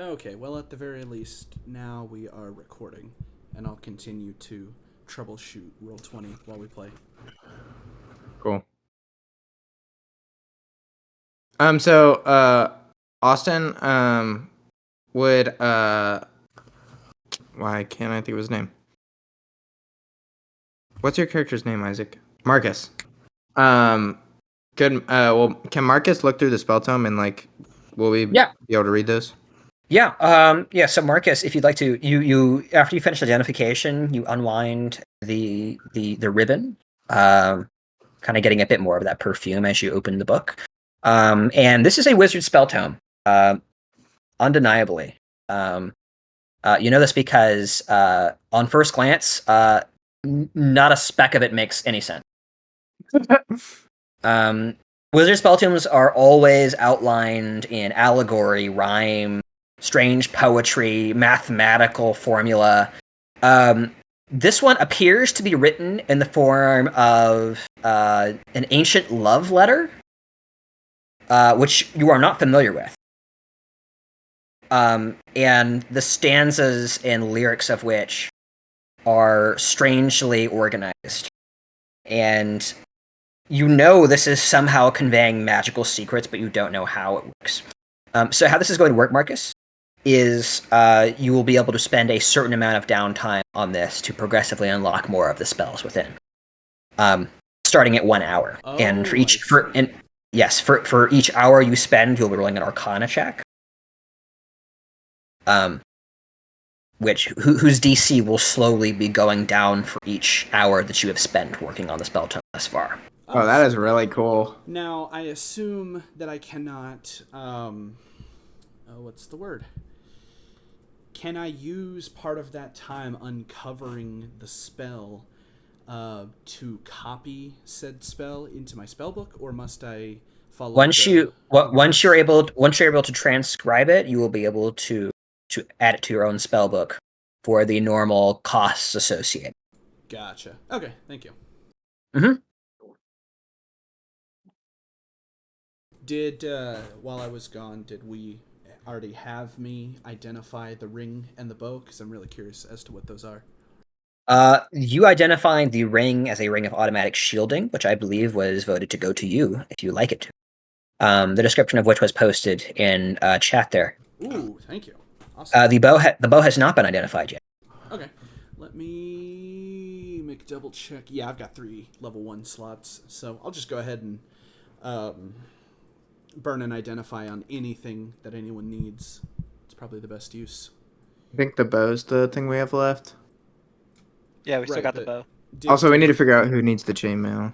Okay, well, at the very least, now we are recording, and I'll continue to troubleshoot Roll20 while we play. Cool. So Austin, would why can't I think of his name? What's your character's name, Isaac? Marcus. Um, well, can Marcus look through the spell tome and will we Yeah. be able to read those? Yeah. So Marcus, if you'd like to, you after you finish identification, you unwind the ribbon, kind of getting a bit more of that perfume as you open the book. And this is a wizard spell tome, undeniably. You know this because on first glance, not a speck of it makes any sense. Wizard spell tomes are always outlined in allegory, rhyme, strange poetry, mathematical formula. This one appears to be written in the form of an ancient love letter, which you are not familiar with. And the stanzas and lyrics of which are strangely organized. And you know this is somehow conveying magical secrets, but you don't know how it works. So how this is going to work, Marcus, is you will be able to spend a certain amount of downtime on this to progressively unlock more of the spells within. Starting at 1 hour. And for each hour you spend, you'll be rolling an Arcana check. Whose DC will slowly be going down for each hour that you have spent working on the spell tome thus far. Oh, that is really cool. Now, I assume that I cannot, what's the word? Can I use part of that time uncovering the spell to copy said spell into my spellbook, or must I follow? Once you're able to transcribe it, you will be able to add it to your own spellbook for the normal costs associated. Gotcha. Okay, thank you. Mm-hmm. Did while I was gone, did we already have me identify the ring and the bow? Because I'm really curious as to what those are. You identified the ring as a ring of automatic shielding, which I believe was voted to go to you, if you like it. The description of which was posted in chat there. Ooh, thank you. Awesome. The bow has not been identified yet. Okay, let me make a double check. Yeah, I've got 3 level 1 slots, so I'll just go ahead and burn and identify on anything that anyone needs. It's probably the best use. I think the bow's the thing we have left. Yeah, we still got the bow. Also, we need to figure out who needs the chainmail.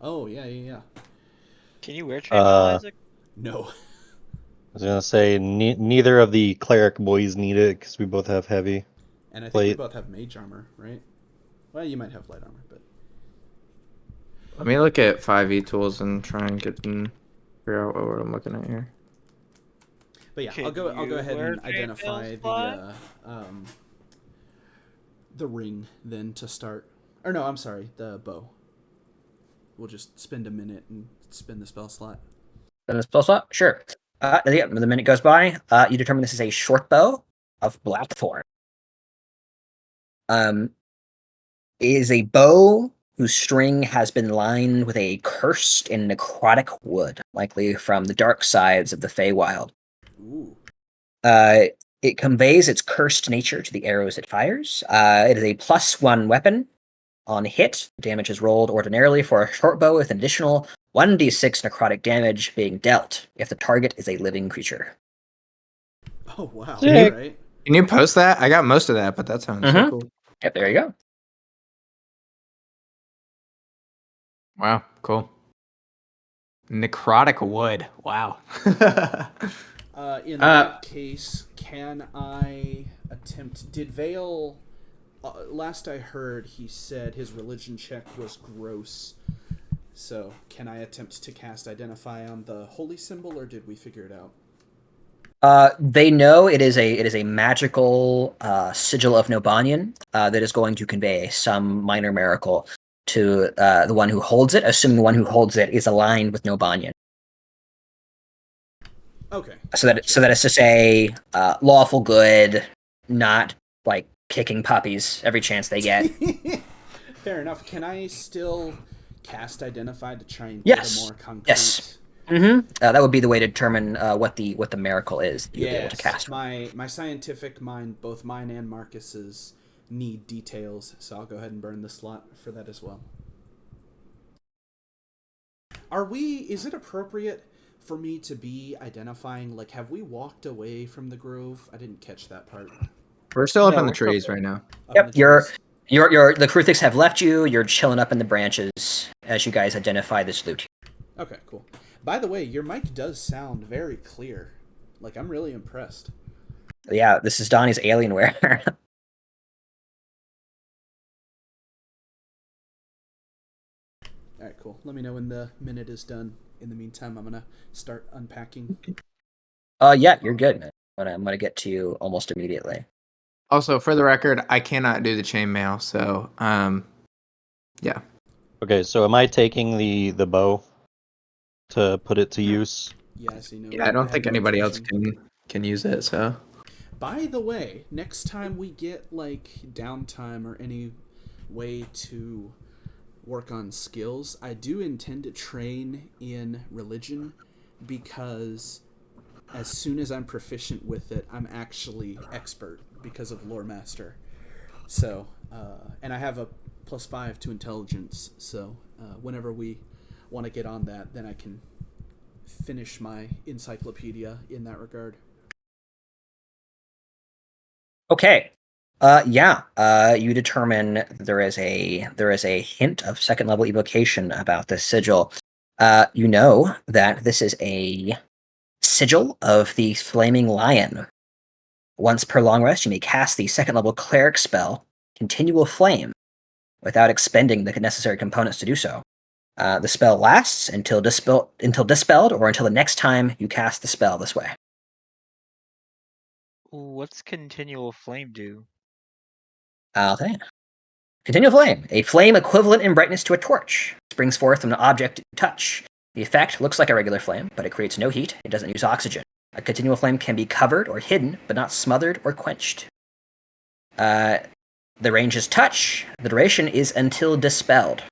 Oh, yeah. Can you wear chainmail, Isaac? No. I was gonna say neither of the cleric boys need it because we both have heavy. And I think we both have mage armor, right? Well, you might have light armor, but let me look at 5e tools and try and figure out what I'm looking at here. But yeah, I'll go ahead and identify the ring then to start. Or no, I'm sorry, the bow. We'll just spend a minute and spin the spell slot. Spin the spell slot? Sure. The minute goes by, you determine this is a short bow of blackthorn. It is a bow whose string has been lined with a cursed and necrotic wood, likely from the dark sides of the Feywild. Ooh. It conveys its cursed nature to the arrows it fires. It is a +1 weapon. On hit, damage is rolled ordinarily for a short bow with an additional 1d6 necrotic damage being dealt if the target is a living creature. Oh, wow. Can you post that? I got most of that, but that sounds so cool. Yep, there you go. Wow, cool. Necrotic wood. Wow. In that case, can I attempt... Did Vale... last I heard, he said his religion check was gross. So, can I attempt to cast Identify on the holy symbol, or did we figure it out? They know it is a magical sigil of Nobanian that is going to convey some minor miracle to the one who holds it, assuming the one who holds it is aligned with Nobanian. Okay. So that is to say, lawful good, not like kicking puppies every chance they get. Fair enough. Can I still cast Identify to try and get a Yes. more concrete? Yes. Mm-hmm. That would be the way to determine what the miracle is that you'll be able to Yes. cast. My scientific mind, both mine and Marcus's, need details, so I'll go ahead and burn the slot for that as well. Is it appropriate for me to be identifying, like, have we walked away from the grove? I didn't catch that part. We're still up No, in the we're still trees there. right now. Up in Yep, the trees? the Kruthix have left you. You're chilling up in the branches as you guys identify this loot. Okay, cool. By the way, your mic does sound very clear. Like, I'm really impressed. Yeah, this is Donnie's Alienware. All right, cool. Let me know when the minute is done. In the meantime, I'm gonna start unpacking. Yeah, you're good, man. I'm gonna get to you almost immediately. Also, for the record, I cannot do the chainmail, so yeah. Okay, so am I taking the bow to put it to use? Yeah, I see. No. Yeah, I don't think no anybody else attention. can use it, so. By the way, next time we get like downtime or any way to work on skills, I do intend to train in religion because as soon as I'm proficient with it, I'm actually expert because of lore master. So, and I have a +5 to intelligence. So, whenever we want to get on that, then I can finish my encyclopedia in that regard. Okay. You determine there is a hint of second level evocation about this sigil. You know that this is a sigil of the Flaming Lion. Once per long rest, you may cast the second level cleric spell, Continual Flame, without expending the necessary components to do so. The spell lasts until dispelled or until the next time you cast the spell this way. What's continual flame do? I'll tell you. Continual Flame. A flame equivalent in brightness to a torch. Springs forth from an object you touch. The effect looks like a regular flame, but it creates no heat. It doesn't use oxygen. A continual flame can be covered or hidden, but not smothered or quenched. The range is touch. The duration is until dispelled.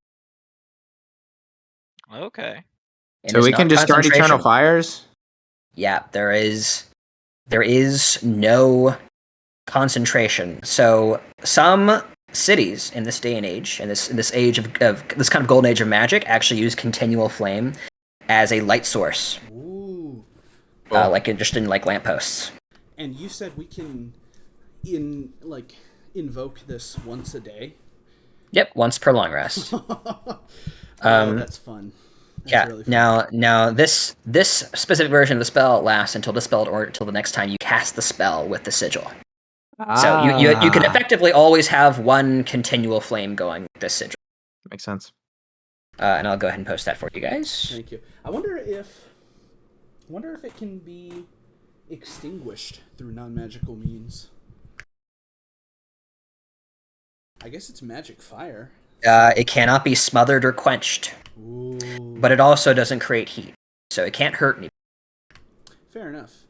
Okay. And So is we not can just start Eternal concentration. Fires? Yeah, there is no concentration. So some cities in this day and age, in this age of this kind of golden age of magic, actually use continual flame as a light source, Ooh. like just in like lampposts. And you said we can invoke this once a day? Yep, once per long rest. That's fun. That's really fun. Now this specific version of the spell lasts until dispelled or until the next time you cast the spell with the sigil. So you can effectively always have one continual flame going with this sigil. Makes sense. And I'll go ahead and post that for you guys. Thank you. I wonder if it can be extinguished through non-magical means. I guess it's magic fire. It cannot be smothered or quenched. Ooh. But it also doesn't create heat, so it can't hurt anybody. Fair enough.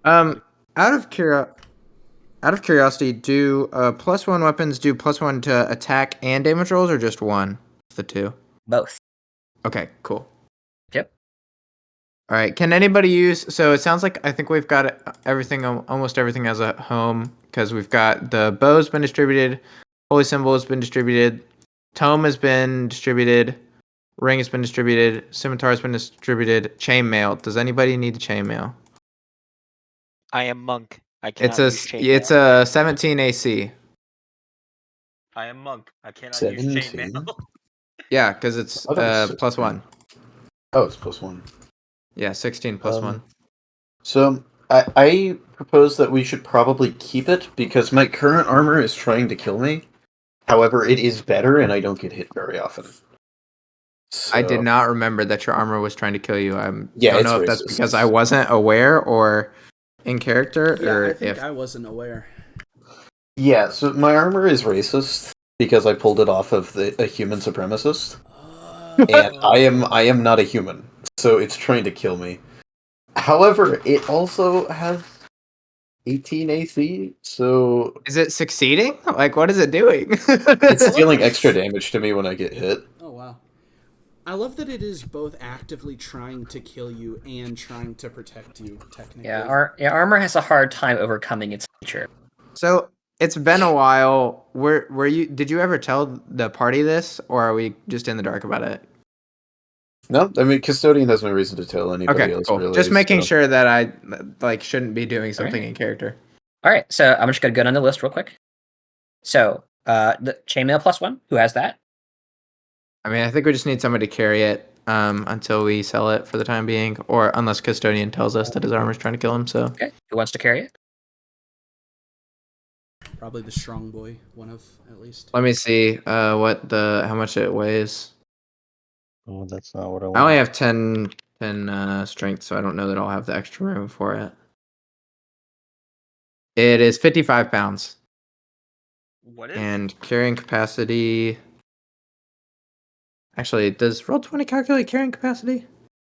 Out of curiosity, do +1 weapons do +1 to attack and damage rolls, or just one? The two. Both. Okay, cool. Yep. All right. Can anybody use? So it sounds like I think we've got everything, almost everything as a home, because we've got the bow's been distributed, holy symbol has been distributed, tome has been distributed, ring has been distributed, scimitar has been distributed, chainmail. Does anybody need the chainmail? I am monk. I It's cannot use it's chainmail. a 17 AC. I am monk. I cannot 17? use chainmail. Yeah, because it's I thought it was +1. Oh, it's +1. Yeah, 16 +1. So I propose that we should probably keep it because my current armor is trying to kill me. However, it is better and I don't get hit very often. So, I did not remember that your armor was trying to kill you. Yeah, don't it's know if that's racist. because I wasn't aware or in character, Yeah, or I think if I wasn't aware. Yeah, so my armor is racist because I pulled it off of a human supremacist. And I am not a human, so it's trying to kill me. However, it also has 18 AC, so Is it succeeding? Like, what is it doing? it's dealing extra damage to me when I get hit. Oh wow. I love that it is both actively trying to kill you and trying to protect you, technically. Yeah, armor has a hard time overcoming its nature. So it's been a while. Were you? Did you ever tell the party this, or are we just in the dark about it? No, I mean Custodian has no reason to tell anybody Okay, else cool. really. Just making so- sure that I like shouldn't be doing something in character. All right, so I'm just gonna go down the list real quick. So, the chainmail +1. Who has that? I mean, I think we just need somebody to carry it until we sell it for the time being, or unless Custodian tells us that his armor's trying to kill him. So Okay, who wants to carry it? Probably the strong boy, one of at least. let me see how much it weighs. Oh, that's not what I want. I only have 10 strength, so I don't know that I'll have the extra room for it. It is 55 pounds. What is? And carrying capacity. Actually, does Roll20 calculate carrying capacity?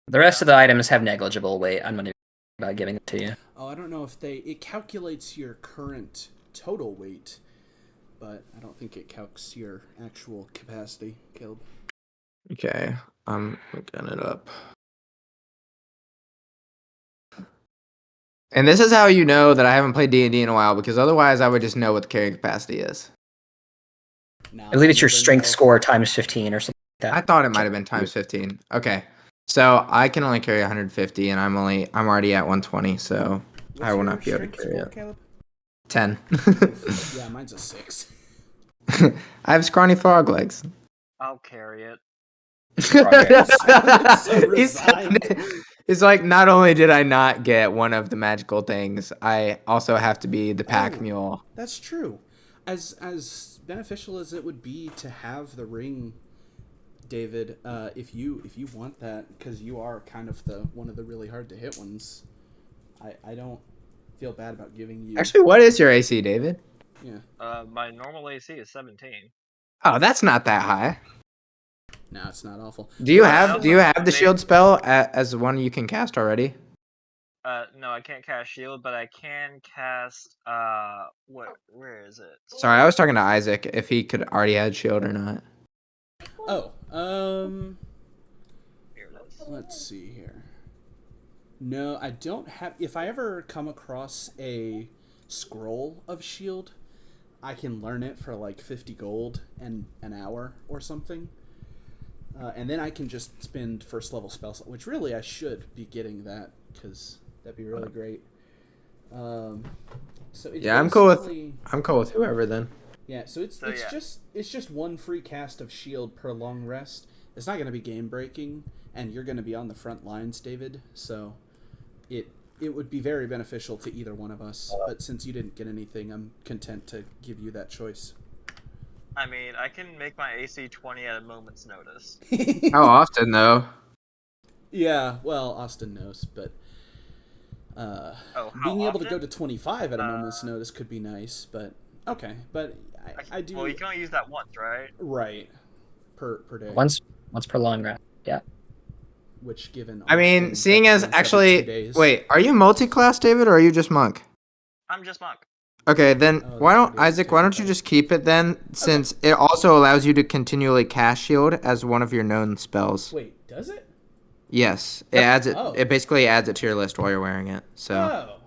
The rest of the items have negligible weight. I'm not about giving it to you. Oh, I don't know if it calculates your current total weight, but I don't think it calcs your actual capacity, Caleb. Okay, I'm looking it up. And this is how you know that I haven't played D&D in a while, because otherwise I would just know what the carrying capacity is. Now, I believe it's I'll your never strength know. score times 15 or something like I that. thought it might have been times 15. Okay. So I can only carry 150 and I'm already at 120, so What's I will your not be able to strength carry score, it. Caleb? 10. Yeah, mine's a 6. I have scrawny frog legs. I'll carry it. Sounded so resigned. It's like, not only did I not get one of the magical things, I also have to be the pack Oh. mule. That's true. As beneficial as it would be to have the ring, David, if you want that, because you are kind of one of the really hard to hit ones, I don't feel bad about giving you. Actually, what is your AC, David? Yeah. My normal AC is 17. Oh, that's not that high. No, it's not awful. Do you But have also- the Maybe- shield spell as one you can cast already? No, I can't cast shield, but I can cast where is it? Sorry, I was talking to Isaac if he could already add shield or not. Oh, Here it is. let's see here. No, I don't have. If I ever come across a scroll of shield, I can learn it for like 50 gold and an hour or something. And then I can just spend first level spells, which really I should be getting that, because that'd be really great. So it's Yeah, I'm cool with whoever then. Yeah, so it's just one free cast of shield per long rest. It's not going to be game breaking, and you're going to be on the front lines, David. So it would be very beneficial to either one of us. But since you didn't get anything, I'm content to give you that choice. I mean, I can make my AC 20 at a moment's notice. How often though? Yeah, well, Austin knows, but How being able to often? go to 25 at a moment's notice could be nice. But okay, but I do. Well, you can only use that once, right? Right, per day. Once per long rest. Yeah. Which given. I mean, Austin, seeing that's as once every 2 actually, days. wait, are you multi-class, David, or are you just monk? I'm just monk. Okay, then Oh, why that's don't what it is, Isaac? Why don't you technically. just keep it then, since it also allows you to continually cast shield as one of your known spells. Wait, does it? Yes, it adds it. Oh. It basically adds it to your list while you're wearing it. So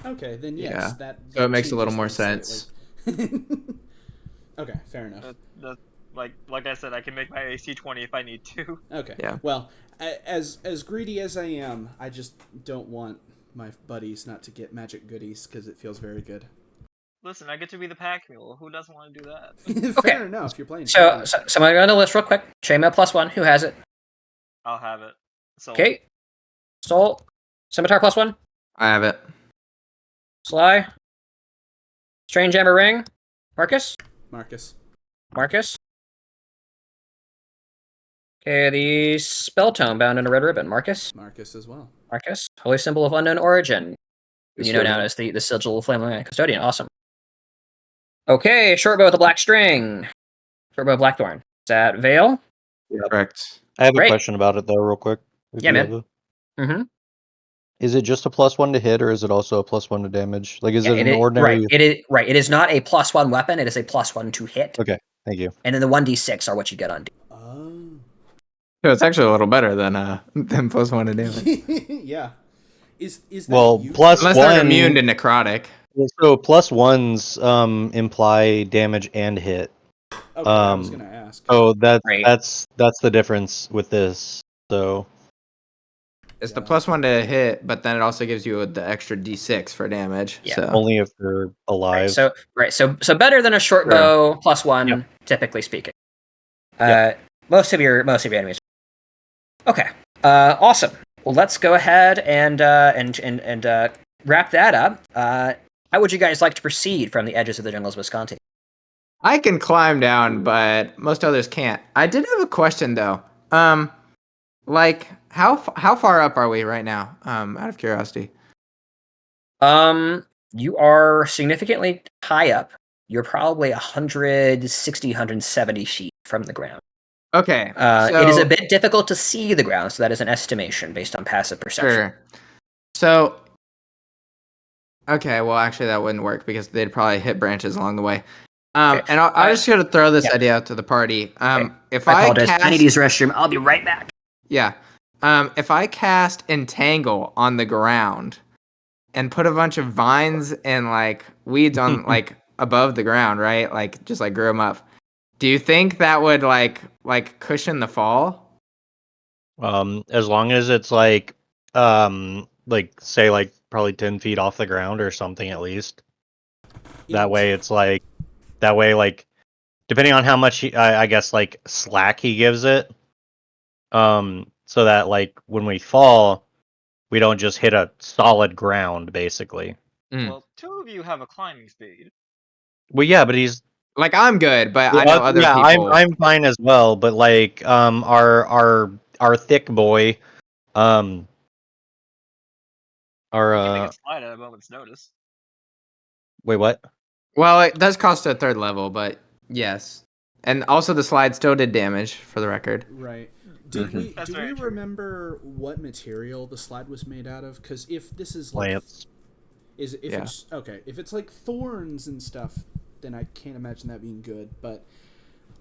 Oh, okay, then yes, Yeah. that So it makes a little changes more things slightly. sense. Okay, fair enough. Like I said, I can make my AC 20 if I need to. Okay. Yeah. Well, as greedy as I am, I just don't want my buddies not to get magic goodies because it feels very good. Listen, I get to be the pack mule. Who doesn't want to do that? Fair enough. You're playing. So, D&D. so I'm gonna go down the list real quick. Chainmail +1. Who has it? I'll have it. So Okay. Soul. Scimitar +1. I have it. Sly. Strange Amber Ring. Marcus. Marcus. Marcus. Okay, the spell tome bound in a red ribbon. Marcus. Marcus as well. Marcus. Holy symbol of unknown origin. You know Custodian. now as the sigil of flame custodian. Awesome. Okay, shortbow with a black string. Shortbow Blackthorn. Is that Veil? Correct. I have Great. a question about it though, real quick. if Yeah, you man. have a- Mm-hmm. Is it just a +1 to hit, or is it also a +1 to damage? Like, is Yeah, it an right. ordinary? It is right. It is not a +1 weapon. It is a +1 to hit. Okay, thank you. And then the 1d6 are what you get on. Oh. So it's actually a little better than +1 to damage. Yeah. Is that Well, useful? Unless they're +1. immune to necrotic. So +1s imply damage and hit. Okay, I was gonna ask. So Right. that's the difference with this. So It's the Yeah. +1 to hit, but then it also gives you the extra d6 for damage. Yeah. So only if they're alive. So better than a short Sure. bow +1, Yep. typically speaking. Yep. Most of your enemies. Okay. Awesome. Well, let's go ahead and wrap that up. How would you guys like to proceed from the edges of the jungles of Visconti? I can climb down, but most others can't. I did have a question though. Like how far up are we right now? Out of curiosity. You are significantly high up. You're probably 160, 170 feet from the ground. Okay. It is a bit difficult to see the ground, so that is an estimation based on passive perception. Sure. So okay, well actually that wouldn't work because they'd probably hit branches along the way. Okay. And I'm just gonna throw this Yeah. idea out to the party. Okay. If I I apologize. cast, I need to use the restroom. I'll be right back. yeah, if I cast entangle on the ground and put a bunch of vines and like weeds on like above the ground, right? Like just like grow them up. Do you think that would like cushion the fall? As long as it's like say like probably 10 feet off the ground or something at least. That way like depending on how much I guess like slack he gives it, so that like when we fall, we don't just hit a solid ground basically. Well, 2 of you have a climbing speed. Well, yeah, but he's Like I'm good, but I know other yeah, people. I'm fine as well. But like our thick boy, our You can make a slide at a moment's notice. wait, what? Well, it does cost a third level, but yes. And also the slide still did damage for the record. Right. Did we That's do we very true. remember what material the slide was made out of? Because if this is like Plants. if Yeah. it's okay, if it's like thorns and stuff, then I can't imagine that being good. But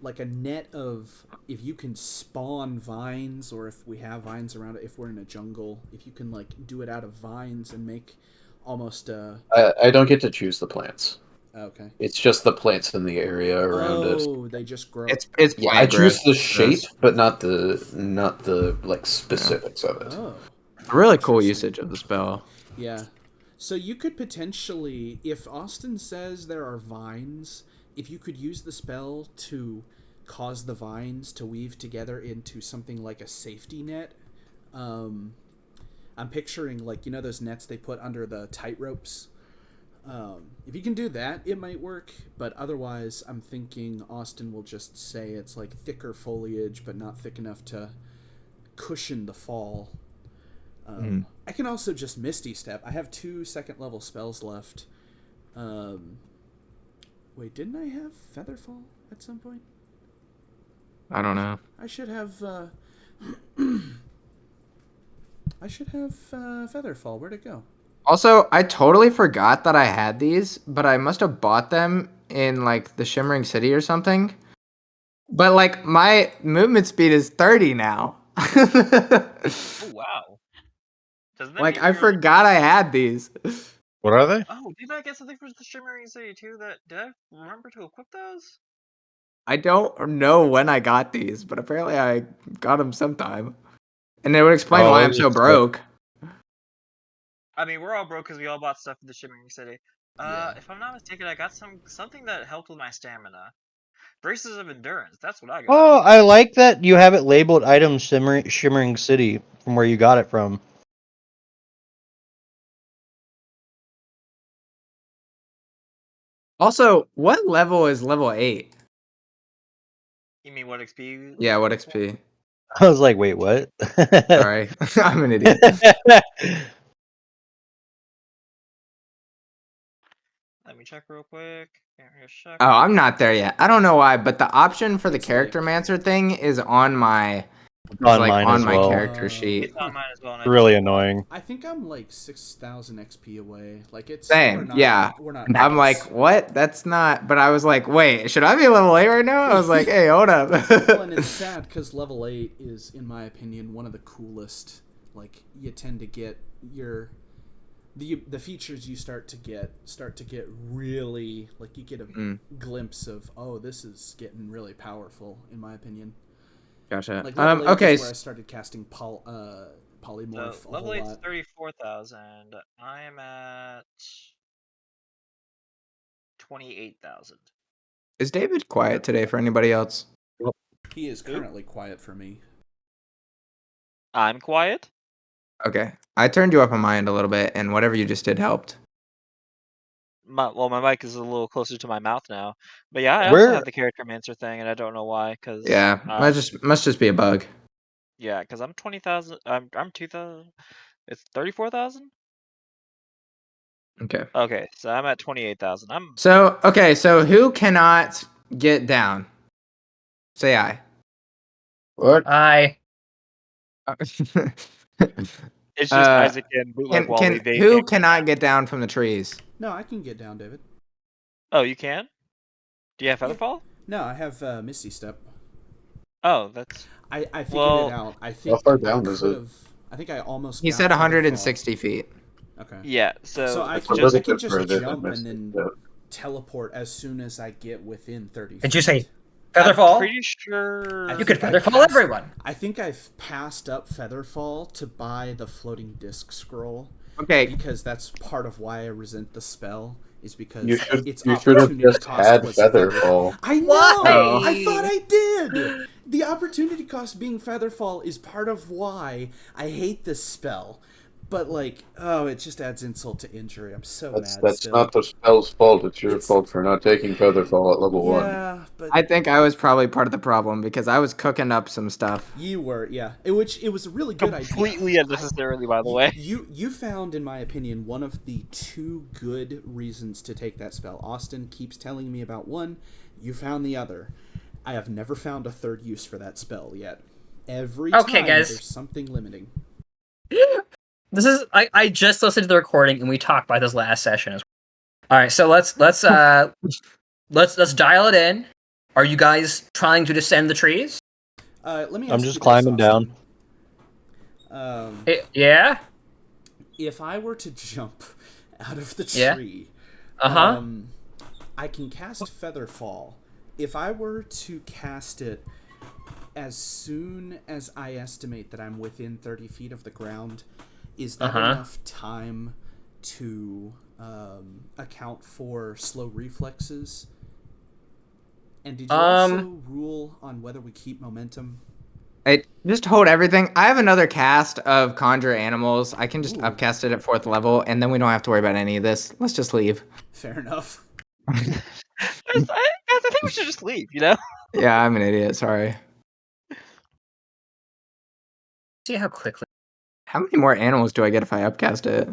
like a net of, if you can spawn vines, or if we have vines around it, if we're in a jungle, if you can like do it out of vines and make almost a I don't get to choose the plants. okay. It's just the plants in the area around us. Oh, they just grow. It's Yeah, I plant choose growth. the shape, but not the like specifics of it. Oh, Really cool Interesting. usage of the spell. yeah. So you could potentially, if Austin says there are vines, if you could use the spell to cause the vines to weave together into something like a safety net. I'm picturing like, you know, those nets they put under the tight ropes. If you can do that, it might work. But otherwise, I'm thinking Austin will just say it's like thicker foliage, but not thick enough to cushion the fall. I can also just Misty Step. I have 2 second level spells left. Wait, didn't I have Featherfall at some point? I don't know. I should have. I should have Featherfall. Where'd it go? Also, I totally forgot that I had these, but I must have bought them in like the Shimmering City or something. But like my movement speed is 30 now. Oh wow. Doesn't that Like mean I you're... forgot I had these. What are they? Oh, didn't I get something for the Shimmering City too? Did I remember to equip those? I don't know when I got these, but apparently I got them sometime. And it would explain why I'm so broke. I mean, we're all broke because we all bought stuff in the Shimmering City. Yeah. If I'm not mistaken, I got something that helped with my stamina. Braces of Endurance. That's what I got. Oh, I like that you have it labeled item Shimmering City from where you got it from. Also, what level is level 8? You mean what XP? Yeah, what XP? I was like, wait, what? Sorry. I'm an idiot. Let me check real quick. Here's check. Oh, I'm not there yet. I don't know why, but the option for the It's character like- mancer thing is on my It's On like mine on as my well. character sheet. It's on mine as well. And I Really don't know why. annoying. I think I'm like 6,000 XP away. Like it's Same, we're not, yeah. We're not. I'm like, what? That's not. But I was like, wait, should I be level 8 right now? I was like, hey, hold up. Well, and it's sad because level 8 is, in my opinion, one of the coolest. Like you tend to get the features you start to get really, like you get a glimpse of, oh, this is getting really powerful, in my opinion. Gotcha. Like level 8 okay. is where I started casting polymorph So a level whole 8's lot. 34,000. I am at 28,000. Is David quiet today for anybody else? He is currently quiet for me. I'm quiet. Okay. I turned you up on my end a little bit, and whatever you just did helped. My mic is a little closer to my mouth now. But yeah, I also Where have the character mancer thing, and I don't know why. Cause Yeah, must just be a bug. yeah, because I'm 20,000. I'm 2,000. It's 34,000. Okay. Okay, so I'm at 28,000. So who cannot get down? Say I. What? It's just Uh, Isaac and Bootleg Wally. They who can't. cannot get down from the trees? No, I can get down, David. Oh, you can? Do you have Yeah. Featherfall? No, I have Misty Step. Oh, that's. I figured Well, it out. I think far down is it? I think I almost. He got said Featherfall. 160 feet. Okay. yeah. So So I That's can a little I can bit just further than jump and Misty then Step. teleport as soon as I get within 30 feet. Did you say I'm Featherfall? pretty sure. I You could think I Featherfall passed- everyone. I think I've passed up Featherfall to buy the floating disc scroll. Okay. Because that's part of why I resent the spell. Is because You should its have opportunity just cost had was Featherfall. I know. Why? I thought I did. The opportunity cost being Featherfall is part of why I hate this spell. But like, oh, it just adds insult to injury. I'm so mad. That's still. not the spell's fault. It's your fault for not taking Featherfall at level 1. Yeah, but I think I was probably part of the problem because I was cooking up some stuff. you were, yeah. It was a really good Completely idea. unnecessarily, by the way. You found, in my opinion, one of the 2 good reasons to take that spell. Austin keeps telling me about one. You found the other. I have never found a third use for that spell yet. Every Okay, time guys. there's something limiting. This is I just listened to the recording and we talked about this last session as well. All right, so let's dial it in. Are you guys trying to descend the trees? Let me. I'm ask just you this, climbing down. Austin. Yeah. If I were to jump out of the Yeah. tree, Uh-huh. I can cast Featherfall. If I were to cast it as soon as I estimate that I'm within 30 feet of the ground, is that enough time to account for slow reflexes? And did you also rule on whether we keep momentum? Just hold everything. I have another cast of Conjure Animals. I can just Ooh. upcast it at 4th level, and then we don't have to worry about any of this. Let's just leave. Fair enough. Guys, I think we should just leave. You know. Yeah, I'm an idiot. Sorry. See how quickly. How many more animals do I get if I upcast it?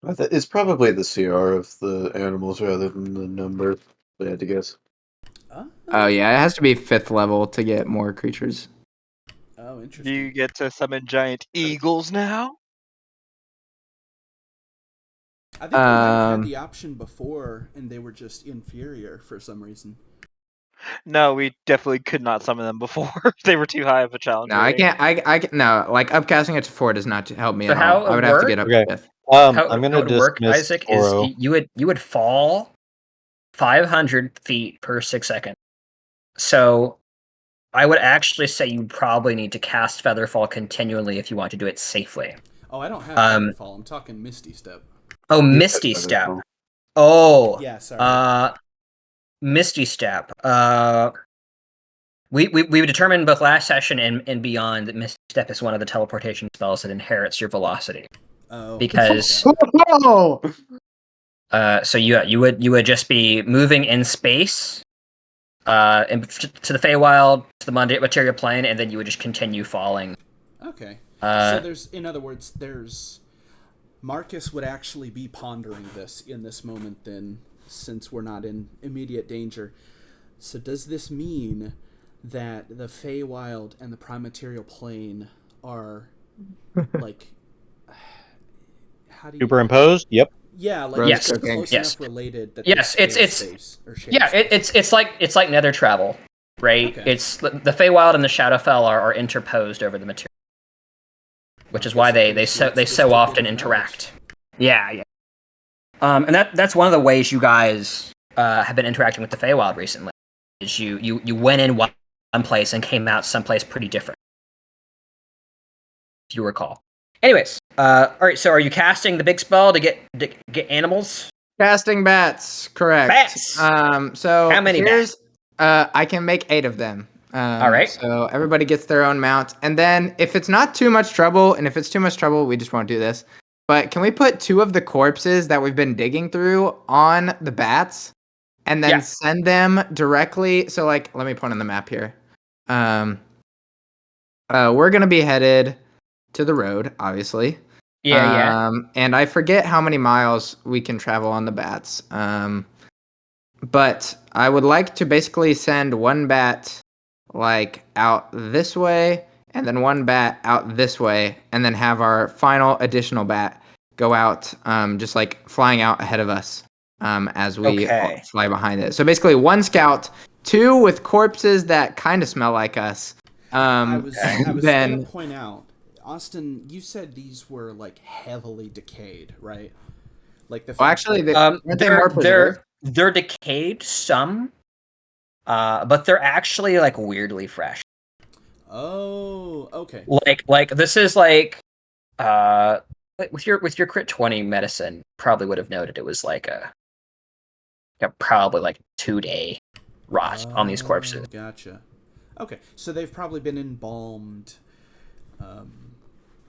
It's probably the CR of the animals rather than the number, if I had to guess. Oh, yeah. It has to be 5th level to get more creatures. Oh, Do interesting. you get to summon giant eagles now? I think I might have had the option before, and they were just inferior for some reason. No, we definitely could not summon them before. They were too high of a challenge. No, I rating. can't. I no, like upcasting it to 4 does not help me So at how all. I it would have to work- get up Okay. to 5th. How I'm it gonna would work, dismiss Isaac, Toro. is you would fall 500 feet per 6 seconds. So I would actually say you probably need to cast Featherfall continually if you want to do it safely. Oh, I don't have Featherfall. I'm talking Misty Step. Oh, You Misty said Step. Featherfall. Oh, Yeah, sorry. Misty Step. We determined both last session and beyond that Misty Step is one of the teleportation spells that inherits your velocity. Oh, Because Oh! so you would just be moving in space, to the Feywild, to the material plane, and then you would just continue falling. Okay. So in other words, Marcus would actually be pondering this in this moment then, since we're not in immediate danger. So does this mean that the Feywild and the Primaterial Plane are like, how do you? Superimposed? Yep. Yeah, like Roast Yes. it's cooking. close Yes. enough related that Yes, they it's scale it's space or share yeah, space. it's like nether travel, right? Okay. It's the Feywild and the Shadowfell are interposed over the material, which is why they so often interact. Yeah, yeah. And that's one of the ways you guys have been interacting with the Feywild recently. Is you went in one place and came out someplace pretty different, if you recall. Anyways, all right. So, are you casting the big spell to get animals? Casting bats, correct. Bats! So How many here's I can make 8 of them. All right. So everybody gets their own mount, and then if it's not too much trouble, and if it's too much trouble, we just won't do this. But can we put 2 of the corpses that we've been digging through on the bats, and then Yeah. send them directly? So like, let me point on the map here. We're gonna be headed to the road, obviously. Yeah. And I forget how many miles we can travel on the bats. But I would like to basically send one bat like out this way, and then one bat out this way, and then have our final additional bat go out, just like flying out ahead of us, as we Okay. fly behind it. So basically, 1 scout, 2 with corpses that kind of smell like us. I was then gonna point out, Austin, you said these were like heavily decayed, right? Like the well, fact actually, that- weren't they more preserved? they're decayed some, but they're actually like weirdly fresh. Oh, okay. Like this is like with your crit 20 medicine, probably would have noted it was like a probably like 2-day rot on these corpses. Gotcha. Okay, so they've probably been embalmed.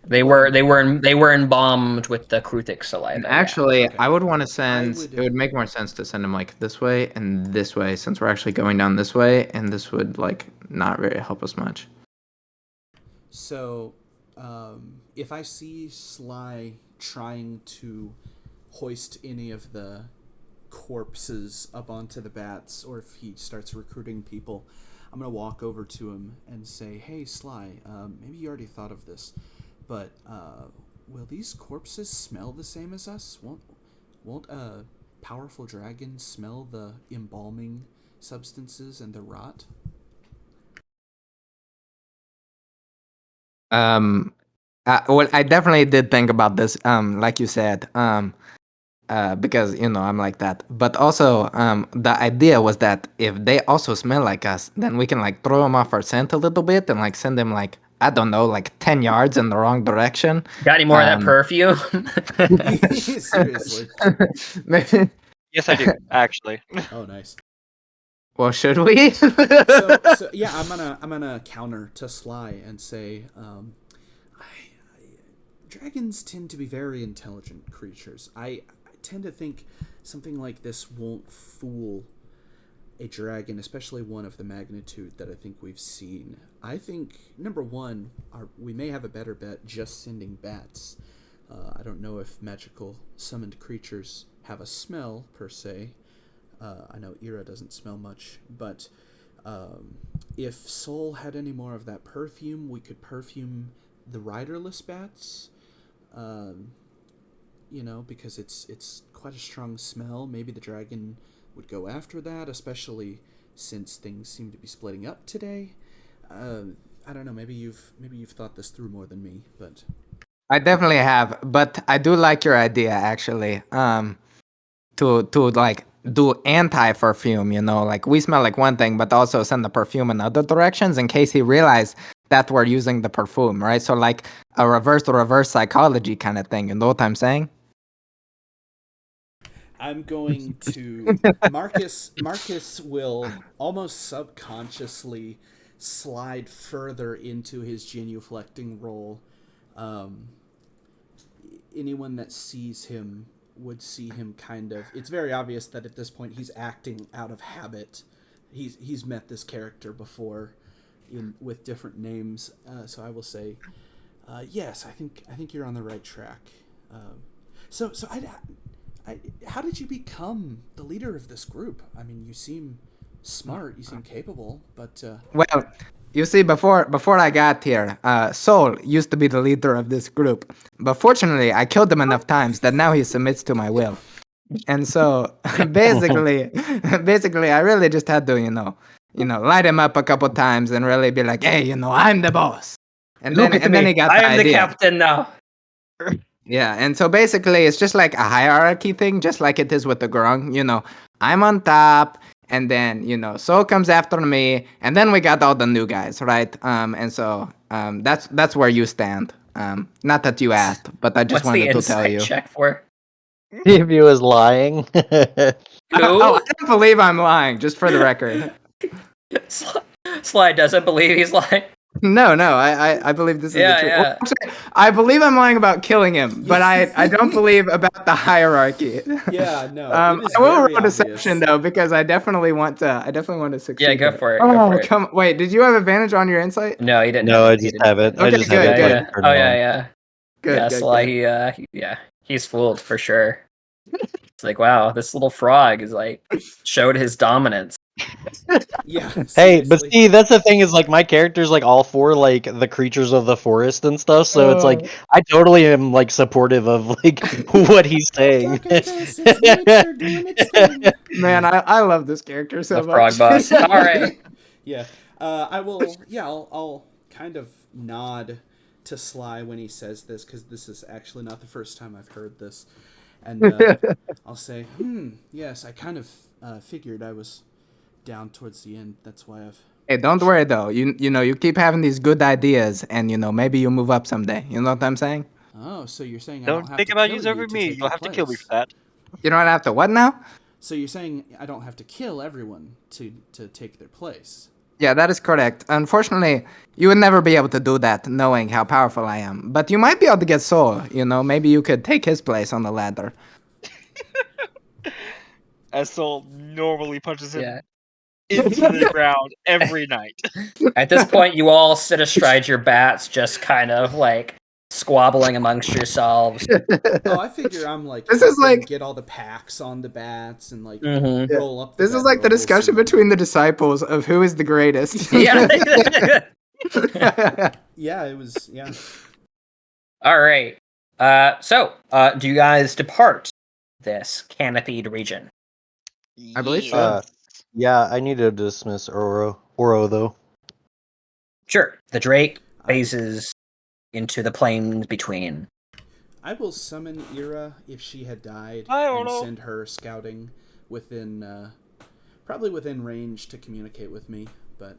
They were embalmed with the Kruthic saliva. And yeah. actually, Okay. I would want to send. would- It would make more sense to send them like this way and this way, since we're actually going down this way, and this would like not really help us much. So, if I see Sly trying to hoist any of the corpses up onto the bats, or if he starts recruiting people, I'm gonna walk over to him and say, "Hey, Sly, maybe you already thought of this, but will these corpses smell the same as us? Won't a powerful dragon smell the embalming substances and the rot?" Well, I definitely did think about this. Like you said, because I'm like that. But also, the idea was that if they also smell like us, then we can like throw them off our scent a little bit and like send them like, I don't know, like 10 yards in the wrong direction. Got any more of that perfume? Seriously. Maybe. Yes, I do actually. Oh, nice. Well, should we? So yeah, I'm gonna counter to Sly and say, dragons tend to be very intelligent creatures. I tend to think something like this won't fool a dragon, especially one of the magnitude that I think we've seen. I think number one, we may have a better bet just sending bats. I don't know if magical summoned creatures have a smell per se. I know Ira doesn't smell much, but if Soul had any more of that perfume, we could perfume the riderless bats. Because it's quite a strong smell. Maybe the dragon would go after that, especially since things seem to be splitting up today. I don't know. Maybe you've thought this through more than me, but I definitely have, but I do like your idea actually. To like do anti-perfume, like we smell like one thing, but also send the perfume in other directions in case he realized that we're using the perfume, right? So like a reverse psychology kind of thing. You know what I'm saying? I'm going to Marcus will almost subconsciously slide further into his genuflecting role. Anyone that sees him would see him kind of. It's very obvious that at this point he's acting out of habit. He's met this character before, with different names. So I will say, yes, I think you're on the right track. So how did you become the leader of this group? I mean, you seem smart. You seem capable, but Well, you see, before I got here, Soul used to be the leader of this group. But fortunately, I killed him enough times that now he submits to my will. And so, basically, I really just had to, light him up a couple times and really be like, hey, I'm the boss. And Look at then me. he got I the am the idea. captain now. Yeah, and so basically, it's just like a hierarchy thing, just like it is with the Grung. I'm on top, and then Soul comes after me, and then we got all the new guys, right? And so that's where you stand. Not that you asked, but I just What's the wanted to tell insight you. check for? See if he was lying. Oh, I don't believe I'm lying, just for the record. Sly doesn't believe he's lying. No, I believe this is the Yeah, truth. yeah. Well, actually, I believe I'm lying about killing him, but I don't believe about the hierarchy. yeah, no, I it is will very roll deception obvious. though, because I definitely want to succeed. Yeah, go here. for it. Oh, Go for it. come! Wait, did you have advantage on your insight? No, he didn't No, have I it. He just didn't have it. I Okay, just have good, it Yeah, good. like yeah. turned Oh, yeah, on. yeah. Good, Yeah, good, Sly, good. he's fooled for sure. It's like, wow, this little frog is like showed his dominance. Yeah, Hey, but seriously. see, that's the thing is like my character's like all for like the creatures of the forest and stuff, so it's like I totally am like supportive of like what he's saying. Darkness, it's nature doing its thing. Man, I love this character so The frog much. boss. All right. Yeah, I will. Yeah, I'll kind of nod to Sly when he says this because this is actually not the first time I've heard this, and I'll say, yes, I kind of figured I was down towards the end. That's why I've. Hey, don't worry though. You keep having these good ideas, and maybe you'll move up someday. You know what I'm saying? Oh, so you're saying I Don't don't have think to about kill using you over to me. take You'll your have to kill me for place? that. You don't have to what now? So you're saying I don't have to kill everyone to take their place? Yeah, that is correct. Unfortunately, you would never be able to do that knowing how powerful I am. But you might be able to get Soul, maybe you could take his place on the ladder. As Soul normally punches him Yeah. into the ground every night. At this point, you all sit astride your bats, just kind of like squabbling amongst yourselves. Oh, I figure I'm like This is helping like get all the packs on the bats and like Mm-hmm. roll up the this is like the bedrolls discussion and whatnot. between the disciples of who is the greatest. Yeah. Yeah, it was. Yeah. All right. So, do you guys depart this canopied region? I believe so. Yeah, I need to dismiss Oro though. Sure. The Drake I phases into the plains between. I will summon Ira if she had died I don't and know. send her scouting within probably within range to communicate with me, but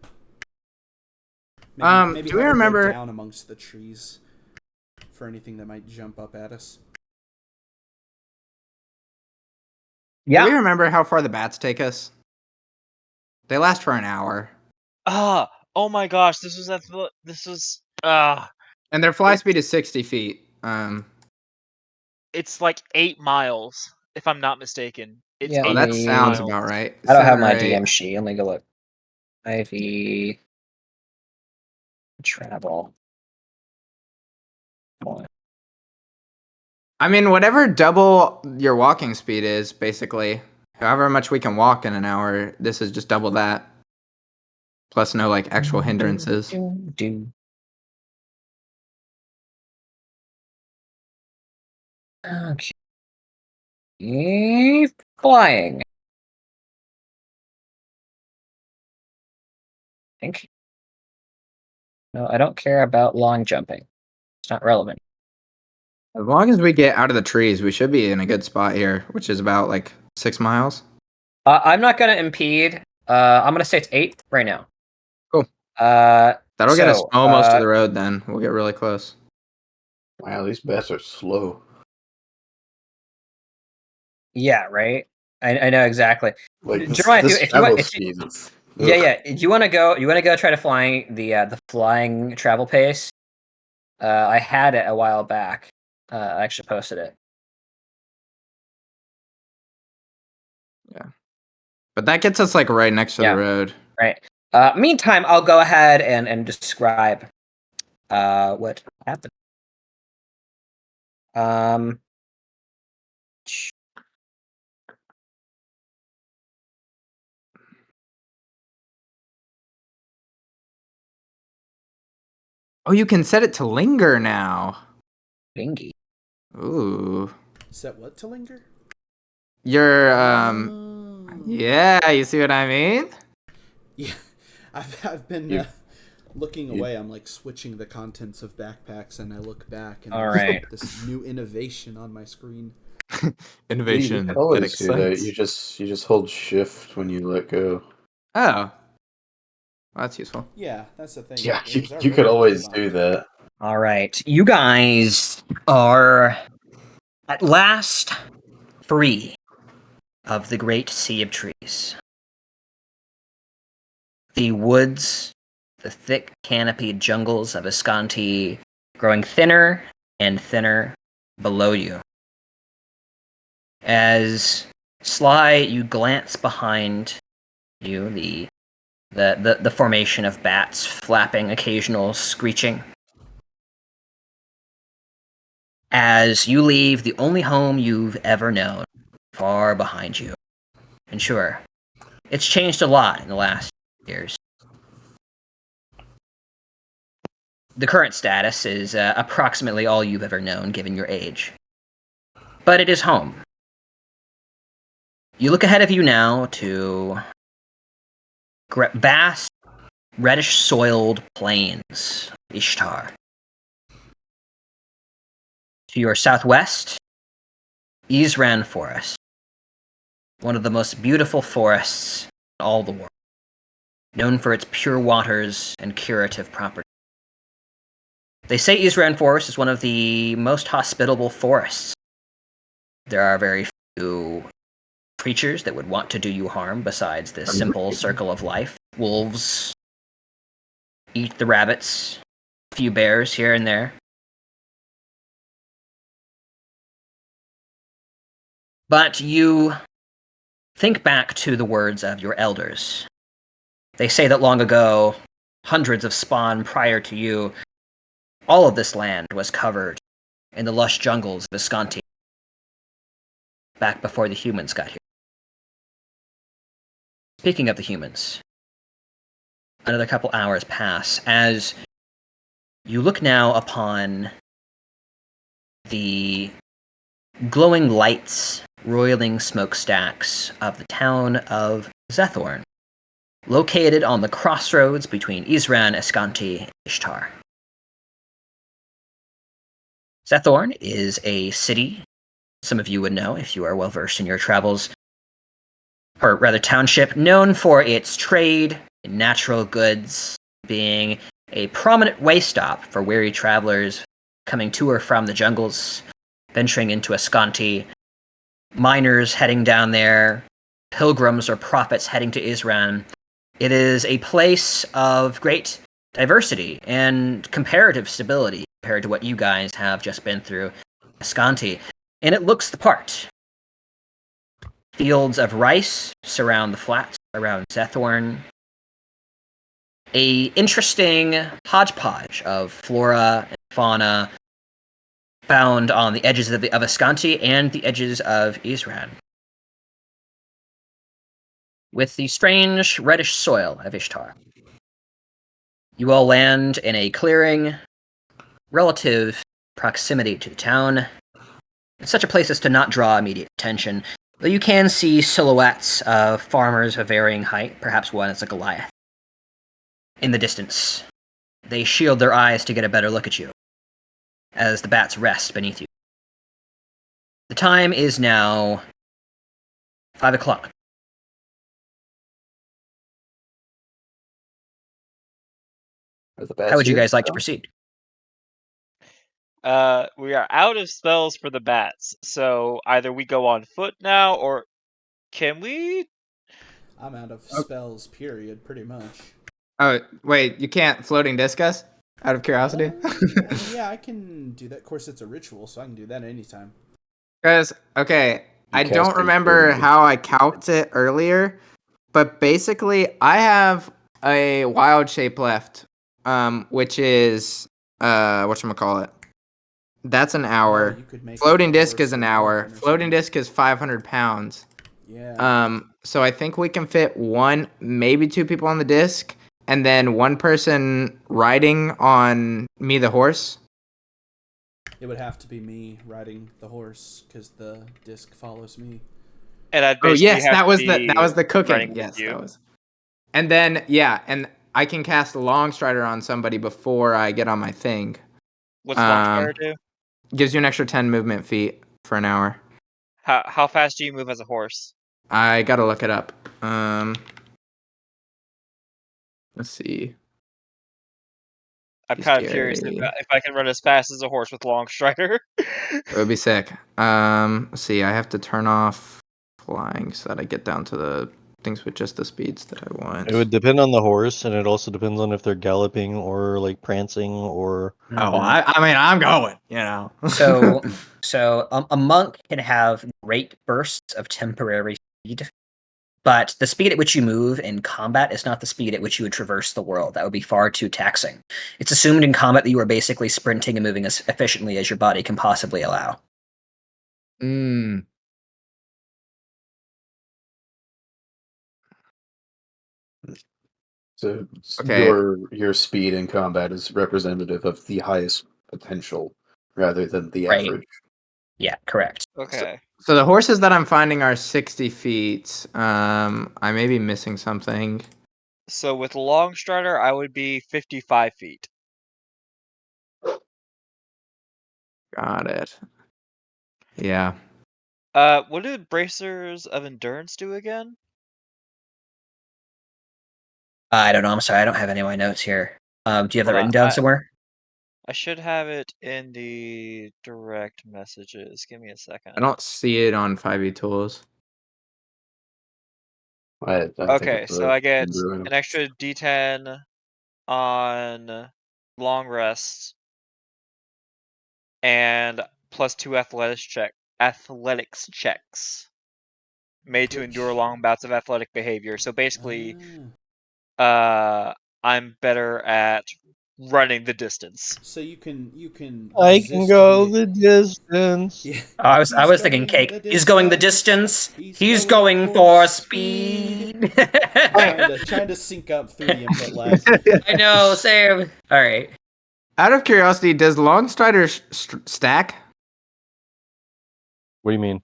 maybe do we have her remember? go down amongst the trees for anything that might jump up at us. Do we Yeah. remember how far the bats take us? They last for an hour, Oh my gosh, this was and their fly speed is 60 feet. it's like 8 miles, if I'm not mistaken. It's Yeah. Oh, 8 that sounds miles. about right. I don't have 7 or my 8. DM sheet. Let me go look. IV travel. I mean, whatever double your walking speed is, basically. However much we can walk in an hour, this is just double that. Plus no like actual hindrances. Do. Okay. Flying. I think. No, I don't care about long jumping. It's not relevant. As long as we get out of the trees, we should be in a good spot here, which is about like 6 miles. I'm not gonna impede. I'm gonna say it's 8 right now. Cool. Uh, That'll get us so, almost to the road then. We'll get really close. Wow, these bats are slow. yeah, right. I know exactly. Like Jeremiah, this if you travel want, speed is. yeah, ugh. yeah. Do you want to go? You want to go try to flying the flying travel pace? I had it a while back. I actually posted it. Yeah. But that gets us like right next to Yeah. the road. Right. Meantime, I'll go ahead and describe what happened. Um, Oh, you can set it to linger now. Bingy. Ooh. Set what to linger? You're Oh. yeah, you see what I mean? Yeah, I've been You- looking you- away. I'm like switching the contents of backpacks, and I look back, and All there's right. this new innovation on my screen. Innovation You could that always do that. excites. You just hold shift when you let go. Oh. Well, that's useful. Yeah, that's the thing. Yeah, It you, was you already could always designed. do that. All right. You guys are at last free of the great sea of trees. The woods, the thick canopied jungles of Ascanti growing thinner and thinner below you. As Sly, you glance behind you, the formation of bats flapping occasional screeching. As you leave the only home you've ever known far behind you. And sure, it's changed a lot in the last years. The current status is approximately all you've ever known given your age. But it is home. You look ahead of you now to vast, reddish-soiled plains, Ishtar. To your southwest, Isran Forest, one of the most beautiful forests in all the world, known for its pure waters and curative properties. They say Isran Forest is one of the most hospitable forests. There are very few creatures that would want to do you harm besides this simple circle of life. Wolves eat the rabbits, a few bears here and there. But you think back to the words of your elders. They say that long ago, hundreds of spawn prior to you, all of this land was covered in the lush jungles of Visconti, back before the humans got here. Speaking of the humans, another couple hours pass as you look now upon the glowing lights, roiling smokestacks of the town of Zethorn, located on the crossroads between Isran, Escanti, and Ishtar. Zethorn is a city some of you would know if you are well versed in your travels, or rather township, known for its trade in natural goods, being a prominent way stop for weary travelers coming to or from the jungles, venturing into Ascanti, miners heading down there, pilgrims or prophets heading to Isran. It is a place of great diversity and comparative stability compared to what you guys have just been through Ascanti. And it looks the part. Fields of rice surround the flats around Zethorn. A interesting hodgepodge of flora and fauna found on the edges of Ascanti and the edges of Isran. With the strange reddish soil of Ishtar. You all land in a clearing, relative proximity to the town. It's such a place as to not draw immediate attention, though you can see silhouettes of farmers of varying height, perhaps one is a Goliath. In the distance, they shield their eyes to get a better look at you, as the bats rest beneath you. The time is now 5 o'clock. How would you guys like to proceed? We are out of spells for the bats, so either we go on foot now, or can we? I'm out of spells, period, pretty much. Oh, wait, you can't floating discus? Out of curiosity? I mean, yeah, I can do that. Of course, it's a ritual, so I can do that anytime. Because, okay, I cast don't a remember floating how I calced it earlier, but basically, I have a wild shape left, which is, whatchamacallit. That's an hour. You could make Floating a disc horse is an or a hour. griffin or Floating something. disc is 500 pounds. Yeah. So I think we can fit one, maybe two people on the disc, and then one person riding on me, the horse. It would have to be me riding the horse because the disc follows me. And I'd Oh basically yes, have that to was be the cooking. running with Yes, you. that was. And then and I can cast a long strider on somebody before I get on my thing. What's Longfire do? Gives you an extra 10 movement feet for an hour. How fast do you move as a horse? I gotta look it up. Let's see. I'm Be kind of curious scary. if I can run as fast as a horse with long strider. It would be sick. Let's see. I have to turn off flying so that I get down to the things with just the speeds that I want. It would depend on the horse, and it also depends on if they're galloping or like prancing or. Oh, Mhm. I mean, I'm going. You know. So a monk can have great bursts of temporary speed, but the speed at which you move in combat is not the speed at which you would traverse the world. That would be far too taxing. It's assumed in combat that you are basically sprinting and moving as efficiently as your body can possibly allow. Mm. So Okay. your speed in combat is representative of the highest potential rather than the Right. average. Yeah, correct. Okay. So the horses that I'm finding are 60 feet. I may be missing something. So with long strider, I would be 55 feet. Got it. Yeah. What do bracers of endurance do again? I don't know. I'm sorry. I don't have any of my notes here. Do you have that Hold on, written down somewhere? I should have it in the direct messages. Give me a I second. don't see it on 5e tools. I think Okay, it's so a I get Hindu item. an extra D10 on long rests and +2 athletics checks made to endure Which long bouts of athletic behavior. So basically, ah. I'm better at running the distance. So you can I can resist go the distance. Yeah. I He's was thinking going cake. the He's going the distance. distance. He's going going for for speed. speed. trying to sync up through the input lag. I know, Sam. All right. Out of curiosity, does Long Strider stack? What do you mean?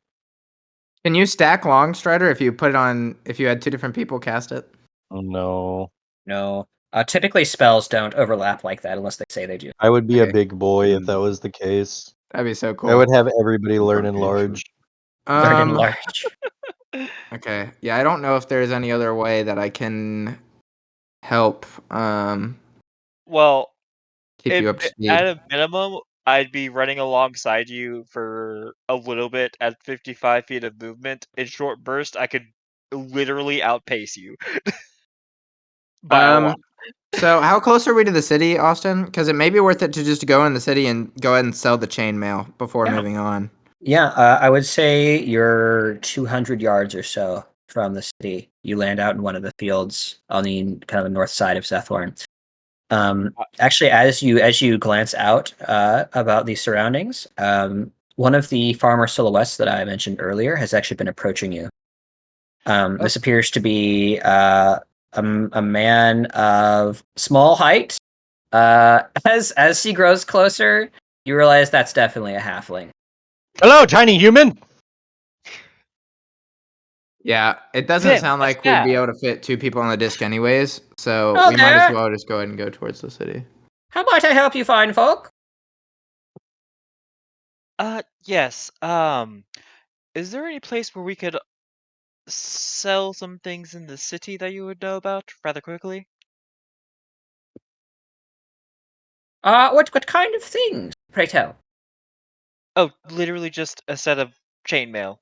Can you stack Long Strider if you put it on? If you had two different people cast it? Oh no. No. Typically, spells don't overlap like that unless they say they do. I would be a Okay. big boy if that was the case. That'd be so cool. I would have everybody learn in Okay, sure. large. Learn in large. Okay. Yeah, I don't know if there's any other way that I can help Well, keep you up to speed. at a minimum, I'd be running alongside you for a little bit at 55 feet of movement. In short burst, I could literally outpace you by a lot. So how close are we to the city, Austin? Because it may be worth it to just go in the city and go ahead and sell the chainmail before Yeah. moving on. Yeah, I would say you're 200 yards or so from the city. You land out in one of the fields on the kind of the north side of Zethorn. Actually, as you glance out about these surroundings, one of the farmer silhouettes that I mentioned earlier has actually been approaching you. This appears to be a man of small height. As he grows closer, you realize that's definitely a halfling. Hello, tiny human. Yeah, it doesn't Vim, sound a like we'd be stag. able to fit two people on the disc anyways, so Hello we might as there. well just go ahead and go towards the city. How might I help you, fine folk? Yes. Is there any place where we could sell some things in the city that you would know about rather quickly? What kind of things? Pray tell. Oh, literally just a set of chainmail.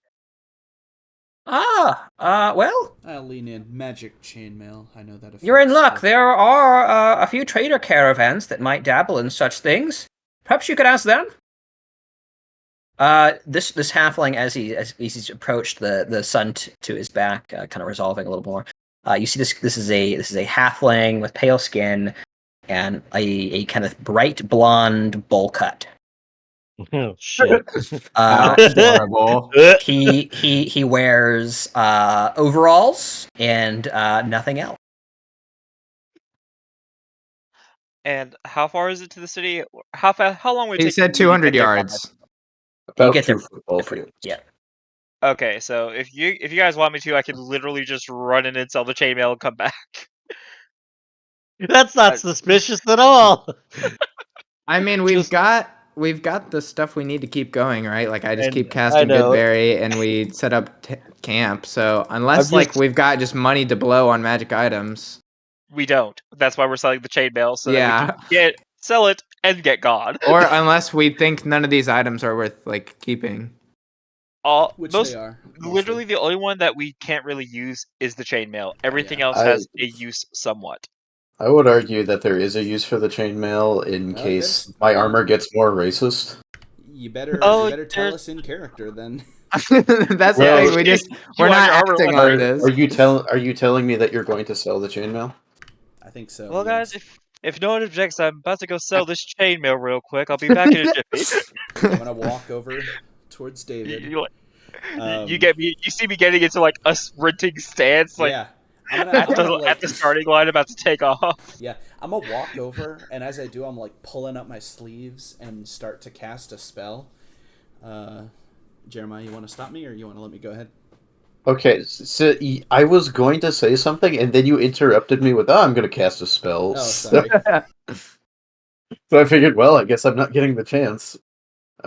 Well, I'll lean in. Magic chainmail. I know that affects you're in luck. stuff. There are a few trader caravans that might dabble in such things. Perhaps you could ask them. This halfling, as he's approached the sun to his back, kind of resolving a little more. You see this is a halfling with pale skin and a kind of bright blonde bowl cut. Oh shit. Uh, Adorable. he wears overalls and nothing else. And how far is it to the city? How long would it He take? said you to 200 get there by? yards. You About get two there football quick. fields. Yeah. Okay, so if you guys want me to, I can literally just run in and sell the chainmail and come back. That's not suspicious at all. I mean, Just- we've got the stuff we need to keep going, right? Like I just And keep I casting know. Goodberry, and we set up camp. So unless I'm like just- we've got just money to blow on magic items, We don't. That's why we're selling the chainmail so Yeah. that we can sell it and get gone. or unless we think none of these items are worth like keeping. Which Most they are. Mostly. literally the only one that we can't really use is the chainmail. Everything Yeah. else has a use somewhat. I would argue that there is a use for the chainmail in Well, case that's- my armor gets more racist. You better tell there's- us in character then. That's Well, the thing. you We're want not your armor acting leather. on this. Are you telling me that you're going to sell the chainmail? I think so. Well, yes. guys, if no one objects, I'm about to go sell this chainmail real quick. I'll be back in a jiffy. I'm gonna walk over towards David. You get me. You see me getting into like a sprinting stance, like yeah. I'm at gonna, the like, at the starting line, about to take off. Yeah, I'm gonna walk over, and as I do, I'm like pulling up my sleeves and start to cast a spell. Jeremiah, you want to stop me, or you want to let me go ahead? Okay, so I was going to say something, and then you interrupted me with, "Oh, I'm going to cast a spell." Oh, sorry. So I figured, well, I guess I'm not getting the chance.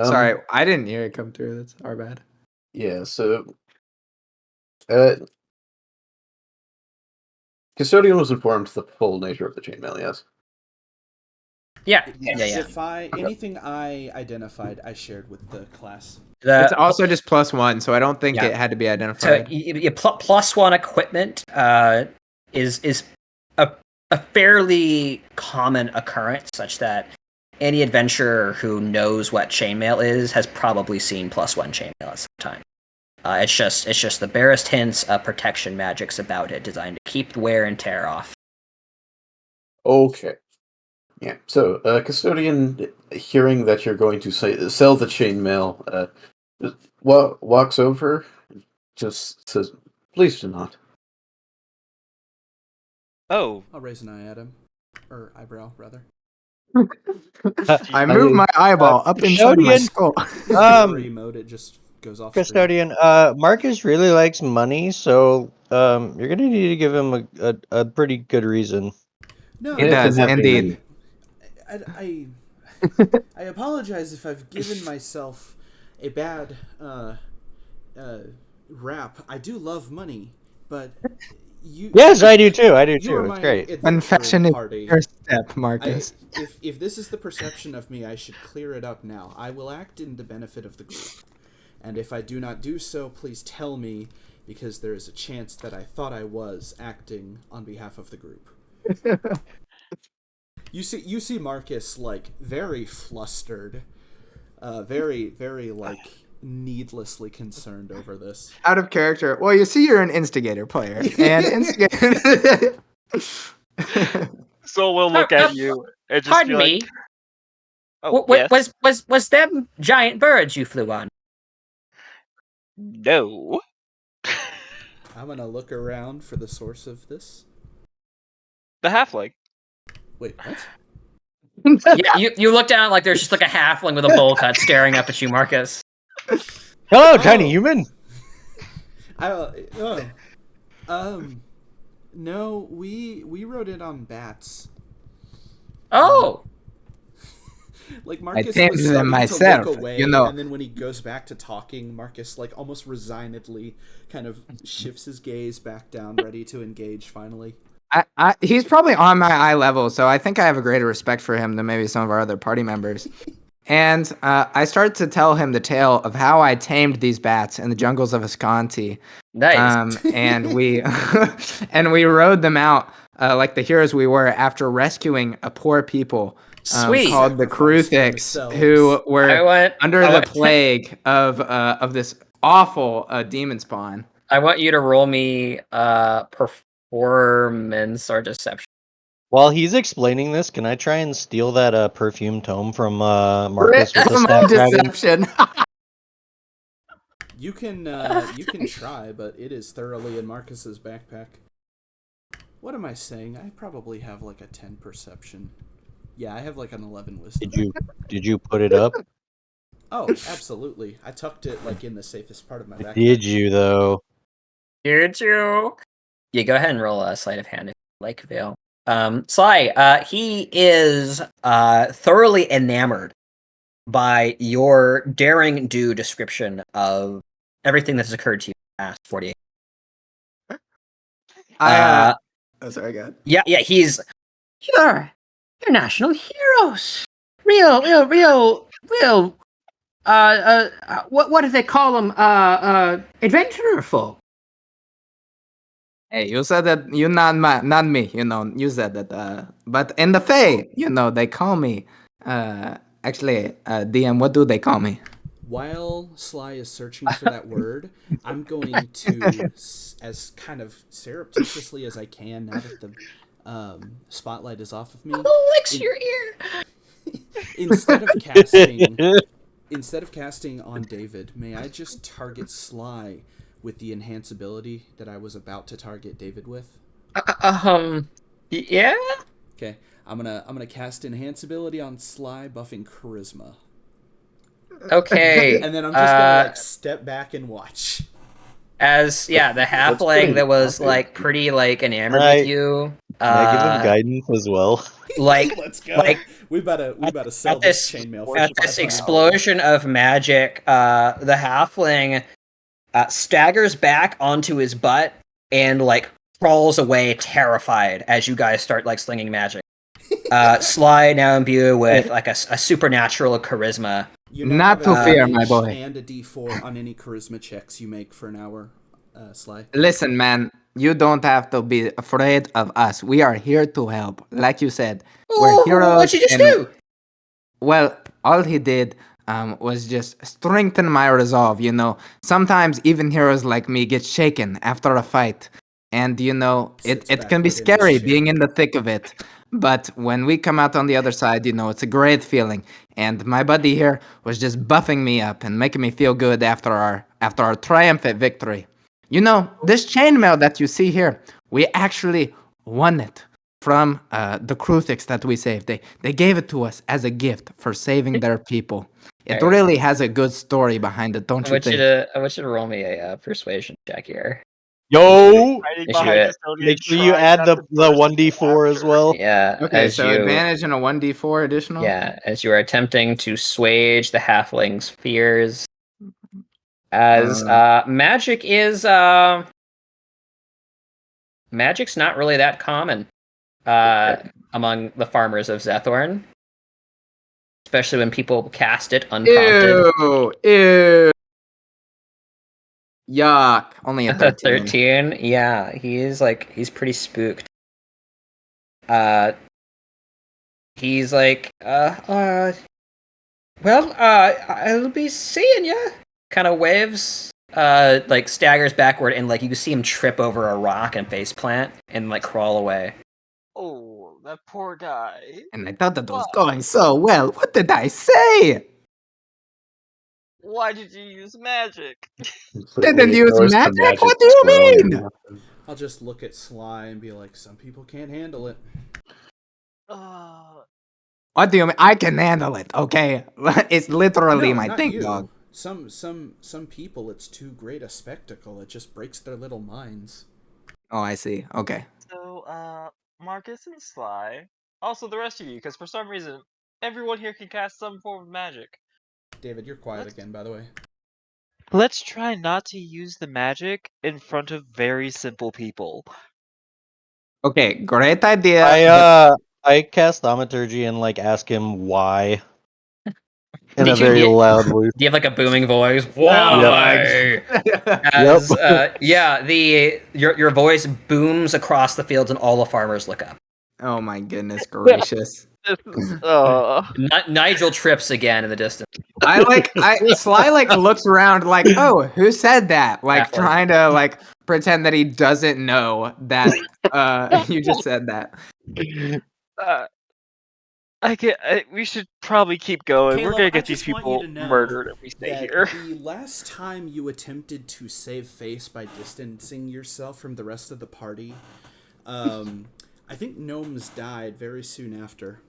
Sorry, I didn't hear it come through. That's our bad. Yeah, so Custodian was informed of the full nature of the chainmail, yes. Yeah. If anything I identified, I shared with the class. It's also just +1, so I don't think Yeah. it had to be So identified. +1 equipment is a fairly common occurrence, such that any adventurer who knows what chainmail is has probably seen +1 chainmail at some time. It's just the barest hints of protection magics about it, designed to keep wear and tear off. Okay. Yeah, so Custodian, hearing that you're going to sell the chainmail, walks over, just says, "Please do not." Oh, I'll raise an eye at him, or eyebrow rather. I moved my eyeball up inside my Custodian, skull. Story mode, it just goes off. Custodian, Marcus really likes money, so you're gonna need to give him a pretty good reason. No, It does, indeed. I apologize if I've given myself a bad rap. I do love money, but you. Yes, I do too. I do You too. are It's my great. Confession adventuring is party. your step, Marcus. If this is the perception of me, I should clear it up now. I will act in the benefit of the group, and if I do not do so, please tell me, because there is a chance that I thought I was acting on behalf of the group. You see Marcus like very flustered, very like needlessly concerned over this. Out of character. Well, you see, you're an instigator player, and instigator. so we'll look at you and just Pardon be like, me. "Oh, yes, Was them giant birds you flew on? no." I'm gonna look around for the source of this. The halfling. Wait, what? Yeah, you look down like there's just like a halfling with a bowl cut staring up at you, Marcus. Hello, tiny human. No, we wrote it on bats. Oh, Like Marcus tamed was them starting myself, to look away, you know. and then when he goes back to talking, Marcus like almost resignedly kind of shifts his gaze back down, ready to engage finally. He's probably on my eye level, so I think I have a greater respect for him than maybe some of our other party members. And I start to tell him the tale of how I tamed these bats in the jungles of Ascanti. nice. And we and we rode them out like the heroes we were after rescuing a poor people Sweet. called the Sacrifice Kruthiks, themselves. who were under I the went- plague of this awful demon spawn. I want you to roll me performance or deception. While he's explaining this, can I try and steal that perfume tome from Marcus with the My stack dragon? deception. You can try, but it is thoroughly in Marcus's backpack. What am I saying? I probably have like a 10 perception. Yeah, I have like an 11 wisdom. Did you put it up? Oh, absolutely. I tucked it like in the safest part of my backpack. Did you though? Did you? Yeah, go ahead and roll a sleight of hand if you like, Vale. Sly, he is thoroughly enamored by your daring do description of everything that has occurred to you in the past 48. Oh, sorry, God. Yeah, he's you're national heroes. Real what do they call them? Adventurer folk. Hey, you said that you not me. You said that. But in the Fae, they call me. Actually, DM, what do they call me? While Sly is searching for that word, I'm going to, as kind of surreptitiously as I can, now that the spotlight is off of me, Licks your ear. instead of casting on David, may I just target Sly with the enhance ability that I was about to target David with? Yeah. Okay, I'm gonna cast enhance ability on Sly, buffing charisma. Okay. And then I'm just gonna like step back and watch. As the halfling that was like pretty like enamored with you. Can I give him guidance as well? Like Let's go. Like we better sell at this this chainmail for at this 500 explosion of magic, the halfling staggers back onto his butt and like crawls away terrified as you guys start like slinging magic. Sly now imbued with like a supernatural charisma. You now Not have to fear, my advantage boy. and a D4 on any charisma checks you make for an hour, Sly. Listen, man, you don't have to be afraid of us. We are here to help. Like you said, we're heroes. What'd you just and do? Well, all he did was just strengthen my resolve. Sometimes even heroes like me get shaken after a fight, and Sits it can be backward in his scary chair. being in the thick of it. But when we come out on the other side, it's a great feeling. And my buddy here was just buffing me up and making me feel good after our triumphant victory. This chainmail that you see here, we actually won it from the Kruthix that we saved. They gave it to us as a gift for saving their people. It Alright. really has a good story behind it, don't you think? I want you to roll me a persuasion check here. Yo! Hiding Issue behind it. custodian, Make sure you trying add not the to burst 1d4 as laughter. well. Yeah. Okay, as so you advantage and a 1d4 additional? as you are attempting to assuage the halfling's fears. As magic is magic's not really that common among the farmers of Zethorn. Especially when people cast it unprompted. Ew. Yuck. Only a 13. 13. Yeah, he's pretty spooked. He's like, well, I'll be seeing ya. Kind of waves, like staggers backward, and like you can see him trip over a rock and face plant and like crawl away. Oh, that poor guy. And I thought that was going so well. What did I say? Why did you use magic? Didn't use Ignores the magic? What do you swirling in mean? the- I'll just look at Sly and be like, some people can't handle it. What do you mean? I can handle it, okay? It's literally No, my not thing, you. dog. Some people, it's too great a spectacle. It just breaks their little minds. Oh, I see. Okay. So, Marcus and Sly. Also, the rest of you, because for some reason, everyone here can cast some form of magic. David, you're quiet again, by the way. Let's try not to use the magic in front of very simple people. Okay, great idea. I cast thaumaturgy and like ask him why in Do a you very get- loud voice. Do you have like a booming voice? Why? As your voice booms across the fields and all the farmers look up. Oh my goodness gracious. Nigel trips again in the distance. Sly like looks around like, oh, who said that? Like Halfling. trying to like pretend that he doesn't know that you just said that. We should probably keep going. We're Caleb, gonna I get these just want you people to know murdered if we stay that here. the last time you attempted to save face by distancing yourself from the rest of the party, I think gnomes died very soon after.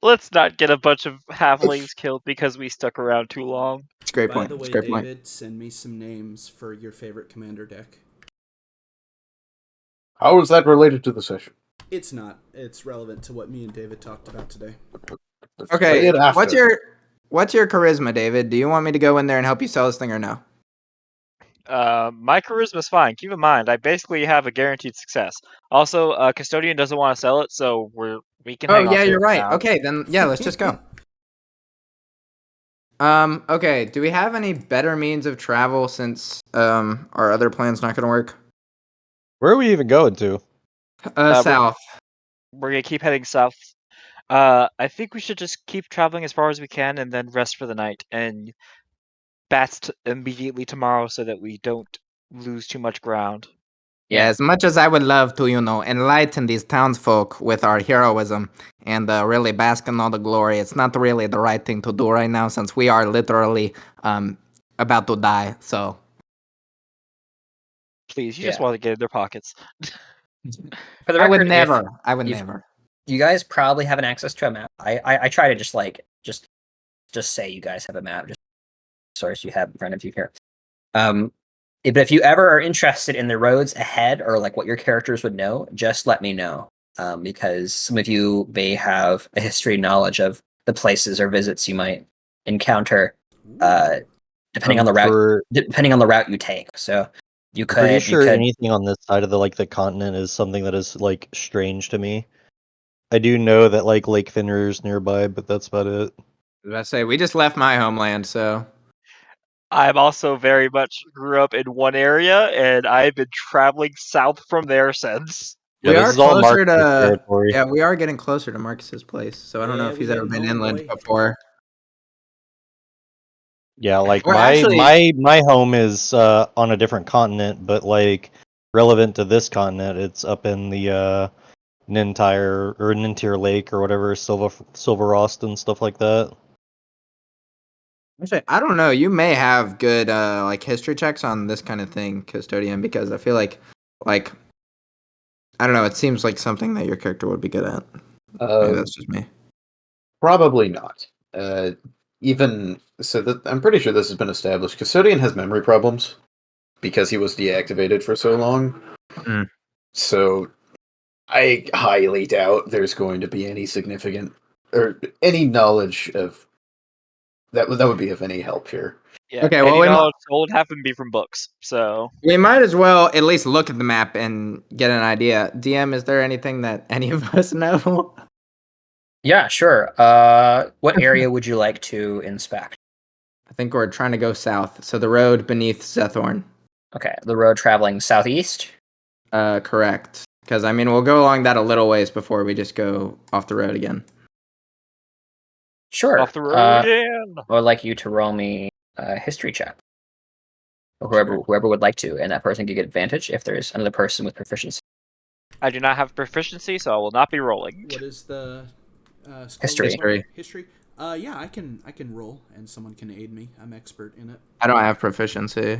Let's not get a bunch of halflings killed because we stuck around too long. It's a great By point. the It's a way, great point. David, send me some names for your favorite commander deck. How is that related to the session? It's not. It's relevant to what me and David talked about today. Say Okay, it after. what's your charisma, David? Do you want me to go in there and help you sell this thing or no? My charisma's fine. Keep in mind, I basically have a guaranteed success. Also, custodian doesn't want to sell it, so we can Oh hang on yeah, to you're it right. now. Okay, then yeah, let's just go. Okay, do we have any better means of travel since our other plan's not gonna work? Where are we even going to? South. We're gonna keep heading south. I think we should just keep traveling as far as we can and then rest for the night and immediately tomorrow so that we don't lose too much ground. Yeah, as much as I would love to, enlighten these townsfolk with our heroism and really bask in all the glory, it's not really the right thing to do right now since we are literally about to die. So Please, you just Yeah. want to get in their pockets. For the I would record, never. I would if- never. you guys probably have an access to a map. I try to just say you guys have a map, just source you have in front of you here. But if you ever are interested in the roads ahead or like what your characters would know, just let me know. Because some of you may have a history knowledge of the places or visits you might encounter, depending on the route. Depending on the route you take. So you could. Pretty sure anything on this side of the continent is something that is strange to me. I do know that Lake Finner is nearby, but that's about it. As I say, we just left my homeland, so I'm also very much grew up in one area, and I've been traveling south from there since. Yeah, we this are is all closer Marcus' to. territory. Yeah, we are getting closer to Marcus's place. So I don't know Yeah, if we he's ever getting been home, inland boy. before. Yeah, Or my actually- my home is on a different continent, but relevant to this continent, it's up in the Nintyre Lake or whatever, Silverost and stuff like that. Actually, I don't know. You may have good history checks on this kind of thing, custodian, because I feel like I don't know. It seems like something that your character would be good at. Maybe that's just me. Probably not. Even so, I'm pretty sure this has been established. Custodian has memory problems because he was deactivated for so long. Mm. So I highly doubt there's going to be any significant or any knowledge of that would be of any help here. Yeah, Okay, any well, knowledge told happen to be from books. So we might as well at least look at the map and get an idea. DM, is there anything that any of us know? Yeah, sure. What area would you like to inspect? I think we're trying to go south. So the road beneath Zethorn. Okay, the road traveling southeast. Correct. Because we'll go along that a little ways before we just go off the road again. Sure. off the road again. I would like you to roll me a history check. Or whoever would like to, and that person could get advantage if there's another person with proficiency. I do not have proficiency, so I will not be rolling. What is the skill History. level? History. Yeah, I can roll, and someone can aid me. I'm expert in it. I don't have proficiency.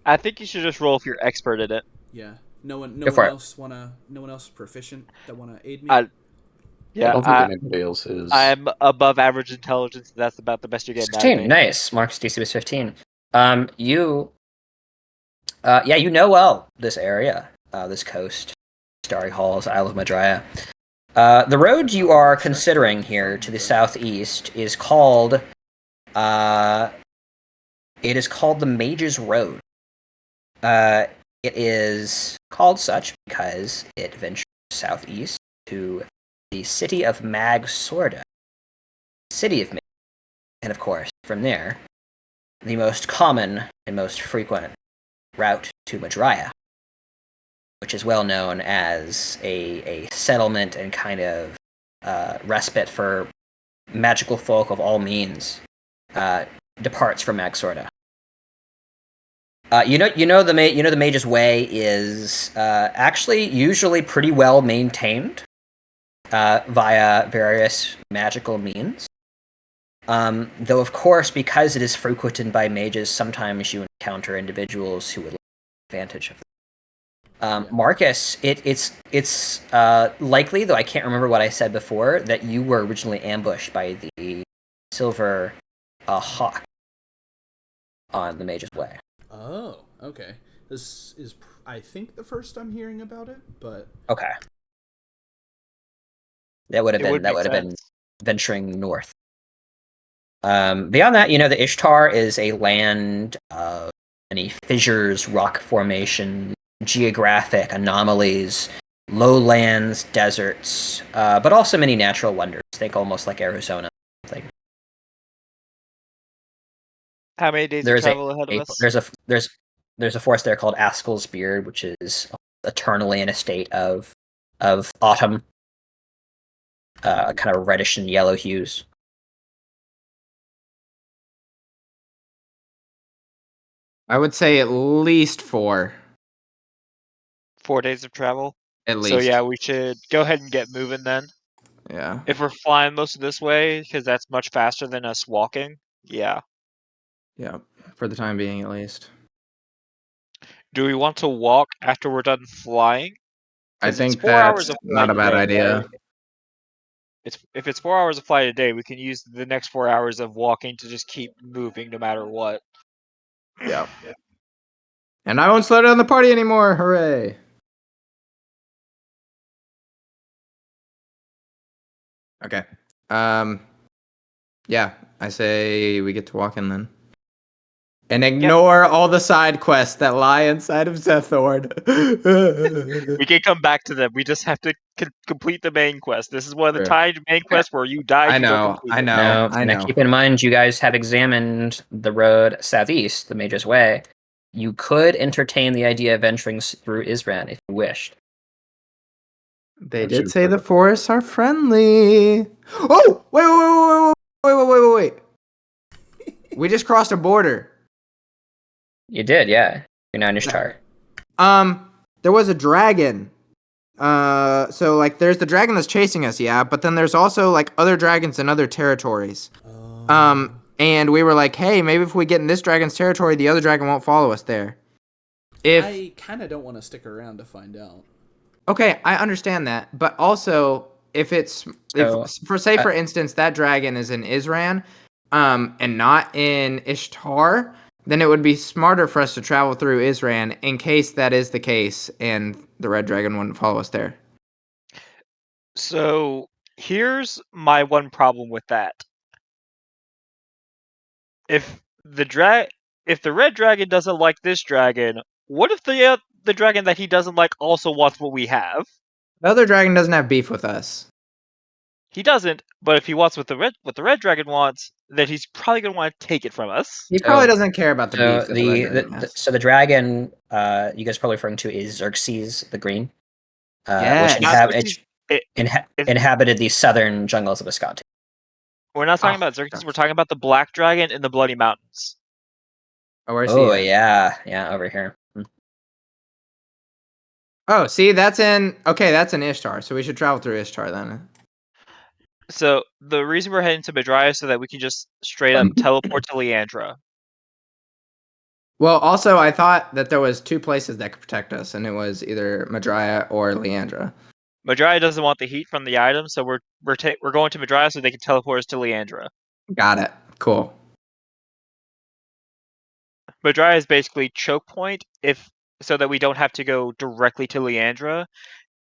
I think you should just roll if you're expert in it. Yeah. No one else proficient that wanna aid me. I Yeah, don't think anybody else is. I'm above average intelligence. That's about the best you're getting out of 16. me. Nice. Mark's DC was 15. You know well this area, this coast, Starry Halls, Isle of Madrya. The road you are considering here to the southeast is called, it is called the Mage's Road. It is called such because it ventures southeast to the city of Mag Sorda, city of Mag, and of course, from there, the most common and most frequent route to Madrya, which is well known as a settlement and kind of respite for magical folk of all means, departs from Mag Sorda. The Mage's Way is actually usually pretty well maintained via various magical means. Though, of course, because it is frequented by mages, sometimes you encounter individuals who would take advantage of it. Yeah. Marcus, it's likely, though I can't remember what I said before, that you were originally ambushed by the silver hawk on the Mage's Way. Oh, okay. This is, I think, the first I'm hearing about it, but Okay. That would have It been would make been sense. venturing north. Beyond that, the Ishtar is a land of many fissures, rock formation, geographic anomalies, lowlands, deserts, but also many natural wonders. Think almost like Arizona. Like How many days of there's travel ahead of us? there's a forest there called Askell's Beard, which is eternally in a state of autumn, kind of reddish and yellow hues. I would say at least 4. 4 days of travel. At So least. yeah, we should go ahead and get moving then. Yeah. If we're flying most of this way, because that's much faster than us walking. Yeah. Yeah. For the time being, at least. Do we want to walk after we're done flying? I Because it's think 4 hours that's of not flight a bad today, idea. right? If it's 4 hours of flight a day, we can use the next 4 hours of walking to just keep moving no matter what. Yeah. And I won't slow down the party anymore. Hooray. Okay. Yeah, I say we get to walk in then. And ignore all the side quests that lie inside of Zethord. We can come back to them. We just have to complete the main quest. This is one of the Sure. timed main quests where you die if I you don't know, complete I it. know, Now, I now know. keep in mind, you guys have examined the road southeast, the Mage's Way. You could entertain the idea of venturing through Isran if you wished. They did say the forests are friendly. Oh, wait. We just crossed a border. You did, yeah. You're now in Ishtar. There was a dragon. So like there's the dragon that's chasing us, yeah, but then there's also like other dragons in other territories. And we were like, hey, maybe if we get in this dragon's territory, the other dragon won't follow us there. I kind of don't want to stick around to find out. Okay, I understand that, but also if for instance that dragon is in Isran, and not in Ishtar, then it would be smarter for us to travel through Isran in case that is the case, and the red dragon wouldn't follow us there. So here's my one problem with that. If the red dragon doesn't like this dragon, what if the dragon that he doesn't like also wants what we have? The other dragon doesn't have beef with us. He doesn't, but if he wants what the red dragon wants, then he's probably gonna want to take it from us. He probably doesn't care about the beef that the red dragon has. So the dragon you guys are probably referring to is Xerxes the Green, Yes. which Not Xerxes. inhabited the southern jungles of Ascot. We're not talking Oh, about Xerxes. We're talking about the black dragon in the Bloody Mountains. Oh, where's Oh he at? yeah, over here. Oh, see, that's in Ishtar, so we should travel through Ishtar then. So the reason we're heading to Madria is so that we can just straight up teleport to Leandra. Well, also, I thought that there was 2 places that could protect us, and it was either Madria or Leandra. Madria doesn't want the heat from the item, so we're going to Madria so they can teleport us to Leandra. Got it. Cool. Madria is basically choke point so that we don't have to go directly to Leandra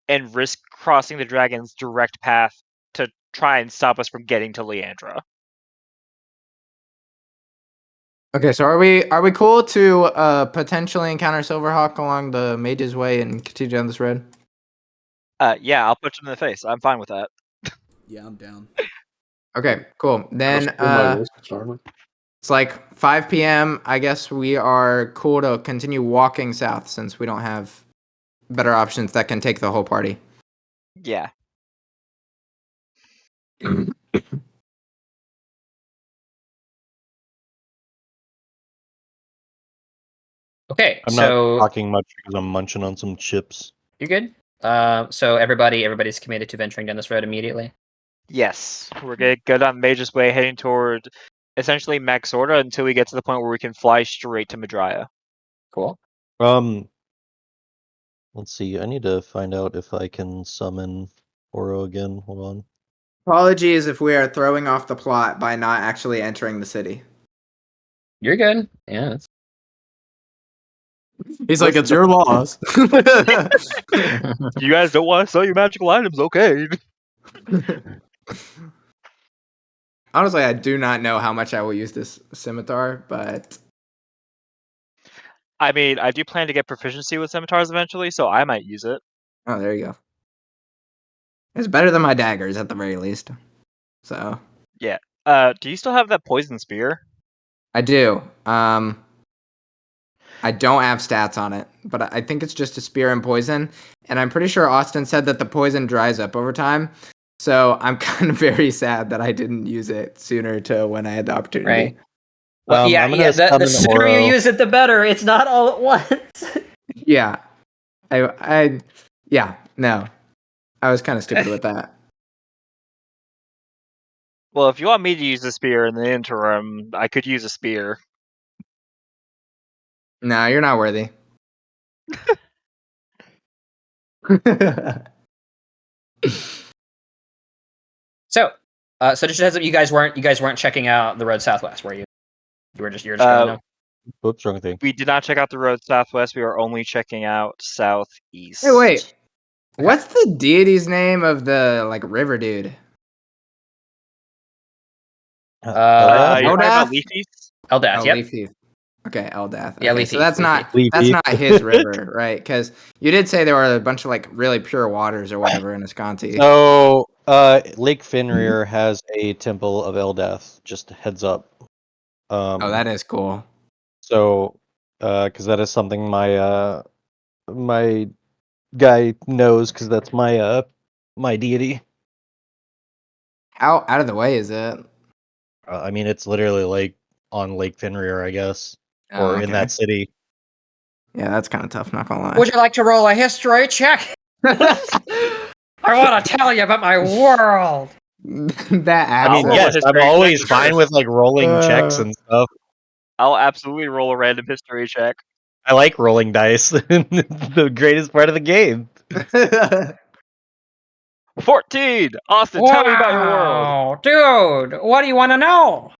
and risk crossing the dragon's direct path to try and stop us from getting to Leandra. Okay, so are we cool to potentially encounter Silverhawk along the Mage's Way and continue down this road? Yeah, I'll punch him in the face. I'm fine with that. Yeah, I'm down. Okay, cool. Then it's like 5 p.m. I guess we are cool to continue walking south since we don't have better options that can take the whole party. Yeah. Okay, I'm so not talking much because I'm munching on some chips. you're good. So everybody's committed to venturing down this road immediately. Yes, we're gonna go down Mage's Way, heading toward essentially Maxorda until we get to the point where we can fly straight to Madria. Cool. Um, Let's see. I need to find out if I can summon Oro again. Hold on. Apologies if we are throwing off the plot by not actually entering the city. You're good. Yeah. He's like, it's your loss. You guys don't want to sell your magical items, okay? Honestly, I do not know how much I will use this scimitar, but I mean, I do plan to get proficiency with scimitars eventually, so I might use it. oh, there you go. It's better than my daggers at the very least. So Yeah. Do you still have that poison spear? I do. I don't have stats on it, but I think it's just a spear and poison. And I'm pretty sure Austin said that the poison dries up over time. So I'm kind of very sad that I didn't use it sooner to when I had the opportunity. Right. Well, I'm gonna The summon sooner you Oro. use it, the better. It's not all at once. Yeah. Yeah, no. I was kind of stupid with that. Well, if you want me to use the spear in the interim, I could use a spear. No, you're not worthy. So just as you guys weren't checking out the road southwest, were you? You're just going now. Oops, wrong thing. We did not check out the road southwest. We are only checking out southeast. Hey, wait. What's the deity's name of the like river dude? You're Eldath? talking about Leafy? Eldath, Oh, yep. Leafy. Okay, Eldath. Yeah, Okay, Leafy, so that's Leafy. not his river, right? Because you did say there were a bunch of like really pure waters or whatever in Ascanti. So, Lake Fenrir has a temple of Eldath. Just a heads up. Oh, that is cool. So, because that is something my guy knows, because that's my deity. How out of the way is it? I mean, it's literally like on Lake Fenrir, I guess, Oh, or in okay. that city. Yeah, that's kind of tough. Not gonna lie. Would you like to roll a history check? I want to tell you about my world. That I I mean, roll a yes, I'm history always check fine first. with like rolling checks and stuff. I'll absolutely roll a random history check. I like rolling dice. The greatest part of the game. 14! Austin, tell me about your world. Wow, dude, what do you want to know?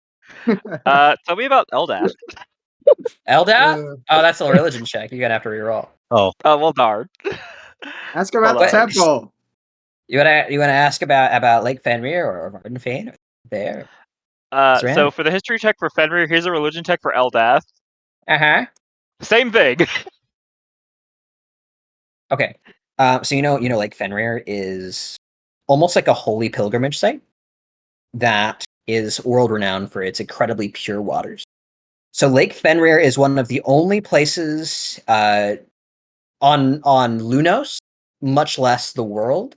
Tell me about Eldath. Eldath? Oh, that's a religion check. You're gonna have to reroll. Oh, Oh, well, darn. Ask about the Hold on. temple. You wanna ask about Lake Fenrir or Vardenfane? There. So for the history check for Fenrir, here's a religion check for Eldath. Uh-huh. Same thing. Okay. So you know, Lake Fenrir is almost like a holy pilgrimage site that is world renowned for its incredibly pure waters. So Lake Fenrir is one of the only places on Lunos, much less the world,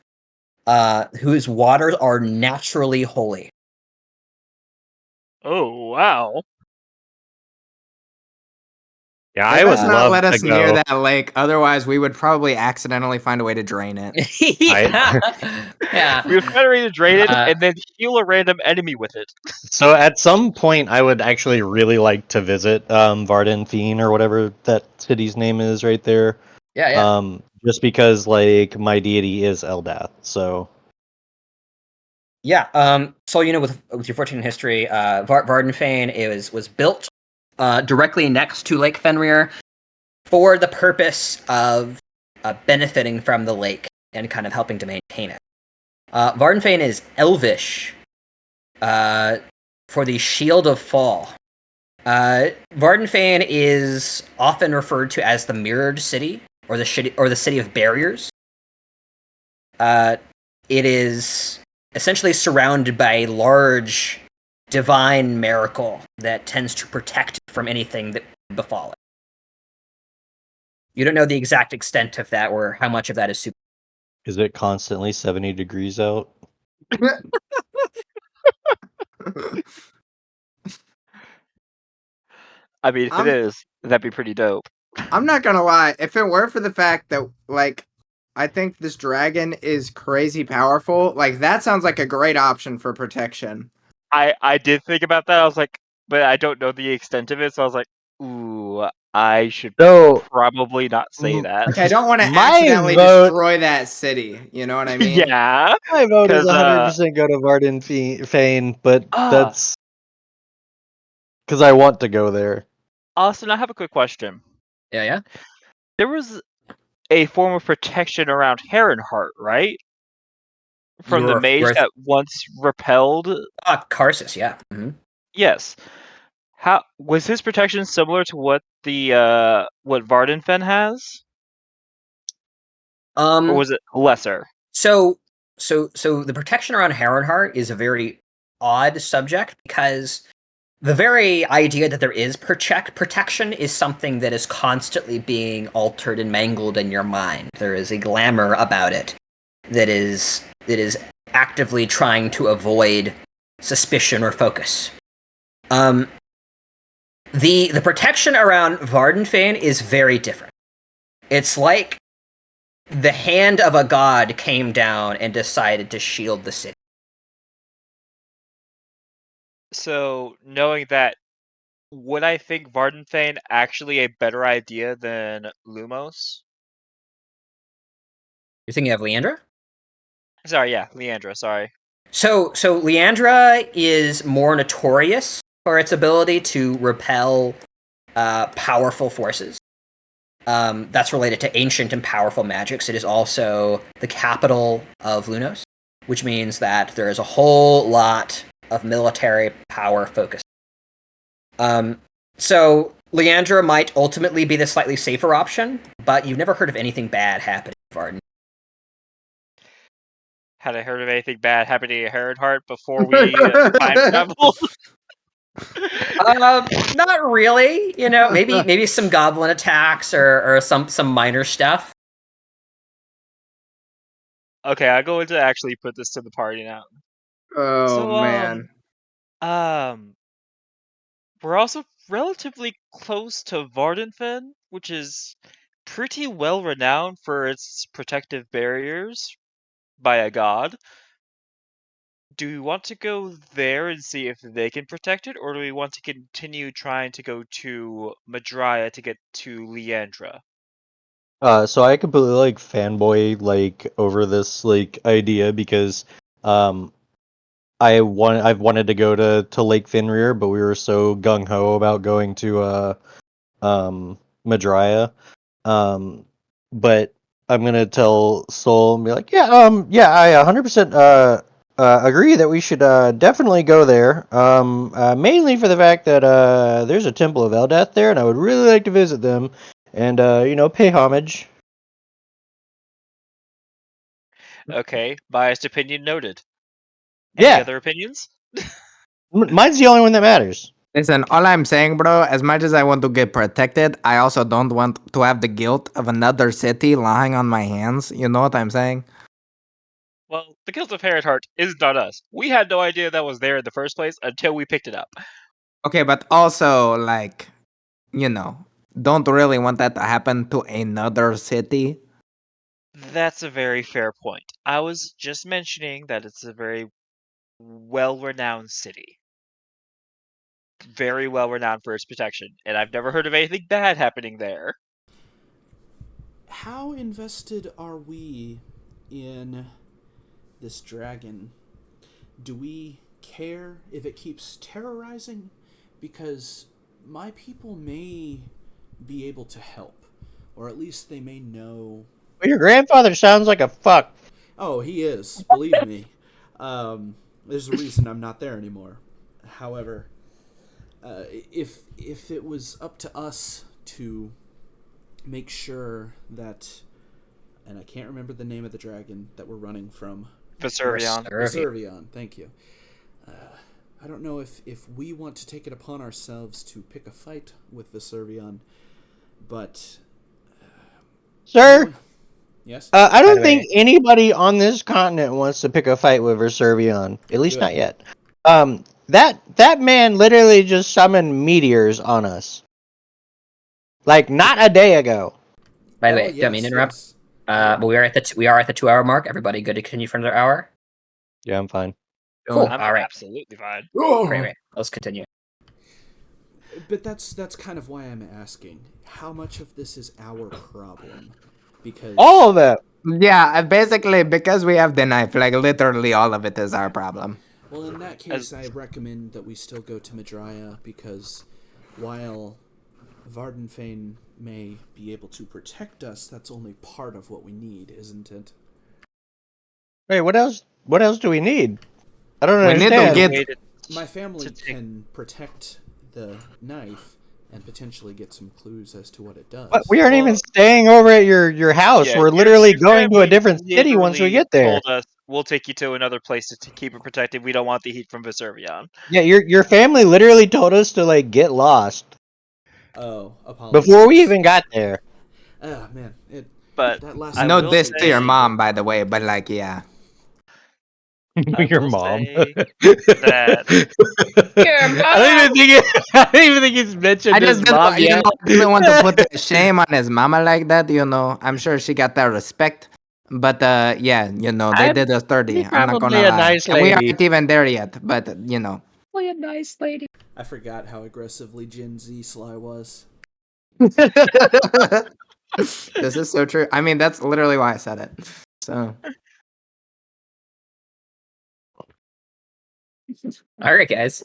whose waters are naturally holy. Oh, wow. yeah, I would Let's not love let to us near go. that lake. Otherwise, we would probably accidentally find a way to drain it. Yeah. We would find a way to drain it Uh, and then heal a random enemy with it. So at some point, I would actually really like to visit Vardenfeen or whatever that city's name is right there. yeah. Just because like my deity is Eldath, so Yeah. So with your 14 history, Vardenfane was built directly next to Lake Fenrir for the purpose of benefiting from the lake and kind of helping to maintain it. Vardenfane is Elvish for the Shield of Fall. Vardenfane is often referred to as the Mirrored City or the City of Barriers. It is essentially surrounded by a large divine miracle that tends to protect it from anything that befall it. You don't know the exact extent of that or how much of that is super. is it constantly 70 degrees out? I mean, if it is, that'd be pretty dope. I'm not gonna lie. If it were for the fact that, like, I think this dragon is crazy powerful, like, that sounds like a great option for protection. I did think about that. I was like, but I don't know the extent of it, so I was like, ooh, so I should So probably not say that. Like, I don't want to My accidentally vote- destroy that city. You know what I mean? Yeah. My vote is 'Cause, 100% go to Varden Fane, but Ah. that's because I want to go there. Austin, I have a quick question. Yeah. There was a form of protection around Heronheart, right? From the mage that once repelled. Karsus, yeah. Mm-hmm. Yes. How was his protection similar to what the what Vardenfen has, or was it lesser? So the protection around Heronheart is a very odd subject because the very idea that there is protection is something that is constantly being altered and mangled in your mind. There is a glamour about it that is actively trying to avoid suspicion or focus. The protection around Vardenfane is very different. It's like the hand of a god came down and decided to shield the city. So, knowing that, would I think Vardenfane actually a better idea than Lumos? You're thinking of Leandra? Sorry, yeah, Leandra, sorry. So Leandra is more notorious for its ability to repel powerful forces. That's related to ancient and powerful magics. It is also the capital of Lunos, which means that there is a whole lot of military power focus. So Leandra might ultimately be the slightly safer option, but you've never heard of anything bad happening in Varden. Had I heard of anything bad happening at Heronheart before we time traveled? Not really. You know, maybe some goblin attacks or some minor stuff. Okay, I'm going to actually put this to the party now. Oh, man. We're also relatively close to Vardenfen, which is pretty well renowned for its protective barriers by a god. Do we want to go there and see if they can protect it, or do we want to continue trying to go to Madrya to get to Leandra? So I completely fanboy over this idea because I've wanted to go to Lake Fenrir, but we were so gung ho about going to Madrya. But I'm gonna tell Soul and be like, yeah, I 100% agree that we should definitely go there. Mainly for the fact that there's a Temple of Eldath there, and I would really like to visit them and pay homage. Okay, biased opinion noted. Any Yeah, other opinions? mine's the only one that matters. Listen, all I'm saying, bro, as much as I want to get protected, I also don't want to have the guilt of another city lying on my hands. You know what I'm saying? Well, the guilt of Heronheart is not us. We had no idea that was there in the first place until we picked it up. Okay, but also, like, don't really want that to happen to another city. That's a very fair point. I was just mentioning that it's a very well-renowned city. Very well-renowned for its protection, and I've never heard of anything bad happening there. How invested are we in this dragon? Do we care if it keeps terrorizing? Because my people may be able to help, or at least they may know. Well, your grandfather sounds like a fuck. Oh, he is. Believe me. There's a reason I'm not there anymore. However, if it was up to us to make sure that, and I can't remember the name of the dragon that we're running from. Veservion. Veservion, thank you. I don't know if we want to take it upon ourselves to pick a fight with Veservion, but... Sir? Yes? I don't think anybody on this continent wants to pick a fight with Veservion. At least Good. not yet. That man literally just summoned meteors on us. Like, not a day ago. By the way, don't mean to interrupt. Yes. But we are at the 2-hour mark. Everybody good to continue for another hour? Yeah, I'm fine. Cool. I'm All right. absolutely fine. Great. Let's continue. But that's kind of why I'm asking. How much of this is our problem? Because All of it. Yeah, basically because we have the knife, like literally all of it is our problem. well, in that case, I recommend that we still go to Madrya because while Vardenfane may be able to protect us, that's only part of what we need, isn't it? Wait, what else? What else do we need? I don't We need to understand. get My family take- can protect the knife and potentially get some clues as to what it does. But we aren't even Well- staying over at your house. Yeah, We're your- literally your going to a family different city once we literally get there. Told us we'll take you to another place to keep it protected. We don't want the heat from Vesuvion. Yeah, your family literally told us to like get lost Oh, apologies. before we even got there. Ah, man, But that last. I no will this to your say- mom, by the way, but like, yeah. Your will mom. say that I don't even think I don't even think he's mentioned I his just mom didn't, yet. I didn't want to put the shame on his mama like that. I'm sure she got that respect. But yeah, they did us dirty. she's I'm not probably gonna a lie. nice And we lady. aren't even there yet. But I forgot how aggressively Gen Z Sly was. this is so true. I mean, that's literally why I said it. So All right, guys.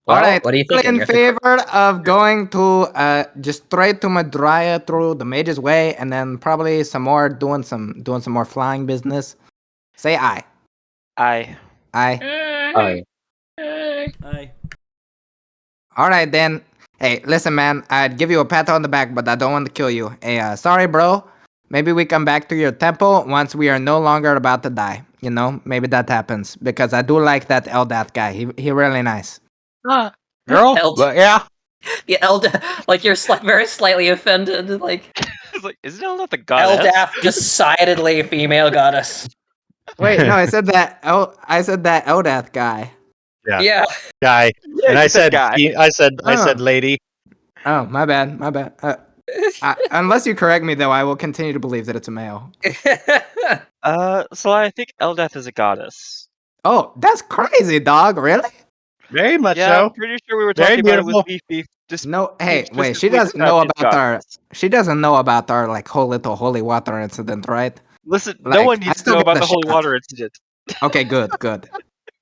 all Well, right, what are you all thinking? in You're thinking- favor of going to just straight to Madrya through the Mage's Way, and then probably some more doing some more flying business. Say aye. I Aye. Aye. All right then. Hey, listen, man. I'd give you a pat on the back, but I don't want to kill you. Hey, sorry, bro. Maybe we come back to your temple once we are no longer about to die. Maybe that happens because I do like that Eldath guy. He really nice. Girl? Eld- But yeah. Yeah, like you're very slightly offended. Like was like, isn't it not the goddess? Eldath, decidedly female goddess. Wait, no, I said that. I said that Eldath guy. Yeah. Yeah. Guy. Yeah, And you I said said guy. I said Oh. lady. Oh, my bad. Unless you correct me, though, I will continue to believe that it's a male. So I think Eldath is a goddess. Oh, that's crazy, dog. Really? Very much Yeah, I'm so. pretty sure we were Very talking about it beautiful. with Beef. Just No. Hey, Beef wait. She specifically doesn't know described his about our. goddess. She doesn't know about our like whole little holy water incident, right? Listen, no Like, one I needs to still know got about the the holy shot. water incident. Okay, good.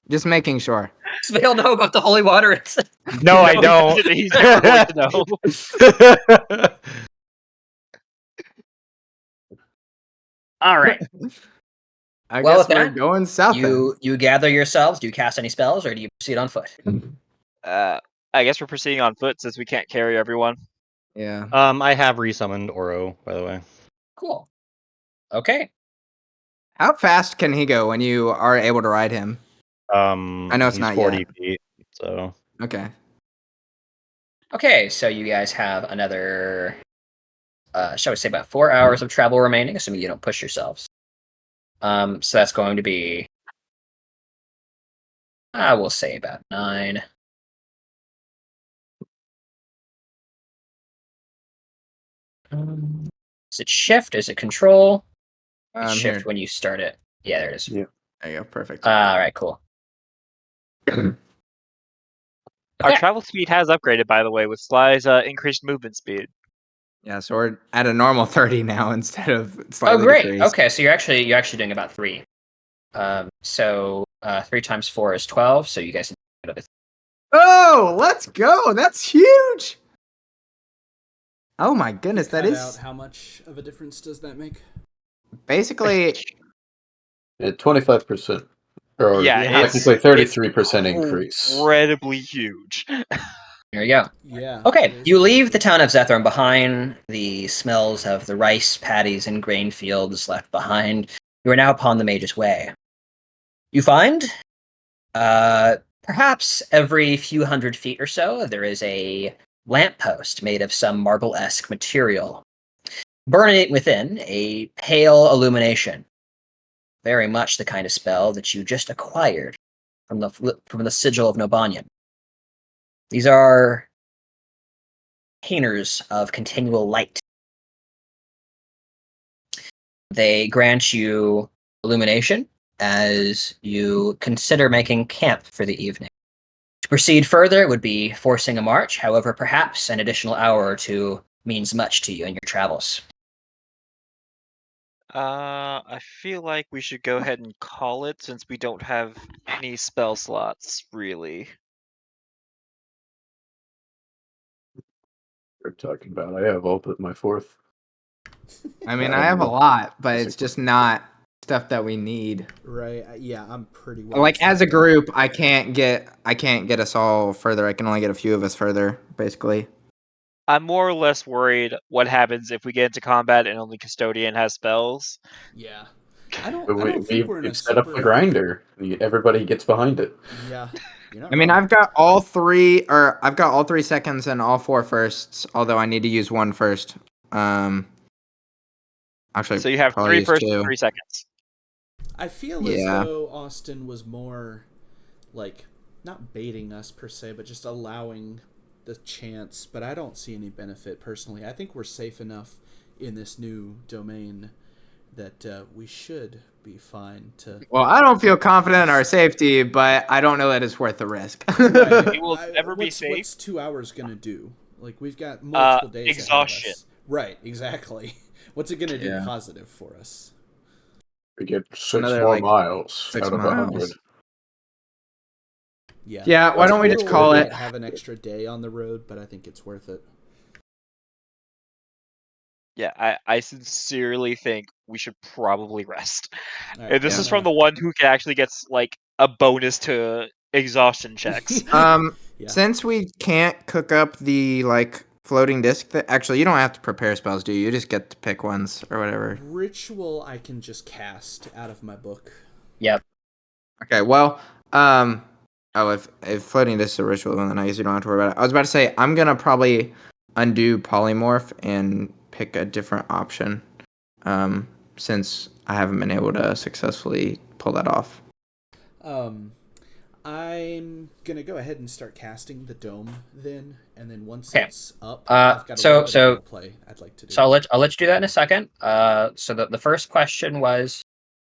Just making sure. They all know about the holy water incident. No, I don't. He's never going to know. All right. I Well, guess with we're that, going south. You gather yourselves. Do you cast any spells, or do you proceed on foot? I guess we're proceeding on foot since we can't carry everyone. Then. Yeah. I have resummoned Oro, by the way. Cool. Okay. How fast can he go when you are able to ride him? I know it's He's not 40 yet. feet, so Okay. Okay. So you guys have another, shall we say, about 4 hours of travel remaining, assuming you don't push yourselves. So that's going to be, I will say, about 9. Is it shift? Is it control? It's shift Here. when you start it. Yeah, there it is. Yeah. There you go. Perfect. All right, cool. Our Okay. travel speed has upgraded, by the way, with Sly's increased movement speed. Yeah, so we're at a normal 30 now instead of Oh, slightly great. decreased. Okay, so you're actually doing about 3. So 3 times 4 is 12. So you guys. Oh, let's go. That's huge. Oh my goodness, that Cut is out how much of a difference does that make? basically 25%. Or Yeah, technically 33% increase. Incredibly huge. There you go. Yeah. Okay, it is you leave impressive. the town of Zethron behind. The smells of the rice paddies and grain fields left behind. You are now upon the Mage's Way. You find, perhaps every few hundred feet or so, there is a lamppost made of some marble-esque material. Burning within a pale illumination. Very much the kind of spell that you just acquired from the sigil of Nobanian. These are painters of continual light. They grant you illumination as you consider making camp for the evening. To proceed further would be forcing a march. However, perhaps an additional hour or two means much to you in your travels. I feel like we should go ahead and call it since we don't have any spell slots, really. We're talking about. I have all but my fourth. I mean, I have a lot, but it's just not stuff that we need. Right. Yeah, I'm pretty well. Like as a stacked. group, I can't get us all further. I can only get a few of us further, basically. I'm more or less worried what happens if we get into combat and only Custodian has spells. Yeah. I don't think we're in a We've set up the super. grinder. Everybody gets behind it. Yeah. You're not I mean, wrong. I've got all 3 seconds and all 4 firsts. Although I need to use 1 first. Actually, So you have probably 3 use firsts 2. and 3 seconds. I feel as Yeah. though Austin was more like not baiting us per se, but just allowing the chance. But I don't see any benefit personally. I think we're safe enough in this new domain that we should be fine to. Well, I don't feel confident in our safety, but I don't know that it's worth the risk. Right. It will never be safe. What's 2 hours gonna do? Like we've got multiple days exhaustion. ahead of us. Right. Exactly. What's it gonna do Yeah. positive for us? We get 6 Another, more like, miles 6 out of miles. 100. Yeah. Yeah, why don't we just Total, call we it? might have an extra day on the road, but I think it's worth it. Yeah, I sincerely think we should probably rest. All right, And this Yeah. is from the one who actually gets like a bonus to exhaustion checks. Yeah. Since we can't cook up the floating disc, actually, you don't have to prepare spells, do you? You just get to pick ones or whatever. Ritual I can just cast out of my book. Yep. Okay, well, if floating disc is a ritual, then I guess you don't have to worry about it. I was about to say I'm gonna probably undo polymorph and pick a different option, since I haven't been able to successfully pull that off. I'm gonna go ahead and start casting the dome then, and then once Okay. it's up, Uh, I've got a so- little bit so- of play I'd like to do. So I'll let you do that in a second. So the first question was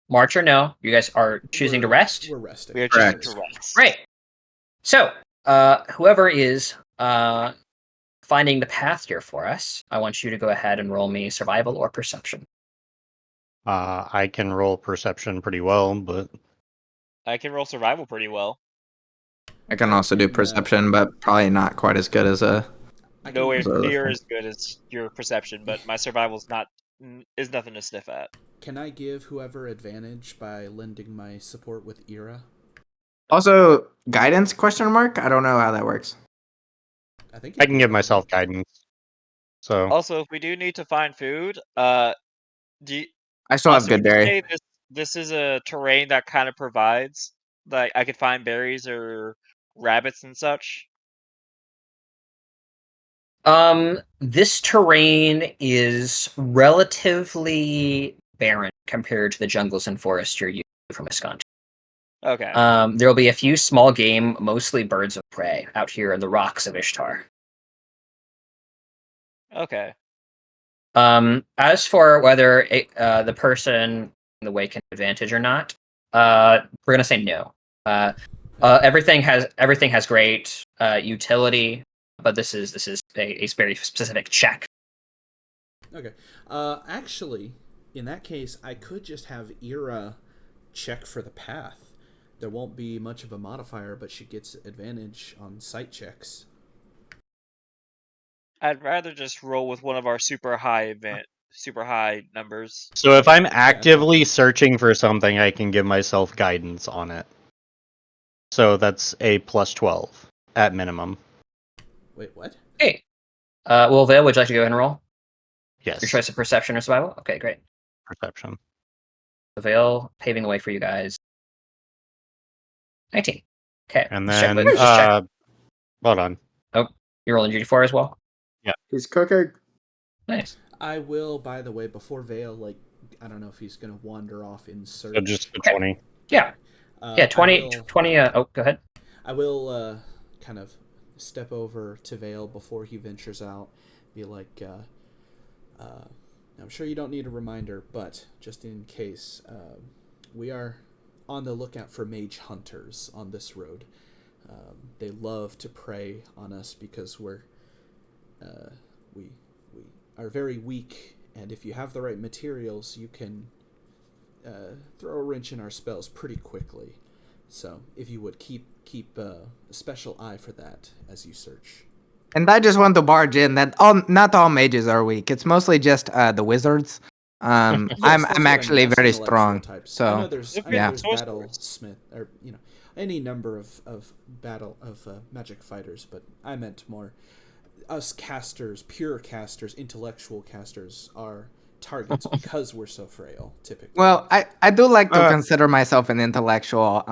march or no. You guys are choosing to rest. We're resting. We are choosing Correct. to rest. Great. So whoever is finding the path here for us, I want you to go ahead and roll me survival or perception. I can roll perception pretty well, but I can roll survival pretty well. I can also do can, perception, but probably not quite as good as a. I can Nowhere Those are the near things. as good as your perception, but my survival's is nothing to sniff at. Can I give whoever advantage by lending my support with Ira? Also, guidance question mark? I don't know how that works. I think I can give myself guidance. So Also, if we do need to find food, do you, I still have Austin, good would you berry. say this is a terrain that kind of provides, like I could find berries or rabbits and such? This terrain is relatively barren compared to the jungles and forests you're used to from Wisconsin. Okay. There will be a few small game, mostly birds of prey, out here in the rocks of Ishtar. Okay. As for whether the person in the way can advantage or not, we're gonna say no. Everything has great utility, but this is a very specific check. Okay. Actually, in that case, I could just have Ira check for the path. There won't be much of a modifier, but she gets advantage on sight checks. I'd rather just roll with one of our super high numbers. So if I'm actively searching for something, I can give myself guidance on it. So that's a plus 12 at minimum. Wait, what? Hey, well, Vale, would you like to go ahead and roll Yes. your choice of perception or survival? Okay, great. Perception. Vale paving the way for you guys. 19. Okay. And let's check then, with- just check. hold on. You're rolling GD4 as well. He's cooking. Nice. I will, by the way, before Vale, I don't know if he's going to wander off in search. So just the Okay. 20. Yeah. Yeah. 20. I will, 20. Go ahead. I will kind of step over to Vale before he ventures out. Be like, I'm sure you don't need a reminder, but just in case, we are on the lookout for mage hunters on this road. They love to prey on us because we are very weak, and if you have the right materials, you can throw a wrench in our spells pretty quickly. So if you would keep a special eye for that as you search. And I just want to barge in that not all mages are weak. It's mostly just the wizards. Yes, that's I'm what I mean. actually That's very intellectual strong. types. So I know there's yeah. battle smith or any number of battle of magic fighters, but I meant more us casters, pure casters, intellectual casters are targets because we're so frail. Typically, Well, I do like to consider myself an intellectual,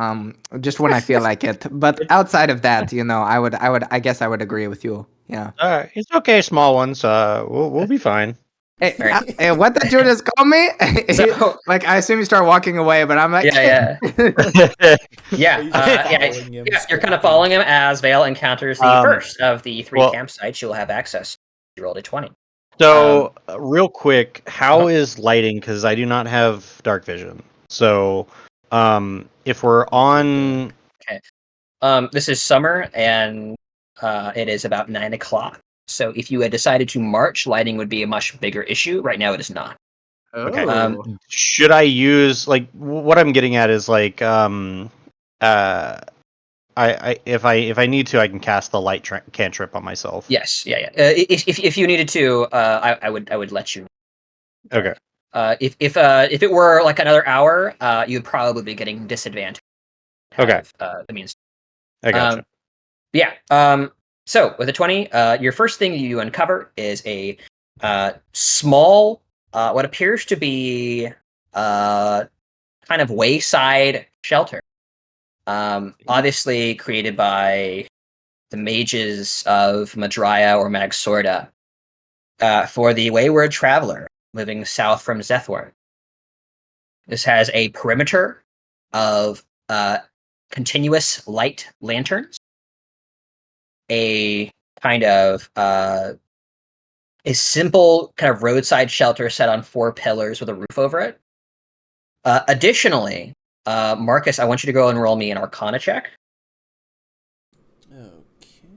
just when I feel like it. But outside of that, I guess I would agree with you. Yeah. It's okay, small ones. We'll be fine. Hey, Right. hey, what did you just call me? So- Like, I assume you start walking away, but I'm like, Yeah. Yeah, Are you just following him, you're kind of skulking? following him as Vale encounters the first of the three well- campsites you'll have access. You rolled a 20. So, real quick, how is lighting? Because I do not have dark vision. So, if we're on, This is summer, and it is about 9 o'clock. So if you had decided to march, lighting would be a much bigger issue. Right now, it is not. okay, Oh. should I use what I'm getting at is if I need to, I can cast the light cantrip on myself. Yes, yeah. If you needed to, I would let you. Okay. If it were like another hour, you'd probably be getting disadvantaged. Okay. The means. I gotcha. Yeah. So with a 20, your first thing you uncover is a small, what appears to be kind of wayside shelter. Obviously created by the mages of Madraya or Magsorda for the wayward traveler moving south from Zethworn. This has a perimeter of continuous light lanterns, a kind of a simple kind of roadside shelter set on 4 pillars with a roof over it. Additionally, Marcus, I want you to go and roll me an Arcana check. Okay.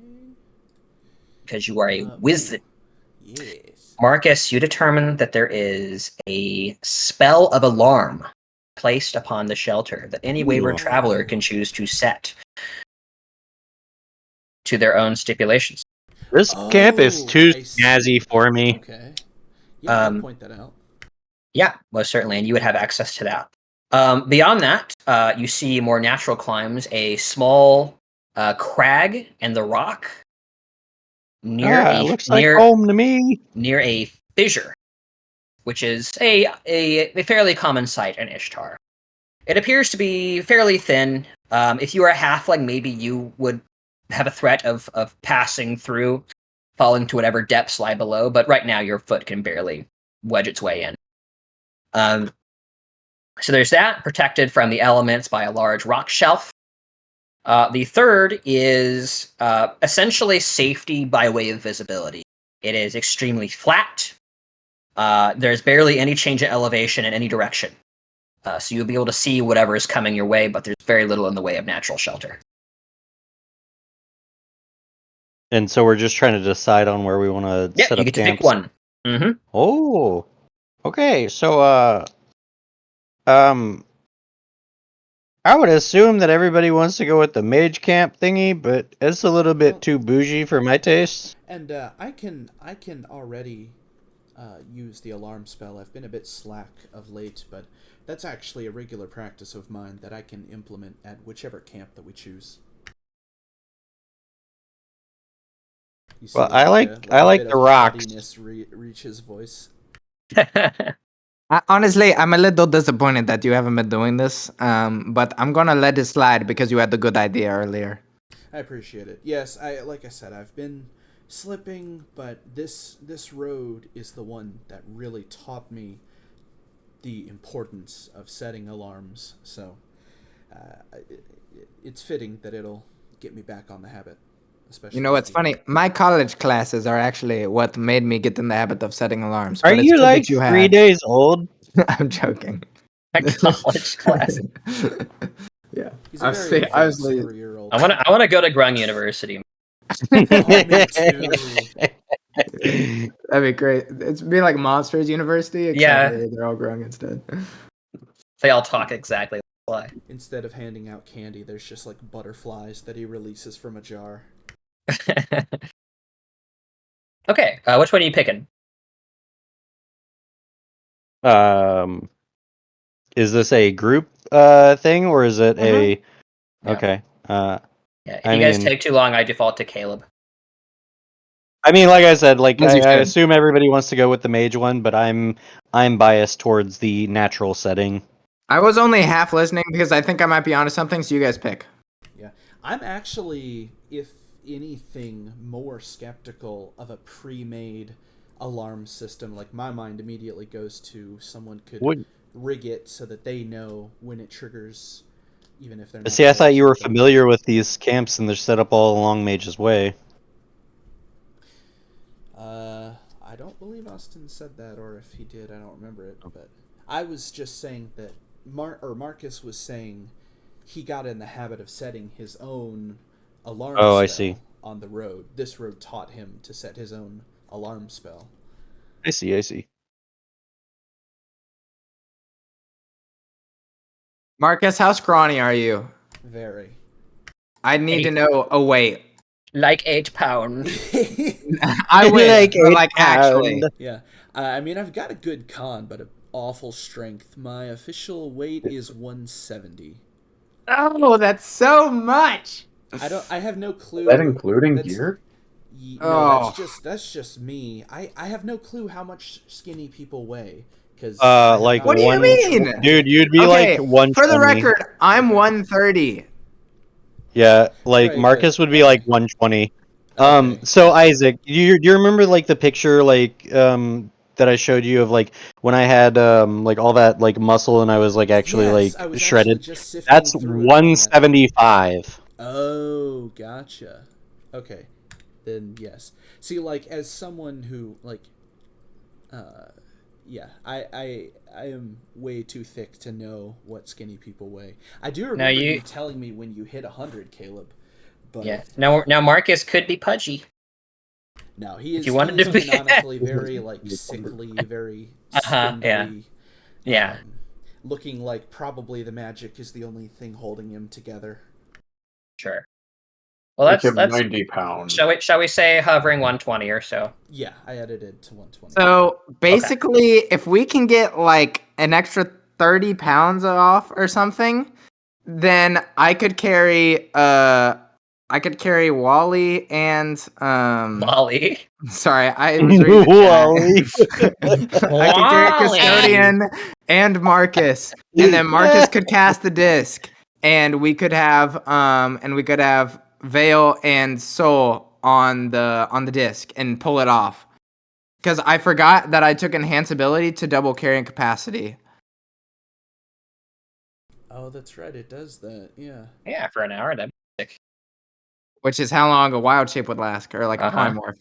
Because you are a wizard. Yes. Marcus, you determine that there is a spell of alarm placed upon the shelter that any wayward traveler can choose to set to their own stipulations. This camp is too I see. snazzy for me. Okay. Yeah, I'll point that out. Yeah, most certainly, and you would have access to that. Beyond that, you see more natural climbs, a small crag and the rock Looks like home to me. near a fissure, which is a fairly common sight in Ishtar. It appears to be fairly thin. If you were a halfling, maybe you would have a threat of passing through, falling to whatever depths lie below, but right now your foot can barely wedge its way in. So there's that, protected from the elements by a large rock shelf. The third is essentially safety by way of visibility. It is extremely flat. There's barely any change in elevation in any direction. So you'll be able to see whatever is coming your way, but there's very little in the way of natural shelter. And so we're just trying to decide on where we want to Yeah, set you up get to pick camps. one. Mm-hmm. Oh, okay. So, I would assume that everybody wants to go with the mage camp thingy, but it's a little bit too bougie for my taste. And I can already use the alarm spell. I've been a bit slack of late, but that's actually a regular practice of mine that I can implement at whichever camp that we choose. Well, I like the rocks. Reach his voice. Honestly, I'm a little disappointed that you haven't been doing this. But I'm gonna let it slide because you had the good idea earlier. I appreciate it. Yes, like I said, I've been slipping, but this road is the one that really taught me the importance of setting alarms. So it's fitting that it'll get me back on the habit. Especially You know what's funny? My college classes are actually what made me get in the habit of setting alarms. Are but it's you good like that you 3 had. days old? I'm joking. My college class. Yeah. He's a very I advanced was 3-year-old. I wanna go to Grung University. Oh, me too. That'd be great. It's be like Monsters University, except Yeah. they're all growing instead. They all talk exactly like Instead of handing out candy, there's just like butterflies that he releases from a jar. Okay, which one are you picking? Is this a group thing or is it a Yeah. okay? Yeah, if I you guys mean- take too long, I default to Caleb. I mean, like I said, like As you I should. assume everybody wants to go with the mage one, but I'm biased towards the natural setting. I was only half listening because I think I might be onto something, so you guys pick. Yeah. I'm actually, if anything, more skeptical of a pre-made alarm system. Like, my mind immediately goes to someone could Would rig it so that they know when it triggers, even if they're not see, I there thought or you were something. familiar with these camps and they're set up all along Mage's Way. I don't believe Austin said that, or if he did, I don't remember it. But I was just saying that Marcus was saying he got in the habit of setting his own alarm spell I see. on the road. This road taught him to set his own alarm spell. I see. Marcus, how scrawny are you? Very. I need to know a weight. Like 8 pounds. I wish, but like 8 pound. actually. Yeah. I mean, I've got a good con, but an awful strength. My official weight is 170. Oh, that's so much. I have no clue. Is that including That's- gear? No, Oh. that's just me. I have no clue how much skinny people weigh. Cause Like What do you mean? Dude, you'd be Okay, like 120. for the record, I'm 130. Yeah, like Right, Marcus but- would be like 120. Okay. So Isaac, do you remember like the picture like that I showed you of like when I had like all that like muscle and I was like actually Yes, I like was shredded? actually just sifting That's through it on that. 175. Oh, gotcha. Okay, then yes. See, like as someone who like, yeah, I am way too thick to know what skinny people weigh. I do remember you telling me when you hit 100, Caleb. But Yeah. Now Marcus could be pudgy. no, he is. you wanted he is to be- canonically very like sickly, very spindly. Yeah. Looking like probably the magic is the only thing holding him together. Sure. Well, Like let's 90 pounds. shall we say hovering 120 or so? Yeah, I edited to 120. So basically, if we can get like an extra 30 pounds off or something, then I could carry Wally and Molly. sorry, I was reading Wally. I could carry Custodian and Marcus, and then Marcus could cast the disc, and we could have Veil and Soul on the disc and pull it off. Because I forgot that I took enhanceability to double carrying capacity. Oh, that's right. It does that. Yeah. Yeah, for an hour. That'd be sick. Which is how long a wild shape would last, or like a polymorph.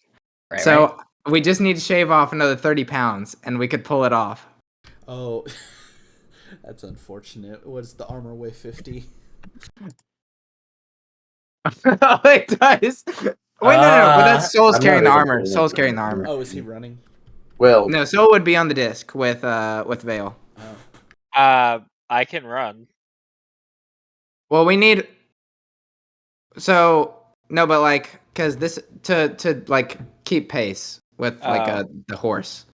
Right, So right. we just need to shave off another 30 pounds, and we could pull it off. Oh, that's unfortunate. What's the armor weigh 50? Oh, it does. Wait, no. But that's Soul's I'm carrying the not able armor. to Soul's look carrying the at armor. Oh, is he running? Well, No, Soul would be on the disc with Veil. Oh. I can run. Well, we need. So no, but like, cause this to like keep pace with like the horse.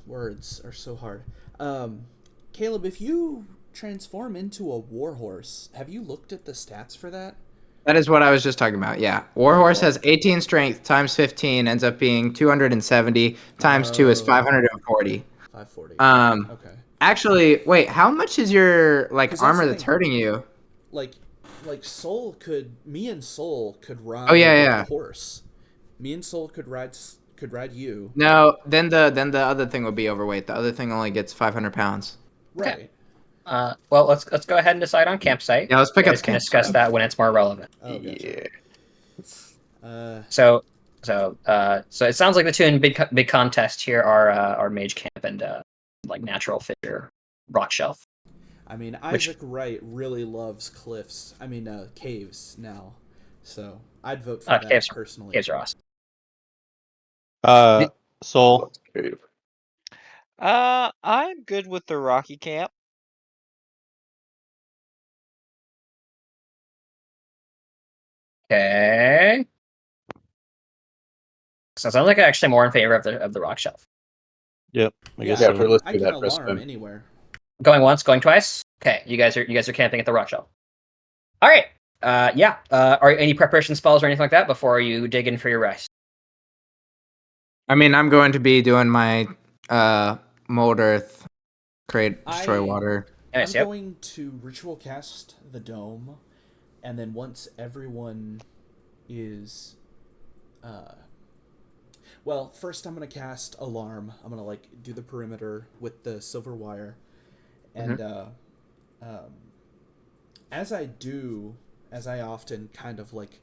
Words are so hard. Caleb, if you transform into a warhorse, have you looked at the stats for that? That is what I was just talking about. Yeah, Warhorse has 18 strength times 15 ends up being 270 times 2 is 540. 540. Okay. Actually, wait, how much is your 'Cause like that's armor the that's thing. hurting you? Like me and Soul could ride. Oh, yeah. The horse. Me and Soul could ride you. No, then the other thing would be overweight. The other thing only gets 500 pounds. Right. Well, let's go ahead and decide on campsite. Yeah, let's pick You up guys can campsite. discuss that when it's more relevant. Oh, gotcha. So it sounds like the two in big contest here are Mage Camp and like Natural Fissure rock shelf. I mean, Which- Isaac Wright really loves caves now, so I'd vote for that personally. Caves are awesome. Soul. I'm good with the Rocky Camp. Okay. So it sounds like I'm actually more in favor of the rock shelf. Yep. I guess Yeah, so. if we're I listening can to that first alarm time. anywhere. Going once, going twice. Okay, you guys are camping at the rock shelf. All right. Yeah. Are any preparation spells or anything like that before you dig in for your rest? I mean, I'm going to be doing my mold earth, create, destroy water. Nice, I'm yep. going to ritual cast the dome, and then once everyone is, well, first I'm gonna cast alarm. I'm gonna like do the perimeter with the silver wire, and as I often kind of like,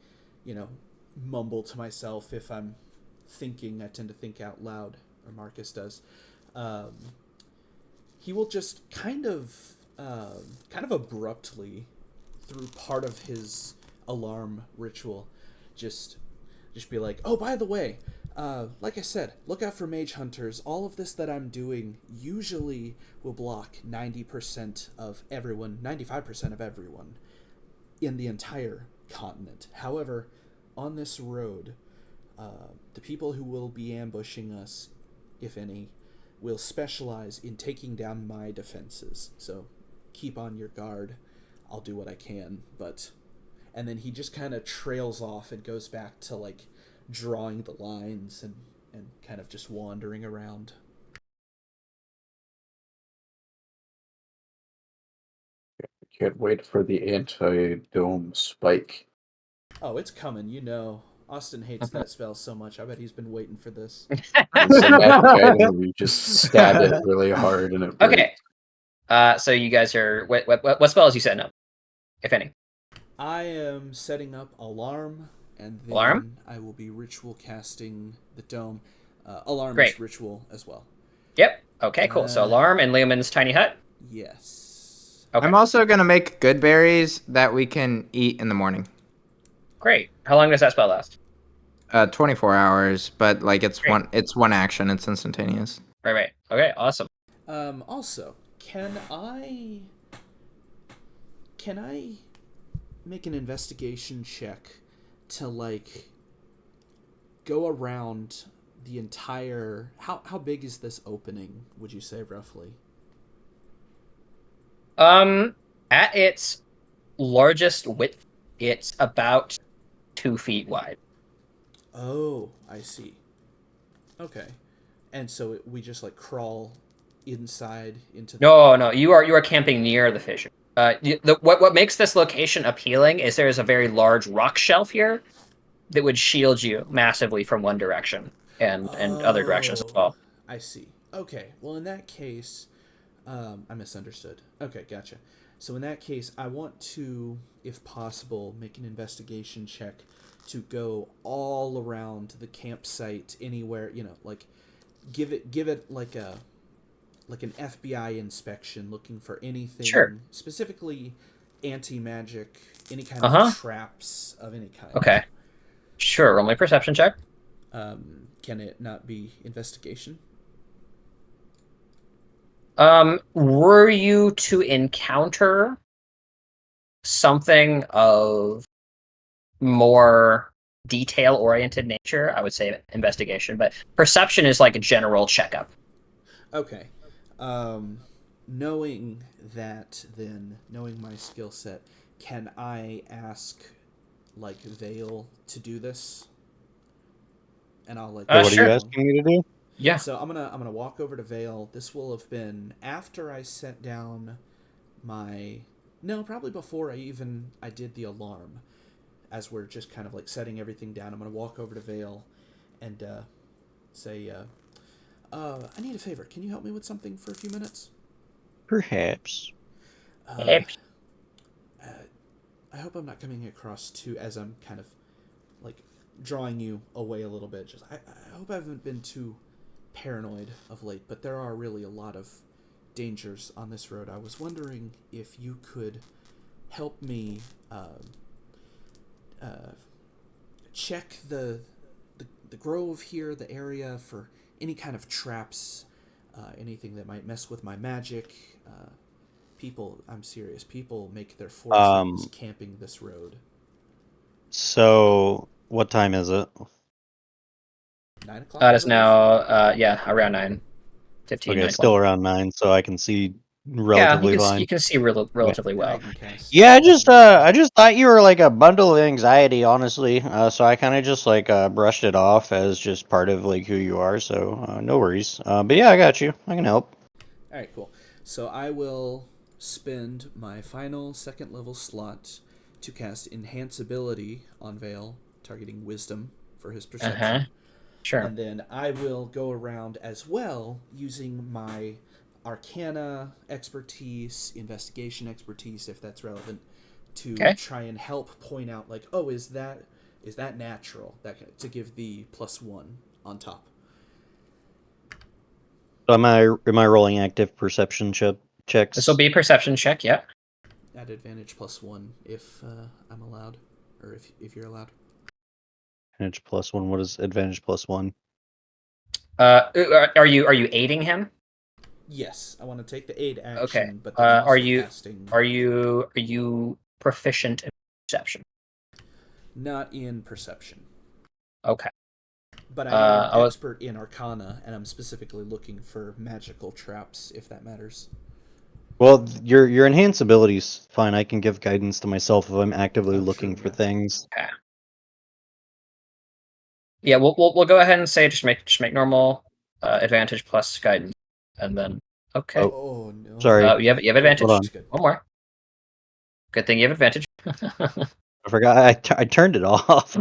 mumble to myself if I'm thinking. I tend to think out loud, or Marcus does. He will just kind of abruptly, through part of his alarm ritual, just be like, oh, by the way, like I said, look out for mage hunters. All of this that I'm doing usually will block 90% of everyone, 95% of everyone in the entire continent. However, on this road, the people who will be ambushing us, if any, will specialize in taking down my defenses. So keep on your guard. I'll do what I can, but... And then he just kind of trails off and goes back to, like, drawing the lines and kind of just wandering around. Can't wait for the anti-dome spike. Oh, it's coming, you know. Austin hates that spell so much. I bet he's been waiting for this. It's a magic item where you just stab it really hard and it breaks. Okay. So you guys are what spells you setting up, if any? I am setting up alarm, and then Alarm? I will be ritual casting the dome. Alarm Great. is ritual as well. Yep. Okay, cool. So alarm and Leoman's tiny hut. Yes. Okay. I'm also gonna make good berries that we can eat in the morning. Great. How long does that spell last? 24 hours, but like it's Great. one action. It's instantaneous. Right. Okay, awesome. Also, can I make an investigation check to like go around the entire... How big is this opening, would you say, roughly? At its largest width, it's about 2 feet wide. Oh, I see. Okay. And so we just like crawl inside into the... No, you are camping near the fissure. What makes this location appealing is there is a very large rock shelf here that would shield you massively from one direction and other directions as well. I see. Okay. Well, in that case, I misunderstood. Okay, gotcha. So in that case, I want to, if possible, make an investigation check to go all around the campsite, anywhere, like give it like an FBI inspection, looking for anything, Sure. specifically anti-magic, any kind of traps of any kind. Okay. Sure, roll my perception check. Can it not be investigation? Were you to encounter something of more detail-oriented nature, I would say investigation, but perception is like a general checkup. Okay. Knowing that, then, knowing my skill set, can I ask, like, Vale to do this? And I'll like... What are sure. you asking me to do? Yeah. So I'm gonna walk over to Vale. This will have been after I set down my... No, probably before I did the alarm. As we're just kind of like setting everything down, I'm gonna walk over to Vale and say, I need a favor. Can you help me with something for a few minutes? Perhaps. I hope I'm not coming across too, as I'm kind of like drawing you away a little bit. I hope I haven't been too paranoid of late, but there are really a lot of dangers on this road. I was wondering if you could help me check the grove here, the area, for any kind of traps, anything that might mess with my magic. I'm serious. People make their fortunes camping this road. So, what time is it? 9 o'clock. It is now, around 9:15. Okay, 9:20. it's still around 9, so I can see Yeah, relatively fine. you can see relatively And well. I can cast. Yeah, I just thought you were like a bundle of anxiety, honestly. So I kind of just like brushed it off as just part of like who you are. So no worries. But yeah, I got you. I can help. All right, cool. So I will spend my final 2nd level slot to cast Enhance Ability on Vale, targeting Wisdom for his perception. Sure. And then I will go around as well using my Arcana expertise, Investigation expertise, if that's relevant, to try and help point out, like, oh, is that natural? To give the +1 on top. So am I rolling active perception checks? This will be a perception check, yeah. At advantage +1 if I'm allowed, or if you're allowed. Advantage +1. What is advantage +1? Are you aiding him? Yes, I want to take the aid action, Okay. but then also Are you casting. are you proficient in perception? Not in perception. Okay. But I am expert in Arcana, and I'm specifically looking for magical traps, if that matters. Well, your enhance ability is fine. I can give guidance to myself if I'm actively looking for things. Okay. Yeah, we'll go ahead and say just make normal advantage plus guidance, and then okay. Oh no. Sorry. You have advantage. Hold on. One more. Good thing you have advantage. I forgot. I turned it off.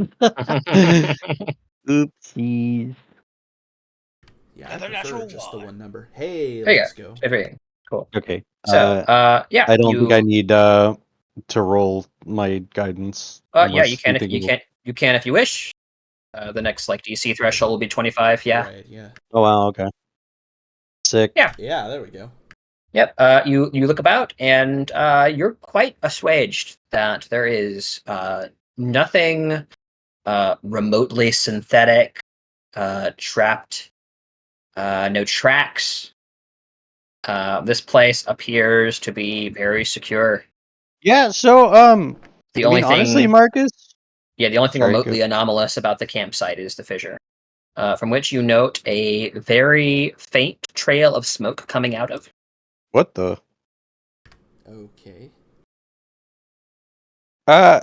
Oopsies. Yeah, I prefer just the one number. Hey, There you let's go. Very cool. Okay. So, yeah. I don't think I need to roll my guidance. Yeah, you can you can if you wish. The next DC threshold will be 25. Yeah. Right. Yeah. Oh wow. Okay. Sick. Yeah. Yeah. There we go. Yep. You look about, and you're quite assuaged that there is nothing remotely synthetic, trapped, no tracks. This place appears to be very secure. Yeah. So The only thing, honestly, Marcus. Yeah, the only thing remotely anomalous about the campsite is the fissure, from which you note a very faint trail of smoke coming out of. What the? Okay.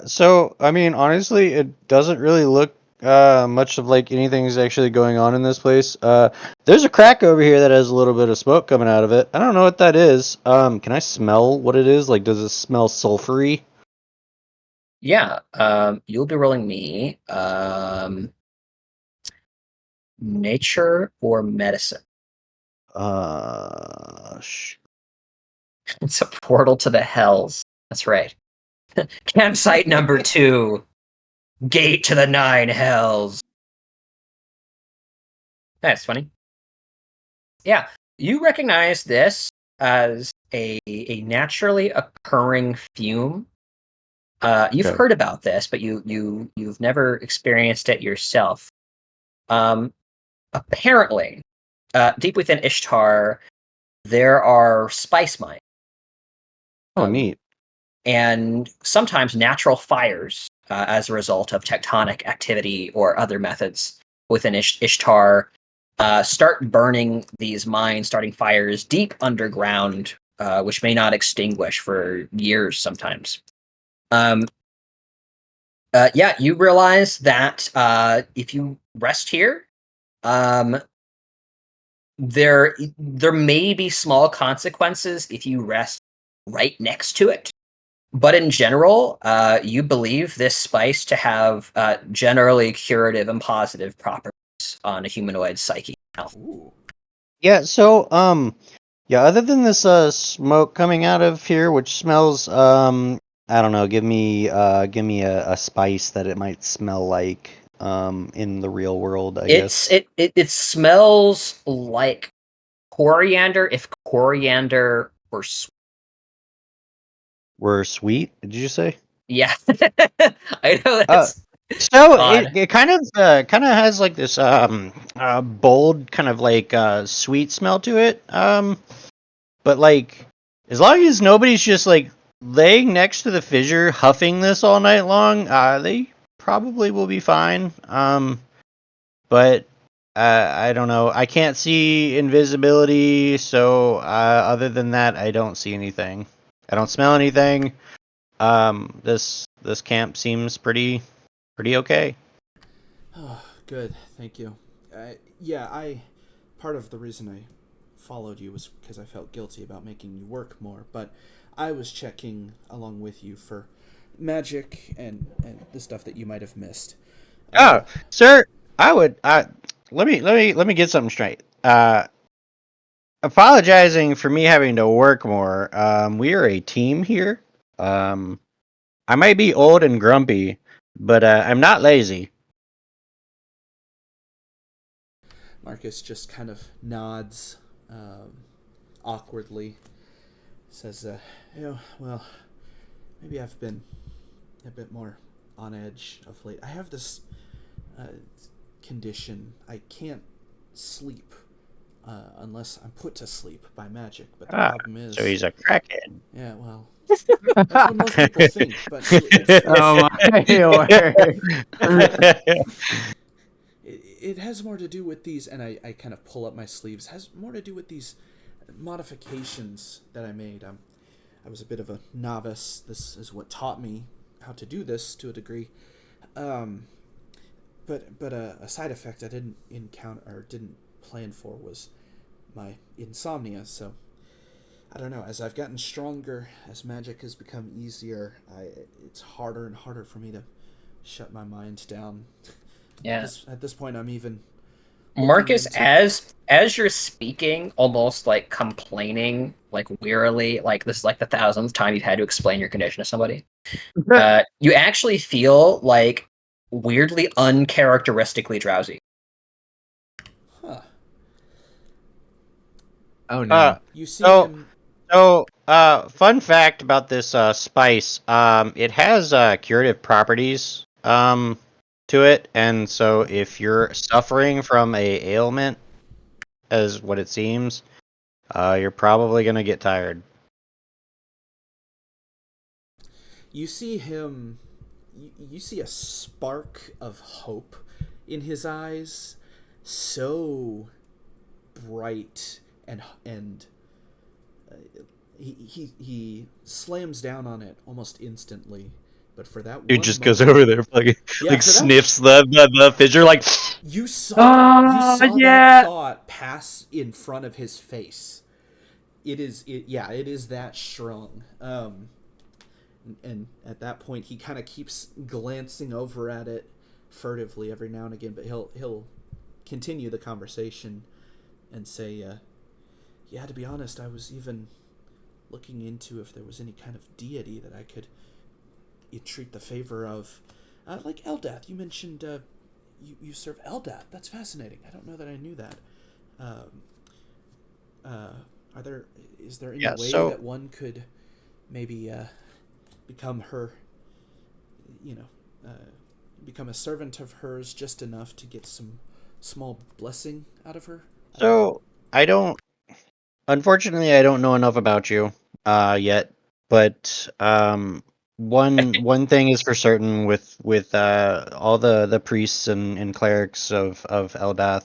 So I mean, honestly, it doesn't really look much of like anything's actually going on in this place. There's a crack over here that has a little bit of smoke coming out of it. I don't know what that is. Can I smell what it is? Like, does it smell sulfury? Yeah. You'll be rolling me nature or medicine. It's a portal to the hells. That's right. Campsite number 2. Gate to the 9 hells. That's funny. Yeah, you recognize this as a naturally occurring fume. You've heard about this, but you've never experienced it yourself. Apparently, deep within Ishtar, there are spice mines. Oh, neat. And sometimes natural fires, as a result of tectonic activity or other methods within Ishtar, start burning these mines, starting fires deep underground, which may not extinguish for years sometimes. Yeah, you realize that if you rest here, there may be small consequences if you rest right next to it. But in general, you believe this spice to have generally curative and positive properties on a humanoid psyche. Ooh. Yeah. So yeah. Other than this smoke coming out of here, which smells I don't know. Give me a spice that it might smell like in the real world. I guess it smells like coriander if coriander were sweet. Were sweet? Did you say? Yeah. I know that's So odd. it kind of has like this bold kind of like sweet smell to it. But like as long as nobody's just like laying next to the fissure huffing this all night long, they probably will be fine. But I don't know. I can't see invisibility, so other than that, I don't see anything. I don't smell anything. This camp seems pretty okay. Oh, good. Thank you. I part of the reason I followed you was because I felt guilty about making you work more, but I was checking along with you for magic and the stuff that you might have missed. Oh, sir, I would. Let me get something straight. Apologizing for me having to work more. We are a team here. I might be old and grumpy, but I'm not lazy. Marcus just kind of nods awkwardly, says, well, maybe I've been a bit more on edge of late. I have this condition. I can't sleep unless I'm put to sleep by magic. But the problem is... So he's a crackhead. Yeah, well, that's what most people think, but Oh my word. it has more to do with these, and I kind of pull up my sleeves, has more to do with these modifications that I made. I was a bit of a novice. This is what taught me how to do this to a degree. But a side effect I didn't encounter or didn't plan for was my insomnia. So I don't know. As I've gotten stronger, as magic has become easier, it's harder and harder for me to shut my mind down. Yeah. At this point, I'm even Marcus, as you're speaking, almost like complaining, like wearily, like this is like the 1000th time you've had to explain your condition to somebody. You actually feel like weirdly uncharacteristically drowsy. Huh. Oh no. You see So, him. Fun fact about this spice. It has curative properties to it, and so if you're suffering from a ailment, as what it seems, you're probably gonna get tired. You see him. You see a spark of hope in his eyes, so bright and he slams down on it almost instantly. But for that Dude one just goes moment, over there, like Yeah, for that- sniffs the fissure, like. you saw that thought pass in front of his face. It is that strong. And at that point, he kind of keeps glancing over at it furtively every now and again, but he'll continue the conversation and say, "Yeah, to be honest, I was even looking into if there was any kind of deity that I could entreat the favor of, like Eldath. You mentioned you serve Eldath. That's fascinating. I don't know that I knew that. Is there any way that one could maybe become her, become a servant of hers just enough to get some small blessing out of her?" So unfortunately, I don't know enough about you yet. But one thing is for certain with all the priests and clerics of Eldath,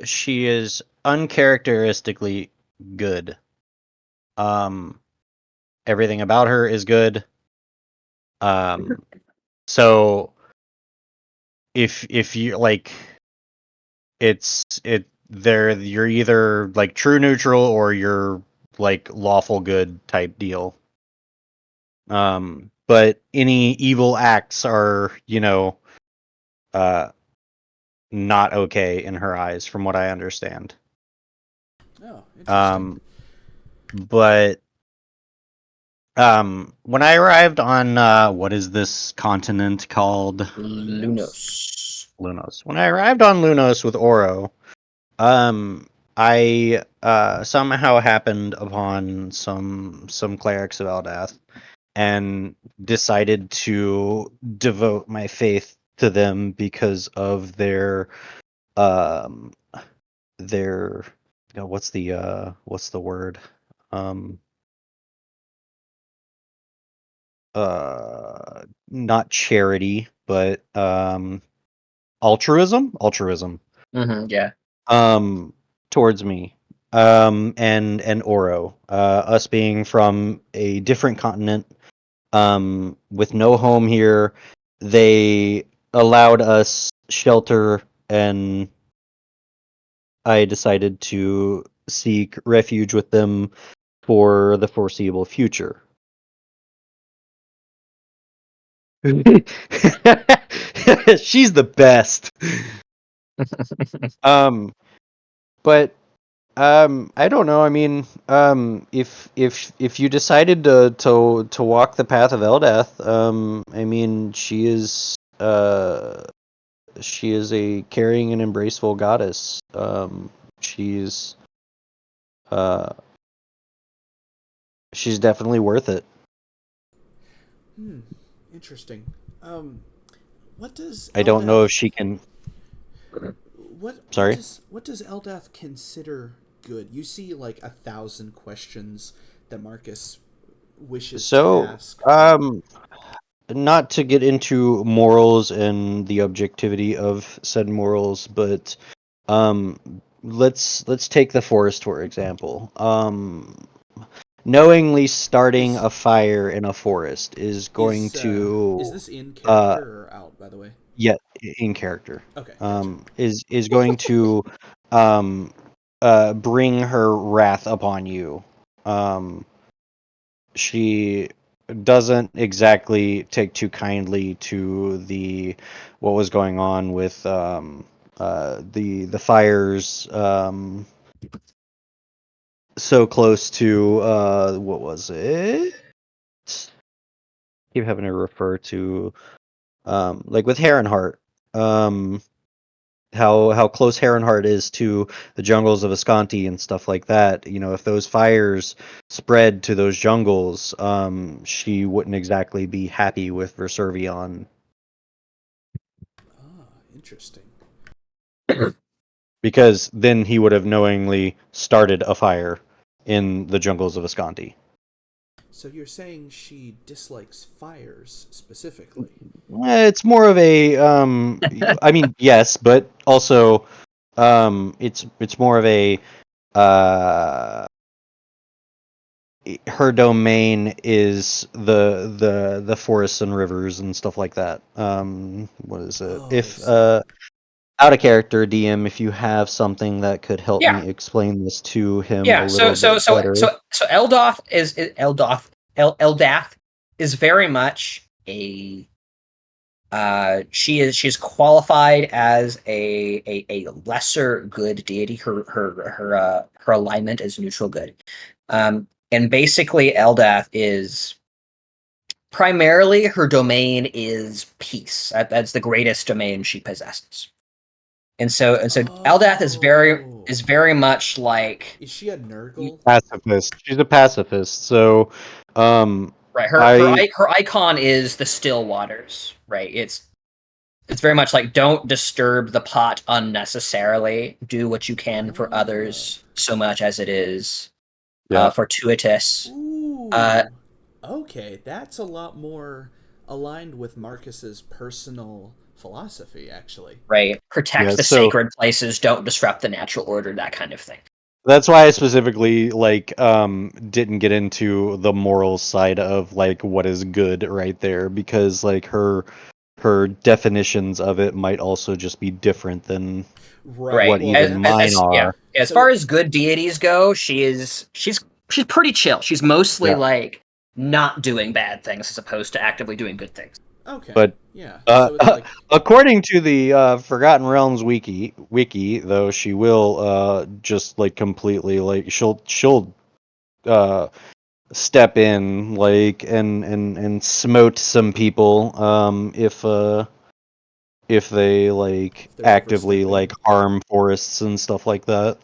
she is uncharacteristically good. Everything about her is good. So if you like, you're either like true neutral or you're like lawful good type deal. But any evil acts are, not okay in her eyes, from what I understand. Oh, interesting. But when I arrived on what is this continent called? Lunos. Lunos. When I arrived on Lunos with Oro, I somehow happened upon some clerics of Eldath and decided to devote my faith to them because of um their what's the word? Um Not charity, but altruism Yeah. towards me. And Oro, us being from a different continent, with no home here, they allowed us shelter, and I decided to seek refuge with them for the foreseeable future. She's the best. Um, but I don't know. I mean, if you decided to walk the path of Eldath, I mean, she is a caring and embraceful goddess. She's uh she's definitely worth it. Interesting. What does I don't know if Eldath she can. what Sorry. what does Eldath consider good? You see like 1,000 questions that Marcus wishes to So, ask. not to get into morals and the objectivity of said morals, but um, let's take the forest for example. Knowingly starting Is a fire in a forest is going is to this in uh character or out, by the way? yeah, in character, Okay, gotcha. is going to um bring her wrath upon you. um she doesn't exactly take too kindly to the what was going on with the fires, so close to what was it? Keep having to refer to like with Heronheart. Um how close Heronheart is to the jungles of Ascanti and stuff like that. You know, if those fires spread to those jungles, she wouldn't exactly be happy with Verservion, Ah, interesting. because then he would have knowingly started a fire in the jungles of Ascanti. So you're saying she dislikes fires specifically? It's more of a I mean, yes, but also it's more of a uh her domain is the forests and rivers and stuff like that. What is it? Oh, I If see. out of character DM, if you have something that could help Yeah. me explain this to him a Yeah. little bit better. So Eldoth is Eldath is very much a she's qualified as a lesser good deity. Her alignment is neutral good. And basically Eldath is primarily her domain is peace. That's the greatest domain she possesses. And so Eldath Oh. is very much like Is she a Nurgle? Pacifist. She's a pacifist. So, right. I Her icon is the still waters. Right. It's very much like don't disturb the pot unnecessarily. Do what you can for Ah. others, so much as it is yeah. fortuitous. Uh, Ooh. Okay, that's a lot more aligned with Marcus's personal philosophy, actually. right. Protect Yeah. the So sacred places. Don't disrupt the natural order. That kind of thing. that's why I specifically didn't get into the moral side of like what is good right there, because like her definitions of it might also just be different than Right. what Right. Well, even mine that's Yeah. are. As so far it. as good deities go, she's pretty chill. She's mostly Yeah. like not doing bad things as opposed to actively doing good things. Okay. But Yeah. So it's like according to the Forgotten Realms wiki, though, she will just like completely like she'll uh step in like and smote some people if they like if they're actively overstepping. like harm forests and stuff like that.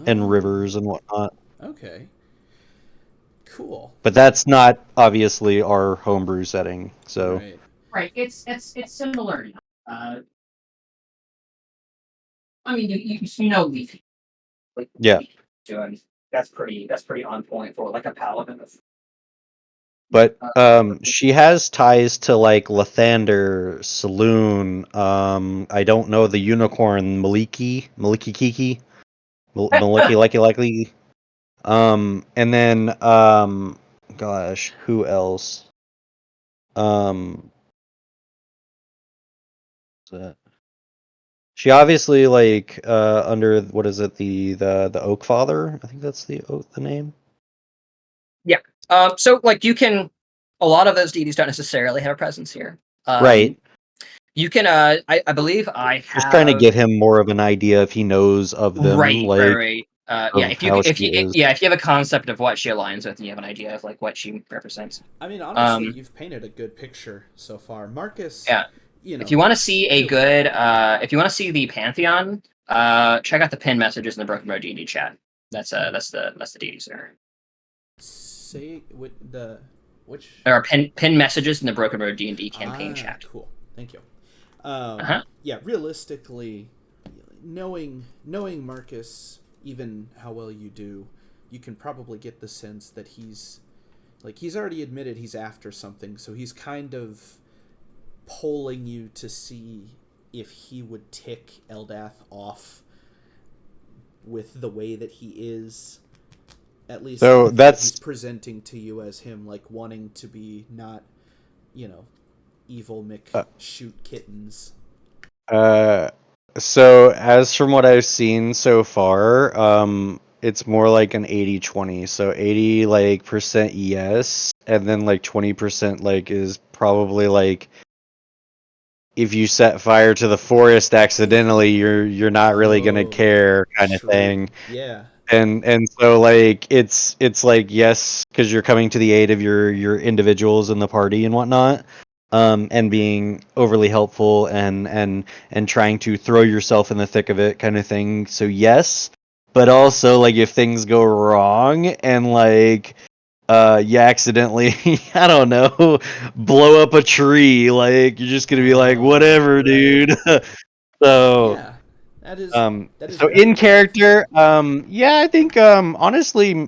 and rivers and whatnot. Okay. Cool. But that's not obviously our homebrew setting. So Right. Right. It's similar. I mean, you know Leafy. Like, yeah. doing that's pretty on point for like a paladin. But she has ties to like Lathander, Saloon. I don't know the unicorn Maliki Kiki, Maliki likely. And then gosh, who else? What's that? She obviously like under what is it the Oak Father? I think that's the name. Yeah. So like you can, a lot of those deities don't necessarily have a presence here. Right. You can. I believe I have. Just trying to get him more of an idea if he knows of them, Right. Yeah. of how she is. If you have a concept of what she aligns with, and you have an idea of like what she represents. I mean, honestly, you've painted a good picture so far, Marcus. Yeah. You know, if you want to see a good, if you want to see the pantheon, check out the pin messages in the Broken Road D&D chat. That's the deities there. Say with which there are pin messages in the Broken Road D&D campaign chat. Cool, thank you. Yeah, realistically, knowing Marcus, even how well you do, you can probably get the sense that he's already admitted he's after something, so he's kind of polling you to see if he would tick Eldath off with the way that he is. At least so that's he's presenting to you as him like wanting to be not, evil Mick shoot kittens. So as from what I've seen so far, it's more like an 80-20. So 80 like percent yes, and then like 20% like is probably like if you set fire to the forest accidentally, you're not really gonna care kind of thing. Yeah. And so like it's like yes, because you're coming to the aid of your individuals in the party and whatnot, and being overly helpful and trying to throw yourself in the thick of it kind of thing. So yes, but also like if things go wrong and like you accidentally I don't know blow up a tree, like you're just gonna be like whatever, dude. So yeah, that is so in character, yeah, I think honestly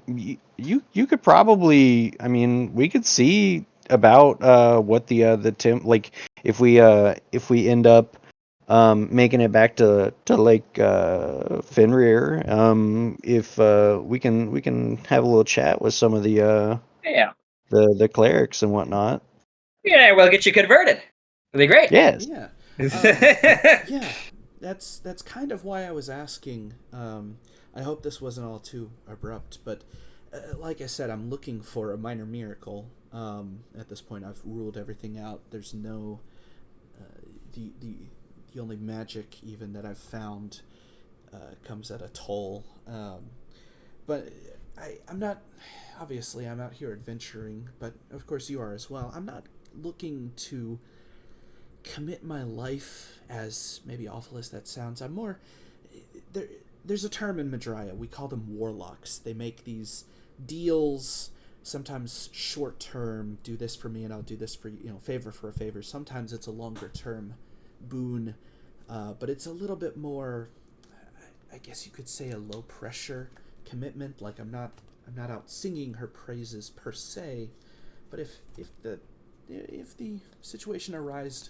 you could probably, I mean, we could see about what the Tim, like if we end up making it back to Lake Fenrir, if we can have a little chat with some of the the clerics and whatnot. Yeah, we'll get you converted. It'll be great. Yes. Yeah. Yeah. That's kind of why I was asking. I hope this wasn't all too abrupt, but like I said, I'm looking for a minor miracle. At this point, I've ruled everything out. There's no the only magic even that I've found comes at a toll. But I'm not. Obviously, I'm out here adventuring, but of course you are as well. I'm not looking to commit my life, as maybe awful as that sounds. I'm more there's a term in Madrya, we call them warlocks. They make these deals, sometimes short term, do this for me and I'll do this for you, favor for a favor. Sometimes it's a longer term boon, but it's a little bit more, I guess you could say, a low pressure commitment. Like I'm not out singing her praises per se, but if the situation arised,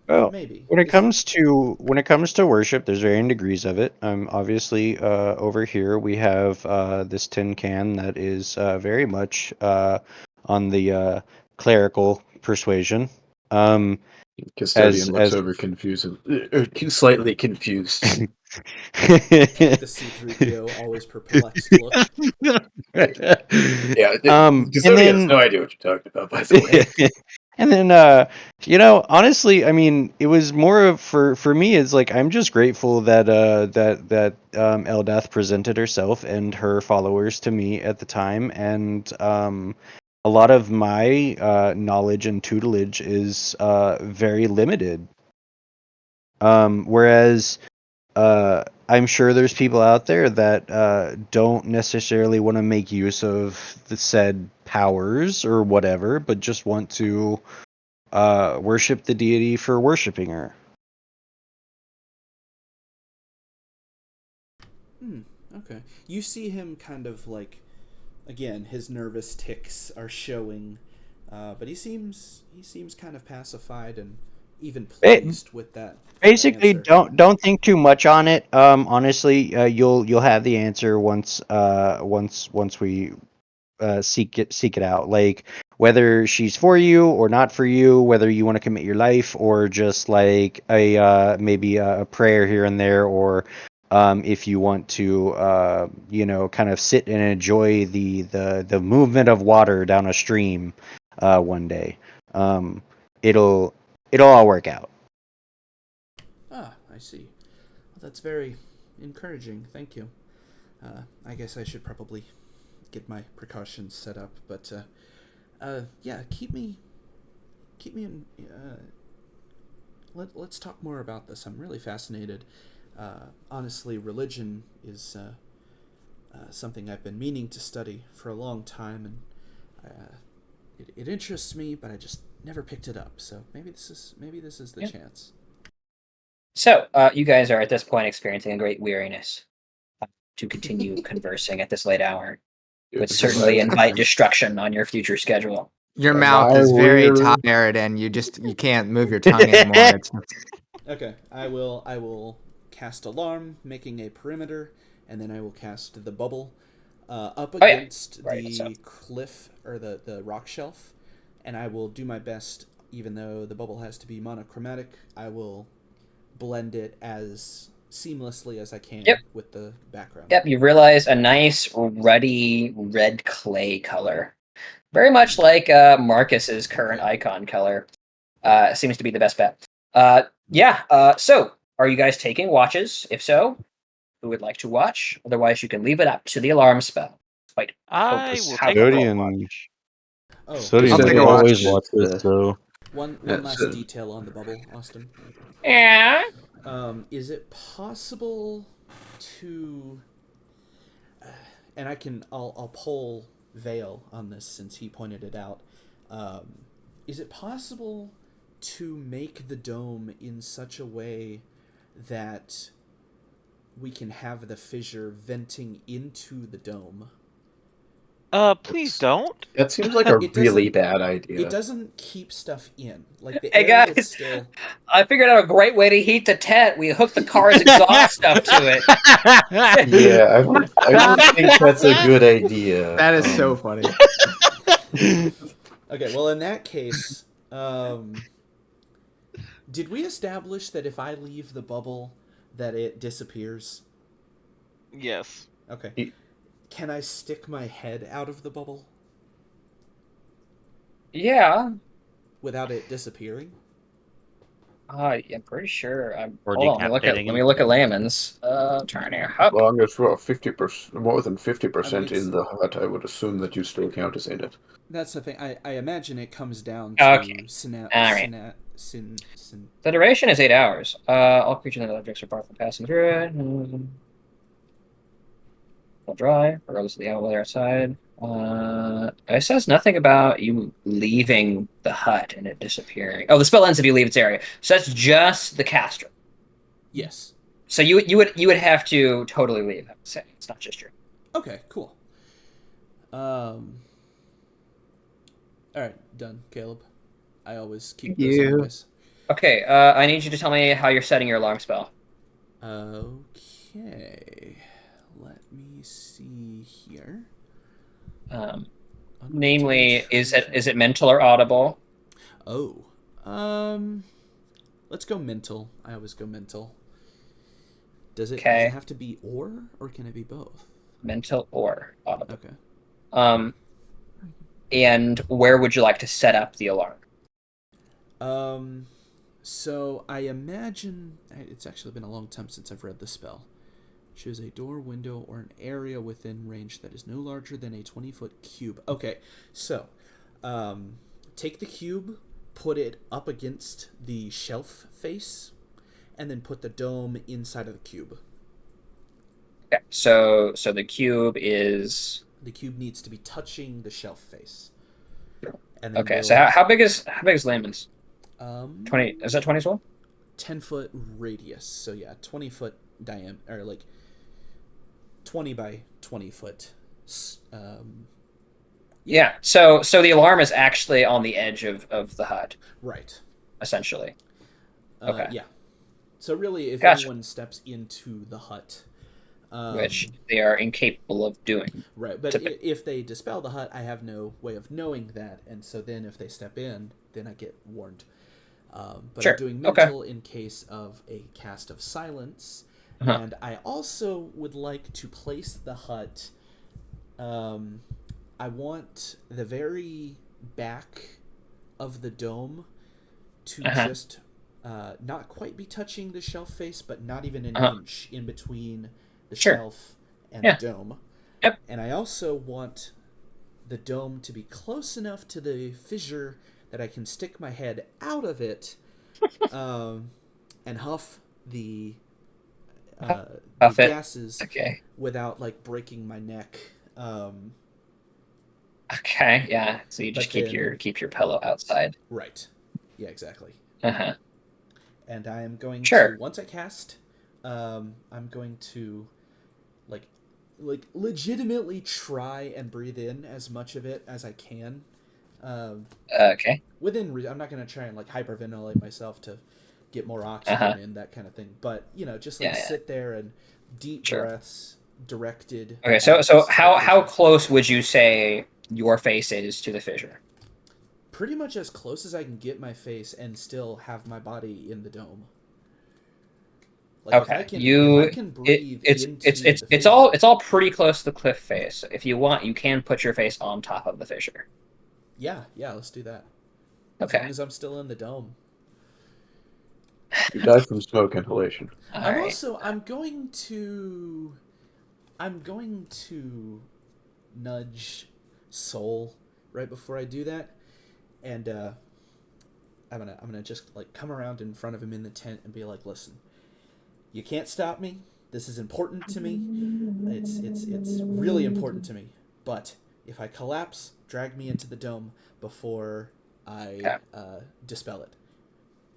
well, maybe when it comes to worship, there's varying degrees of it. Obviously, over here we have this tin can that is very much on the clerical persuasion. Custodian looks over confused, slightly confused. Like the C-3PO always perplexed look. Yeah, and Custodian has then no idea what you're talking about, by the way. and then honestly, I mean, it was more of for me, it's like I'm just grateful that Eldath presented herself and her followers to me at the time, and a lot of my knowledge and tutelage is very limited. Whereas I'm sure there's people out there that don't necessarily want to make use of the said powers or whatever, but just want to worship the deity for worshiping her. Okay. You see him kind of like, again, his nervous tics are showing, but he seems kind of pacified and even pleased with that. Basically, answer. don't think too much on it. Honestly, you'll have the answer once we seek it out. Like whether she's for you or not for you, whether you want to commit your life or just like a maybe a prayer here and there, or if you want to kind of sit and enjoy the movement of water down a stream one day. It'll all work out. Ah, I see. Well, that's very encouraging. Thank you. I guess I should probably get my precautions set up, but yeah, keep me in. Let's talk more about this. I'm really fascinated. Honestly, religion is something I've been meaning to study for a long time, and it interests me, but I just never picked it up. So maybe this is the chance. So, you guys are at this point experiencing a great weariness to continue conversing at this late hour. Would certainly invite destruction on your future schedule. Your Am mouth I is very weird? tired, and you can't move your tongue anymore. It's Okay, I will cast alarm, making a perimeter, and then I will cast the bubble up against the cliff or the rock shelf, and I will do my best. Even though the bubble has to be monochromatic, I will blend it as seamlessly as I can with the background. Yep, you realize a nice ruddy red clay color. Very much like Marcus's current icon color. Seems to be the best bet. So are you guys taking watches? If so, who would like to watch? Otherwise, you can leave it up to the alarm spell. Wait, I will take a Custodian. watch. Oh, Custodian I'll take a always watch. watches, so one That's last it. detail on the bubble, Austin. Yeah. Is it possible to and I'll poll Vale on this since he pointed it out. Is it possible to make the dome in such a way that we can have the fissure venting into the dome? Please don't. That seems like a It really doesn't- bad idea. It doesn't keep stuff in. Like the Hey air would guys, still. I figured out a great way to heat the tent. We hook the car's exhaust up to it. Yeah, I don't think that's a good idea. That is so funny. Okay, well in that case, did we establish that if I leave the bubble that it disappears? Yes. Okay. Can I stick my head out of the bubble Yeah. without it disappearing? I'm pretty sure. Or Hold on. Let decapitating me him. look at Layman's. Turning As up. long as we're 50%, more than 50% it's- in the hut, I would assume that you still count as in it. That's the thing. I imagine it comes down to Okay. Alright. The duration is 8 hours. All creatures and objects are powerful passing through it. Will dry, regardless of the hour outside. It says nothing about you leaving the hut and it disappearing. Oh, the spell ends if you leave its area. So that's just the caster. Yes. So you would have to totally leave. I would say it's not just your. Okay, cool. All right, done, Caleb. I always keep those anyways. Okay, I need you to tell me how you're setting your alarm spell. Okay. Let me see here. Namely, is it mental or audible? Oh. Let's go mental. I always go mental. Does it have to be or can it be both? Mental or audible. Okay. And where would you like to set up the alarm? So I imagine it's actually been a long time since I've read the spell. Choose a door, window, or an area within range that is no larger than a 20-foot cube. Okay, so take the cube, put it up against the shelf face, and then put the dome inside of the cube. Okay, so the cube is The cube needs to be touching the shelf face. And then okay. So how big is Layman's? 20. Is that 20 as well? 10-foot radius. So yeah, 20-foot diameter, or like 20 by 20 foot. Yeah. So the alarm is actually on the edge of the hut, Right. essentially. Okay. Yeah. So really, if Gotcha. anyone steps into the hut, Which they are incapable of doing. right. But typically. if they dispel the hut, I have no way of knowing that, and so then if they step in, then I get warned. But Sure. I'm doing Okay. mental in case of a cast of silence, Uh-huh. and I also would like to place the hut. I want the very back of the dome to just not quite be touching the shelf face, but not even an inch in between the shelf and the dome. Yep. And I also want the dome to be close enough to the fissure that I can stick my head out of it and huff the gases without like breaking my neck. Okay, yeah. So you just keep your pillow outside. Right. Yeah, exactly. Uh-huh. And I am going to, once I cast, I'm going to like legitimately try and breathe in as much of it as I can. Okay. I'm not going to try and like hyperventilate myself to get more oxygen in, that kind of thing. But, just like sit there and deep breaths directed. Okay, so how close would you say your face is to the fissure? Pretty much as close as I can get my face and still have my body in the dome. Like okay, if I can breathe it's all pretty close to the cliff face. If you want, you can put your face on top of the fissure. Yeah, let's do that. Okay. As long as I'm still in the dome. You die from smoke inhalation. I'm going to nudge Soul right before I do that, and I'm gonna just like come around in front of him in the tent and be like, listen, you can't stop me. This is important to me. It's really important to me. But if I collapse, drag me into the dome before I dispel it.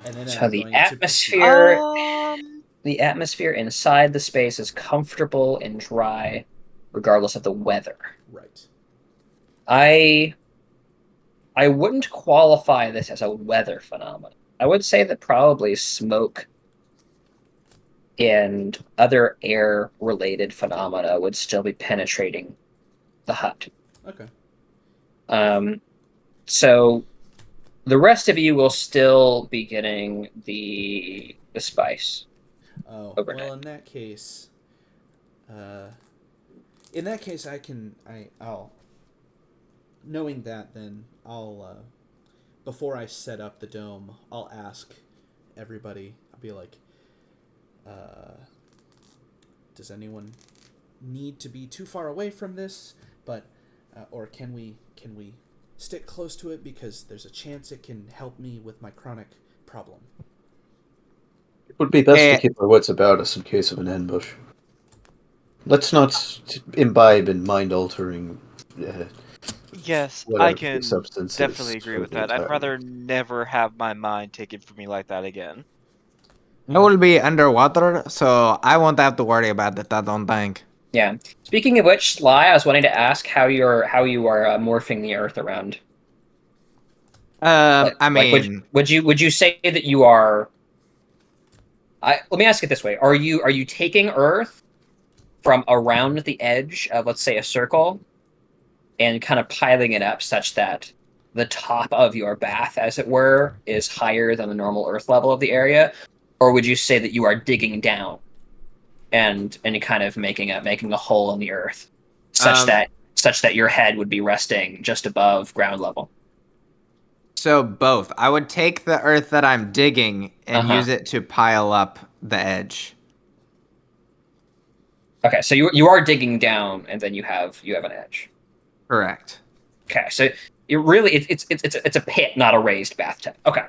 And then so the atmosphere, the atmosphere inside the space is comfortable and dry, regardless of the weather. Right. I wouldn't qualify this as a weather phenomenon. I would say that probably smoke and other air-related phenomena would still be penetrating the hut. Okay. So the rest of you will still be getting the spice. Oh, overnight. Well, in that case, I'll knowing that, then I'll before I set up the dome, I'll ask everybody. I'll be like, does anyone need to be too far away from this? But or can we stick close to it because there's a chance it can help me with my chronic problem. It would be best to keep our wits about us in case of an ambush. Let's not imbibe in mind-altering. Yes, I can definitely agree with that. I'd rather never have my mind taken from me like that again. I will be underwater, so I won't have to worry about it, I don't think. Yeah. Speaking of which, Sly, I was wanting to ask how you are morphing the earth around. Would you say that you are? Let me ask it this way: Are you taking Earth from around the edge of, let's say, a circle, and kind of piling it up such that the top of your bath, as it were, is higher than the normal Earth level of the area, or would you say that you are digging down and kind of making a hole in the Earth, such that your head would be resting just above ground level? So both. I would take the earth that I'm digging and use it to pile up the edge. Okay, so you are digging down, and then you have an edge. Correct. Okay, so it's a pit, not a raised bathtub. Okay.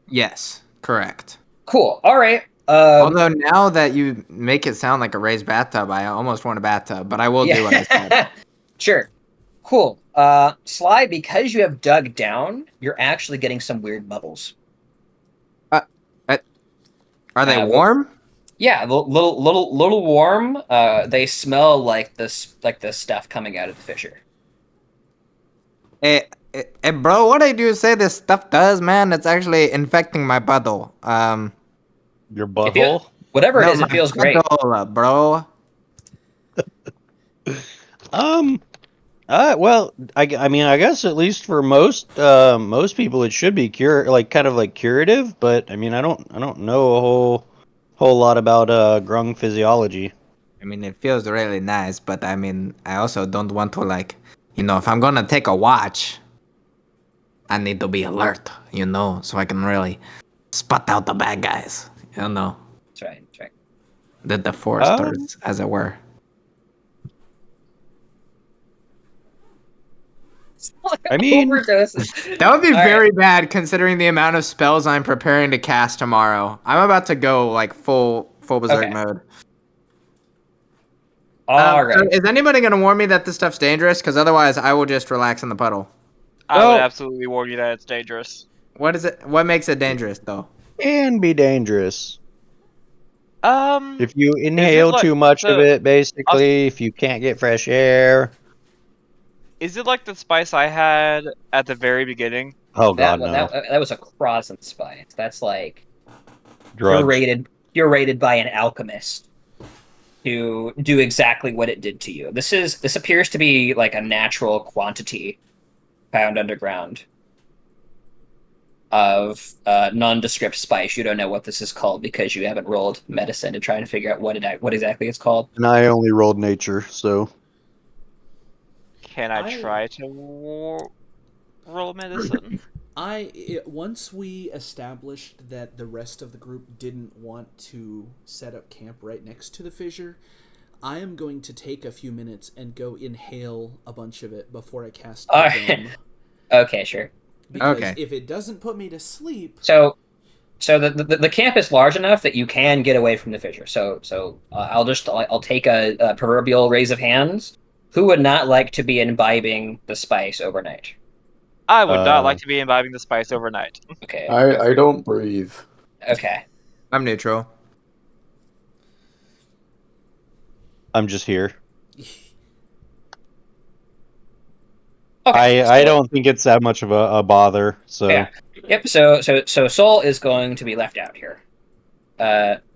Yes, correct. Cool. All right. Although now that you make it sound like a raised bathtub, I almost want a bathtub, but I will do what I said. Sure. Cool. Sly, because you have dug down, you're actually getting some weird bubbles. Are they Uh, warm? Yeah, little warm. They smell like the stuff coming out of the fissure. Bro, what do you say this stuff does, man? It's actually infecting my butthole. Your It feel, butthole? whatever it No, is, my it feels great. butthole, bro. Um. Well, I mean, I guess at least for most people, it should be kind of like curative. But I mean, I don't know a whole lot about grung physiology. I mean, it feels really nice, but I mean, I also don't want to if I'm gonna take a watch, I need to be alert, so I can really spot out the bad guys, That's right. That's right. the Um, foresters, as it were. I mean, Overdoses. That would be All right. very bad considering the amount of spells I'm preparing to cast tomorrow. I'm about to go like full berserk Okay. mode. All So right. is anybody gonna warn me that this stuff's dangerous? Because otherwise, I will just relax in the puddle. I would well, absolutely warn you that it's dangerous. What is it? What makes it dangerous, though? can be dangerous if you Is it inhale like too much of the it. Basically, if you can't get fresh air. is it like the spice I had at the very beginning? Oh That God, wa- no. that was a Crozen spice. That's like Drugs. curated by an alchemist to do exactly what it did to you. This appears to be like a natural quantity found underground of nondescript spice. You don't know what this is called because you haven't rolled medicine to try and figure out what exactly it's called. And I only rolled nature, so Can I try to roll medicine? Once we established that the rest of the group didn't want to set up camp right next to the fissure, I am going to take a few minutes and go inhale a bunch of it before I cast the dome. Okay, sure. Because Okay. if it doesn't put me to sleep, So the camp is large enough that you can get away from the fissure. I'll take a proverbial raise of hands. Who would not like to be imbibing the spice overnight? I would not like to be imbibing the spice overnight. Okay. I don't breathe. Okay. I'm neutral. I'm just here. Okay. I don't think it's that much of a bother. So Yeah. Yep. So Soul is going to be left out here.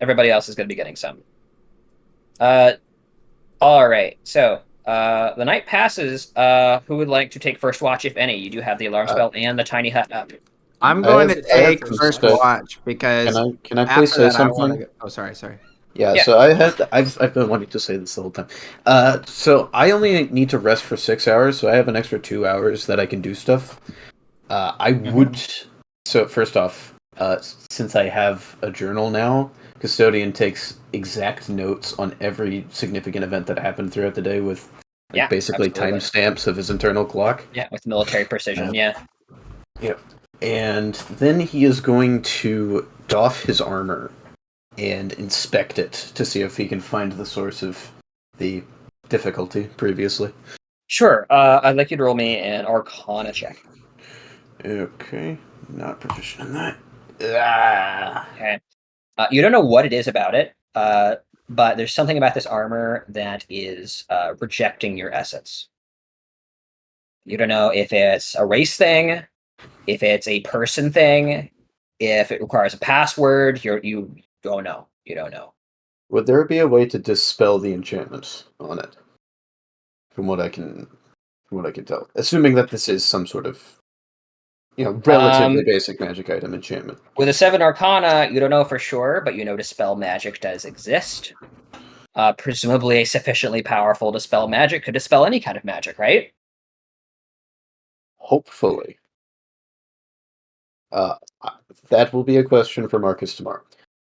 Everybody else is going to be getting some. All right. So the night passes. Who would like to take first watch, if any? You do have the alarm spell and the tiny hut up. I'm I going have- to I have take first first watch. watch because Can I please after say that I want something? to go. Oh, sorry. Yeah, Yeah. so I've been wanting to say this the whole time. So I only need to rest for 6 hours, so I have an extra 2 hours that I can do stuff. I would. So first off, since I have a journal now, Custodian takes exact notes on every significant event that happened throughout the day with Yeah, basically absolutely. timestamps of his internal clock. Yeah, with military precision. Yeah. Yep. And then he is going to doff his armor and inspect it to see if he can find the source of the difficulty previously. Sure. I'd like you to roll me an Arcana check. Okay, not proficient in that. Ah. Okay. You don't know what it is about it, but there's something about this armor that is rejecting your essence. You don't know if it's a race thing, if it's a person thing, if it requires a password. You don't know. You don't know. Would there be a way to dispel the enchantment on it? From what I can tell, assuming that this is some sort of, relatively basic magic item enchantment. With a 7 Arcana, you don't know for sure, but you know dispel magic does exist. Presumably, a sufficiently powerful dispel magic could dispel any kind of magic, right? Hopefully. That will be a question for Marcus tomorrow.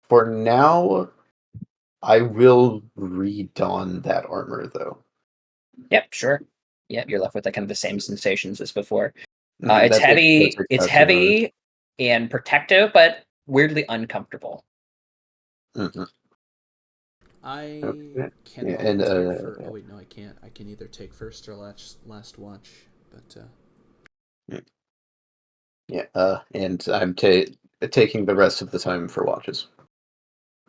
For now, I will re-don that armor, though. Yep, sure. Yep, you're left with kind of the same sensations as before. Mhm, It's that takes- heavy. that takes It's about 2 hours. heavy and protective, but weirdly uncomfortable. Mhm. I Okay. can Yeah, and, volunteer for. Oh wait, no, I can't. I can either take first or last watch, but Yeah, and I'm taking the rest of the time for watches,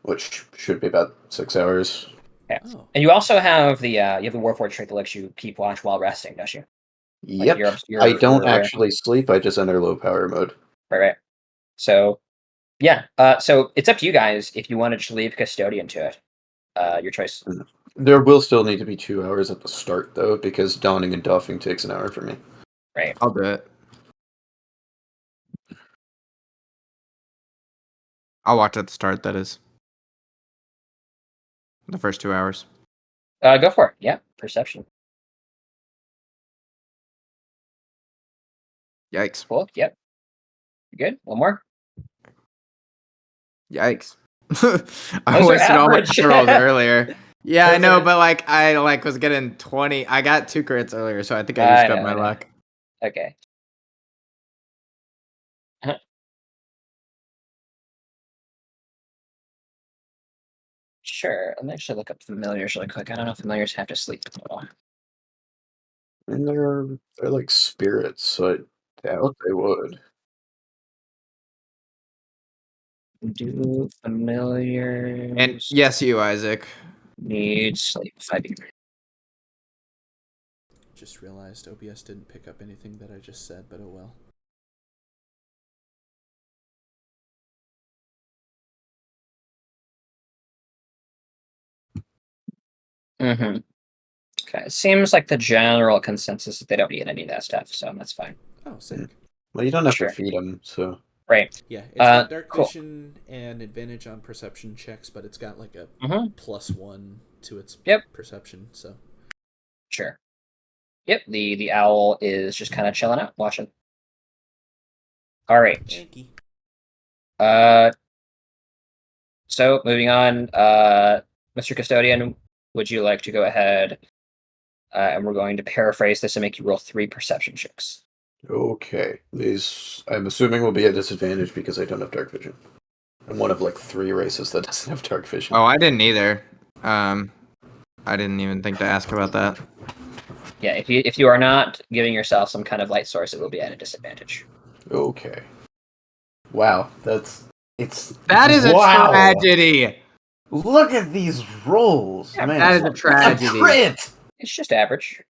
which should be about 6 hours. Okay. oh, And you also have the you have the Warforged trait that lets you keep watch while resting, don't you? Like Yep. I don't actually sleep. I just enter low power mode. right. So yeah. So it's up to you guys if you want to just leave custodian to it. Your choice. There will still need to be 2 hours at the start, though, because donning and doffing takes an hour for me. Right. I'll do it. I'll watch at the start. That is the first 2 hours. Go for it. Yeah. Perception. Yikes! Cool. Yep. Good. One more. Yikes! I Those are wasted all my average. crit rolls earlier. Yeah, I Those know, are- but like I was getting 20. I got 2 crits earlier, so I think I used up my I know. luck. Okay. Sure. Let me actually look up familiars really quick. I don't know if familiars have to sleep. And they're like spirits, so I doubt they would. Do familiars And yes, you, Isaac. need sleep? 5e. just realized OBS didn't pick up anything that I just said, but oh well. Mm-hmm. Okay. It seems like the general consensus is they don't need any of that stuff, so that's fine. Oh, sick. Well, you don't have Sure. to feed them, so Right. Yeah, it's got dark Cool. vision and advantage on perception checks, but it's got like a Mhm. +1 to its Yep. perception. So Sure. Yep. The owl is just kind of chilling out, watching. All right. thank you. So moving on, Mr. Custodian, would you like to go ahead? And we're going to paraphrase this and make you roll 3 perception checks. okay. These I'm assuming will be a disadvantage because I don't have dark vision. I'm one of like 3 races that doesn't have dark vision. Oh, I didn't either. I didn't even think to ask about that. Yeah, if you are not giving yourself some kind of light source, it will be at a disadvantage. Okay. Wow, that is a tragedy. Look at these rolls, Yeah, man. That is a That's tragedy. crit! It's just average.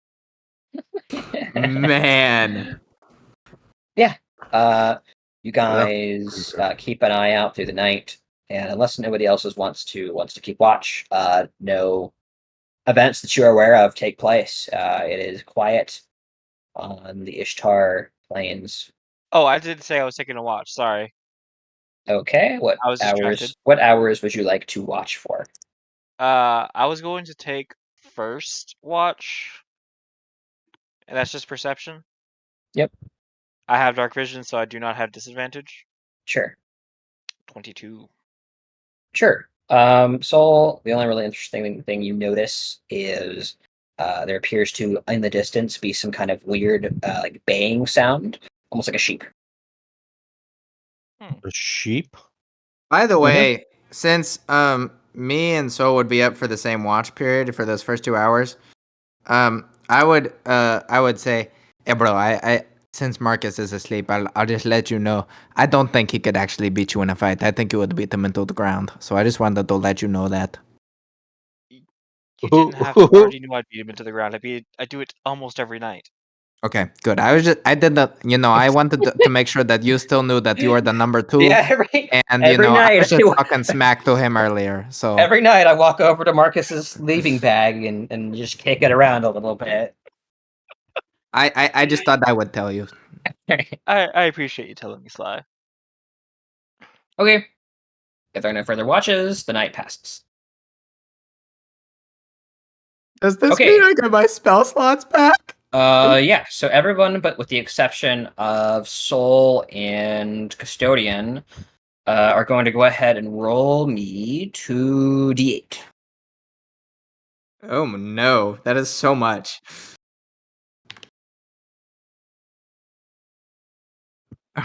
Man. Yeah. You guys keep an eye out through the night, and unless nobody else wants to keep watch, no events that you are aware of take place. It is quiet on the Ishtar Plains. Oh, I didn't say I was taking a watch. Sorry, Okay, I was distracted. what hours would you like to watch for? I was going to take first watch, and that's just perception. Yep, I have dark vision, so I do not have disadvantage. sure. 22. Sure. So the only really interesting thing you notice is there appears to, in the distance, be some kind of weird, like baying sound, almost like a sheep. A sheep? By the Mhm. way, since me and Sol would be up for the same watch period for those first 2 hours, I would say, hey bro, I since Marcus is asleep, I'll just let you know. I don't think he could actually beat you in a fight. I think you would beat him into the ground. So I just wanted to let you know that. You didn't have to. I already knew I'd beat him into the ground. I do it almost every night. Okay, good. I did that. I wanted to make sure that you still knew that you are the number 2. Yeah, And every I night, was just talking smack to him earlier. So every night I walk over to Marcus's leaving bag and just kick it around a little bit. I just thought I would tell you. I appreciate you telling me, Sly. Okay. If there are no further watches, the night passes. Does this Okay. mean I get my spell slots back? Yeah. So everyone, but with the exception of Soul and Custodian, are going to go ahead and roll me 2d8. Oh no, that is so much.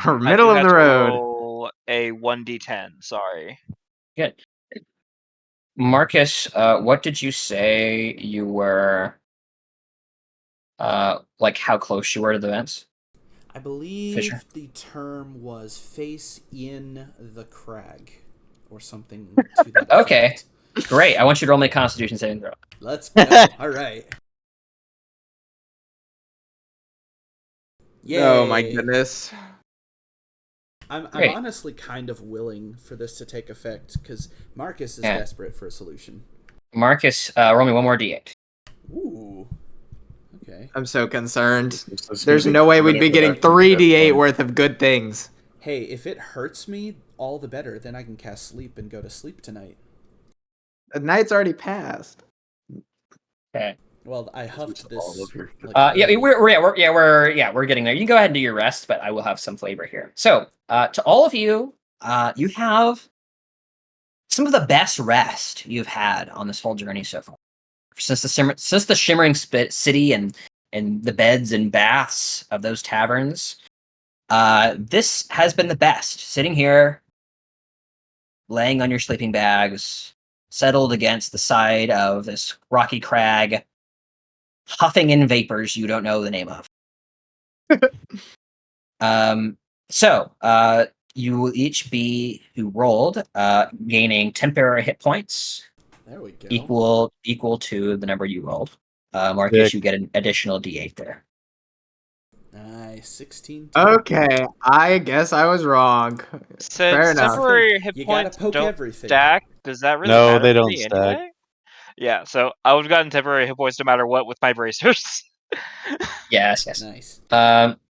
Or I middle do of have the to road. roll a 1d10. Sorry. Good. Marcus, what did you say you were? Like how close you were to the vents? I believe Fisher. the term was face in the crag, or something to that Okay. effect. Great. I want you to roll me a Constitution saving throw. Let's go. All right. Yay. Oh my goodness. I'm Great. honestly kind of willing for this to take effect because Marcus is Yeah. desperate for a solution. Marcus, roll me one more d8. Ooh. Okay. I'm so concerned. This is There's gonna no way we'd be incredible getting after 3d8 that point. worth of good things. Hey, if it hurts me, all the better. Then I can cast sleep and go to sleep tonight. The night's already passed. Okay. Well, I huffed all this. of your- Yeah, early. we're getting there. You can go ahead and do your rest, but I will have some flavor here. So, to all of you, you have some of the best rest you've had on this whole journey so far. Since the shimmering city and the beds and baths of those taverns, this has been the best. Sitting here, laying on your sleeping bags, settled against the side of this rocky crag, huffing in vapors you don't know the name of. So you will each be who rolled, gaining temporary hit points There we go. equal to the number you rolled. Marcus, Sick. you get an additional d8 there. Nice. 16. Okay, I guess I was wrong. Fair Since enough. temporary hit You gotta points poke don't everything. stack, does that really No, matter they to don't me stack. anyway? Yeah, so I would have gotten temporary hit points no matter what with my bracers. Yes. Nice.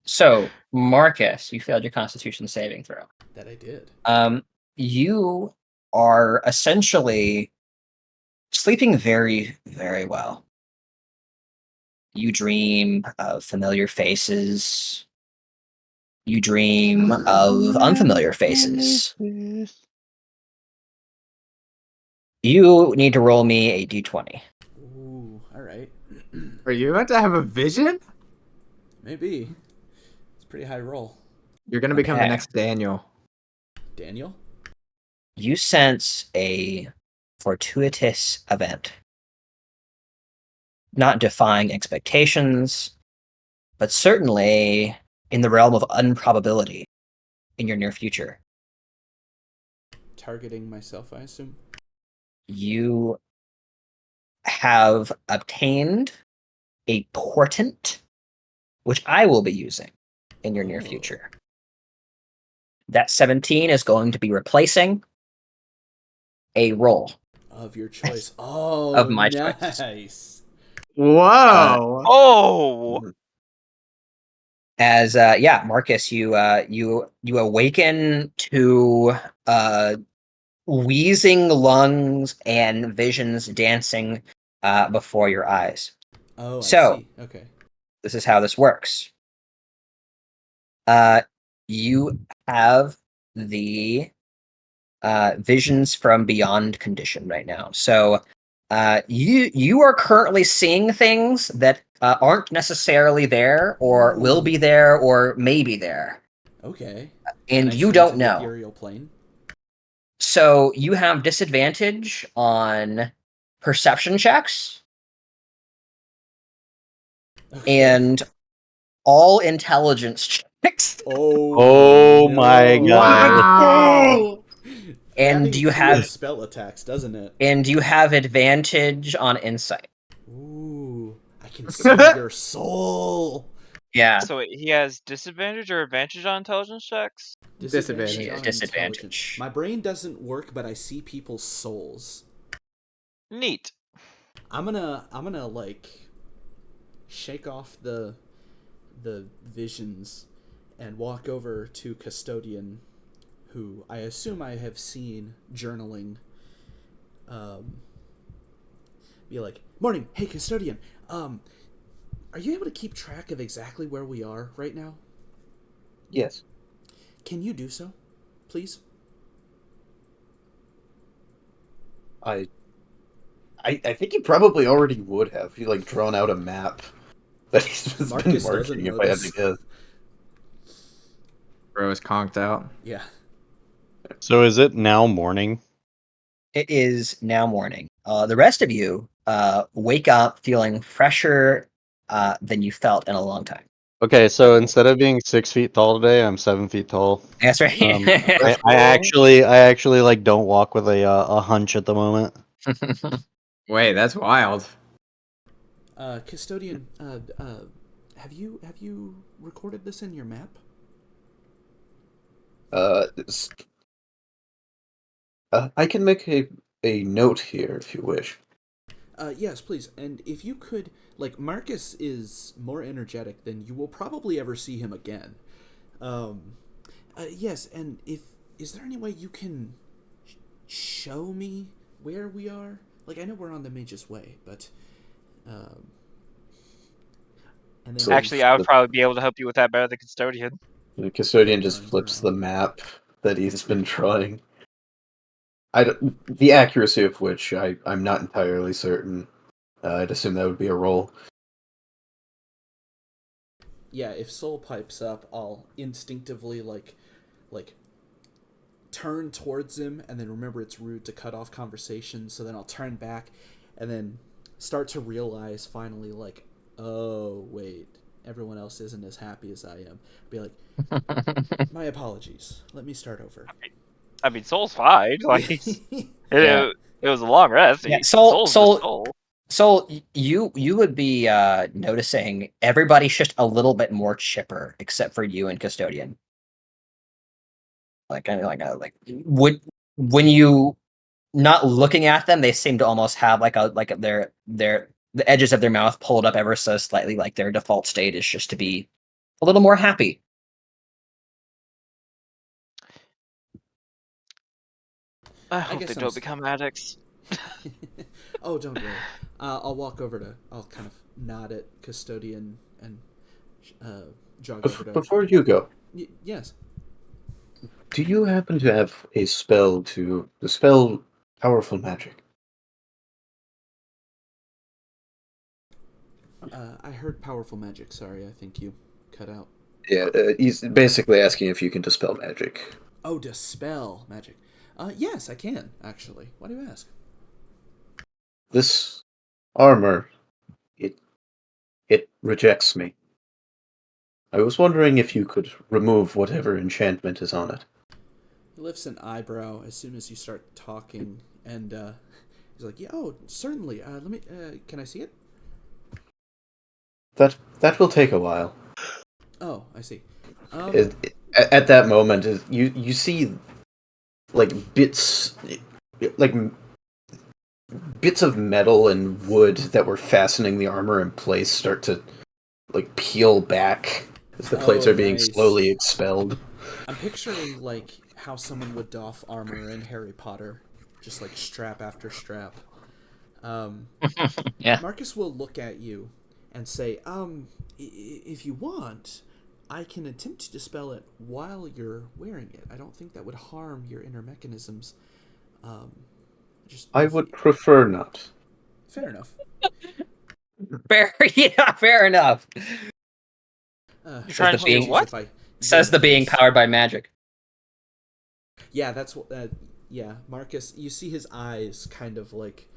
So Marcus, you failed your Constitution saving throw. That I did. You are essentially sleeping very, very well. You dream of familiar faces. You dream of unfamiliar faces. You need to roll me a d20. Ooh. All right. Are you about to have a vision? Maybe. It's a pretty high roll. You're gonna become the Okay. next Daniel. Daniel? You sense a fortuitous event. Not defying expectations, but certainly in the realm of improbability in your near future. Targeting myself, I assume. You have obtained a portent, which I will be using in your near Oh. future. That 17 is going to be replacing a roll. Of your choice. Oh, Of my choice. nice. Whoa! Oh, As Marcus, you awaken to wheezing lungs and visions dancing before your eyes. Oh, So- I see. Okay. This is how this works. You have the visions from beyond condition right now. So you are currently seeing things that aren't necessarily there, or will be there, or may be there, Okay. and Can I you see don't into the know. ethereal plane? So you have disadvantage on perception checks Okay. and all intelligence checks. Oh, Oh my no. God. Wow! And That you includes have spell attacks, doesn't it? advantage on insight. Ooh, I can see your soul. Yeah. so wait, he has disadvantage or advantage on intelligence checks? Disadvantage. on Disadvantage. intelligence. My brain doesn't work, but I see people's souls. Neat. I'm gonna like shake off the visions and walk over to Custodian, who I assume I have seen journaling. Be like, morning, hey Custodian. Are you able to keep track of exactly where we are right now? Yes. Can you do so, please? I think he probably already would have. He like drawn out a map that he's been Marcus doesn't marking. know If I had this. to guess. Bro is conked out. Yeah. So is it now morning? It is now morning. The rest of you wake up feeling fresher than you felt in a long time. Okay, so instead of being 6 feet tall today, I'm 7 feet tall. That's right. I actually like don't walk with a hunch at the moment. Wait, that's wild. Custodian, have you recorded this in your map? s- I can make a note here if you wish. Yes, please. And if you could, like, Marcus is more energetic than you will probably ever see him again. Yes, and is there any way you can show me where we are? Like, I know we're on the Mage's Way, but, and then So- Actually, I would probably be able to help you with that better than custodian. The custodian just Drawing flips around. the map that he's been drawing. The accuracy of which I'm not entirely certain. I'd assume that would be a roll. Yeah, if Soul pipes up, I'll instinctively like turn towards him, and then remember it's rude to cut off conversation. So then I'll turn back, and then start to realize finally, like, oh wait, everyone else isn't as happy as I am. Be like, my apologies. Let me start over. I mean, Soul's fine. Like, Yeah. it was a long rest. Yeah, Soul's just Soul, you would be noticing everybody's just a little bit more chipper, except for you and custodian. Like would when you not looking at them, they seem to almost have their the edges of their mouth pulled up ever so slightly, like their default state is just to be a little more happy. I hope guess they I'm don't become addicts. Oh, don't worry. I'll walk over to. I'll kind of nod at custodian and jog over to. Before you go, Yes. do you happen to have a spell to dispel powerful magic? I heard powerful magic. Sorry, I think you cut out. Yeah, he's basically asking if you can dispel magic. Oh, dispel magic. Yes, I can actually. Why do you ask? This armor, it rejects me. I was wondering if you could remove whatever enchantment is on it. He lifts an eyebrow as soon as you start talking, and he's like, "Yeah, oh, certainly. Let me. Can I see it?" That will take a while. Oh, I see. At that moment, you see like like bits of metal and wood that were fastening the armor in place start to like peel back as the plates Oh, are being nice. slowly expelled. I'm picturing like how someone would doff armor in Harry Potter, just like strap after strap. Yeah. Marcus will look at you and say, if you want, I can attempt to dispel it while you're wearing it. I don't think that would harm your inner mechanisms. I would prefer not. Fair enough. Fair enough. You're trying to do what? Says the being powered by magic. Yeah, that's what. Yeah, Marcus. You see his eyes kind of like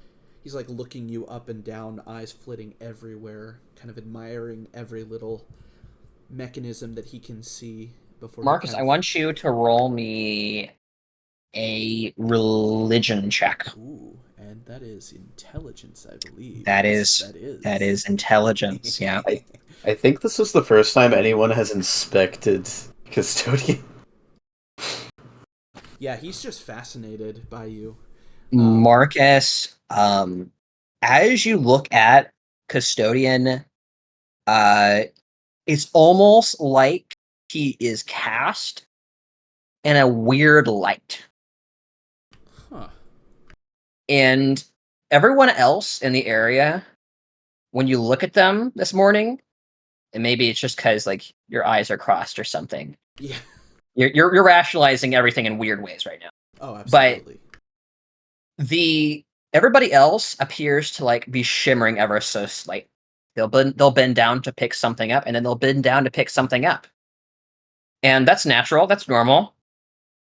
he's like looking you up and down, eyes flitting everywhere, kind of admiring every little mechanism that he can see before. Marcus, I want you to roll me a religion check. Ooh, and that is intelligence, I believe. That Yes, is that is intelligence. Yeah. I think this is the first time anyone has inspected Custodian. Yeah, he's just fascinated by you. Marcus, as you look at Custodian, it's almost like he is cast in a weird light. Huh. And everyone else in the area, when you look at them this morning, and maybe it's just because like your eyes are crossed or something. Yeah. You're rationalizing everything in weird ways right now. Oh, absolutely. But everybody else appears to like be shimmering ever so slight. They'll bend down to pick something up, and then they'll bend down to pick something up. And that's natural, that's normal.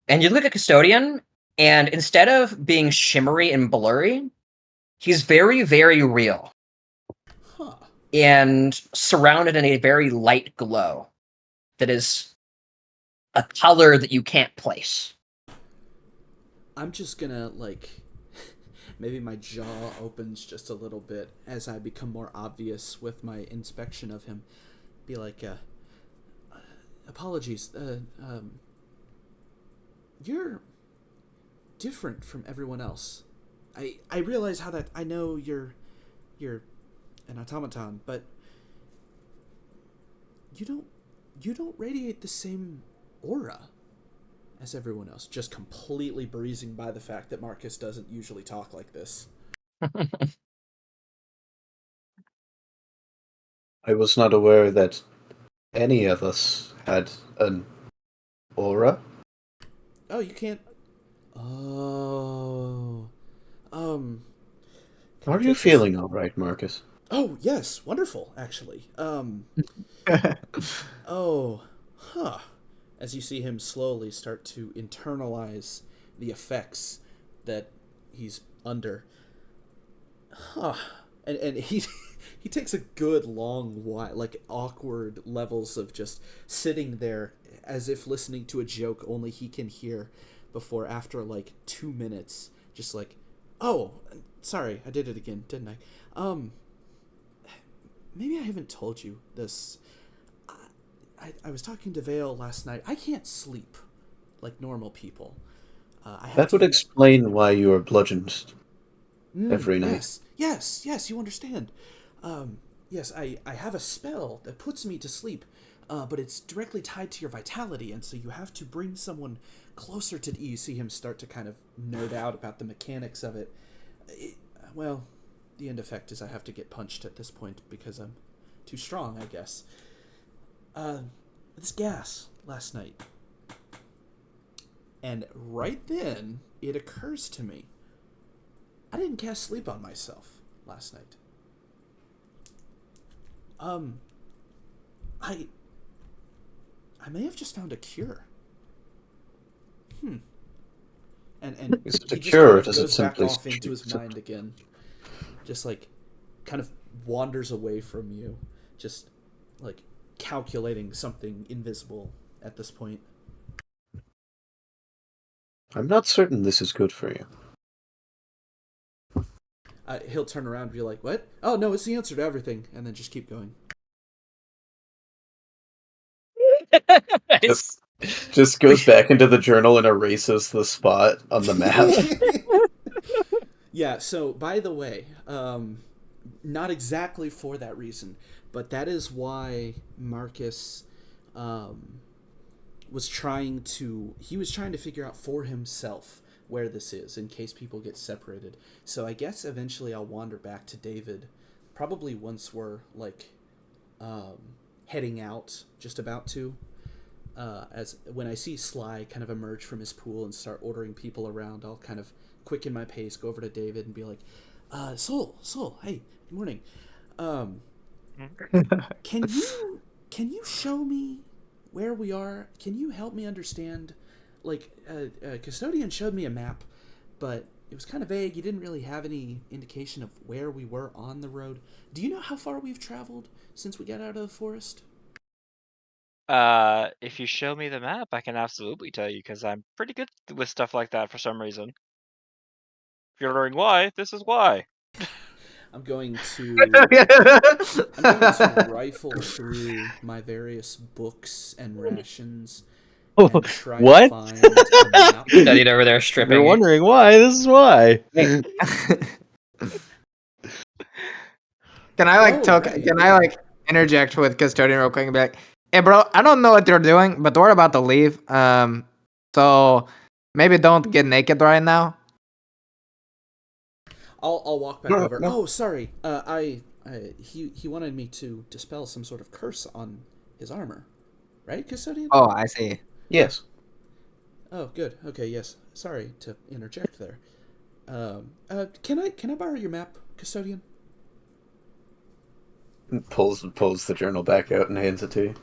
And you look at Custodian, And instead of being shimmery and blurry, he's very, very real. Huh. And surrounded in a very light glow that is a color that you can't place. I'm just gonna, like, maybe my jaw opens just a little bit as I become more obvious with my inspection of him. Be like, apologies, you're different from everyone else. I realize how that, I know you're an automaton, but you don't radiate the same aura as everyone else. Just completely breezing by the fact that Marcus doesn't usually talk like this. I was not aware that any of us had an aura. Oh, you can't. Oh. Can I Are take you this? feeling all right, Marcus? Oh, yes, wonderful, actually. Oh, huh. As you see him slowly start to internalize the effects that he's under. Huh. And he he takes a good long while, like awkward levels of just sitting there as if listening to a joke only he can hear before after like 2 minutes just like, "Oh, sorry, I did it again, didn't I?" Maybe I haven't told you this. I was talking to Vale last night. I can't sleep like normal people. I have That to would use... explain why you are bludgeoned every night. Yes, you understand. Yes, I have a spell that puts me to sleep, but it's directly tied to your vitality, and so you have to bring someone closer to... You see him start to kind of nerd out about the mechanics of it. Well, the end effect is I have to get punched at this point because I'm too strong, I guess. This gas last night. And right then, it occurs to me, I didn't cast sleep on myself last night. I may have just found a cure. And Is it a he just cure, kind or of does it goes back simply off into his mind again. Just like kind of wanders away from you. Just like calculating something invisible at this point. I'm not certain this is good for you. He'll turn around and be like, "What? Oh, no, it's the answer to everything," and then just keep going. Just goes back into the journal and erases the spot on the map. Yeah, so by the way, not exactly for that reason, but that is why Marcus was trying to figure out for himself where this is in case people get separated. So I guess eventually I'll wander back to David, probably once we're like heading out, just about to. As when I see Sly kind of emerge from his pool and start ordering people around, I'll kind of quicken my pace, go over to David and be like, Soul, hey, good morning. Can you show me where we are? Can you help me understand? Like, Custodian showed me a map, but it was kind of vague. You didn't really have any indication of where we were on the road. Do you know how far we've traveled since we got out of the forest? If you show me the map, I can absolutely tell you, because I'm pretty good with stuff like that for some reason. If you're wondering why, this is why. I'm going to rifle through my various books and rations and try to What? find a map. Studied over there If stripping. you're wondering why, this is why. Can I like Oh, right. can I like interject with custodian real quick and be like, "Hey, bro, I don't know what you're doing, but we're about to leave. So maybe don't get naked right now." I'll walk back over. Oh, sorry. He wanted me to dispel some sort of curse on his armor, right, Custodian? Oh, I see. Yes. Oh, good. Okay, yes. Sorry to interject there. Can I borrow your map, Custodian? Pulls the journal back out and hands it to you.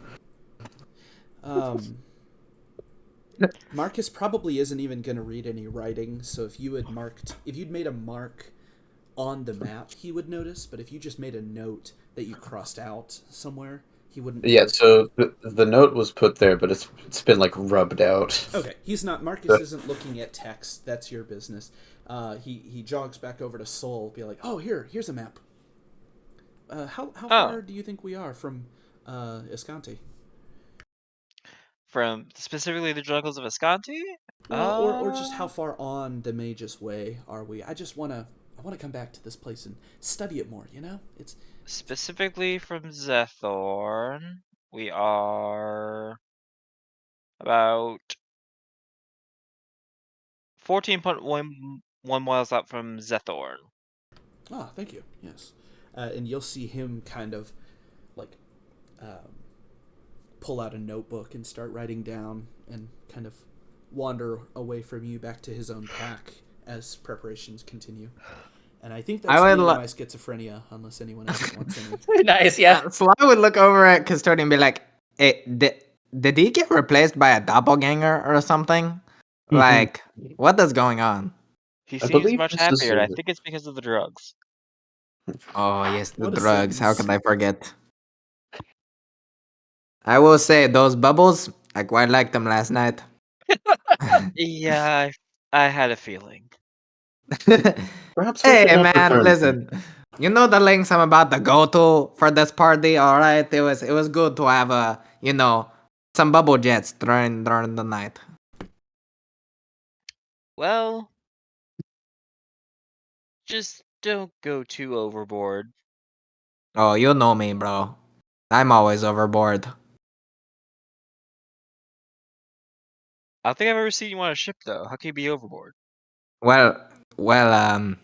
Marcus probably isn't even going to read any writing, so if you'd made a mark on the map, he would notice, but if you just made a note that you crossed out somewhere, he wouldn't Yeah, notice. so the note was put there, but it's been like rubbed out. Okay, Marcus isn't looking at text. That's your business. He jogs back over to Soul, be like, "Oh, here's a map. How far do you think we are from Escanti?" From specifically the jungles of Ascanti? Well, or just how far on the Mage's Way are we? I wanna come back to this place and study it more. You know, it's Specifically from Zethorn, we are about 14.11 miles out from Zethorn. Ah, thank you. Yes, and you'll see him kind of like pull out a notebook and start writing down and kind of wander away from you back to his own pack as preparations continue. And I think that's the end of my schizophrenia, unless anyone else wants any. Nice, yeah. Sly would look over at Custodian and be like, hey, did he get replaced by a doppelganger or something? Like, what is going on? He I seems believe much this is happier, and I think it's because of the drugs. Oh, yes, the What a drugs. How sentence. could I forget? I will say, those bubbles, I quite liked them last night. Yeah, I had a feeling. Perhaps we should Hey, not man, return. listen. You know the links I'm about to go to for this party, all right? It was good to have some bubble jets during the night. Well, just don't go too overboard. Oh, you know me, bro. I'm always overboard. I don't think I've ever seen you on a ship, though. How can you be overboard? Well, back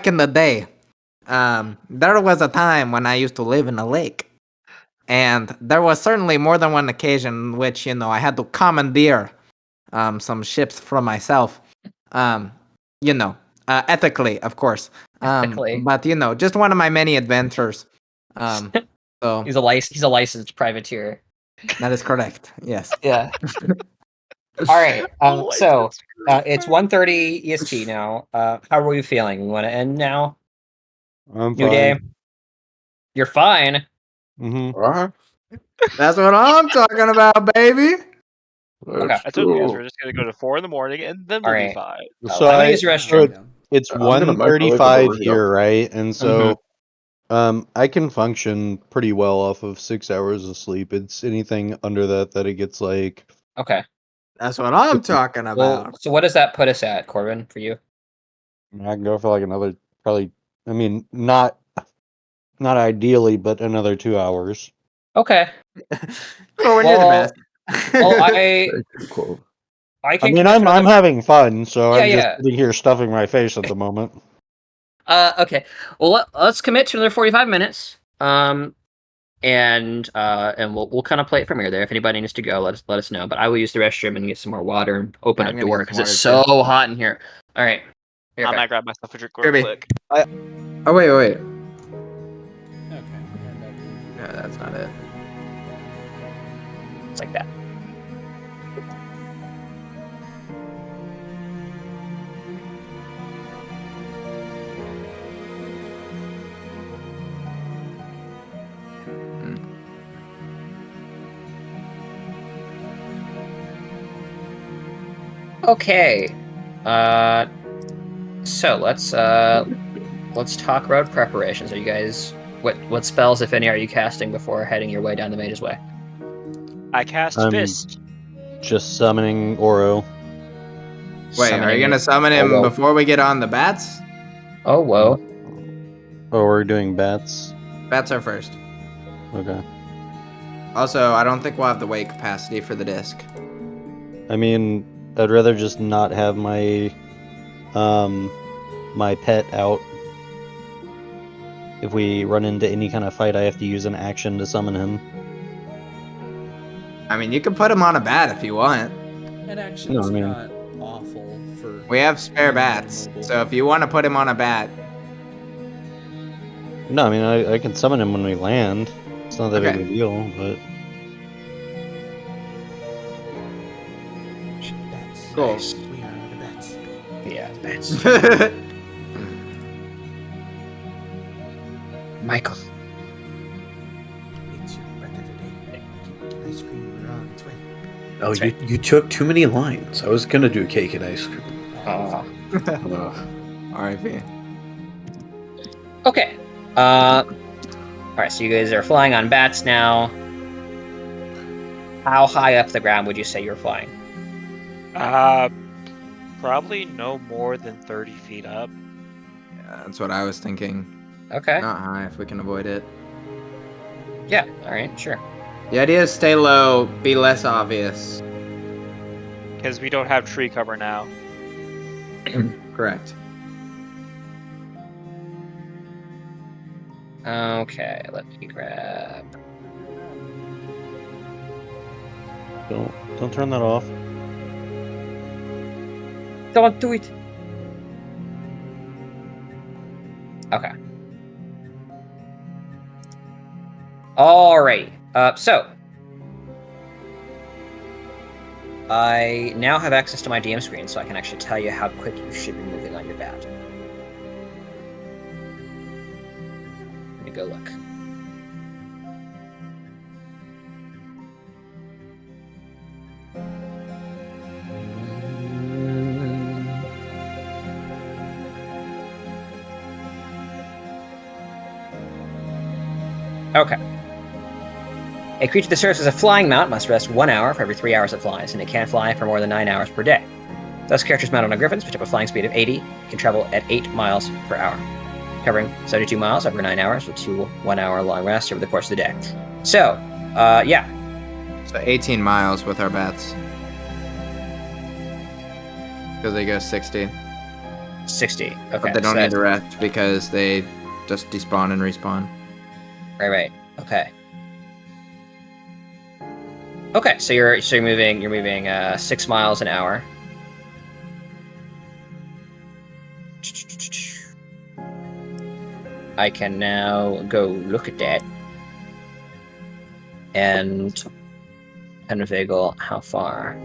in the day, there was a time when I used to live in a lake. And there was certainly more than one occasion in which, I had to commandeer some ships for myself. Um, ethically, of course. Ethically. But just one of my many adventures. So He's a licensed privateer. that is correct. Yes. Yeah. All right. So it's 1:30 EST now. How are we feeling? We want to end now? I'm New fine. day. You're fine. Uh-huh. That's what I'm talking about, baby. Okay. I told you guys we're just gonna go to 4 in the morning, and then we'll be Alright. fine. So I'm gonna I use the so restroom. it's I'm gonna microwave a 1:35 burrito. here, right? And so I can function pretty well off of 6 hours of sleep. It's anything under that it gets like Okay. That's what I'm talking Well, about. so what does that put us at, Corbin, for you? I can go for like another probably. I mean, not ideally, but another 2 hours. Okay. Corbin, you're the best. Well, I Very good quote. I can mean, commit to I'm another. having fun, so Yeah, I'm just yeah. sitting here stuffing my face at the moment. Okay. Well, let's commit to another 45 minutes. And we'll kind of play it from here. There, if anybody needs to go, let us know. But I will use the restroom and get some more water and open Yeah, a I'm gonna door get because some it's water, so hot in here. All right. I Okay. might grab myself a drink real Kirby. quick. Oh wait. Okay. No, that's not it. It's like that. Okay. So let's talk road preparations. Are you guys what spells, if any, are you casting before heading your way down the Mage's Way? I cast I'm Fist. just summoning Oro. Wait, are you gonna summon him before we get on the bats? Oh whoa. Oh, we're doing bats. Bats are first. Okay. Also, I don't think we'll have the weight capacity for the disc. I mean, I'd rather just not have my my pet out. If we run into any kind of fight, I have to use an action to summon him. I mean, you can put him on a bat if you want. An action's No, I mean- not awful for. We have spare being bats, mobile. so if you want to put him on a bat, No, I mean I can summon him when we land. It's not that big Okay. of a deal, but Cool. Nice. We are the bats. Yeah, that's Michael. It's your birthday today. Cake and ice cream. We're on its way. Oh, That's right. you took too many lines. I was gonna do cake and ice cream. Ugh. R.I.P. Okay. All right. So you guys are flying on bats now. How high up the ground would you say you're flying? Probably no more than 30 feet up. Yeah, that's what I was thinking. Okay. Not high if we can avoid it. Yeah. All right. Sure. The idea is stay low, be less obvious. Because we don't have tree cover now. Correct. Okay. Let me grab. Don't turn that off. Don't do it. Okay. All right. So I now have access to my DM screen, so I can actually tell you how quick you should be moving on your bat. Let me go look. Okay. A creature that serves as a flying mount must rest 1 hour for every 3 hours it flies, and it can fly for more than 9 hours per day. Thus, characters mounted on griffins, which have a flying speed of 80, can travel at 8 miles per hour, covering 72 miles over 9 hours with 2 1-hour long rests over the course of the day. So, yeah. So 18 miles with our bats. Because they go 60. 60. Okay. But they don't so need to rest because they just despawn and respawn. Right. Okay. Okay, so you're moving 6 miles an hour. I can now go look at that and inveigle how far.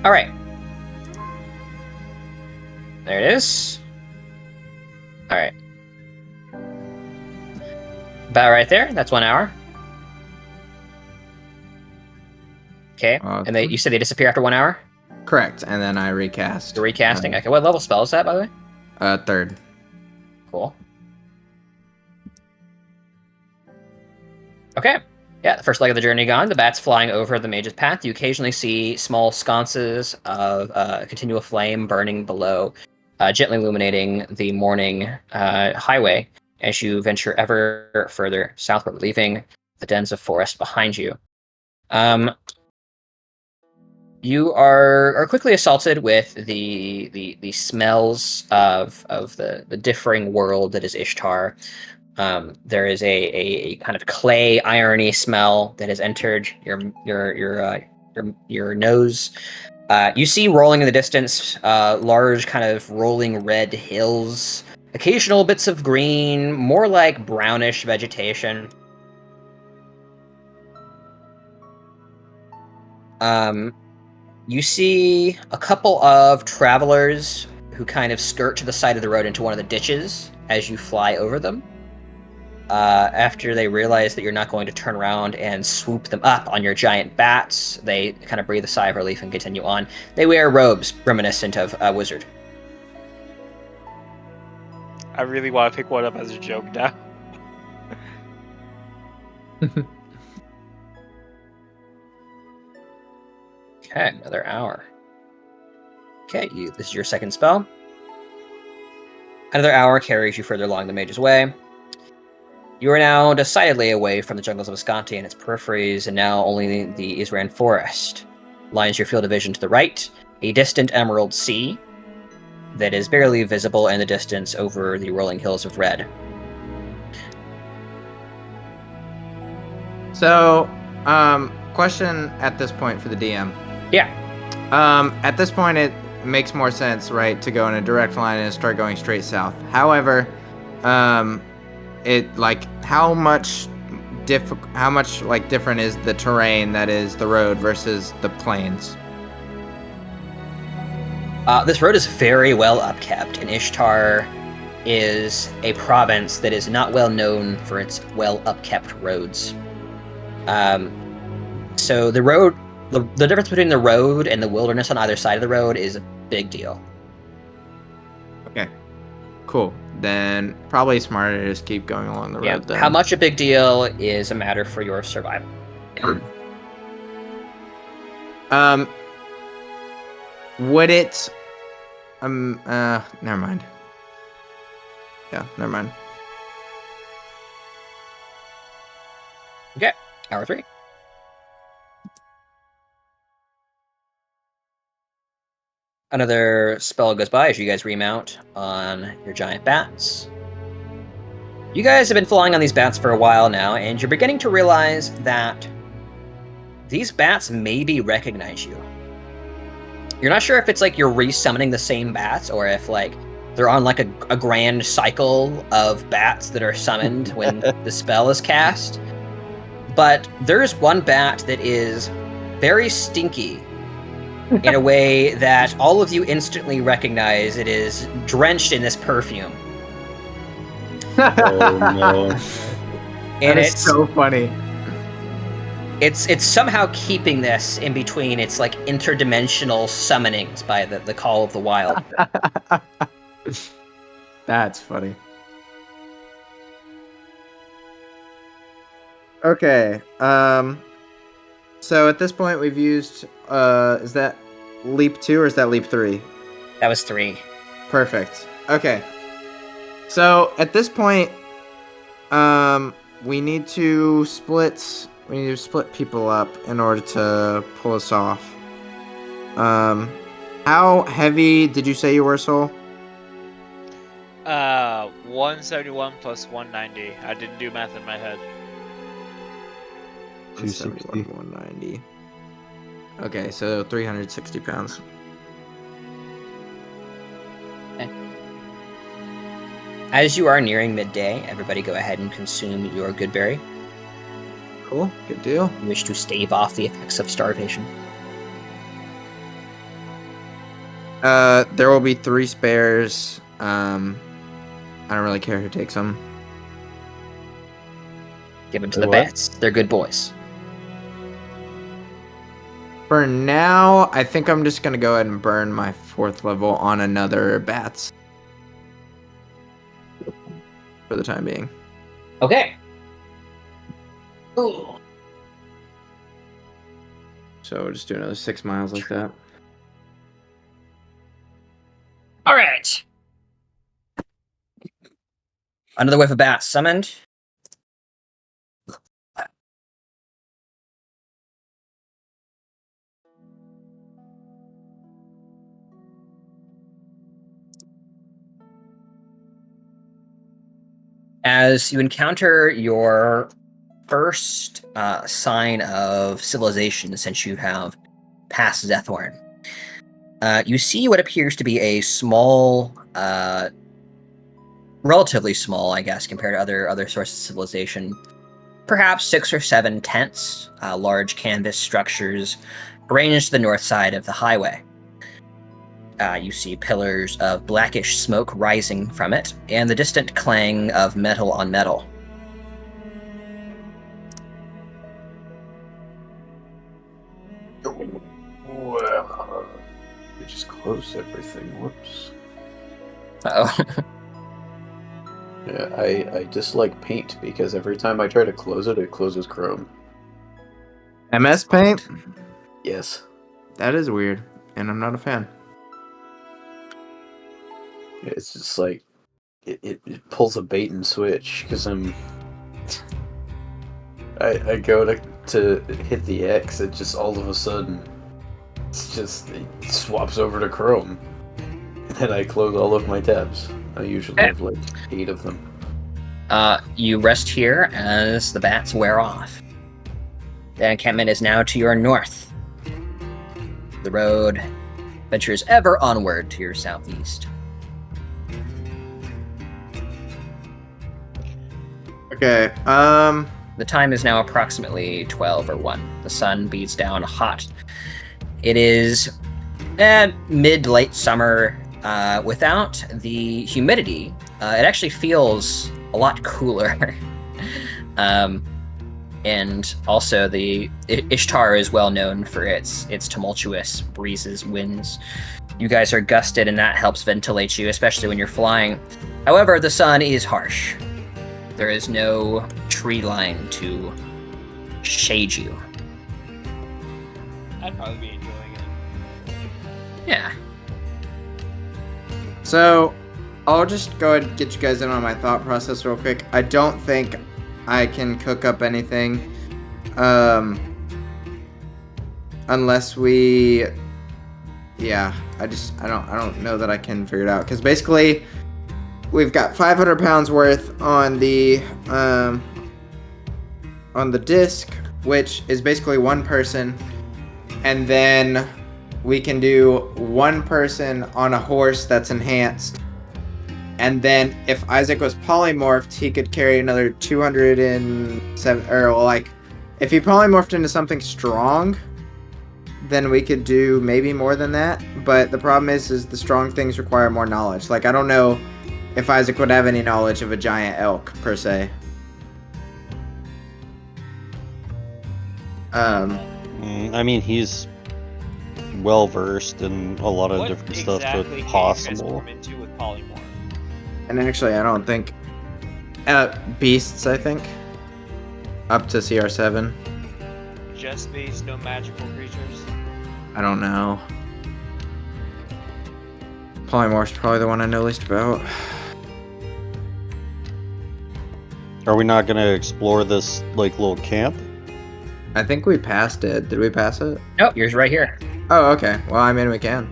All right. There it is. All right. About right there. That's 1 hour. Okay. And you said they disappear after 1 hour? Correct. And then I recast. You're recasting. Okay. What level spell is that, by the way? Third. Cool. Okay. Yeah, the first leg of the journey gone. The bat's flying over the mage's path. You occasionally see small sconces of continual flame burning below, gently illuminating the morning highway as you venture ever further southward, leaving the dens of forest behind you. You are quickly assaulted with the smells of the differing world that is Ishtar. There is a kind of clay irony smell that has entered your nose. You see rolling in the distance large kind of rolling red hills, occasional bits of green, more like brownish vegetation. You see a couple of travelers who kind of skirt to the side of the road into one of the ditches as you fly over them. After they realize that you're not going to turn around and swoop them up on your giant bats, they kind of breathe a sigh of relief and continue on. They wear robes reminiscent of a wizard. I really want to pick one up as a joke now. Okay, another hour. Okay, this is your second spell. Another hour carries you further along the mage's way. You are now decidedly away from the jungles of Ascanti and its peripheries, and now only the Isran forest lines your field of vision to the right, a distant emerald sea that is barely visible in the distance over the rolling hills of red. So, question at this point for the DM. Yeah. At this point, it makes more sense, right, to go in a direct line and start going straight south. However, how much different is the terrain that is the road versus the plains? This road is very well upkept, and Ishtar is a province that is not well known for its well upkept roads. So the road, the difference between the road and the wilderness on either side of the road is a big deal. Okay. Cool. Then probably smarter to just keep going along the road then. How much a big deal is a matter for your survival. Would it never mind. Yeah, never mind. Okay, hour 3. Another spell goes by as you guys remount on your giant bats. You guys have been flying on these bats for a while now, and you're beginning to realize that these bats maybe recognize you. You're not sure if it's like you're resummoning the same bats, or if like they're on like a grand cycle of bats that are summoned when the spell is cast. But there's one bat that is very stinky in a way that all of you instantly recognize. It is drenched in this perfume. Oh no. And And it's so funny. it's somehow keeping this in between its like interdimensional summonings by the Call of the Wild. That's funny. Okay. So at this point we've used is that leap 2 or is that leap 3? That was 3. Perfect. Okay. So at this point we need to split people up in order to pull us off. How heavy did you say you were, Soul? 171 plus 190. I didn't do math in my head. 271, 190. Okay, so 360 pounds. As you are nearing midday, everybody go ahead and consume your good berry. Cool, good deal. You wish to stave off the effects of starvation. There will be 3 spares. I don't really care who takes them. Give them to Wait, the what? bats. They're good boys. For now, I think I'm just gonna go ahead and burn my 4th level on another bats. For the time being. Okay. Ooh. So we'll just do another 6 miles like that. All right. Another wave of bats summoned. As you encounter your first sign of civilization since you have passed Deathhorn, you see what appears to be a small, relatively small, I guess, compared to other sources of civilization. Perhaps 6 or 7 tents, large canvas structures arranged to the north side of the highway. You see pillars of blackish smoke rising from it, and the distant clang of metal on metal. Well, we just closed everything. Whoops. Uh-oh. Yeah, I dislike paint because every time I try to close it, it closes Chrome. MS Paint? Yes. That is weird, and I'm not a fan. It's just like it pulls a bait and switch because I go to hit the X, it just all of a sudden it swaps over to Chrome, and then I close all of my tabs. I usually have like 8 of them. You rest here as the bats wear off. The encampment is now to your north. The road ventures ever onward to your southeast. Okay, The time is now approximately 12 or 1. The sun beats down hot. It is Mid-late summer, without the humidity, it actually feels a lot cooler. And also, the Ishtar is well known for its tumultuous breezes, winds. You guys are gusted, and that helps ventilate you, especially when you're flying. However, the sun is harsh. There is no tree line to shade you. I'd probably be enjoying it. Yeah. So, I'll just go ahead and get you guys in on my thought process real quick. I don't think I can cook up anything, unless we. Yeah, I don't know that I can figure it out, because basically, we've got 500 pounds worth on the disc, which is basically one person, and then we can do one person on a horse that's enhanced. And then if Isaac was polymorphed, he could carry another 207, or like, if he polymorphed into something strong, then we could do maybe more than that. But the problem is the strong things require more knowledge. Like, I don't know if Isaac would have any knowledge of a giant elk, per se. I mean, he's well versed in a lot of What different stuff exactly that's can you guys possible. form into with polymorph? And actually, I don't think... beasts, I think. Up to CR7. Just beasts, no magical creatures? I don't know. Polymorph's probably the one I know least about. Are we not gonna explore this like little camp? I think we passed it. Did we pass it? Nope, yours right here. Oh, okay. Well, I mean, we can.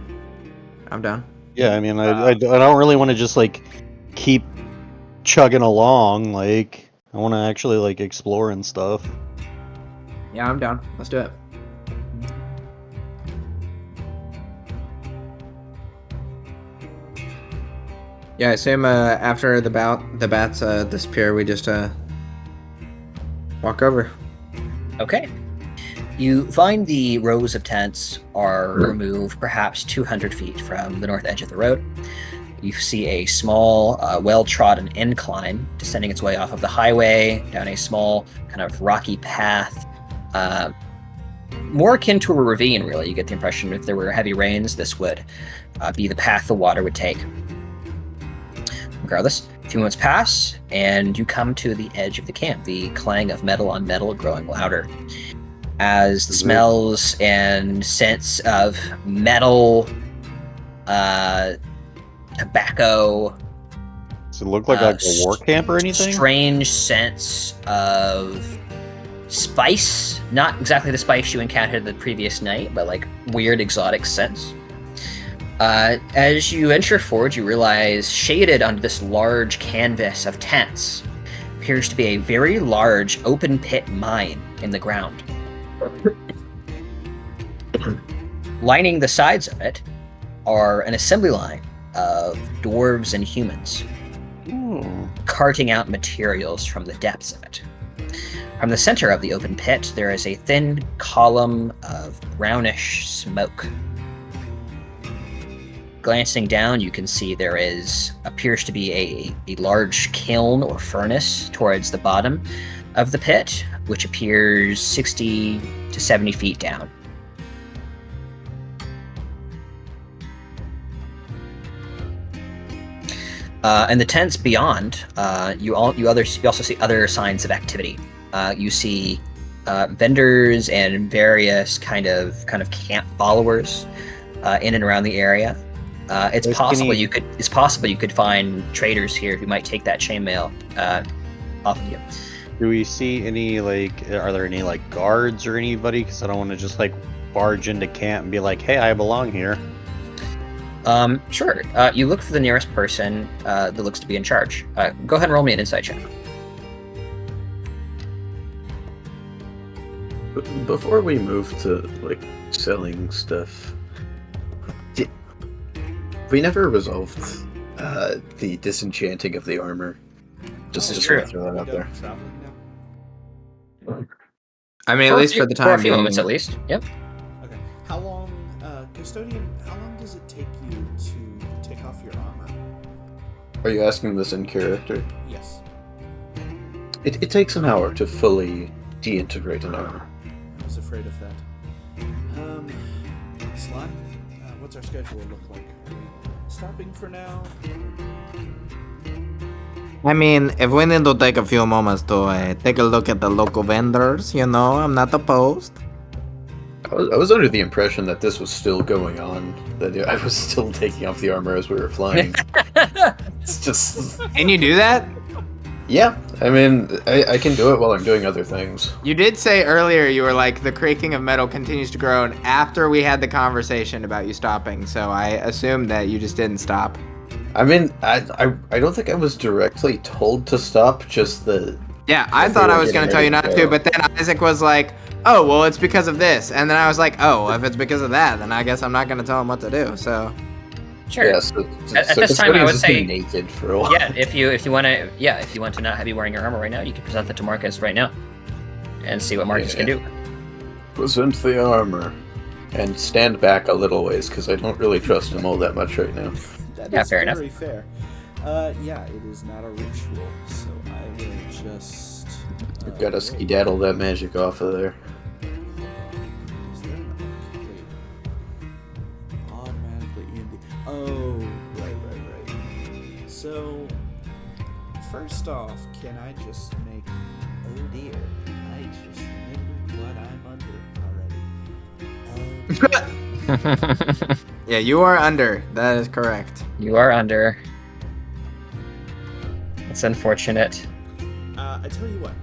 I'm down. Yeah, I mean, I don't really want to just like keep chugging along. Like, I want to actually like explore and stuff. Yeah, I'm down. Let's do it. Yeah, I assume after the bats disappear, we just walk over. Okay. You find the rows of tents are removed perhaps 200 feet from the north edge of the road. You see a small, well-trodden incline descending its way off of the highway down a small, kind of rocky path. More akin to a ravine, really. You get the impression if there were heavy rains, this would be the path the water would take. Regardless, a few moments pass, and you come to the edge of the camp, the clang of metal on metal growing louder. As the smells and scents of metal, tobacco... Does it look like a war camp or anything? Strange sense of spice. Not exactly the spice you encountered the previous night, but like weird exotic scents. As you venture forward, you realize shaded under this large canvas of tents appears to be a very large open pit mine in the ground. Lining the sides of it are an assembly line of dwarves and humans, carting out materials from the depths of it. From the center of the open pit, there is a thin column of brownish smoke. Glancing down, you can see there appears to be a large kiln or furnace towards the bottom of the pit, which appears 60 to 70 feet down. And the tents beyond, you also see other signs of activity. You see vendors and various kind of camp followers in and around the area. It's possible you could find traders here who might take that chainmail off of you. Do we see any are there any guards or anybody? Because I don't want to just barge into camp and be like, hey, I belong here. Sure. You look for the nearest person that looks to be in charge. Go ahead and roll me an insight check. Before we move to selling stuff, we never resolved the disenchanting of the armor. Just true. want to throw that out there. I mean, at least for the time for a few being. moments, at least. Yep. Okay. How long, custodian? How long does it take you to take off your armor? Are you asking this in character? Yes. It takes an hour to fully deintegrate an armor. I was afraid of that. Sly, what's our schedule look like? Are we stopping for now? I mean, if we need to take a few moments to take a look at the local vendors, I'm not opposed. I was under the impression that this was still going on, that I was still taking off the armor as we were flying. It's just... Can you do that? Yeah, I mean, I can do it while I'm doing other things. You did say earlier you were like, the creaking of metal continues to grow, and after we had the conversation about you stopping, so I assumed that you just didn't stop. I mean, I don't think I was directly told to stop, just the... Yeah, I They thought I were was going to getting tell you ready not to to, go. but then Isaac was like, oh, well, it's because of this. And then I was like, oh, if it's because of that, then I guess I'm not going to tell him what to do, so... Sure. Yeah, so, At this time, I would just say- been naked for a while. Yeah, if you want to not have you wearing your armor right now, you can present that to Marcus right now, and see what Marcus can do. Present the armor. And stand back a little ways, because I don't really trust him all that much right now. That Yeah, is fair enough. very fair. Yeah, it is not a ritual, so I will just... We've got to skedaddle that magic off of there. Is there an automatically in the... Oh, right. So, first off, can I just make... Oh dear, I just remembered what I'm under already. Yeah, you are under. That is correct. You are under. It's unfortunate. I tell you what.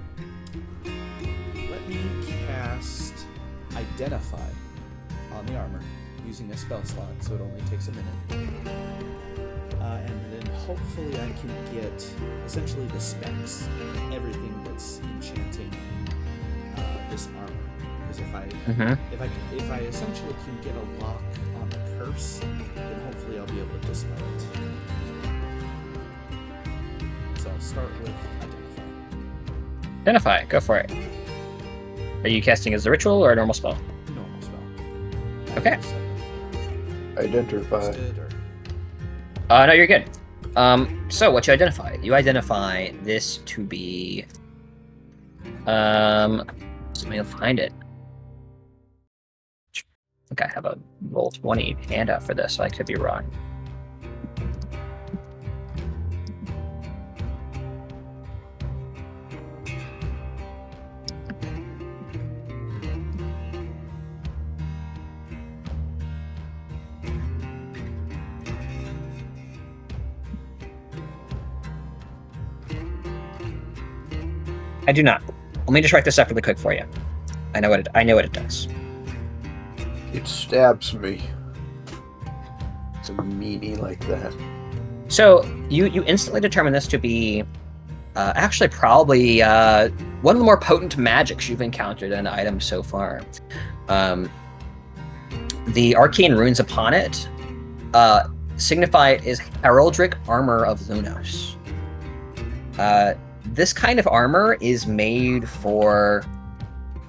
Let me cast Identify on the armor using a spell slot, so it only takes a minute. And then hopefully I can get essentially the specs, everything that's enchanting this armor. Because if I essentially can get a lock on the curse, then hopefully I'll be able to dispel it. So I'll start with Identify. Identify. Go for it. Are you casting as a ritual or a normal spell? Normal spell. Okay. Identify. No, you're good. So what you identify? You identify this to be... Somebody will find it. I think I have a Roll20 handout for this, so I could be wrong. I do not. Let me just write this up really quick for you. I know what it does. It stabs me. It's a meanie like that. So you instantly determine this to be actually probably one of the more potent magics you've encountered in an item so far. The arcane runes upon it signify it is heraldic armor of Lunos. This kind of armor is made for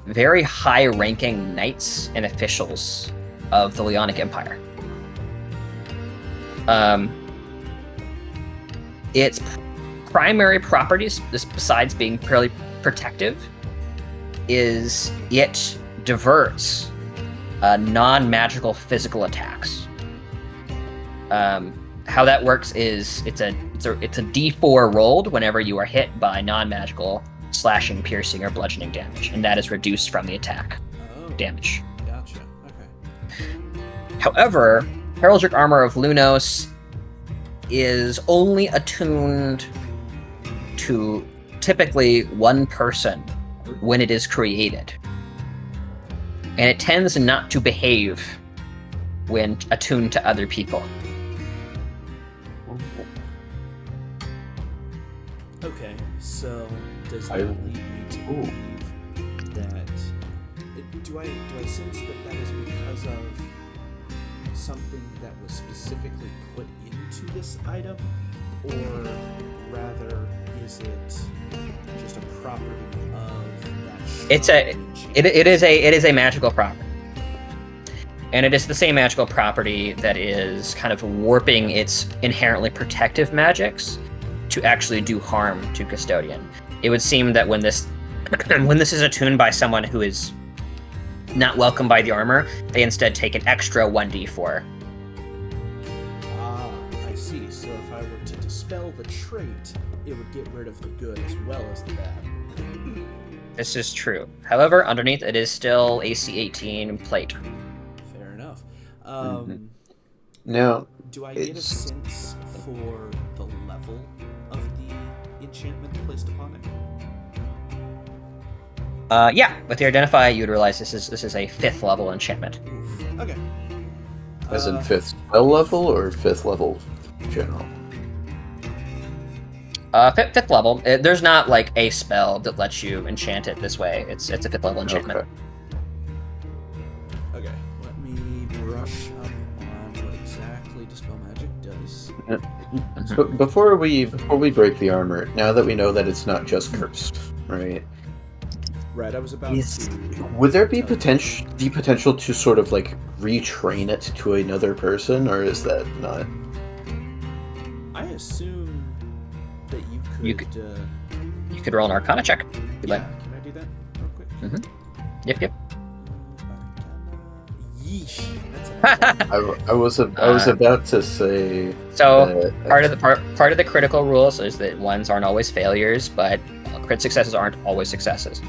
very high-ranking knights and officials of the Leonic Empire. Its primary properties, besides being purely protective, is it diverts non-magical physical attacks. How that works is it's a D4 rolled whenever you are hit by non-magical slashing, piercing, or bludgeoning damage, and that is reduced from the attack damage. Gotcha. Okay. However, heraldic armor of Lunos is only attuned to typically one person when it is created, and it tends not to behave when attuned to other people. Okay, so does that I- lead me to believe that do I sense that is because of something that was specifically put into this item, or rather is it just a property of that It is a magical property, And it is the same magical property that is kind of warping its inherently protective magics to actually do harm to Custodian. It would seem that when this when this is attuned by someone who is not welcomed by the armor, they instead take an extra 1d4. Ah, I see. So if I were to dispel the trait, it would get rid of the good as well as the bad. This is true. However, underneath it is still AC 18 plate. Fair enough. Now, Do I get a it's- sense for the level of the enchantment placed upon it? Yeah, with the identify, you would realize this is a 5th level enchantment. Oof. Okay. as in 5th spell level or 5th level general? 5th level. There's not like a spell that lets you enchant it this way. It's a 5th level enchantment. Okay. Let me brush up on what exactly Dispel Magic does. So before we break the armor, now that we know that it's not just cursed, right? Right, I was about Yes. to... Would there be potential to sort of like retrain it to another person, or is that not? I assume that you could... You could roll an Arcana check. If you'd yeah, like. can I do that real quick? Yep. Yeesh. That's an I was about to say. So part of the critical rules is that ones aren't always failures, but crit successes aren't always successes.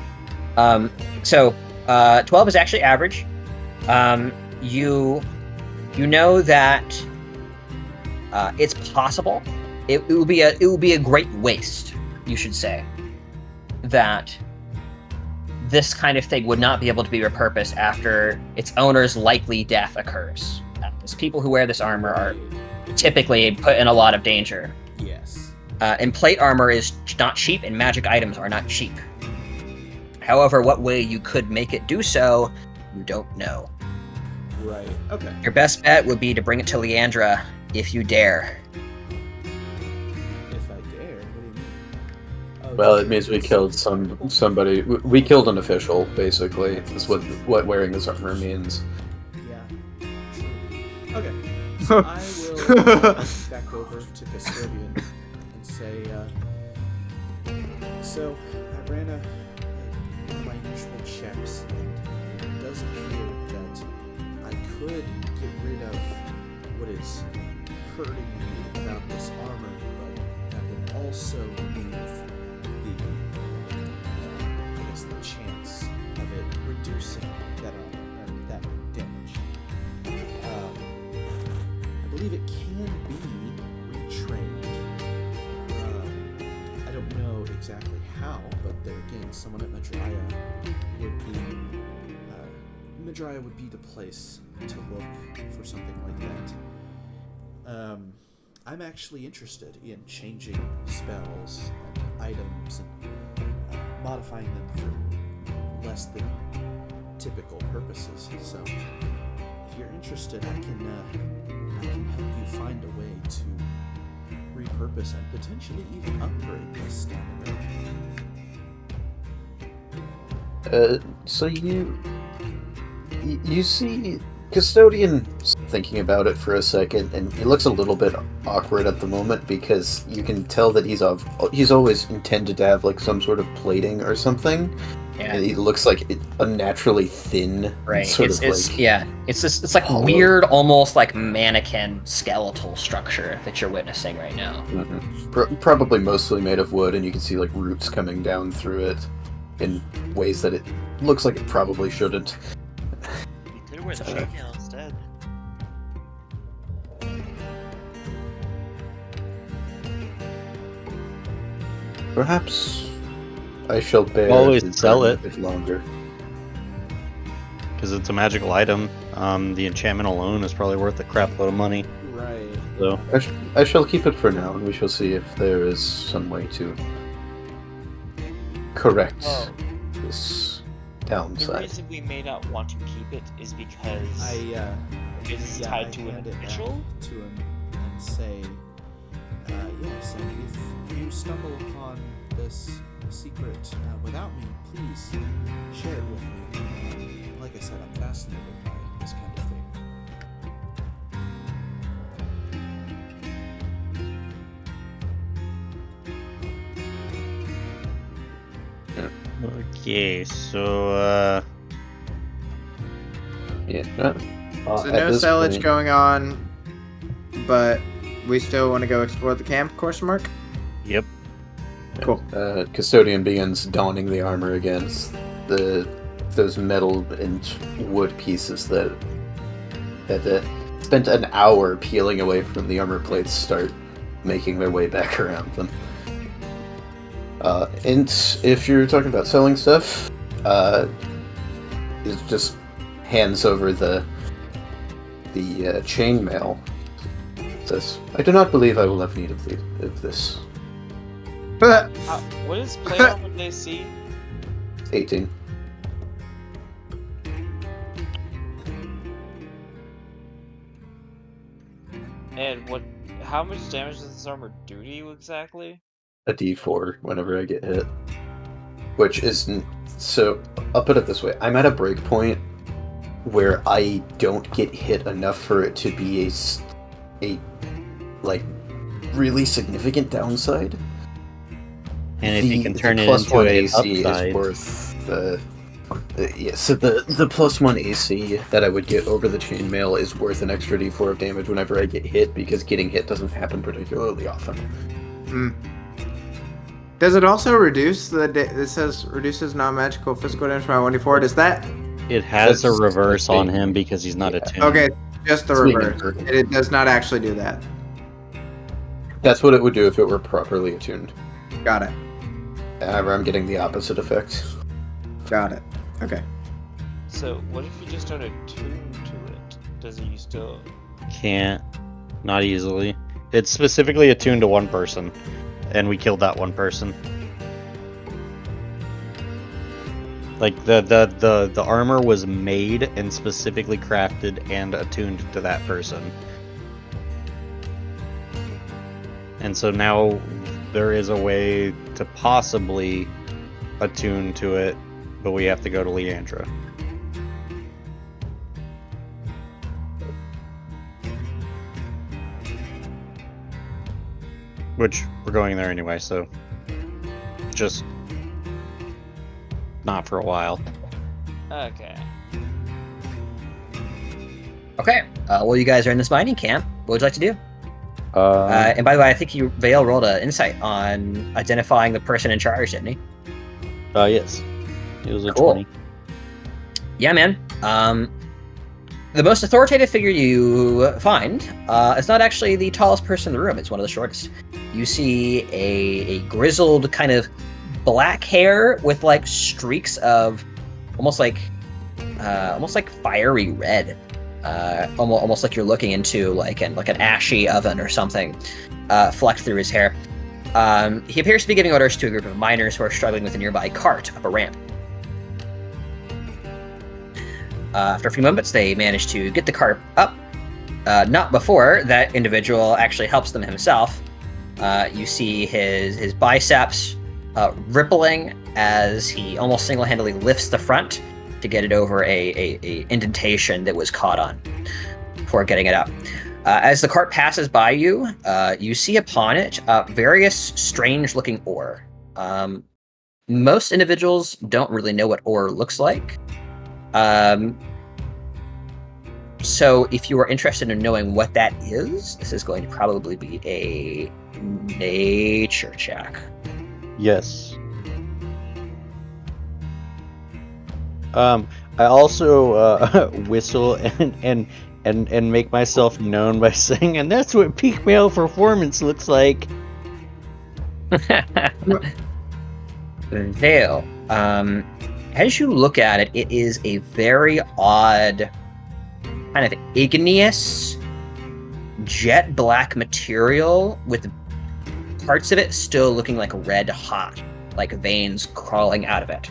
So 12 is actually average. You know that it's possible. It will be a great waste, you should say, that this kind of thing would not be able to be repurposed after its owner's likely death occurs. As people who wear this armor are typically put in a lot of danger. Yes. And plate armor is not cheap, and magic items are not cheap. However, what way you could make it do so, you don't know. Right. Okay. Your best bet would be to bring it to Leandra if you dare. If I dare, what do you mean? Oh, Well, it means we killed somebody. We killed an official, basically. Is what wearing this armor means. Yeah. True. Okay. So I will go back over to Custodian and say, so I ran one of my usual checks, and it does appear that I could get rid of what is hurting me about this armor, but that would also remove the chance of it reducing that damage. I believe it can be retrained. I don't know exactly how, but there again, someone at Madrya would be the place to look for something like that. I'm actually interested in changing spells and items and modifying them for less than typical purposes. So, if you're interested, I can help you find a way to repurpose and potentially even upgrade this down the road. So you see Custodian thinking about it for a second, and he looks a little bit awkward at the moment because you can tell that he's always intended to have like some sort of plating or something. Yeah. And he looks like unnaturally thin. Right. Sort of It's like yeah. It's like hollow. weird, almost like mannequin skeletal structure that you're witnessing right now. Probably mostly made of wood, and you can see like roots coming down through it in ways that it looks like it probably shouldn't. You could wear the chainmail instead. Perhaps I shall bear Always to sell burn it. a bit longer. Because it's a magical item. The enchantment alone is probably worth a crap load of money. Right. So I shall keep it for now, and we shall see if there is some way to correct Oh. this The downside. reason we may not want to keep it is because I it is yeah, tied I to an hand it back official. to him and say, yes, and if you stumble upon this secret without me, please share it with me. Like I said, I'm fascinated by this kind of thing. Okay, so Yeah. So At no this sellage point- going on, but we still want to go explore the camp, question mark? yep. Cool. Custodian begins donning the armor against those metal and wood pieces that spent an hour peeling away from the armor plates start making their way back around them. And if you're talking about selling stuff, it just hands over the chainmail. Says, "I do not believe I will have need of this." What is play armor AC? 18. And what? How much damage does this armor do to you exactly? A D4 whenever I get hit, which is so. I'll put it this way: I'm at a break point where I don't get hit enough for it to be a like really significant downside. And if you can turn it plus into one an AC upside, is worth so the plus one AC that I would get over the chainmail is worth an extra D4 of damage whenever I get hit, because getting hit doesn't happen particularly often. Does it also reduce it says reduces non-magical physical damage by 1d4? Does that? it has a That's- reverse that's on being- him because he's not yeah. attuned. Okay, just the It's being reverse. inverted. It does not actually do that. That's what it would do if it were properly attuned. Got it. However, I'm getting the opposite effect. Got it. Okay. So what if you just don't attune to it? Does he still? Can't. Not easily. It's specifically attuned to one person, and we killed that one person. Like the armor was made and specifically crafted and attuned to that person. And so now there is a way to possibly attune to it, but we have to go to Leandra. Which, we're going there anyway, so just not for a while. Okay. Okay. Well, you guys are in this mining camp. What would you like to do? Um, And by the way, I think Vale rolled an insight on identifying the person in charge, didn't he? yes. It was a Cool. 20. Yeah, man. The most authoritative figure you find is not actually the tallest person in the room. It's one of the shortest. You see a grizzled kind of black hair with like streaks of almost like fiery red. Almost like you're looking into like an ashy oven or something, flecked through his hair. He appears to be giving orders to a group of miners who are struggling with a nearby cart up a ramp. After a few moments, they manage to get the cart up. Not before that individual actually helps them himself. You see his biceps rippling as he almost single-handedly lifts the front to get it over a indentation that was caught on before getting it up. As the cart passes by you, you see upon it various strange-looking ore. Most individuals don't really know what ore looks like. So if you are interested in knowing what that is, this is going to probably be a nature check. Yes. I also whistle and make myself known by saying, and that's what peak male performance looks like. Vale. As you look at it, it is a very odd, kind of igneous, jet black material with parts of it still looking like red hot, like veins crawling out of it.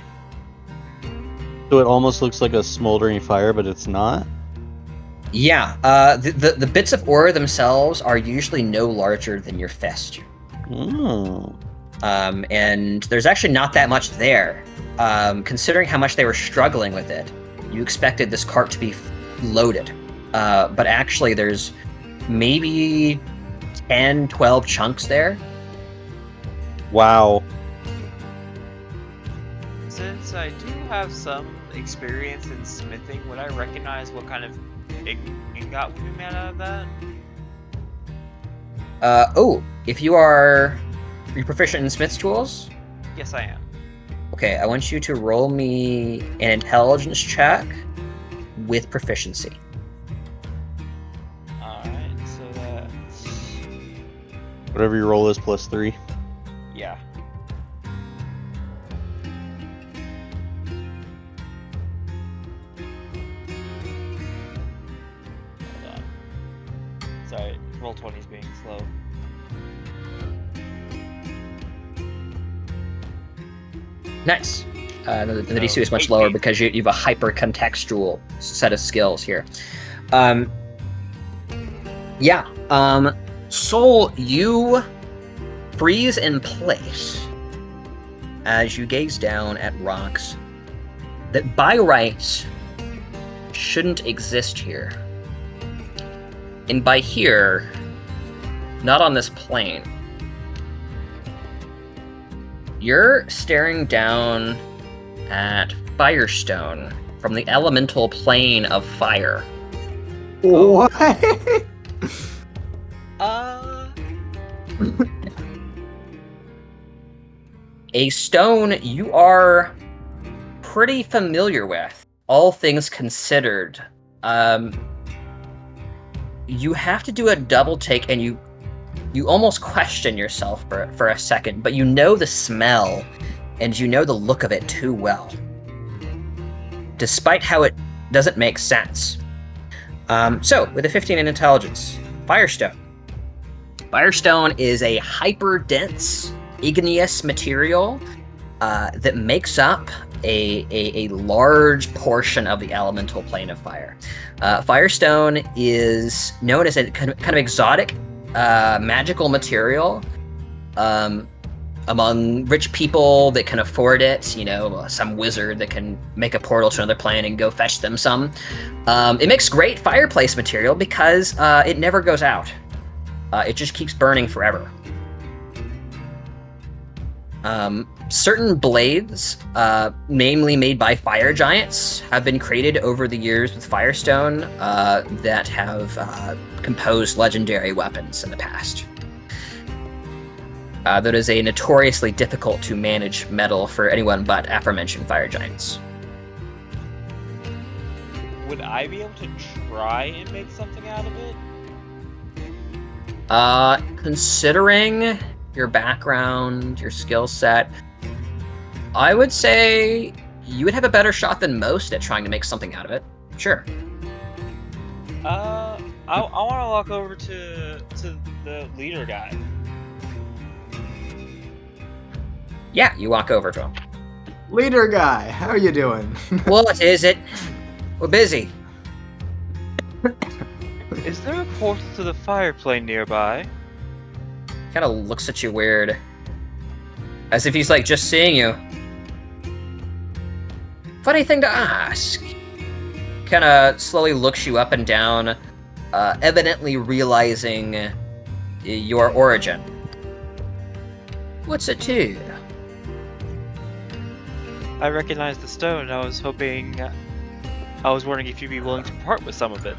So it almost looks like a smoldering fire, but it's not. Yeah, the bits of ore themselves are usually no larger than your fist. Oh. And there's actually not that much there. Considering how much they were struggling with it, you expected this cart to be loaded. But actually there's maybe 10, 12 chunks there. Wow. Since I do have some experience in smithing, would I recognize what kind of ingot would be made out of that? If are you proficient in smith's tools? Yes, I am. Okay, I want you to roll me an intelligence check with proficiency. Alright, so that's... Whatever your roll is plus 3. yeah. Hold on. Sorry, roll 20 is being slow. Nice. The DC So, is much 18. lower because you have a hyper-contextual set of skills here. Soul, you freeze in place as you gaze down at rocks that by right shouldn't exist here. And by here, not on this plane. You're staring down at Firestone from the elemental plane of fire. What? A stone you are pretty familiar with, all things considered. You have to do a double take, and you almost question yourself for a second, but you know the smell, and you know the look of it too well. Despite how it doesn't make sense. So, with a 15 in intelligence, Firestone. Firestone is a hyper-dense, igneous material that makes up a large portion of the elemental plane of fire. Firestone is known as a kind of exotic magical material among rich people that can afford it. You know, some wizard that can make a portal to another plane and go fetch them some. It makes great fireplace material because it never goes out. It just keeps burning forever. Certain blades, namely made by fire giants, have been created over the years with Firestone that have composed legendary weapons in the past. That is a notoriously difficult to manage metal for anyone but aforementioned fire giants. Would I be able to try and make something out of it? Considering your background, your skill set, I would say you would have a better shot than most at trying to make something out of it. Sure. I want to walk over to the leader guy. Yeah, you walk over to him. Leader guy, how are you doing? What is it? We're busy. Is there a portal to the fire plane nearby? Kind of looks at you weird. As if he's like just seeing you. Funny thing to ask. Kind of slowly looks you up and down, evidently realizing your origin. What's it to? I recognize the stone. I was wondering if you'd be willing to part with some of it.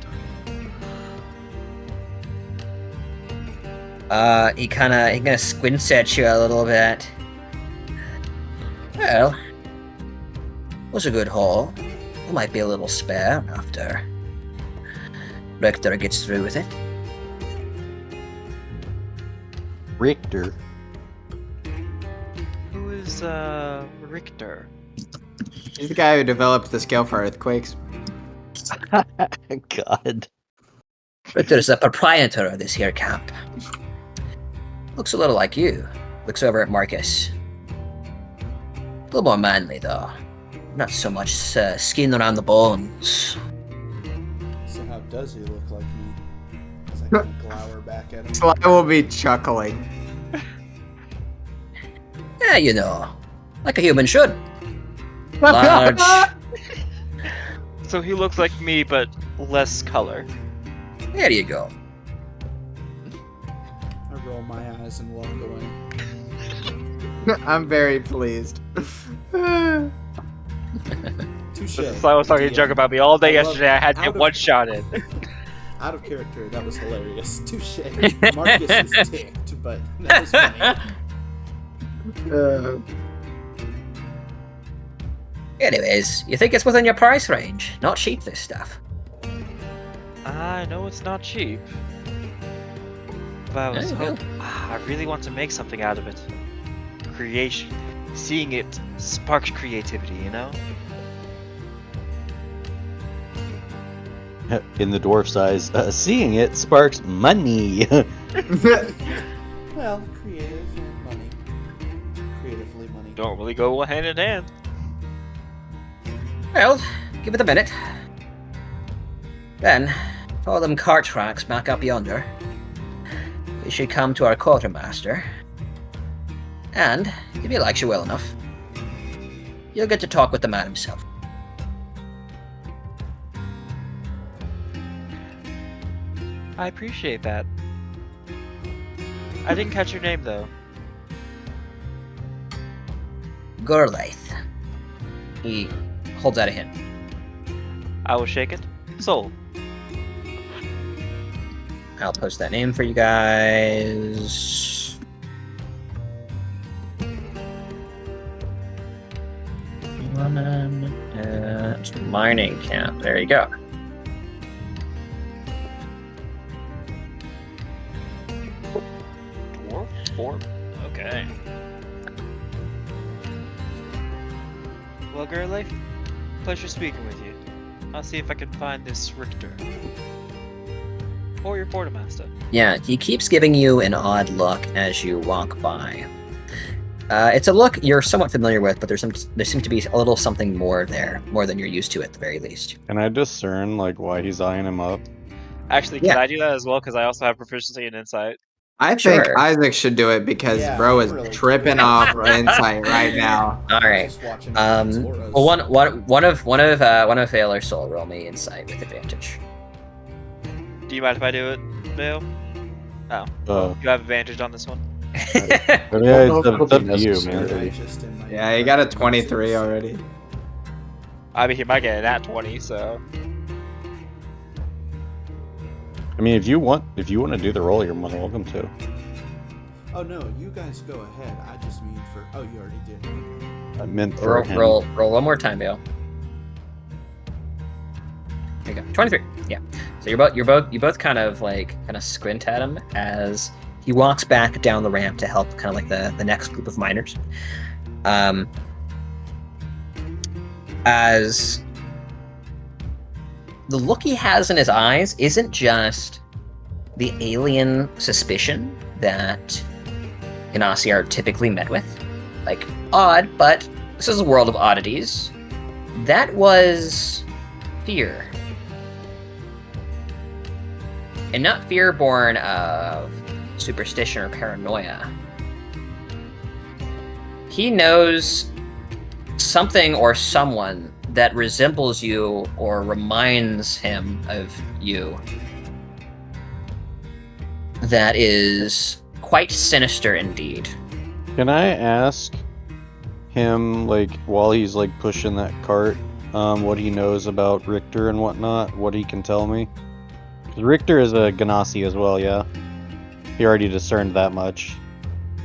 He kind of squints at you a little bit. Well, was a good haul. There might be a little spare after Richter gets through with it. Richter. Who is Richter? He's the guy who developed the scale for earthquakes. God. Richter's the proprietor of this here camp. Looks a little like you. Looks over at Marcus. A little more manly, though. Not so much skin around the bones. So how does he look like me? As I kind of glower back at him. Sly will be chuckling. Yeah, you know, like a human should. Large. So he looks like me, but less color. There you go. I roll my eyes and walk away. I'm very pleased. Touche. This is I was talking a joke about me all day I love yesterday. I had out him of- one-shotted. Out of character, that was hilarious. Touche. Marcus was ticked, but that was funny. Anyways, you think it's within your price range? Not cheap, this stuff. I know it's not cheap. But Yeah. I really want to make something out of it. Creation. Seeing it sparks creativity, you know? In the dwarf size, seeing it sparks money. Well, creative and money. Creatively money. Don't really go hand in hand. Well, give it a minute. Then, follow them cart tracks back up yonder. We should come to our quartermaster. And, if he likes you well enough, you'll get to talk with the man himself. I appreciate that. I didn't catch your name, though. Gorlaith. He holds out a hint. I will shake it. Sold. I'll post that name for you guys. Mining camp. There you go. Dwarf? Orb? Okay. Well, Gerlife, pleasure speaking with you. I'll see if I can find this Richter. Or your quartermaster. Yeah, he keeps giving you an odd look as you walk by. It's a look you're somewhat familiar with, but there seems to be a little something more there, more than you're used to at the very least. Can I discern like why he's eyeing him up? Actually, can Yeah. I do that as well? Because I also have proficiency in insight. I think Sure. Isaac should do it because Yeah, bro is really. tripping off insight right now. All right. Just watching Well, one of Vale or Soul roll me insight with advantage. Do you mind if I do it, Bill? You have advantage on this one. But yeah, know it's if it'll up be to you, necessary. man. Yeah, he got a 23 already. I mean, he might get an at 20, so. I mean, if you want to do the roll, you're more than welcome to. Oh no, you guys go ahead. I just mean for. Oh, you already did. I meant for him. Roll one more time, Vale. There you go. 23. Yeah. So you both kind of squint at him as he walks back down the ramp to help kind of like the next group of miners. As the look he has in his eyes isn't just the alien suspicion that Ganassi are typically met with. Like, odd, but this is a world of oddities. That was fear. And not fear born of superstition or paranoia. He knows something or someone that resembles you or reminds him of you that is quite sinister indeed. Can I ask him, like, while he's like pushing that cart, what he knows about Richter and whatnot? What he can tell me? 'Cause Richter is a Ganassi as well, yeah. He already discerned that much.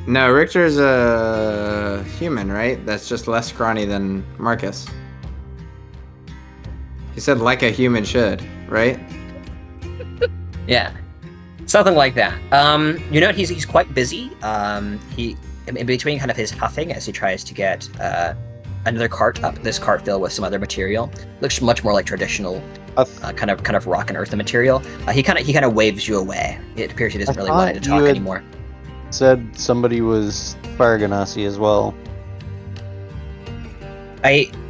No, Richter's a human, right? That's just less scrawny than Marcus. He said like a human should, right? Yeah, something like that. You know, he's quite busy. He in between kind of his huffing as he tries to get another cart up. This cart filled with some other material. Looks much more like traditional kind of rock and earth material. He kind of waves you away. It appears he doesn't really want to thought talk you had anymore. said somebody was Fire Ganassi as well.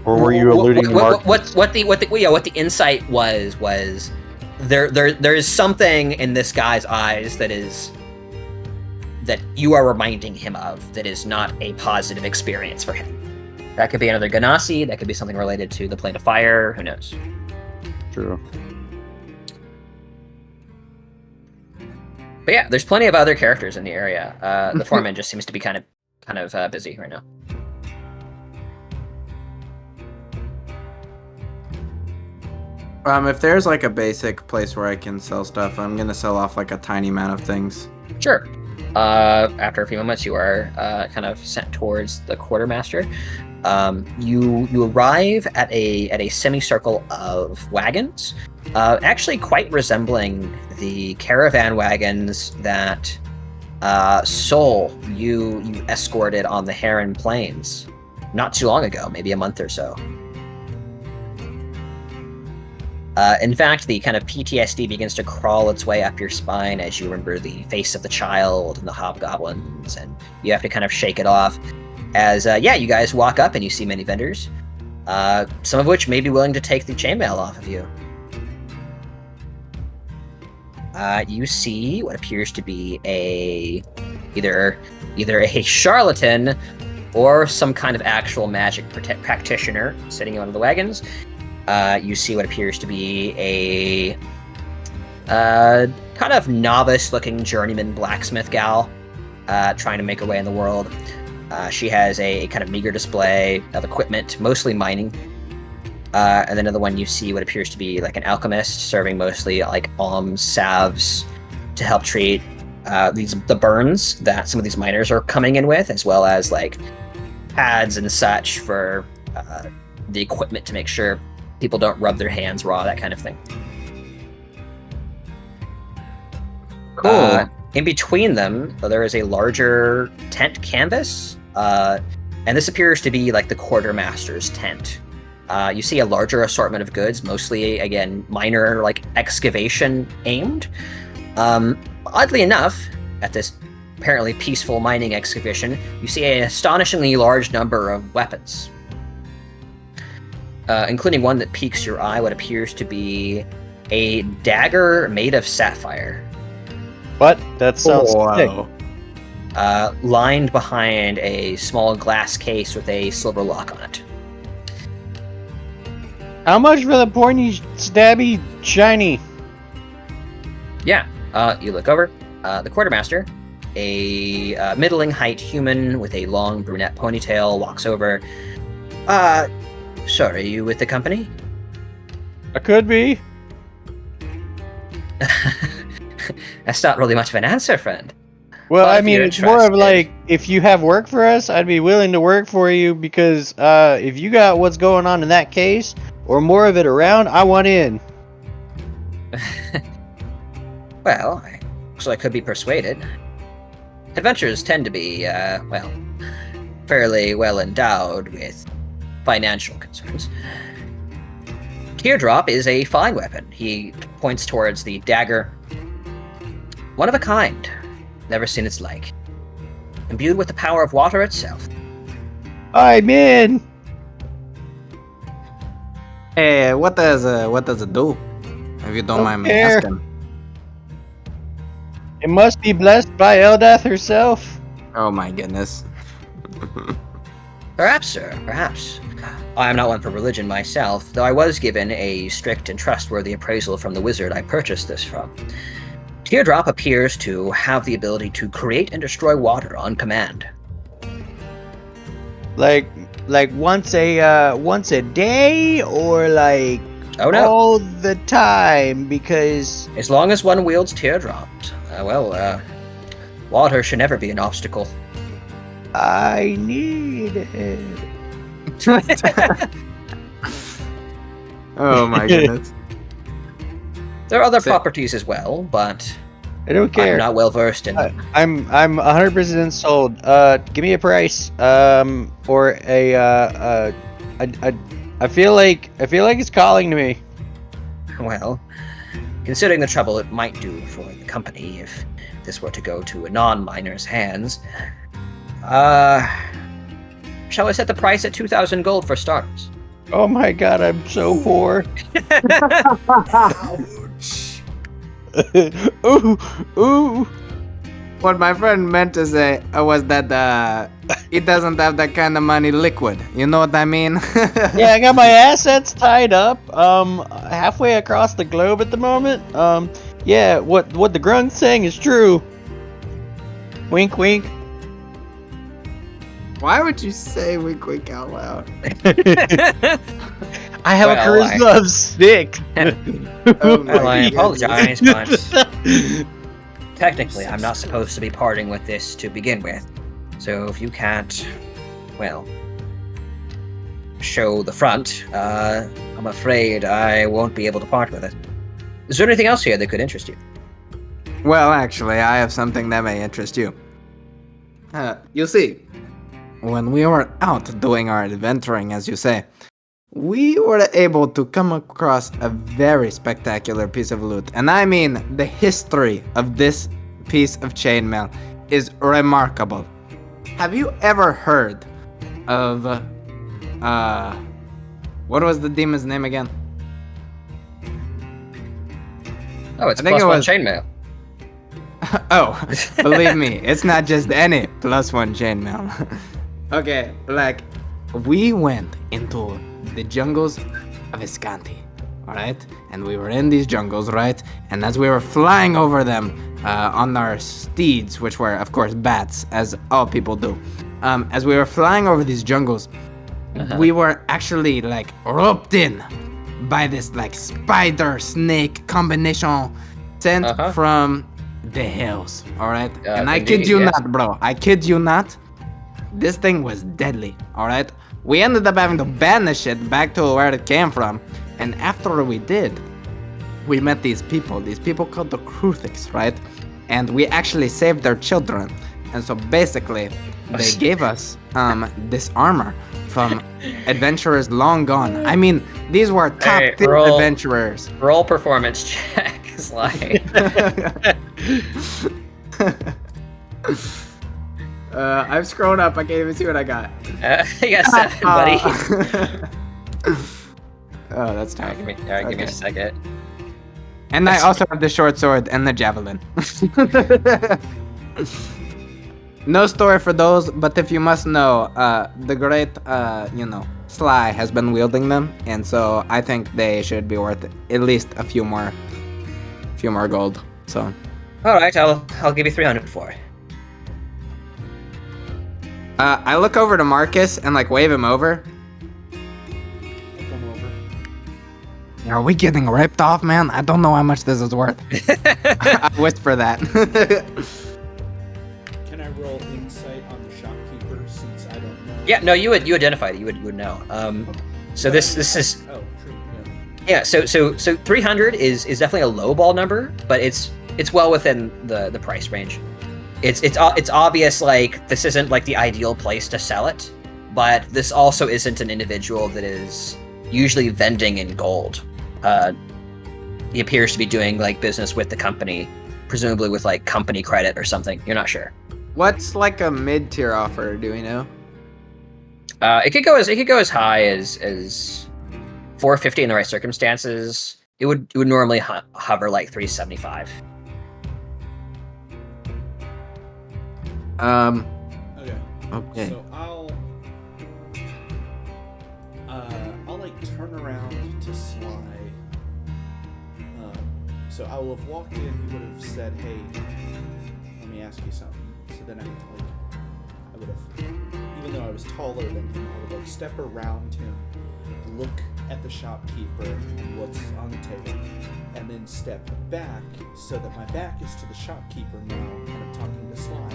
Or were you alluding to Marcus? What the insight was there is something in this guy's eyes that you are reminding him of that is not a positive experience for him. That could be another Ganassi, that could be something related to the plane of fire, who knows. True. But yeah, there's plenty of other characters in the area. The foreman just seems to be kind of busy right now. If there's like a basic place where I can sell stuff, I'm gonna sell off like a tiny amount of things. Sure. After a few moments, you are kind of sent towards the quartermaster. You arrive at a semicircle of wagons, actually quite resembling the caravan wagons that Sol you escorted on the Heron Plains not too long ago, maybe a month or so. In fact, the kind of PTSD begins to crawl its way up your spine as you remember the face of the child and the hobgoblins, and you have to kind of shake it off. As, you guys walk up and you see many vendors, some of which may be willing to take the chainmail off of you. You see what appears to be either a charlatan or some kind of actual magic practitioner sitting in one of the wagons. You see what appears to be a kind of novice-looking journeyman blacksmith gal trying to make her way in the world. She has a kind of meager display of equipment, mostly mining. And then another one, you see what appears to be like an alchemist serving mostly like alms salves to help treat the burns that some of these miners are coming in with, as well as like pads and such for the equipment to make sure people don't rub their hands raw, that kind of thing. Cool. In between them, there is a larger tent canvas, and this appears to be like the quartermaster's tent. You see a larger assortment of goods, mostly, again, minor, like, excavation aimed. Oddly enough, at this apparently peaceful mining excavation, you see an astonishingly large number of weapons. Including one that piques your eye, what appears to be a dagger made of sapphire. What? That sounds sick. Lined behind a small glass case with a silver lock on it. How much for the pointy, stabby, shiny? Yeah, you look over. The quartermaster, a middling height human with a long brunette ponytail, walks over. Sorry, you with the company? I could be. That's not really much of an answer, friend. Well, But I if mean, you're it's more of interested- like, if you have work for us, I'd be willing to work for you because if you got what's going on in that case, or more of it around, I want in. Well, so I could be persuaded. Adventurers tend to be, fairly well endowed with financial concerns. Teardrop is a fine weapon. He points towards the dagger. One of a kind. Never seen its like. Imbued with the power of water itself. I'm in. Hey, what does it do? If you don't mind me care. asking. It must be blessed by Eldath herself. Oh my goodness. Perhaps, sir, perhaps. I am not one for religion myself, though I was given a strict and trustworthy appraisal from the wizard I purchased this from. Teardrop appears to have the ability to create and destroy water on command. Like once a day, or like Oh no. all the time, because As long as one wields Teardrop, water should never be an obstacle. I need it. Oh my goodness. There are other So- properties as well, but I don't care. I'm not well versed in them. I'm 100% sold. Give me a price. Or a I feel like it's calling to me. Well, considering the trouble it might do for the company if this were to go to a non-miner's hands, shall I set the price at 2,000 gold for starters? Oh my god, I'm so poor. Ooh, ooh. What my friend meant to say was that he doesn't have that kind of money liquid. You know what I mean? Yeah, I got my assets tied up halfway across the globe at the moment. Yeah, what the grunt's saying is true. Wink wink. Why would you say wink wink out loud? I have Well, a charisma of 6. Oh my Well, I goodness. apologize, but technically, I'm not supposed to be parting with this to begin with. So if you can't, well, show the front, I'm afraid I won't be able to part with it. Is there anything else here that could interest you? Well, actually, I have something that may interest you. You see, when we were out doing our adventuring, as you say, we were able to come across a very spectacular piece of loot. And I mean, the history of this piece of chainmail is remarkable. Have you ever heard of, what was the demon's name again? Oh, it's I think plus it one was- chainmail. Oh, believe me, it's not just any +1 chainmail. Okay, like, we went into the jungles of Escanti, alright? And we were in these jungles, right? And as we were flying over them on our steeds, which were, of course, bats, as all people do, as we were flying over these jungles, we were actually, like, roped in by this, like, spider-snake combination sent from the hills, alright? And I kid indeed, you yes. not, bro. I kid you not. This thing was deadly, alright? We ended up having to banish it back to where it came from. And after we did, we met these people called the Kruthiks, right? And we actually saved their children. And so basically, they gave us this armor from adventurers long gone. I mean, these were top Hey, tier roll. adventurers. Roll performance check, Sly. I've scrolled up. I can't even see what I got. You got 7, buddy. Oh, that's Alright, tough. give me a Okay. second. And I also have the short sword and the javelin. No story for those, but if you must know, the great, Sly has been wielding them, and so I think they should be worth at least a few more gold. So, All right, I'll give you 300 for it. I look over to Marcus and like wave him over. I'll come over. Are we getting ripped off, man? I don't know how much this is worth. I whisper that. Can I roll insight on the shopkeeper since I don't know? Yeah, no, you identified it. You would know. So this is Oh, true. Yeah. yeah. So 300 is definitely a low ball number, but it's well within the price range. It's obvious, like, this isn't like the ideal place to sell it, but this also isn't an individual that is usually vending in gold. He appears to be doing like business with the company, presumably with like company credit or something. You're not sure. What's like a mid-tier offer? Do we know? It could go as high as 450 in the right circumstances. It would normally hover like 375. Okay. Okay. So I'll like turn around to Sly. So I will have walked in. He would have said, "Hey, let me ask you something." So then I would have, even though I was taller than him, I would like step around him, look at the shopkeeper and what's on the table, and then step back so that my back is to the shopkeeper now, and I'm talking to Sly.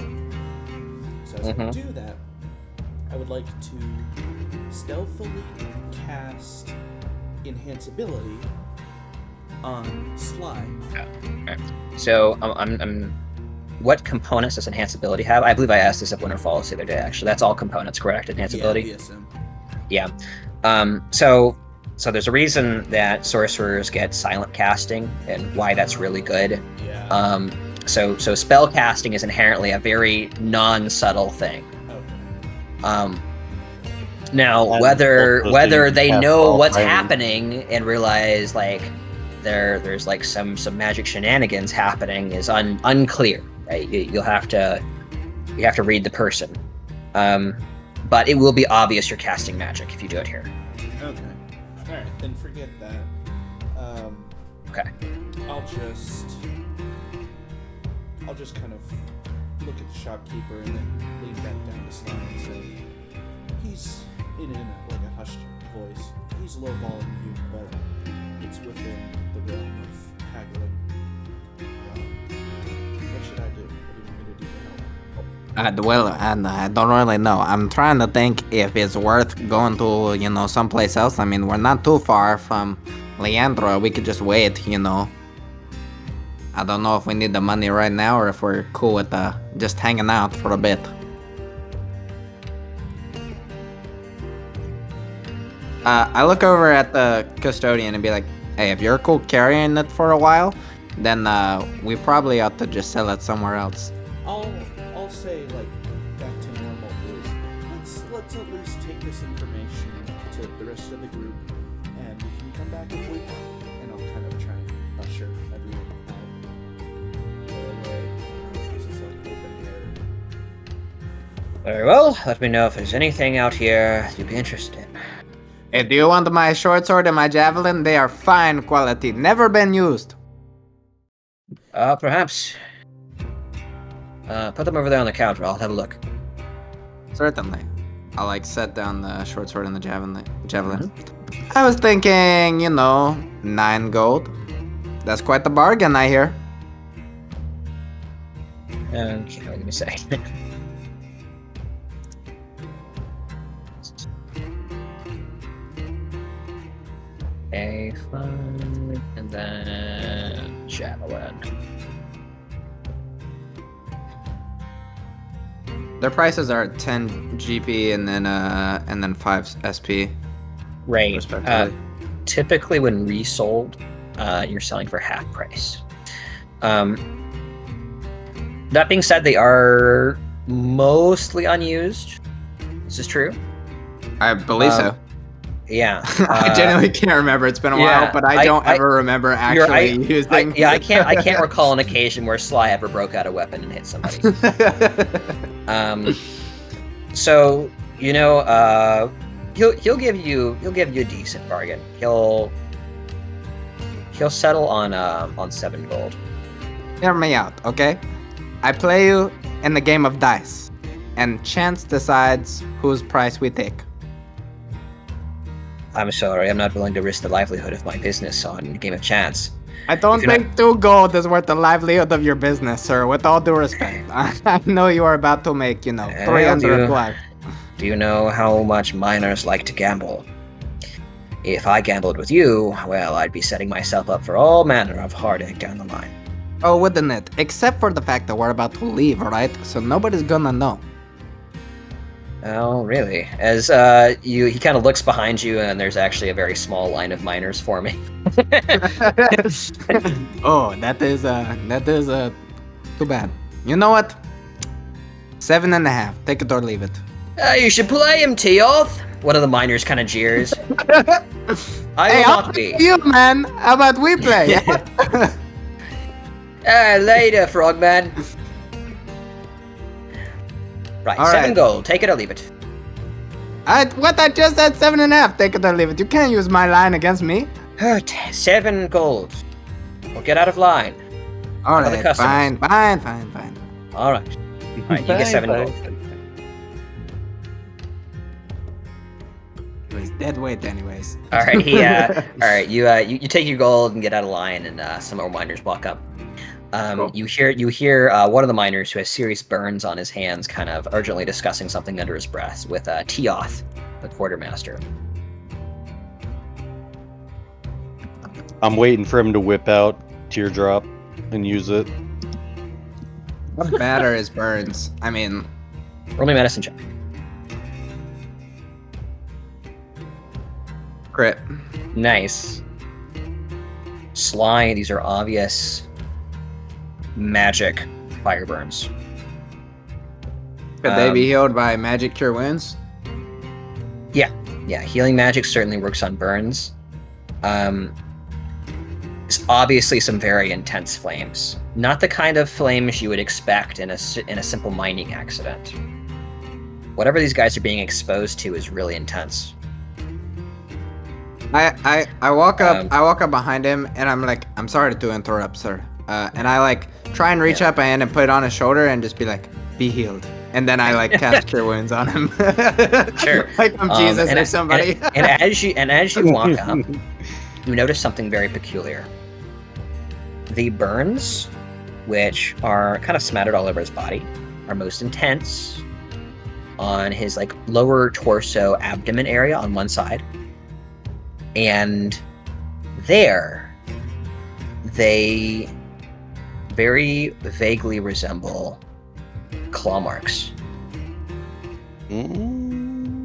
So as I do that, I would like to stealthily cast Enhance Ability on Sly. So I'm what components does enhanceability have? I believe I asked this at Winter Falls the other day. Actually, that's all components, correct? Enhanceability. Yeah, Yeah. So there's a reason that sorcerers get silent casting and why that's really good. Yeah. So spell casting is inherently a very non-subtle thing. Okay. Now And whether also they cast know all what's fire. happening and realize like there's like some magic shenanigans happening is unclear. Right? You have to read the person. But it will be obvious you're casting magic if you do it here. Okay. All right, then forget that. Okay. I'll just kind of look at the shopkeeper and then lean back down to Sly and say, he's in like a hushed voice. He's lowballing you, but it's within the realm of haggling. What should I do? What do you want me to do to help? Well, I don't really know. I'm trying to think if it's worth going to, someplace else. I mean, we're not too far from Leandro. We could just wait, I don't know if we need the money right now or if we're cool with just hanging out for a bit. I look over at the custodian and be like, hey, if you're cool carrying it for a while, then we probably ought to just sell it somewhere else. I'll say like back to normal is let's at least take this information to the rest of the group, and we can come back if we want. And I'll kind of try and usher everyone out. Go away. This is like open air. Very well. Let me know if there's anything out here you'd be interested in. Hey, do you want my short sword and my javelin? They are fine quality, never been used. Perhaps. Put them over there on the counter. I'll have a look. Certainly. I'll set down the short sword and the javelin. I was thinking, 9 gold. That's quite the bargain, I hear. Okay, let me say. A5 and then javelin. Their prices are 10 GP and then 5 SP. Right. Respectively. Typically, when resold, you're selling for half price. That being said, they are mostly unused. This is true. I believe so. Yeah. I genuinely can't remember. It's been a while, but I don't ever remember actually using. I can't recall an occasion where Sly ever broke out a weapon and hit somebody. So he'll give you a decent bargain. He'll settle on 7 gold. Hear me out, okay? I play you in the game of dice, and chance decides whose price we take. I'm sorry, I'm not willing to risk the livelihood of my business on a game of chance. I don't think 2 gold is worth the livelihood of your business, sir, with all due respect. I know you are about to make, 300 life. Do you know how much miners like to gamble? If I gambled with you, well, I'd be setting myself up for all manner of heartache down the line. Oh, wouldn't it? Except for the fact that we're about to leave, right? So nobody's gonna know. Oh, really? As he kind of looks behind you, and there's actually a very small line of miners forming. Oh, that is too bad. You know what? 7.5. Take it or leave it. You should play him, Teoth. One of the miners kind of jeers. I will not be. You man. How about we play? Later, Frogman. Right, all 7 right. gold. Take it or leave it. I just said 7.5. Take it or leave it. You can't use my line against me. 7 gold. Well, get out of line. All How about the right, customers? fine. All right, you get 7 gold. It was dead weight, anyways. All right, all right. You take your gold and get out of line, and some more miners walk up. Cool. You hear one of the miners who has serious burns on his hands, kind of urgently discussing something under his breath with Teoth, the quartermaster. I'm waiting for him to whip out Teardrop and use it. What bad are his burns? I mean, Roll me a medicine check. crit. Nice. Sly, these are obvious magic fire burns. Could they be healed by magic cure wounds? Yeah, healing magic certainly works on burns. It's obviously some very intense flames. Not the kind of flames you would expect in a simple mining accident. Whatever these guys are being exposed to is really intense. I walk up I walk up behind him and I'm like, I'm sorry to interrupt, sir. And I try and reach up my hand and put it on his shoulder and just be like, be healed. And then I like cast Cure Wounds on him. Sure. Like I'm Jesus and, or somebody. and as you walk up, you notice something very peculiar. The burns, which are kind of smattered all over his body, are most intense on his like lower torso abdomen area on one side. And there they very vaguely resemble claw marks.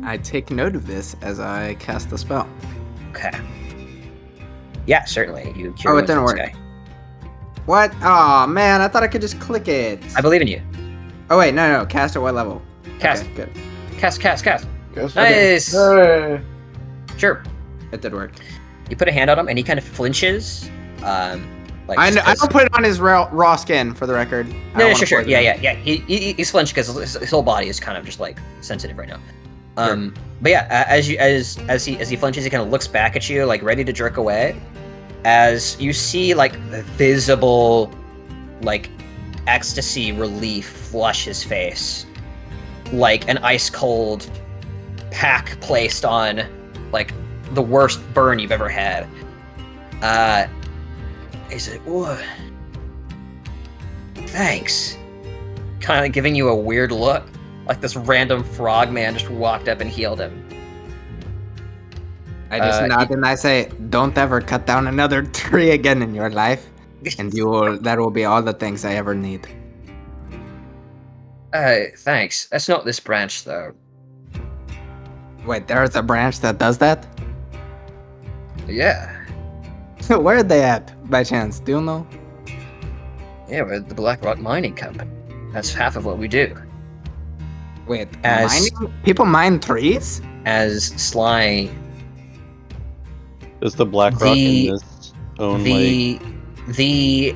I take note of this as I cast the spell. Okay. Yeah, certainly. You cure Oh, it wounds didn't on this work. guy. What? Oh man, I thought I could just click it. I believe in you. Oh wait, no. Cast at what level? Cast. Okay, good. Cast. Guess- Nice. Hey. Sure. It did work. You put a hand on him, and he kind of flinches. Like I just know, I 'cause- don't put it on his raw skin, for the record. I No, don't wanna sure. poison him. Yeah. He's flinched because his whole body is kind of just like sensitive right now. But yeah, as he flinches, he kind of looks back at you, like ready to jerk away. As you see, like visible, like ecstasy relief flush his face, like an ice cold pack placed on, like the worst burn you've ever had. He's like, "Whoa, thanks." Kind of giving you a weird look, like this random frog man just walked up and healed him. I just nod and I say, "Don't ever cut down another tree again in your life, and that will be all the things I ever need." Thanks. That's not this branch, though. Wait, there's a branch that does that? Yeah. Where are they at, by chance? Do you know? Yeah, we're the Black Rock Mining Company. That's half of what we do. Wait, As- mining? People mine trees? As Sly, Does the Black Rock in this own like? the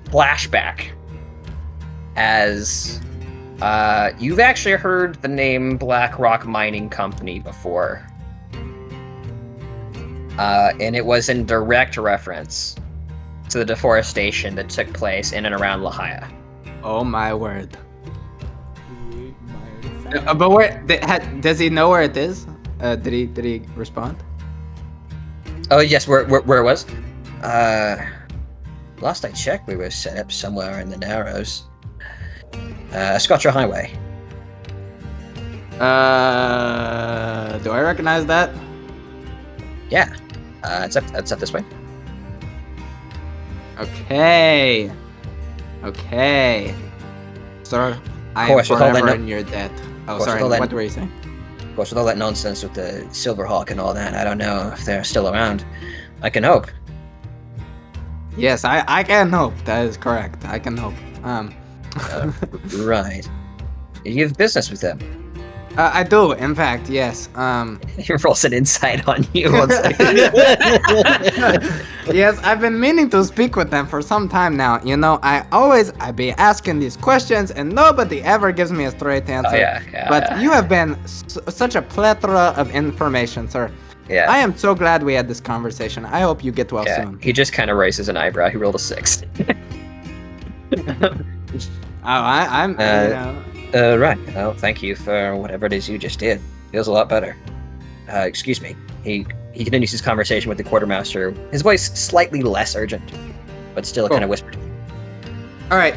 flashback as you've actually heard the name Black Rock Mining Company before. And it was in direct reference to the deforestation that took place in and around La Haya. Oh my word. But where does he know where it is? Did he respond? Oh yes, where it was? Last I checked, we were set up somewhere in the Narrows. Scotcher Highway. Do I recognize that? Yeah. It's up this way. Okay. Sir, I am course, with all that forever no- in your debt. Oh, course, sorry, with all that- what were you saying? Of course, with all that nonsense with the Silverhawk and all that, I don't know if they're still around. I can hope. Yes, I can hope. That is correct. I can hope. Right. You have business with them. I do, in fact, yes. He rolls an insight on you. One second. Yes, I've been meaning to speak with them for some time now. You know, I be asking these questions and nobody ever gives me a straight answer. Oh, yeah, But you have been such a plethora of information, sir. Yeah. I am so glad we had this conversation. I hope you get well Yeah. soon. He just kind of raises an eyebrow. He rolled a 6. I'm, you know. Right. Well, thank you for whatever it is you just did. Feels a lot better. Excuse me. He continues his conversation with the quartermaster. His voice slightly less urgent, but still Cool. kind of whispered. All right.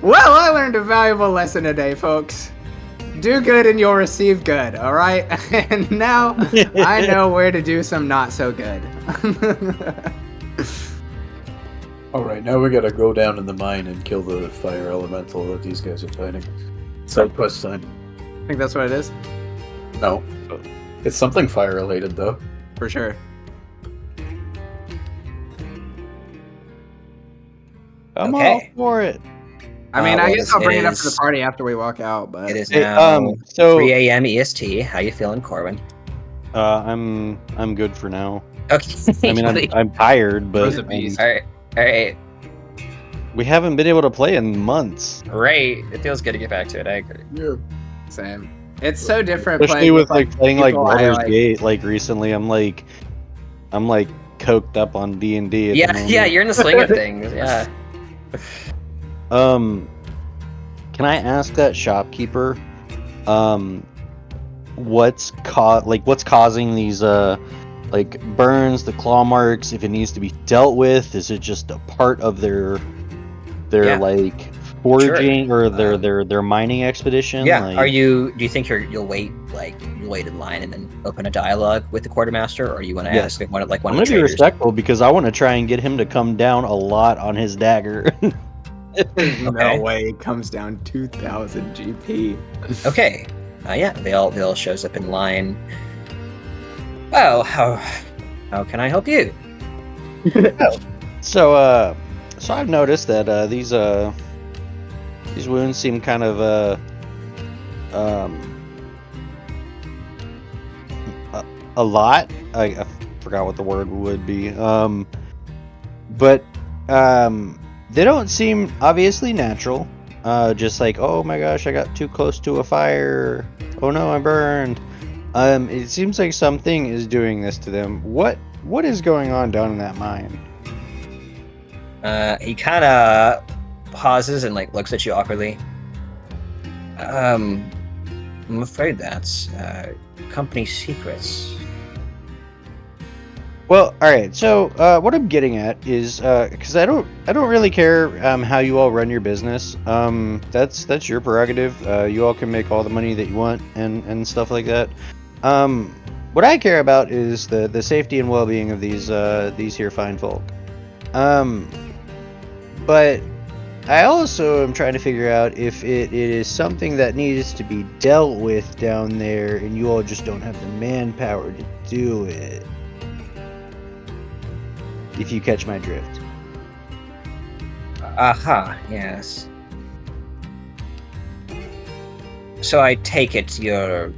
Well, I learned a valuable lesson today, folks. Do good and you'll receive good, all right? And now I know where to do some not so good. Alright, now we gotta go down in the mine and kill the fire elemental that these guys are fighting. Side quest time. I think that's what it is, No. It's something fire related though. for sure. I'm Okay. all for it. I mean, I well, guess I'll bring it up to the is- party after we walk out, but It is Hey, now so 3 a.m. EST. How you feeling, Corwin? I'm good for now. Okay. I mean, I'm tired, but Rose a beast. All right. we haven't been able to play in months, Right. It feels good to get back to it. I agree. same. It's so different especially playing with like playing like people I Baldur's like. Gate. Like recently, I'm like coked up on D&D. Yeah, you're in the swing of things. Yeah. Can I ask that shopkeeper, what's causing these like burns, the claw marks? If it needs to be dealt with, is it just a part of their Yeah. like foraging or Sure. their mining expedition? Yeah. Like, Do you think you'll wait in line and then open a dialogue with the quartermaster, or you want to Yes. ask one I'm of the gonna be traders? respectful because I want to try and get him to come down a lot on his dagger. There's Okay. no way it comes down 2,000 GP. Okay. Yeah, they all shows up in line. Well, how can I help you? So I've noticed that these wounds seem kind of a lot. I forgot what the word would be. But they don't seem obviously natural. Just like, oh my gosh, I got too close to a fire. Oh no, I burned. It seems like something is doing this to them. What is going on down in that mine? He kind of pauses and like looks at you awkwardly. I'm afraid that's company secrets. Well, all right. So what I'm getting at is because I don't really care how you all run your business. That's your prerogative. You all can make all the money that you want and stuff like that. What I care about is the safety and well-being of these here fine folk. But I also am trying to figure out if it is something that needs to be dealt with down there, and you all just don't have the manpower to do it. If you catch my drift. Aha, yes. So I take it you're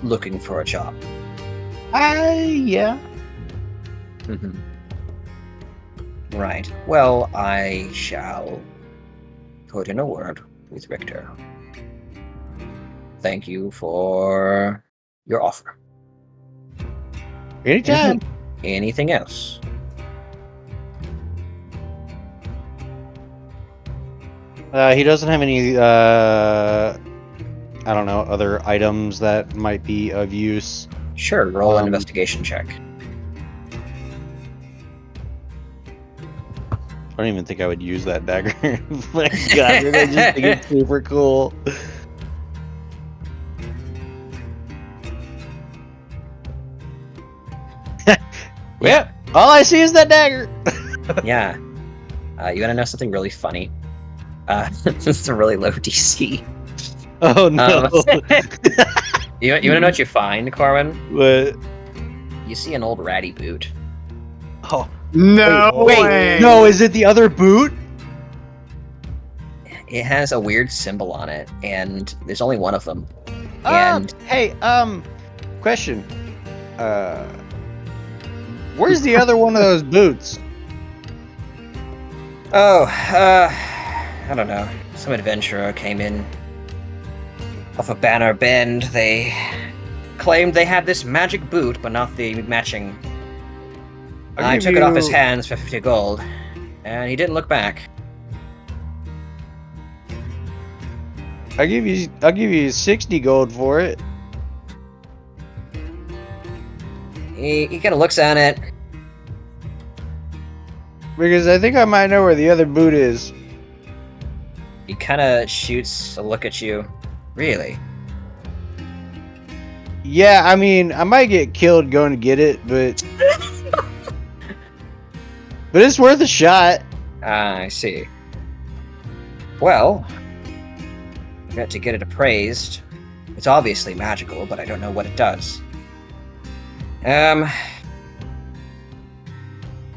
looking for a job. Yeah. Mm-hmm. Right. Well, I shall put in a word with Richter. Thank you for your offer. Anytime. Anything else? He doesn't have any, I don't know, other items that might be of use. Sure, roll an investigation check. I don't even think I would use that dagger. My God, I just think it's super cool. Yeah, all I see is that dagger. Yeah. You want to know something really funny? It's a really low DC. Oh no. You want to know what you find, Corwin? What? You see an old ratty boot. Oh. No Wait, way. no, is it the other boot? It has a weird symbol on it, and there's only one of them. And Hey, question. Where's the other one of those boots? I don't know. Some adventurer came in off of Banner Bend. They claimed they had this magic boot, but not the matching. I took it off his hands for 50 gold, and he didn't look back. I'll give you 60 gold for it. He kind of looks at it. Because I think I might know where the other boot is. He kind of shoots a look at you. Really? Yeah, I mean, I might get killed going to get it, but but it's worth a shot. I see. Well, I've got to get it appraised. It's obviously magical, but I don't know what it does.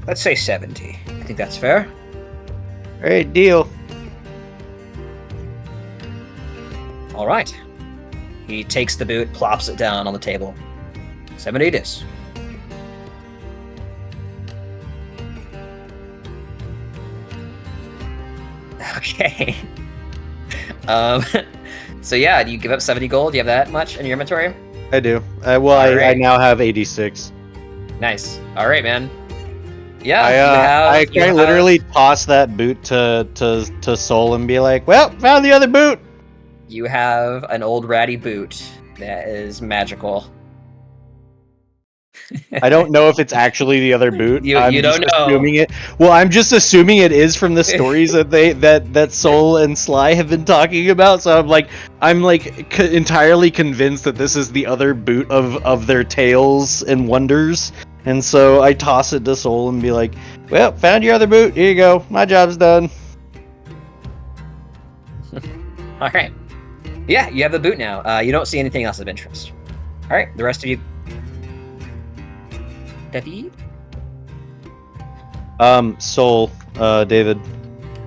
Let's say 70. I think that's fair. Alright, deal. All right. He takes the boot, plops it down on the table. 70 it is. Okay. So yeah, do you give up 70 gold? Do you have that much in your inventory? I do. I Alright. now have 86. Nice. All right, man. Yeah, I you have- literally toss that boot to Soul and be like, "Well, found the other boot." You have an old ratty boot that is magical. I don't know if it's actually the other boot. You I'm don't just know. assuming it. Well, I'm just assuming it is from the stories that Soul and Sly have been talking about. So I'm entirely convinced that this is the other boot of their tales and wonders. And so I toss it to Soul and be like, "Well, found your other boot. Here you go. My job's done." All right. Yeah, you have the boot now. You don't see anything else of interest. All right, the rest of you. David? Soul, David.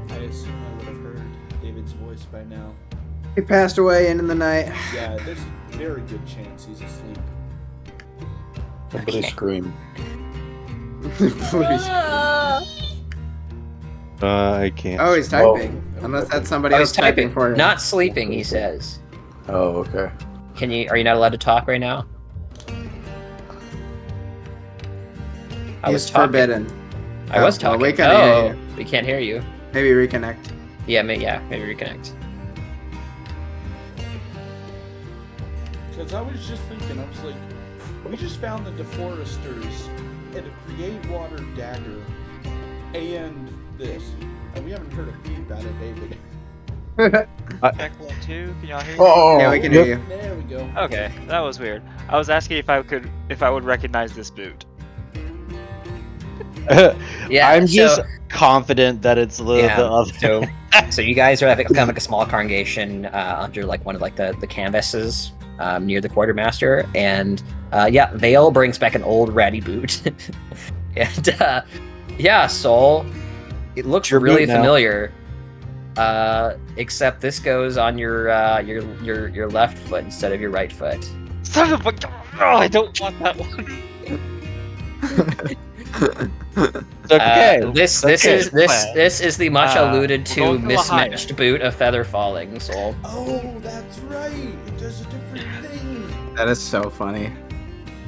I assume I would have heard David's voice by now. He passed away in the night. Yeah, there's a very good chance he's asleep. Somebody scream. Please. I can't. Oh, he's typing. Unless that's somebody Oh, else he's typing. for him. Not sleeping, he says. Oh, okay. Are you not allowed to talk right now? I was He's talking. forbidden. I was well, talking. we can hear you. We can't hear you. Maybe reconnect. Yeah, maybe reconnect. Because I was just thinking, I was like, we just found the Deforesters and a Create Water dagger and this. And we haven't heard a peep about it, David. Check 1, 2. Can y'all hear me? Oh, Yeah, we can hear you. There we go. Okay, that was weird. I was asking if I would recognize this boot. Yeah, I'm so- just confident that it's the other. So you guys are having kind of like a small congregation under like one of like the canvases near the quartermaster, and yeah, Vale brings back an old ratty boot, and yeah, Soul, it looks Your really boot now. familiar, except this goes on your left foot instead of your right foot. Son of a! Oh, I don't want that one. It's okay. This okay. is the much alluded we're to going to Lahia. mismatched boot of feather falling, Soul. Oh, that's right. It does a different thing. That is so funny.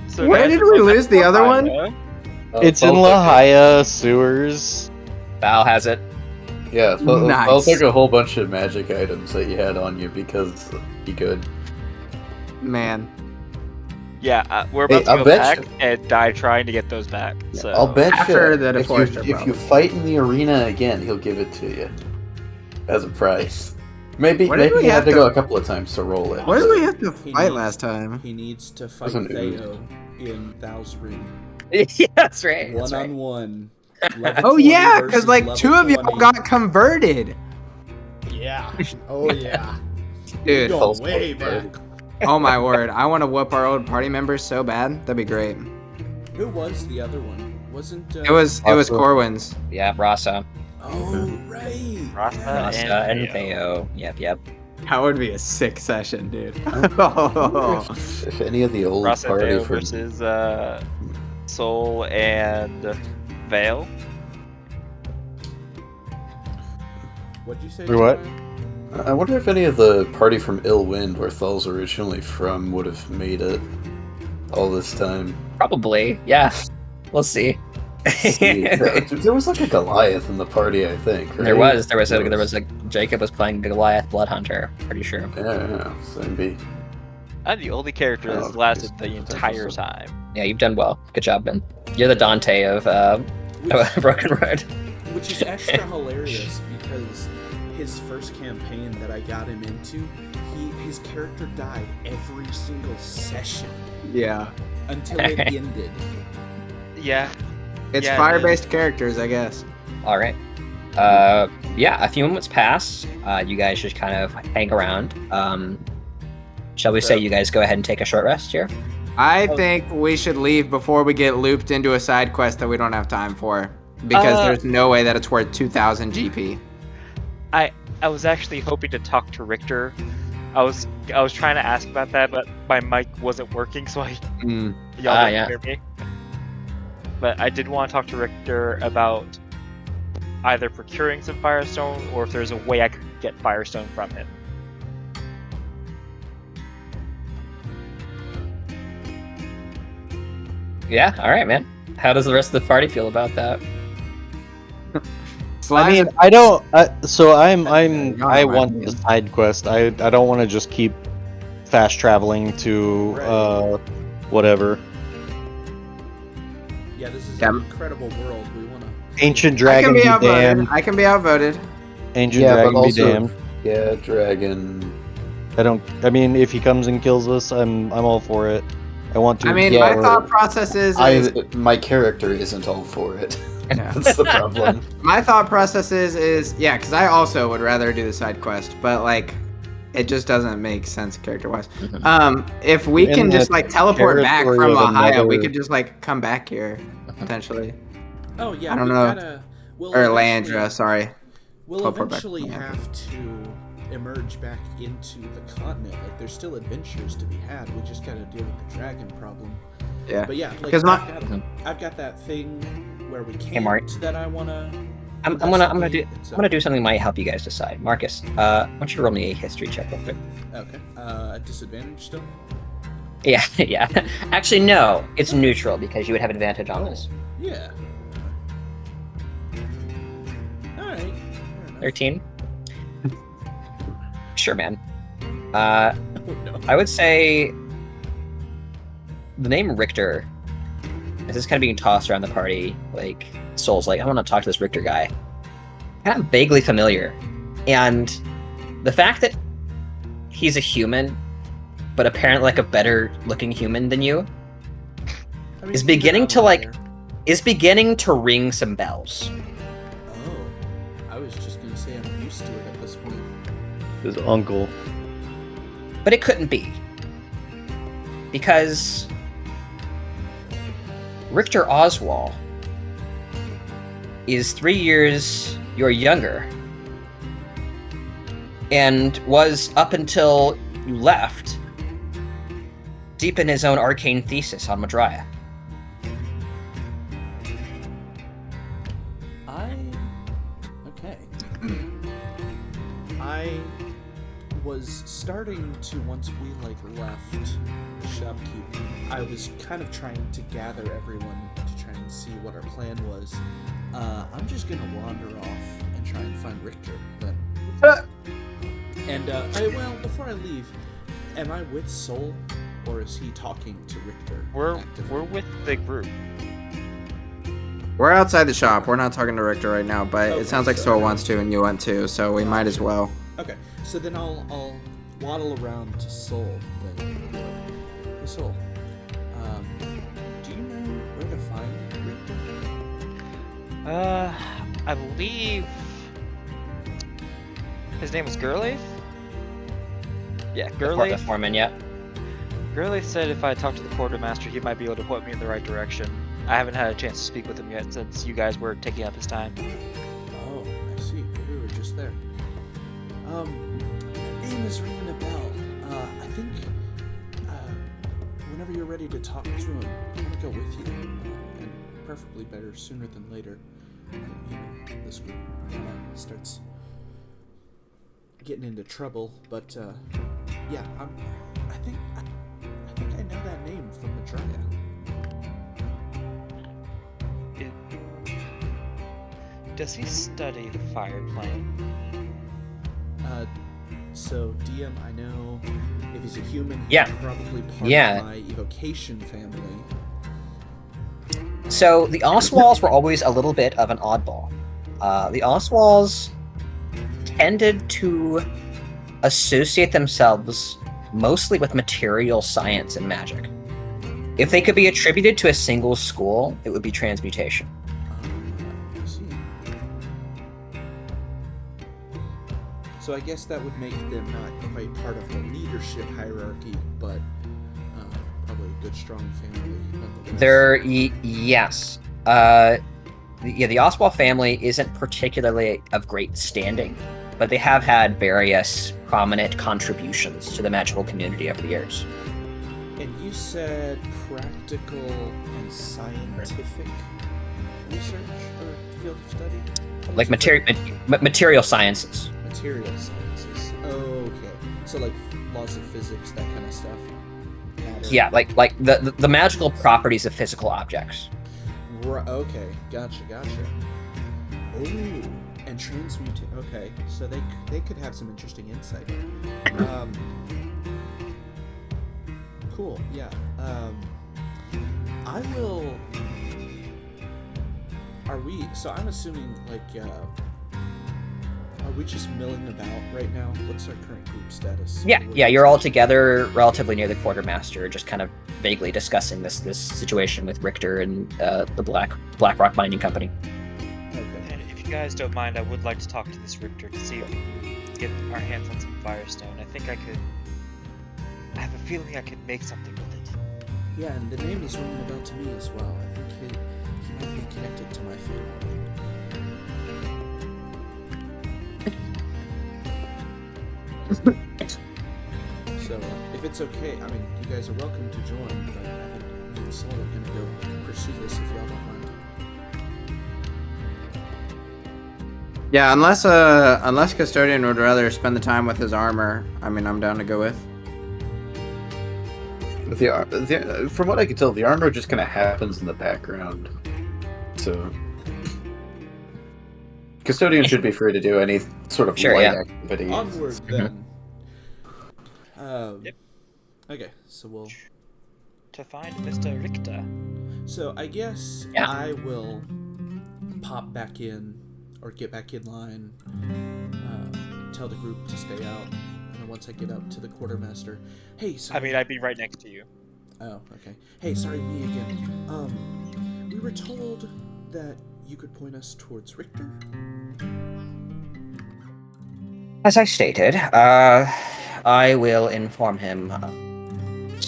So Where guys, did we're we going lose the other one? Lahia. It's in Lahia sewers. Val has it. Yeah, Nice. I'll take a whole bunch of magic items that you had on you because you could. Man. Yeah, we're about Hey, I'll to go bet back and die trying to get those back. So I'll bet After you the if Deforester, you probably. fight in the arena again, he'll give it to you as a prize. Maybe What did we you have have to to- go a couple of times to roll it. What did we have to He fight needs- last time? He needs to fight Wasn't it? Theo in Thal's ring. Yeah, that's right. That's right. 1-on-1. Oh yeah, because like 2 of y'all 20. got converted. Yeah. Oh yeah. Dude, We're going way back. oh my word. I want to whoop our old party members so bad. That'd be great. Who was the other one? Wasn't It was Awesome. Corwin's. Yeah, Rasa. Oh right. Rasa Rasa and Theo. Theo. Yep. That would be a sick session, dude. If any of the old Rasa party Theo from versus Soul and Vale. What'd you say? Wait, what? Jeremiah? I wonder if any of the party from Ill Wind, where Thal's originally from, would have made it all this time. Probably. Yeah. We'll see. There was like a Goliath in the party, I think. Right? There was a Jacob was playing Goliath Bloodhunter. Pretty sure. Yeah, so maybe. I'm the only character that's Oh, lasted just- the entire time. Yeah, you've done well. Good job, Ben. You're the Dante of Broken Road. Which is extra hilarious because his first campaign that I got him into, his character died every single session Yeah. until it ended. Yeah. It's Yeah, fire-based characters, I guess. All right. Yeah, a few moments pass. You guys just kind of hang around. Shall we say you guys go ahead and take a short rest here? I think we should leave before we get looped into a side quest that we don't have time for. Because there's no way that it's worth 2,000 GP. I was actually hoping to talk to Richter. I was trying to ask about that, but my mic wasn't working, so y'all didn't hear me. But I did want to talk to Richter about either procuring some Firestone or if there's a way I could get Firestone from him. Yeah, all right, man. How does the rest of the party feel about that? I mean, I don't. I want the side quest. I don't want to just keep fast traveling to whatever. Yeah, this is Yeah. an incredible world. We want to. Ancient I dragon can be be outvoted. damned. I can be outvoted. Ancient Yeah, but dragon be also, damned. yeah, dragon. I mean, if he comes and kills us, I'm all for it. I want to. I mean, Yeah, my thought process is My character isn't all for it. Yeah. That's the problem. my thought process is yeah, because I also would rather do the side quest, but like it just doesn't make sense character wise. If we In can just the like teleport back territory from of Ohio, we another- could just like come back here potentially. Oh yeah, I don't we've know. Gotta, we'll Or eventually- Landra, sorry. We'll teleport back eventually from Landra. have to emerge back into the continent. Like, there's still adventures to be had. We just gotta deal with the dragon problem. Yeah. But yeah, like 'Cause I've got that thing where we camped Mark. that I wanna. I'm gonna do something that might help you guys decide. Marcus, why don't you roll me a history check real quick? Okay. Disadvantage still. Yeah, yeah. Actually, no. It's neutral because you would have advantage on this. Yeah. All right. 13. Sure, man. Oh, no. I would say the name Richter. This is kind of being tossed around the party. Like Soul's like, I want to talk to this Richter guy. Kind of vaguely familiar, and the fact that he's a human, but apparently like a better looking human than you, I mean, is beginning to there. is beginning to ring some bells. Oh, I was just gonna say I'm used to it at this point. His uncle. But it couldn't be. Because Richter Oswald is 3 years your younger. And was, up until you left, deep in his own arcane thesis on Madrya. Okay. I was starting to, once we left shopkeeping, I was kind of trying to gather everyone to try and see what our plan was. I'm just gonna wander off and try and find Richter then. And before I leave, am I with Soul, or is he talking to Richter? We're actively? with the group. We're outside the shop. We're not talking to Richter right now, but Okay, it sounds like so- Soul wants to and you want to, so we might as well. Okay, so then I'll waddle around to Soul then. Hey Soul, do you know where to find Richter? I believe his name was Gurley. Yeah, The Gurley. foreman, yeah. Gurley said if I talk to the quartermaster, he might be able to point me in the right direction. I haven't had a chance to speak with him yet since you guys were taking up his time. Oh, I see. We were just there. Name is ringing a bell. I think, whenever you're ready to talk to him, I want to go with you. And preferably better sooner than later. This group starts getting into trouble, but, yeah, I think I know that name from Madrya. Does he study the fire plane? So DM, I know if he's a human, he's Yeah. probably part Yeah. of my evocation family. So the Oswalds were always a little bit of an oddball. The Oswalds tended to associate themselves mostly with material science and magic. If they could be attributed to a single school, it would be transmutation. I see. So I guess that would make them not quite part of the leadership hierarchy, but probably a good, strong family nonetheless. Yes. The Oswald family isn't particularly of great standing, but they have had various prominent contributions to the magical community over the years. And you said practical and scientific research or field of study? What Like was it? material sciences. Material sciences. Okay. So like laws of physics, that kind of stuff. Matter. Yeah, like the magical properties of physical objects. Okay. Gotcha. Ooh, and transmutate. Okay, so they could have some interesting insight. Cool. Yeah. I will. Are we? So I'm assuming are we just milling about right now? What's our current group status? Yeah, you're all together relatively near the quartermaster, just kind of vaguely discussing this situation with Richter and the Blackrock Mining Company. Okay. And if you guys don't mind, I would like to talk to this Richter to see if we can get our hands on some Firestone. I think I have a feeling I could make something with it. Yeah, and the name is ringing a bell to me as well. I think he might be connected to my family. So, if it's okay, I mean, you guys are welcome to join, but I think me and Soul are gonna go pursue this if y'all don't mind. Yeah, unless Custodian would rather spend the time with his armor, I mean, I'm down to go with. From what I can tell, the armor just kind of happens in the background. So, Custodian should be free to do any sort of light activity. Onward, then. Yep. Okay, so we'll... To find Mr. Richter. So, I guess I will pop back in, or get back in line, tell the group to stay out, and then once I get up to the quartermaster, hey, sorry. I mean, I'd be right next to you. Oh, okay. Hey, sorry, me again. We were told that you could point us towards Richter. As I stated, I will inform him.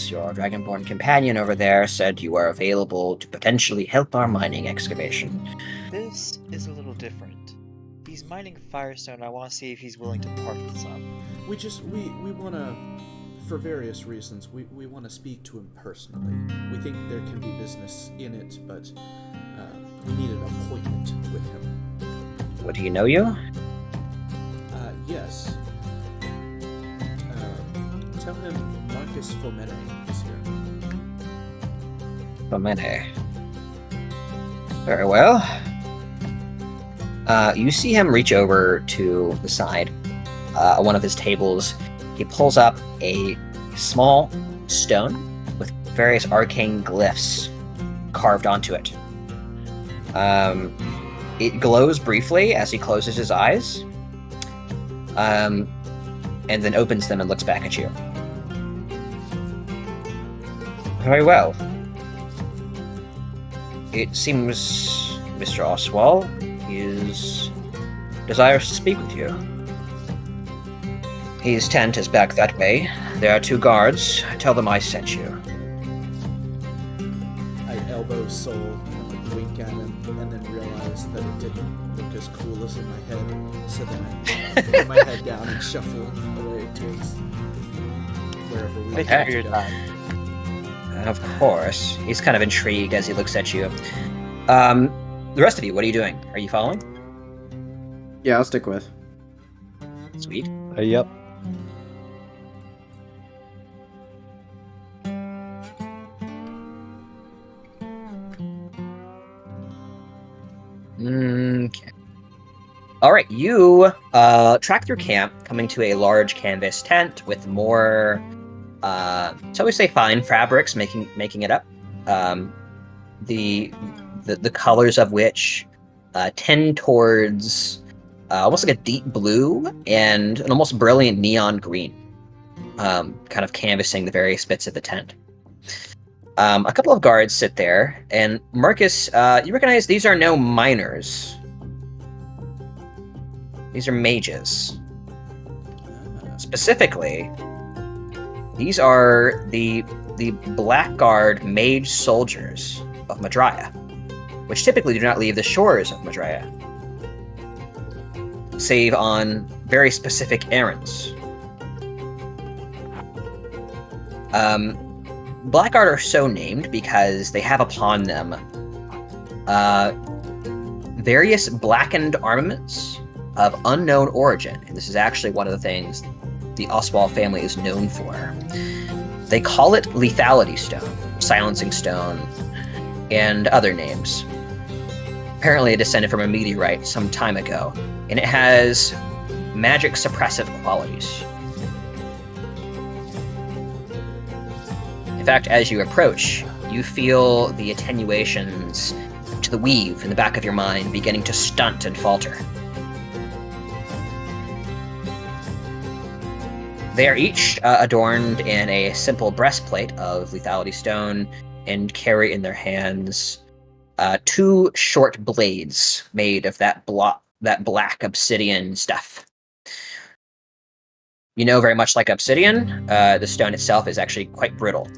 Your Dragonborn companion over there said you are available to potentially help our mining excavation. This is a little different. He's mining Firestone. I want to see if he's willing to part with some. We want to, for various reasons, we want to speak to him personally. We think there can be business in it, but we need an appointment with him. What, do you know you? Yes. Tell him Marcus Fomene is here. Fomene. Very well. You see him reach over to the side, one of his tables. He pulls up a small stone with various arcane glyphs carved onto it. It glows briefly as he closes his eyes, and then opens them and looks back at you. Very well. It seems Mr. Oswald is desirous to speak with you. His tent is back that way. There are 2 guards. Tell them I sent you. I elbow Soul and wink at him, and then realize that it didn't look as cool as in my head. So then I put my head down and shuffle away towards wherever we Okay. go. Of course. He's kind of intrigued as he looks at you. The rest of you, what are you doing? Are you following? Yeah, I'll stick with. Sweet. Yep. Okay. All right, you track through camp, coming to a large canvas tent with more, shall we say, fine fabrics making it up. The colors of which tend towards almost like a deep blue and an almost brilliant neon green, kind of canvassing the various bits of the tent. A couple of guards sit there, and Marcus, you recognize these are no miners. These are mages. Specifically, these are the Blackguard mage soldiers of Madraya, which typically do not leave the shores of Madraya, save on very specific errands. Blackguard are so named because they have upon them various blackened armaments of unknown origin, and this is actually one of the things the Oswald family is known for. They call it lethality stone, silencing stone, and other names. apparently it descended from a meteorite some time ago, and it has magic suppressive qualities. In fact, as you approach, you feel the attenuations to the weave in the back of your mind beginning to stunt and falter. They are each adorned in a simple breastplate of lethality stone and carry in their hands 2 short blades made of that black obsidian stuff. You know, very much like obsidian, the stone itself is actually quite brittle,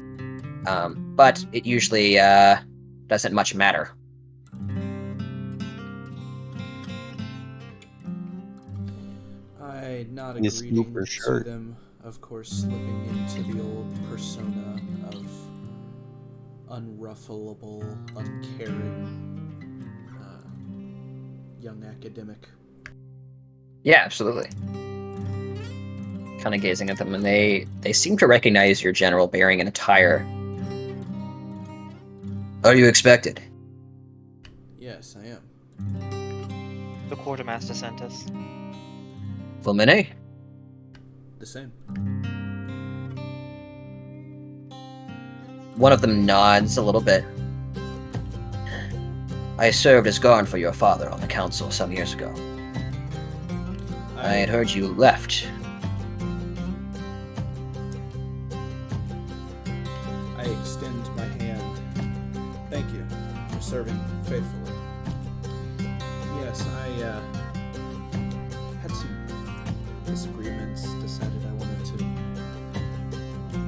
but it usually doesn't much matter. I nod a Yes, greeting super to shirt. them, of course, slipping into the old persona of unruffleable, uncaring young academic. Yeah, absolutely. Kind of gazing at them, and they seem to recognize your general bearing and attire. Are you expected? Yes, I am. The quartermaster sent us. Fulmine? The same. One of them nods a little bit. I served as guard for your father on the council some years ago. I had heard you left. I extend my hand. Thank you for serving faithfully. Yes, I had some disagreements, decided I wanted to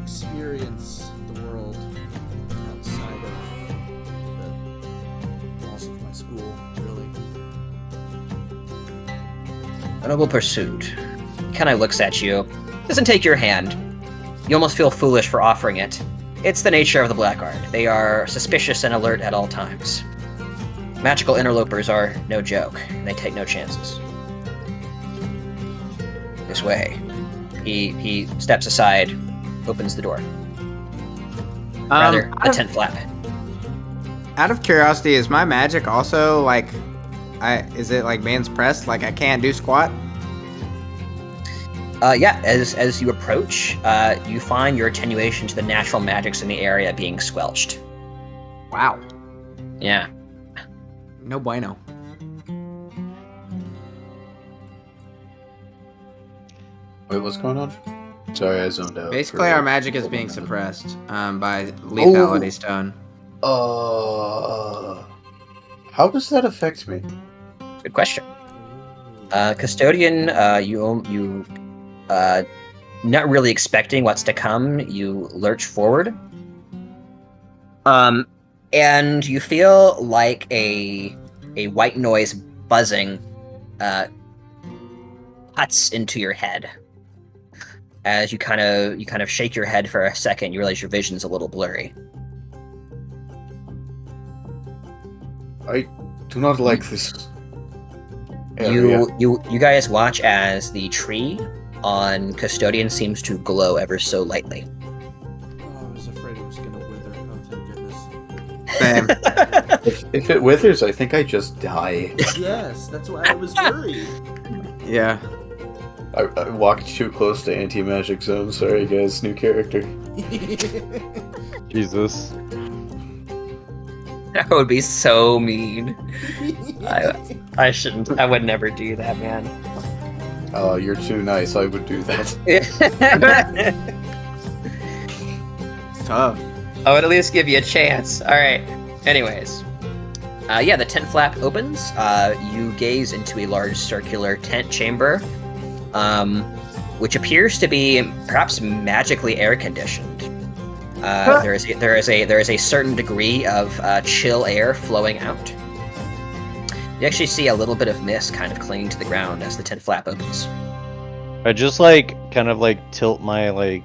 experience the world outside of the walls of my school, really. A noble pursuit. He kind of looks at you. Doesn't take your hand. You almost feel foolish for offering it. It's the nature of the Blackguard. They are suspicious and alert at all times. Magical interlopers are no joke, and they take no chances. This way. He steps aside, opens the door. Rather, the tent flap. Out of curiosity, is my magic also like, is it like man's press? Like I can't do squat? Yeah, as you approach, you find your attenuation to the natural magics in the area being squelched. Wow. Yeah. No bueno. Wait, what's going on? Sorry, I zoned out. Basically, for our magic is a being minute. suppressed by lethality stone. How does that affect me? Good question. Custodian, you not really expecting what's to come, you lurch forward. And you feel like a white noise buzzing cuts into your head. As you kind of shake your head for a second, you realize your vision's a little blurry. I do not like this area. You guys watch as the tree on Custodian seems to glow ever so lightly. Oh, I was afraid it was going to wither. Oh, thank goodness. Same. If it withers, I think I just die. Yes, that's why I was worried. Yeah. I walked too close to anti-magic zone. Sorry, guys. New character. Jesus. That would be so mean. I shouldn't. I would never do that, man. Oh, you're too nice. I would do that. Tough. I would at least give you a chance. All right. Anyways, yeah, the tent flap opens. You gaze into a large circular tent chamber, which appears to be perhaps magically air conditioned. There is a certain degree of chill air flowing out. You actually see a little bit of mist kind of clinging to the ground as the tent flap opens. I just kind of tilt my I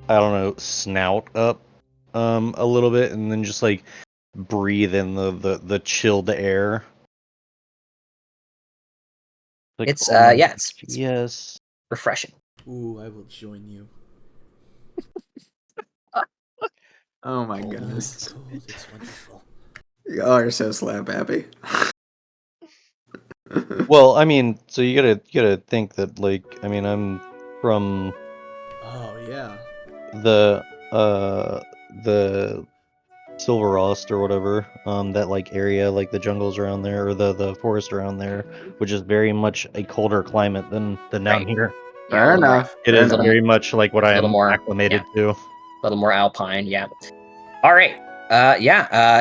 don't know, snout up a little bit, and then just breathe in the chilled air. It's oh my yeah, gosh, it's yes. refreshing. Ooh, I will join you. Oh my Cold, goodness. cold, it's wonderful. Y'all are so slap happy. Well, I mean, so you gotta think that, like, I mean, I'm from Oh yeah. the Silver Rust or whatever, that like area, like the jungles around there or the forest around there, which is very much a colder climate than down Right. here. Yeah, Fair a little more- enough. It fair is enough. very much like what I little am more- acclimated to. a little more alpine. Yeah. All right.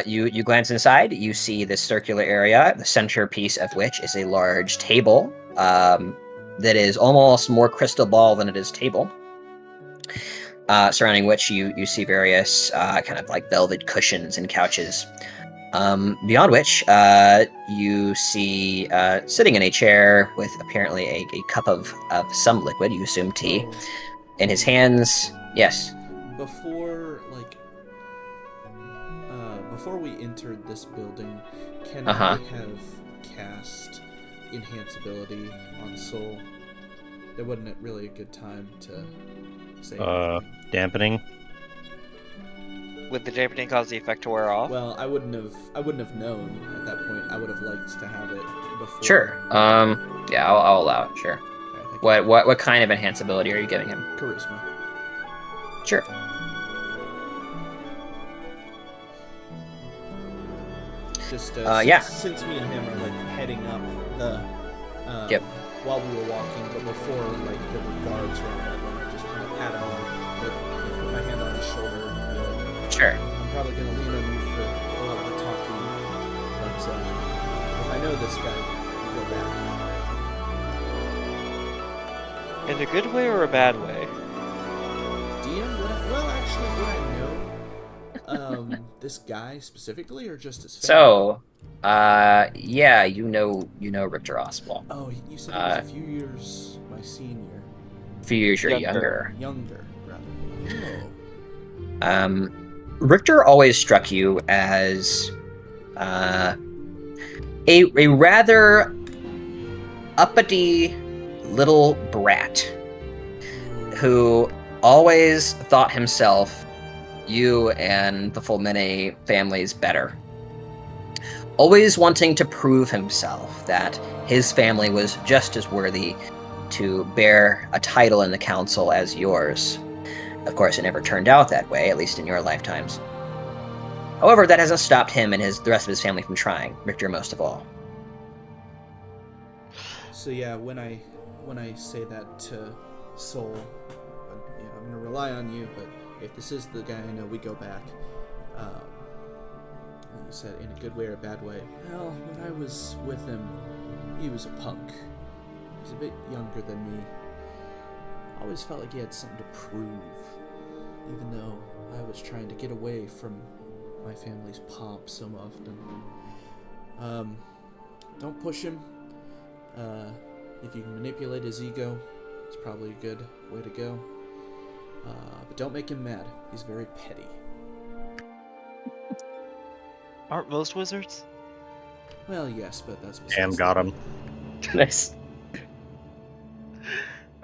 You glance inside. You see this circular area, the centerpiece of which is a large table that is almost more crystal ball than it is table. Surrounding which you see various kind of like velvet cushions and couches. Beyond which, you see sitting in a chair with apparently a cup of some liquid, you assume tea, Oh, in his hands. Yes. Before we entered this building, can Uh-huh. I have cast enhance ability on Soul? There wasn't really a good time to say anything. Dampening. Would the dampening cause the effect to wear off? Well, I wouldn't have known at that point. I would have liked to have it before. Sure. Yeah, I'll allow it. Sure. Okay, thank you. What kind of enhance ability are you giving him? Charisma. Sure. Just yeah. Since me and him are like heading up the Yep. while we were walking, but before like there were guards around that one, I just kind of pat him on, like, put my hand on his shoulder, and be like, Sure. I'm probably gonna lean on you for a lot of the talking, but if I know this guy, we go back. In a good way or a bad way? DM, well, actually, would I know this guy specifically, or just his family? So, yeah, you know Richter Oswald. Oh, you said he was a few years my senior. A few years Younger. Younger, rather. Oh. Richter always struck you as a rather uppity little brat who always thought himself, you and the Fulmine families better. Always wanting to prove himself that his family was just as worthy to bear a title in the council as yours. Of course, it never turned out that way, at least in your lifetimes. However, that hasn't stopped him and the rest of his family from trying, Richter most of all. So yeah, when I say that to Soul, I'm gonna rely on you. But if this is the guy I know, we go back. And you said in a good way or a bad way. Well, when I was with him, he was a punk. He's a bit younger than me. I always felt like he had something to prove, even though I was trying to get away from my family's pomp so often. Don't push him. If you can manipulate his ego, it's probably a good way to go. But don't make him mad. He's very petty. Aren't most wizards? Well, yes, but that's besides Damn, the got point. him. Nice.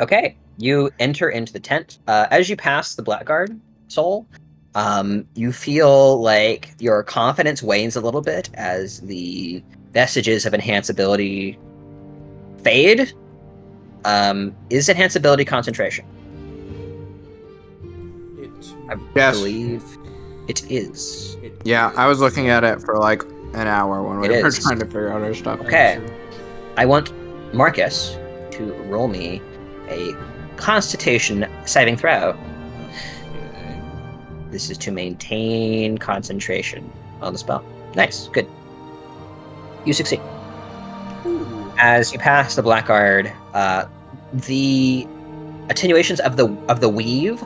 Okay, you enter into the tent. As you pass the Blackguard, Soul, you feel like your confidence wanes a little bit as the vestiges of enhance ability fade. Is enhance ability concentration? I Yes. believe it is. Yeah, I was looking at it for like an hour when we It were is. trying to figure out our stuff. Okay. I want Marcus to roll me a Constitution saving throw. Okay. This is to maintain concentration on the spell. Nice, good. You succeed. Ooh. As you pass the Blackguard, the attenuations of the weave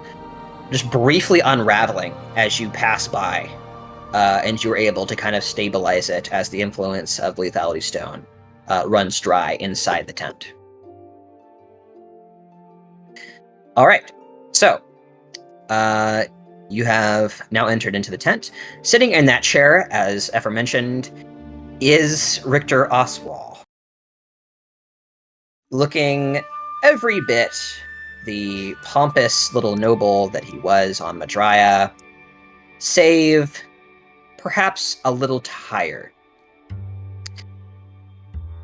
just briefly unraveling as you pass by, and you're able to kind of stabilize it as the influence of Lethality Stone runs dry inside the tent. All right, so you have now entered into the tent. Sitting in that chair, as aforementioned, is Richter Oswald. Looking every bit the pompous little noble that he was on Madraya, save perhaps a little tired.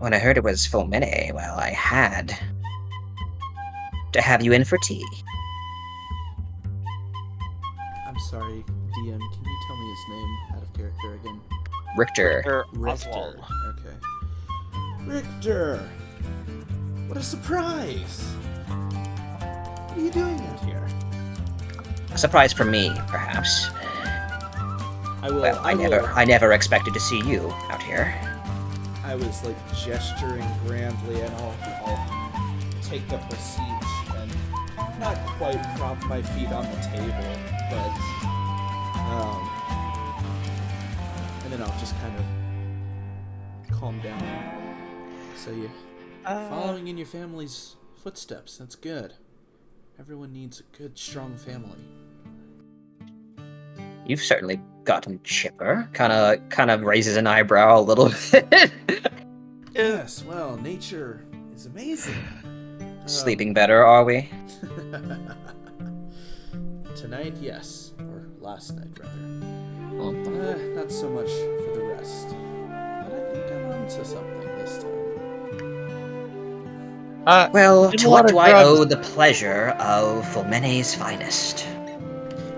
When I heard it was Fulmine, well, I had to have you in for tea. I'm sorry, DM. Can you tell me his name out of character again? Richter. Oswald. Okay. Richter! What a surprise! What are you doing out here? A surprise for me, perhaps. Well, I never expected to see you out here. I was like gesturing grandly, and I'll take up a seat and not quite prop my feet on the table, but and then I'll just kind of calm down. So you following in your family's footsteps. That's good. Everyone needs a good, strong family. You've certainly gotten chipper. Kind of raises an eyebrow a little bit. Yes, well, nature is amazing. Sleeping better, are we? Tonight, yes. Or last night, rather. Not so much for the rest. But I think I'm onto something this time. Well, did to a what lot of do I drugs. owe the pleasure of Fulmene's finest?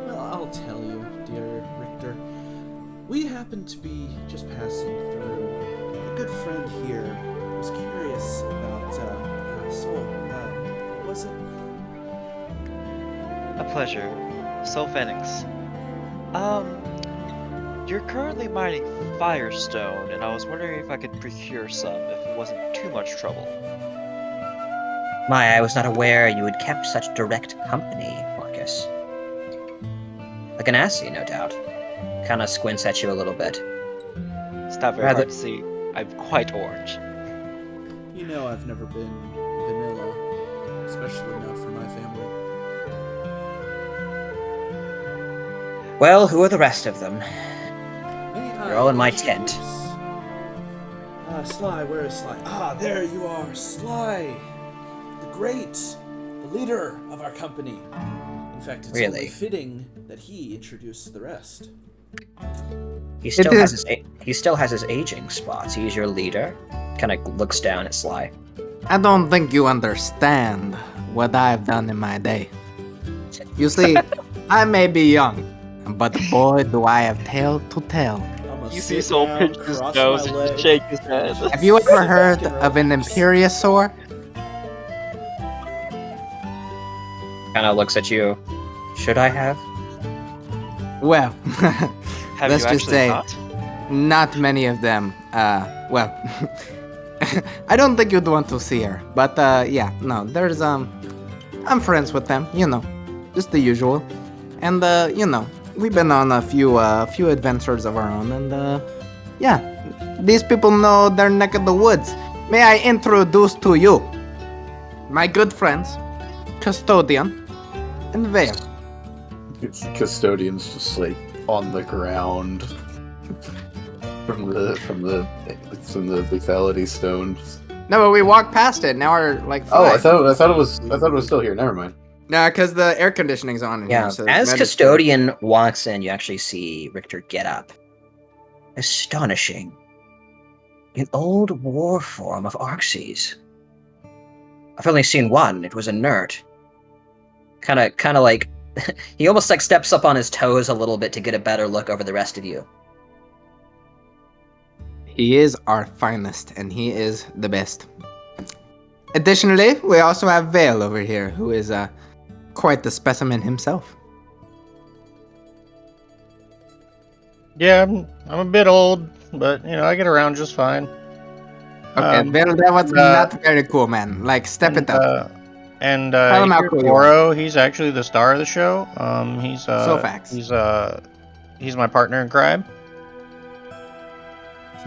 Well, I'll tell you, dear Richter. We happened to be just passing through. A good friend here was curious about her soul. What was it? A pleasure. Soul Phoenix. You're currently mining Firestone, and I was wondering if I could procure some if it wasn't too much trouble. My, I was not aware you had kept such direct company, Marcus. A Ganassi, no doubt. Kinda squints at you a little bit. It's not very hard to see. I'm quite orange. You know I've never been vanilla, especially not for my family. Well, who are the rest of them? May I You're all in my tent. introduce- Sly, where is Sly? Ah, there you are, Sly! The great, the leader of our company. In fact, it's only Really? fitting that he introduce the rest. He still has his aging spots. He's your leader. Kinda looks down at Sly. I don't think you understand what I've done in my day. You see, I may be young, but boy, do I have tale to tell. You see Soul pinch his nose and just shake his head. Have you ever heard of an Imperiosaur? Kinda looks at you. Should I have? Well, Have let's you just actually say, not? not many of them. Well, I don't think you'd want to see her, but yeah, no, there's I'm friends with them, you know, just the usual, and you know, we've been on a few adventures of our own, and yeah, these people know their neck of the woods. May I introduce to you my good friends, Custodian and Vale. Custodian's just like on the ground from the lethality stone. No, but we walked past it. Now we're like. Oh, I fine. thought it was still here. Never mind. Nah, because the air conditioning's on in Yeah. here. So As that is- Custodian walks in, you actually see Richter get up. Astonishing. An old war form of Arxes. I've only seen one. It was a nerd. Kinda like he almost like steps up on his toes a little bit to get a better look over the rest of you. He is our finest, and he is the best. Additionally, we also have Vale over here, who is quite the specimen himself. Yeah, I'm a bit old, but you know I get around just fine. Okay, Vale, that was not very cool, man. Like, step it up. And Tell him how cool you are. Goro, he's actually the star of the show. He's So facts. He's my partner in crime.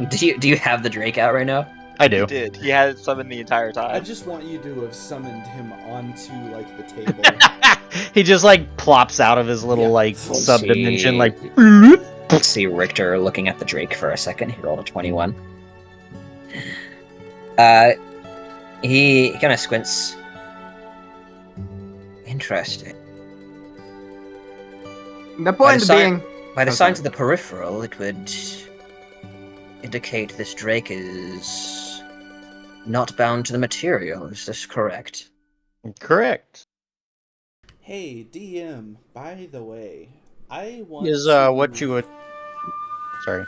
Do you have the Drake out right now? I do. He did. He had it summoned the entire I time. just want you to have summoned him onto, like, the table. He just like plops out of his little Yeah. like subdimension, like. Let's see Richter looking at the Drake for a second. He rolled a 21. He kind of squints. Interesting. The point Sorry. being, By the Okay. signs of the peripheral, it would indicate this Drake is not bound to the material. Is this correct? Correct. Hey, DM, by the way, I want Is to... what you would. Sorry.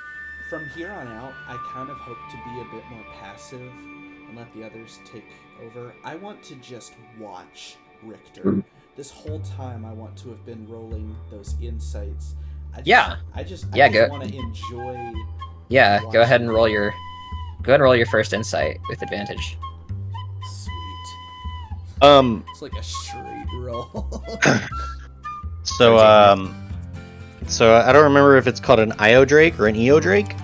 From here on out, I kind of hope to be a bit more passive and let the others take over. I want to just watch Richter. This whole time, I want to have been rolling those insights. I just go. want to enjoy. Yeah, go ahead and watching. roll your first insight with advantage. Sweet. It's like a straight roll. So so I don't remember if it's called an Io Drake or an Eo Drake.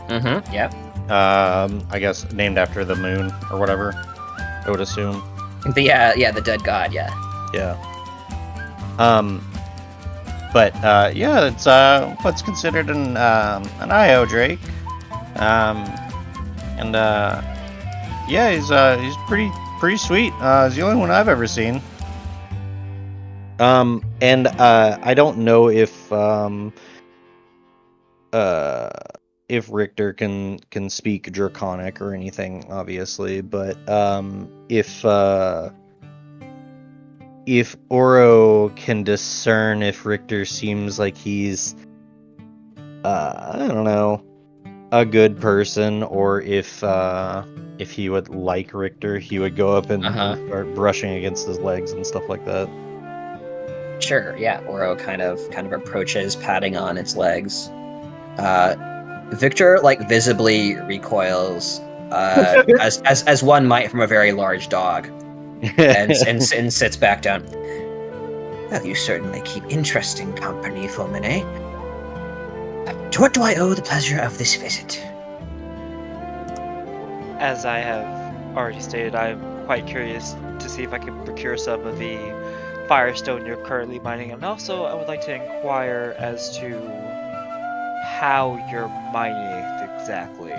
Mm-hmm. Yep. I guess named after the moon or whatever. I would assume. The dead god. Yeah. Yeah. But yeah, it's what's considered an Io Drake. And yeah, he's pretty sweet. He's the only one I've ever seen. And I don't know if Richter can speak Draconic or anything, obviously, but if Oro can discern if Richter seems like he's I don't know, a good person, or if he would like Richter, he would go up and start brushing against his legs and stuff like that. Sure, yeah. Oro kind of approaches, patting on its legs. Victor visibly recoils, as one might from a very large dog, and sits back down. Well, you certainly keep interesting company, Fulmine. To what do I owe the pleasure of this visit? As I have already stated, I'm quite curious to see if I can procure some of the firestone you're currently mining, and also I would like to inquire as to how you're mining it exactly.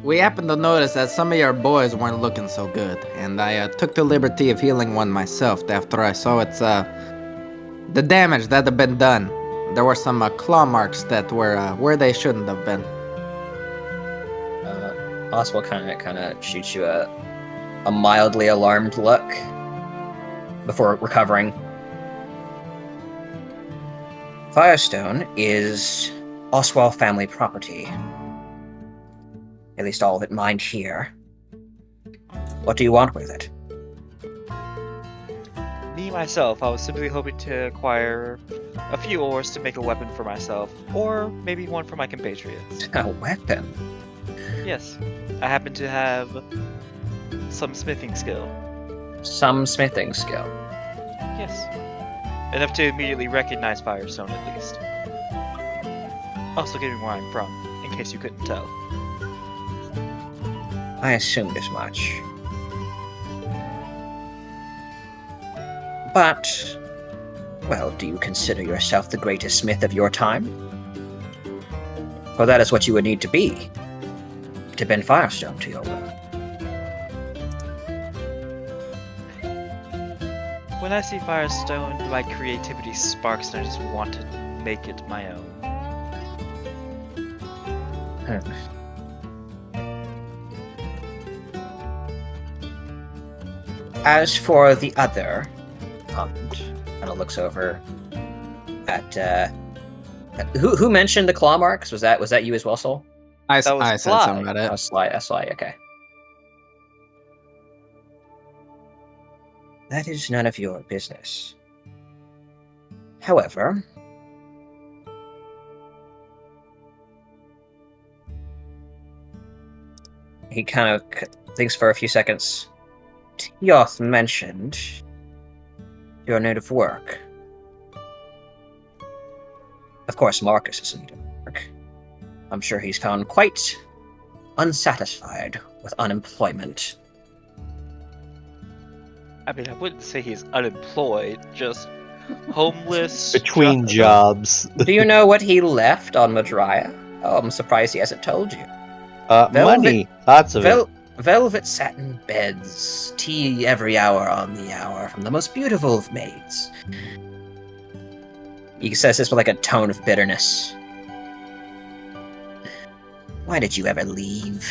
We happened to notice that some of your boys weren't looking so good, and I took the liberty of healing one myself after I saw the damage that had been done. There were some claw marks that were where they shouldn't have been. Oswald kind of shoots you a mildly alarmed look before recovering. Firestone is Oswald family property. At least all of it mined here. What do you want with it? Me, myself, I was simply hoping to acquire a few ores to make a weapon for myself, or maybe one for my compatriots. A weapon? Yes, I happen to have some smithing skill. Some smithing skill? Yes. Enough to immediately recognize Firestone, at least. Also giving where I'm from, in case you couldn't tell. I assumed as much. But, well, do you consider yourself the greatest smith of your time? For that is what you would need to be, to bend Firestone to your will. When I see Firestone, my creativity sparks and I just want to make it my own. As for the other, kind of looks over at who mentioned the claw marks? Was that you as well, Soul? I That was said Sly. something about it. Sly, okay. That is none of your business. However, he kind of thinks for a few seconds. Tioth mentioned your need of work. Of course, Marcus is in need of work. I'm sure he's found quite unsatisfied with unemployment. I mean, I wouldn't say he's unemployed, just homeless. Between jobs. Do you know what he left on Madrya? Oh, I'm surprised he hasn't told you. Money. Lots of it. Velvet satin beds, tea every hour on the hour from the most beautiful of maids. He says this with like a tone of bitterness. Why did you ever leave?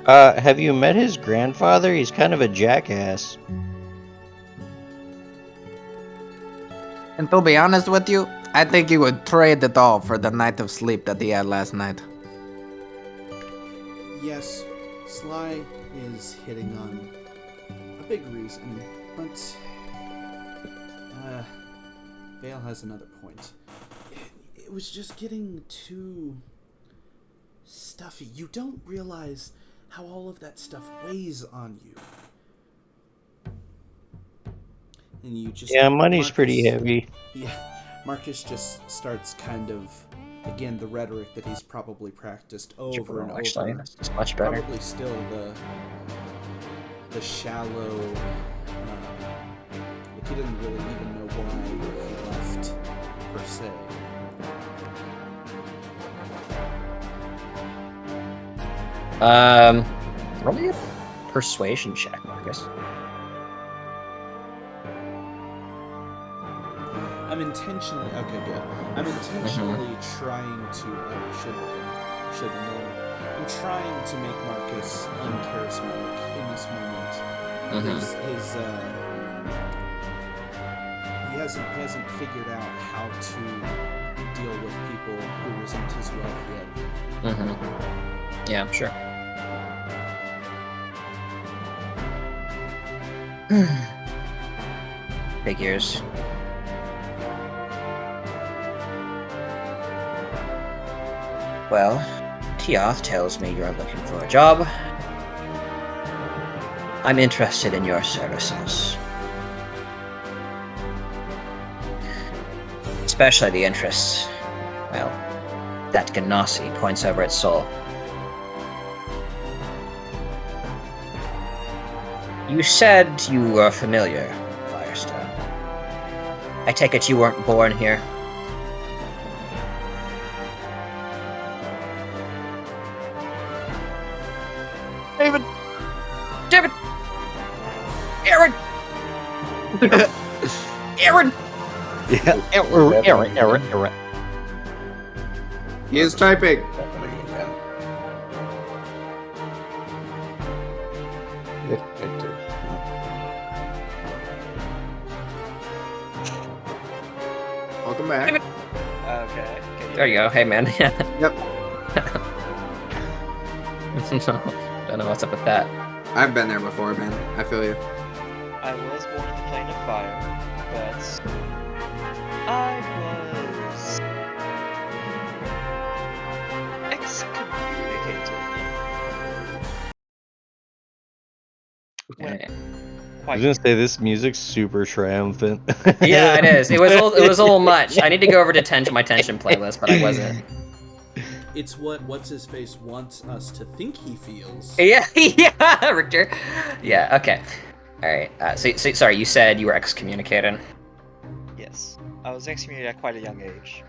Have you met his grandfather? He's kind of a jackass. And to be honest with you, I think he would trade it all for the night of sleep that he had last night. Yes, Sly is hitting on a big reason, but Vale has another point. It was just getting too stuffy. You don't realize how all of that stuff weighs on you. And you just... Yeah, money's pretty heavy. Yeah, Marcus just starts kind of, again, the rhetoric that he's probably practiced over and over. Actually, that's much better. Probably still the shallow, like he didn't really even know why he left, per se. Roll me a persuasion check, Marcus. I'm intentionally, okay, good. I'm intentionally trying to, should be normal. I'm trying to make Marcus uncharismatic in this moment. He hasn't figured out how to deal with people who resent his wealth yet. Yeah, sure. Figures. Well, Tiath tells me you're looking for a job. I'm interested in your services. Especially the interests, well, that Ganassi points over at Sol. You said you were familiar, Firestone. I take it you weren't born here? David! Aaron! Aaron! Yeah, Aaron. He is typing. Welcome back. Okay. There you go. Hey, man. Yep. Don't know what's up with that. I've been there before, man. I feel you. I was born in the plane of fire, but I was excommunicated. Okay. I was gonna say this music's super triumphant. Yeah, it is. It was a little much. I need to go over to my tension playlist, but I wasn't. It's what What's-His-Face wants us to think he feels. Yeah, yeah, Richter. Yeah, okay. Alright, so sorry, you said you were excommunicated. Yes, I was excommunicated at quite a young age.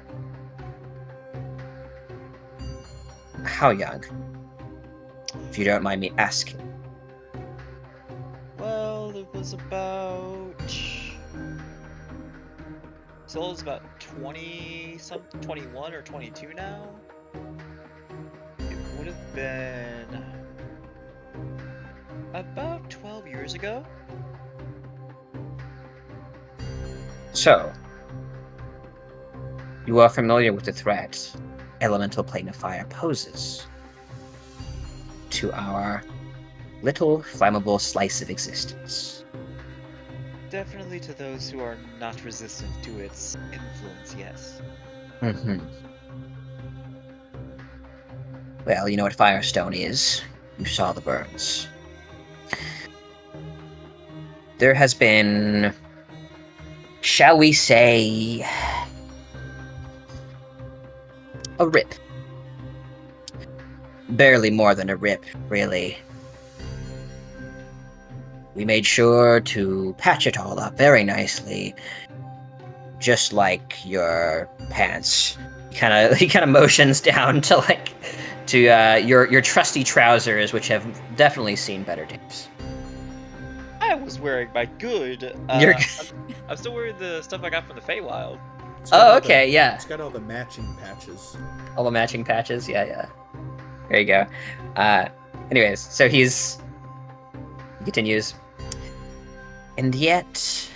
How young? If you don't mind me asking. Well, it was about... Sol's about 20-something, 21 or 22 now. It would have been about 12 years ago. So, you are familiar with the threat Elemental Plane of Fire poses to our little flammable slice of existence. Definitely to those who are not resistant to its influence, yes. Well, you know what Firestone is. You saw the burns. There has been, shall we say, a rip. Barely more than a rip, really. We made sure to patch it all up very nicely, just like your pants. He kind of motions down to your trusty trousers, which have definitely seen better days. I was was wearing my good. You're I'm still wearing the stuff I got from the Feywild. It's got all the- okay, yeah. It's got all the matching patches. All the matching patches, yeah. There you go. Anyways, so he continues. And yet,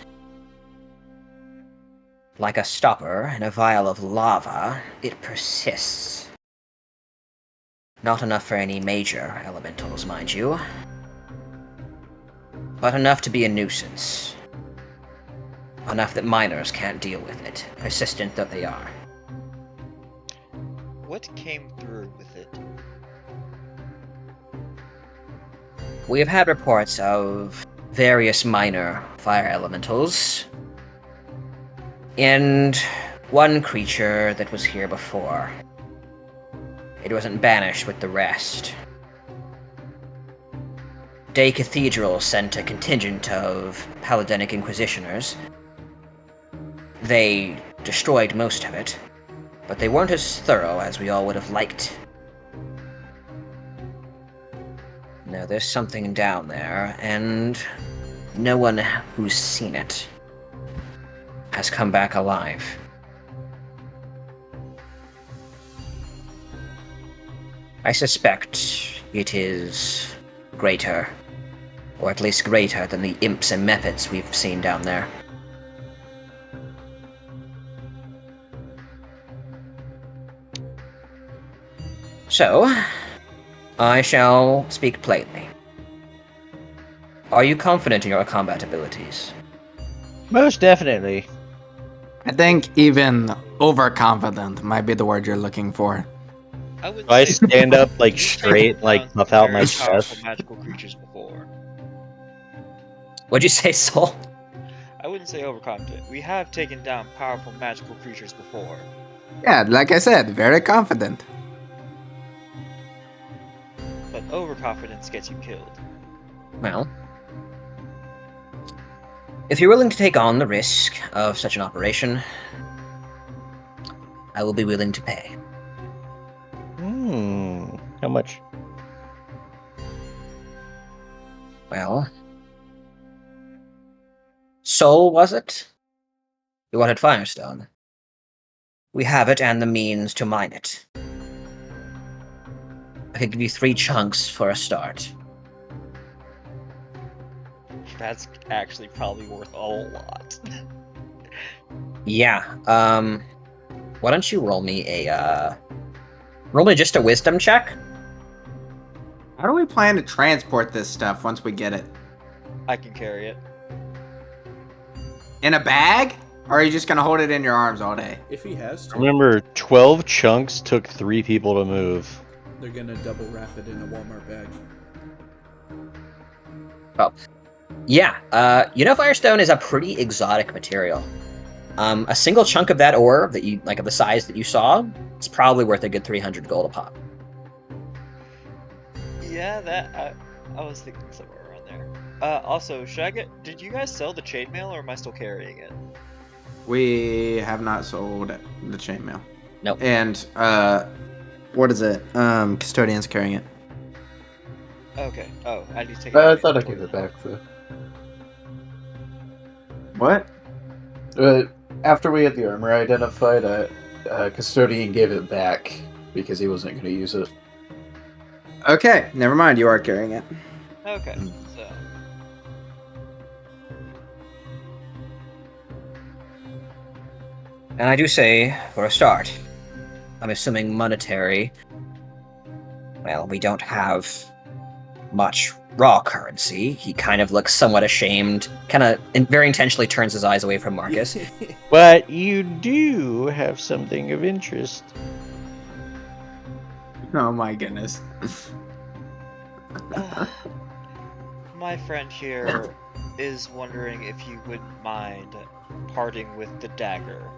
like a stopper in a vial of lava, it persists. Not enough for any major elementals, mind you, but enough to be a nuisance. Enough that minors can't deal with it, persistent though they are. What came through with it? We have had reports of various minor fire elementals, and one creature that was here before. It wasn't banished with the rest. Day Cathedral sent a contingent of Paladinic Inquisitioners. They destroyed most of it, but they weren't as thorough as we all would have liked. No, there's something down there, and no one who's seen it has come back alive. I suspect it is greater, or at least greater than the imps and mephits we've seen down there. So, I shall speak plainly. Are you confident in your combat abilities? Most definitely. I think even overconfident might be the word you're looking for. I would Do I say stand up like you've straight, taken like down puff out my very powerful chest? magical creatures before. What'd you say, Soul? I wouldn't say overconfident. We have taken down powerful magical creatures before. Yeah, like I said, very confident. But overconfidence gets you killed. Well, if you're willing to take on the risk of such an operation, I will be willing to pay. How much? Well, Soul, was it? You wanted Firestone. We have it and the means to mine it. I could give you 3 chunks for a start. That's actually probably worth a lot. Yeah, why don't you roll me just a wisdom check? How do we plan to transport this stuff once we get it? I can carry it. In a bag? Or are you just gonna hold it in your arms all day? If he has to, Remember, 12 chunks took 3 people to move. they're gonna double wrap it in a Walmart bag. Oh. Yeah, Firestone is a pretty exotic material. A single chunk of that ore that you of the size that you saw, it's probably worth a good 300 gold a pop. Yeah, that I was thinking somewhere around there. Also, did you guys sell the chainmail or am I still carrying it? We have not sold the chainmail. Nope. And what is it? Custodian's carrying it. Okay. Oh, I need to take it. I thought I gave it back though. What? After we had the armor identified, Custodian gave it back because he wasn't going to use it. Okay, never mind. You are carrying it. Okay, so And I do say, for a start, I'm assuming monetary. Well, we don't have much raw currency. He kind of looks somewhat ashamed, very intentionally turns his eyes away from Marcus. But you do have something of interest. Oh my goodness. my friend here is wondering if you wouldn't mind parting with the dagger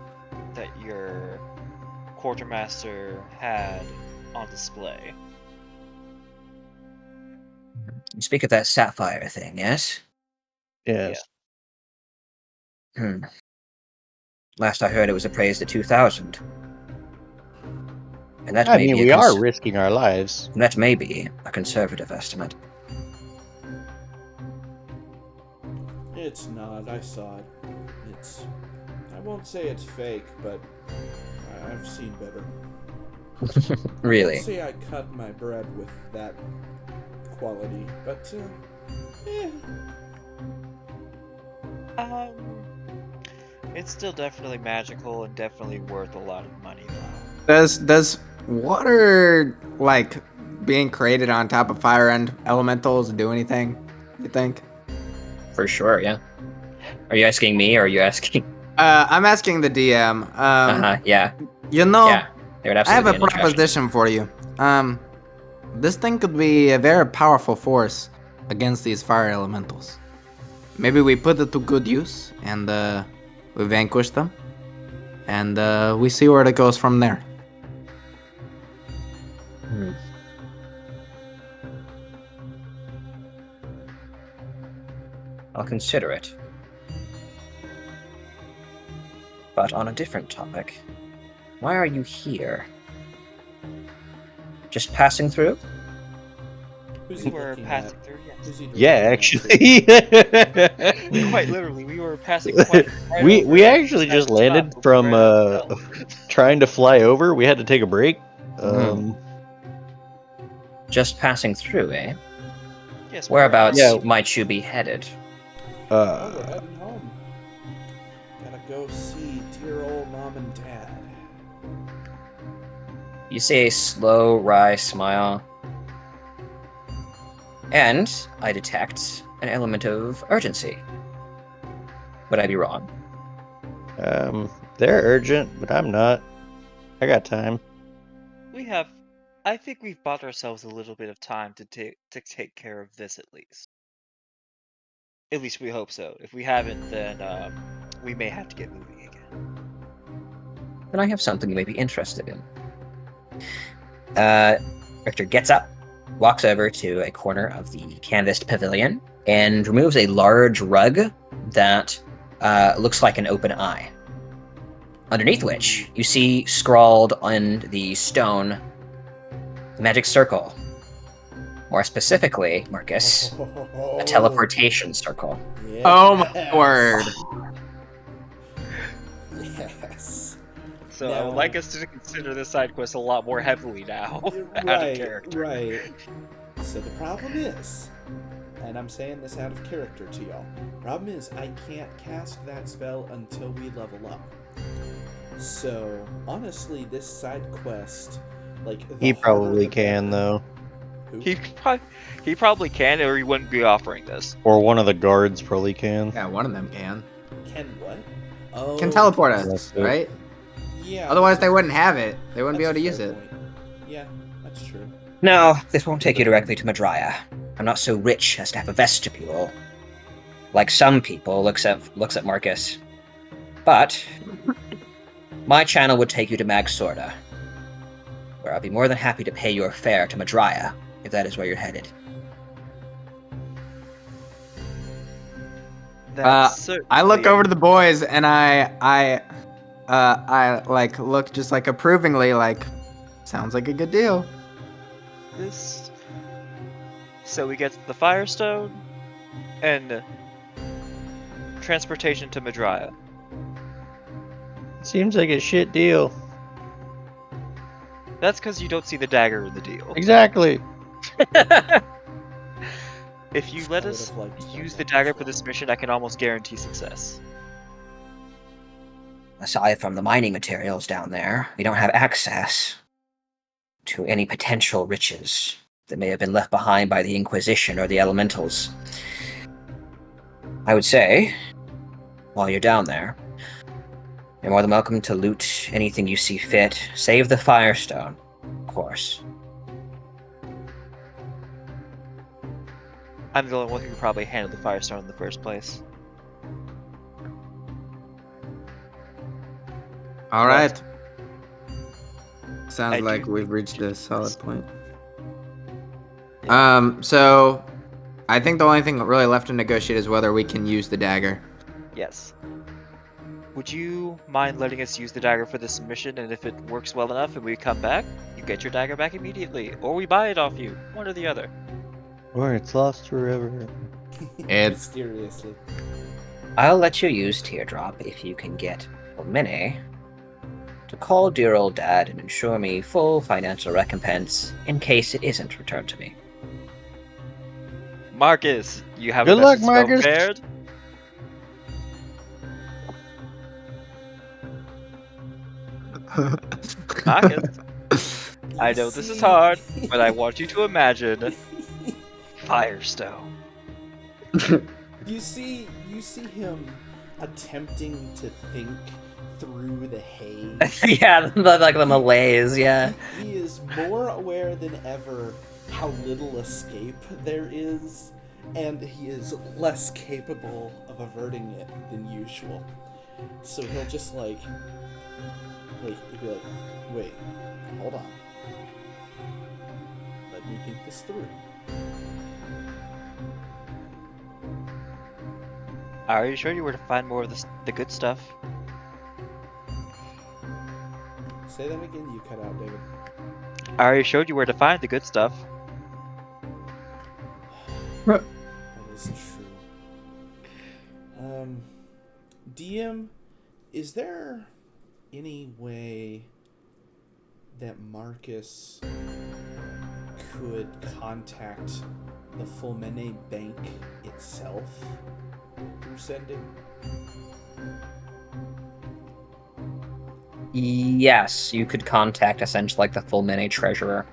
that your quartermaster had on display. You speak of that sapphire thing, yes? Yes. Last I heard, it was appraised at 2,000. And that I may mean, be we are risking our lives. that may be a conservative estimate. It's not. I saw it. I won't say it's fake, but I've seen better. I Really? won't say I cut my bread with that quality, but eh. It's still definitely magical and definitely worth a lot of money, though. Does water, like, being created on top of fire and elementals do anything, you think? For sure, yeah. Are you asking me or are you asking? I'm asking the DM. Yeah. You know, Yeah. There would I have absolutely a be an interest. proposition for you. This thing could be a very powerful force against these fire elementals. Maybe we put it to good use and we vanquish them, and we see where it goes from there. I'll consider it. But on a different topic, why are you here? Just passing through? Who's We he were looking passing at? through, yes. Who's he Yeah, directing that to? actually. Quite literally, we were passing quite right we over actually that just spot, landed but we from ran out of spell. trying to fly over. We had to take a break. Just passing through, eh? Yes, we were Whereabouts Yeah. might you be headed? Oh, we're heading home. Gotta go see dear old mom and dad. You see a slow, wry smile. And I detect an element of urgency. Would I be wrong? They're urgent, but I'm not. I got time. I think we've bought ourselves a little bit of time to take care of this at least. At least we hope so. If we haven't, then we may have to get moving again. Then I have something you may be interested in. Richter gets up, walks over to a corner of the canvased pavilion, and removes a large rug that looks like an open eye. Underneath which, you see scrawled on the stone, the magic circle. More specifically, Marcus, a teleportation circle. Yes. Oh my word. Yes. So I Now- would like us to consider this side quest a lot more heavily now, out of Right, character. right. So the problem is, and I'm saying this out of character to y'all, problem is I can't cast that spell until we level up. So honestly, this side quest, like the He harder probably the can better. though, Who? He probably can, or he wouldn't be offering this. or one of the guards probably can. Yeah, one of them can. Can what? Oh, Can teleport cast us, That's it. right? Yeah. Otherwise, that's they a- wouldn't have it. They wouldn't be able that's to a use fair it. point. Yeah, that's true. No, this won't take you directly to Madrya. I'm not so rich as to have a vestibule. Like some people, looks at Marcus. But my channel would take you to Magsorda, where I'll be more than happy to pay your fare to Madrya, if that is where you're headed. I look over to the boys and I like look just like approvingly, like sounds like a good deal. This. So we get the Firestone and transportation to Madrya. Seems like a shit deal. That's because you don't see the dagger in the deal. Exactly. If you let I us would've liked to use know the that dagger as for well. this mission, I can almost guarantee success. Aside from the mining materials down there, we don't have access to any potential riches that may have been left behind by the Inquisition or the Elementals. I would say, while you're down there, you're more than welcome to loot anything you see fit. Save the Firestone, of course. I'm the only one who could probably handle the Firestone in the first place. All right. Sounds I do like we've think reached we a should solid do point. Yeah. So I think the only thing really left to negotiate is whether we can use the dagger. Yes. Would you mind letting us use the dagger for this mission, and if it works well enough and we come back, you get your dagger back immediately, or we buy it off you, one or the other. Or it's lost forever. It- Mysteriously. I'll let you use Teardrop if you can get Mini to call dear old dad and ensure me full financial recompense in case it isn't returned to me. Marcus, you have Good a luck, message Marcus. prepared? Marcus, I know this is hard, but I want you to imagine Firestone. You see him attempting to think through the haze. Yeah, like the malaise, yeah. He is more aware than ever how little escape there is, and he is less capable of averting it than usual. So he'll just he'll be like, wait, hold on. Let me think this through. Are you sure you were to find more of the good stuff? Say that again, you cut out, David. Are you sure you were to find the good stuff? That is true. DM, is there any way that Marcus could contact the Fulmene Bank itself through sending? Yes, you could contact essentially like the Fulmene treasurer.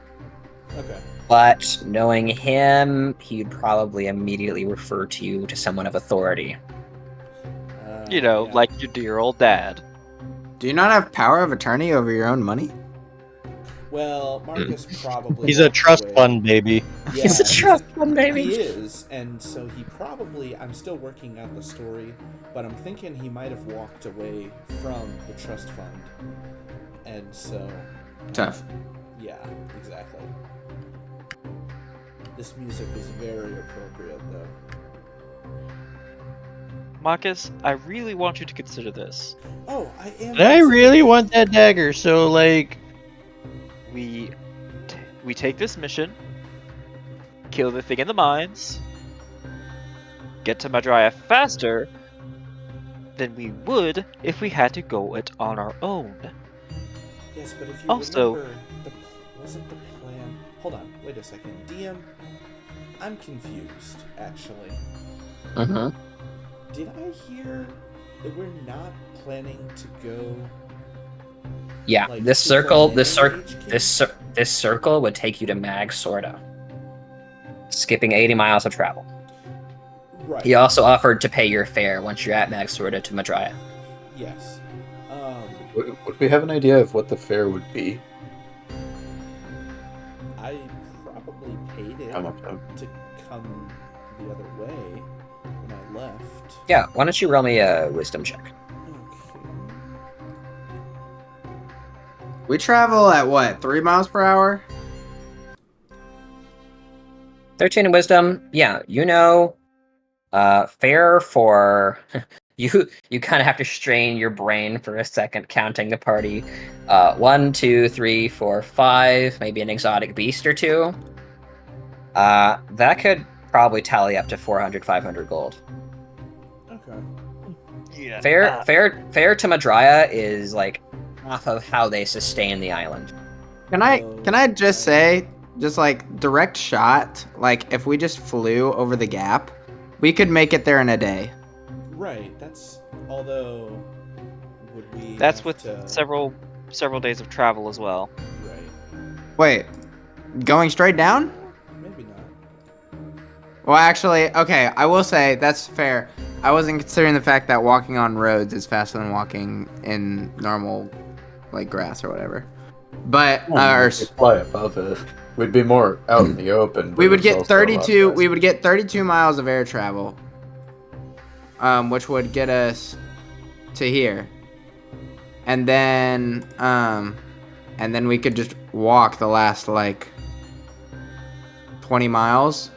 Okay. But knowing him, he'd probably immediately refer to you to someone of authority. You know, Yeah. like your dear old dad. Do you not have power of attorney over your own money? Well, Marcus probably He's a walked trust away. fund baby. Yeah, He's a trust fund baby. He is, and so he probably. I'm still working out the story, but I'm thinking he might have walked away from the trust fund, and so. Tough. Yeah, exactly. This music is very appropriate, though. Marcus, I really want you to consider this. Oh, I am. And I really want that dagger, so like. We take this mission, kill the thing in the mines, get to Madrya faster than we would if we had to go it on our own. Yes, but if you Also- remember, wasn't the plan? Hold on, wait a second. DM, I'm confused. Actually, Mm-hmm. did I hear that we're not planning to go? Yeah, Like, this to circle, Fulmene this circle would take you to Mag Sorda, skipping 80 miles of travel. Right. He also offered to pay your fare once you're at Mag Sorda to Madrya. Yes. Would we have an idea of what the fare would be? I probably paid it How much? to come the other way when I left. Yeah, why don't you roll me a wisdom check? Okay. We travel at what, 3 miles per hour? 13 in wisdom. Yeah, you know, fare for you kind of have to strain your brain for a second counting the party. 1, 2, 3, 4, 5, maybe an exotic beast or two. That could probably tally up to 400, 500 gold. Okay. Yeah. Fare to Madrya is like half of how they sustain the island. Can I just say, just like direct shot, like if we just flew over the gap, we could make it there in a day. Right. That's. Although, would we? That's have with to, several days of travel as well. Right. Wait, going straight down? Maybe not. Well, actually, okay, I will say that's fair. I wasn't considering the fact that walking on roads is faster than walking in normal, like grass or whatever. But We could fly above it. We'd be more out in the open. we but would it's get also a lot 32. We faster. would get 32 miles of air travel, which would get us to here, and then we could just walk the last like 20 miles.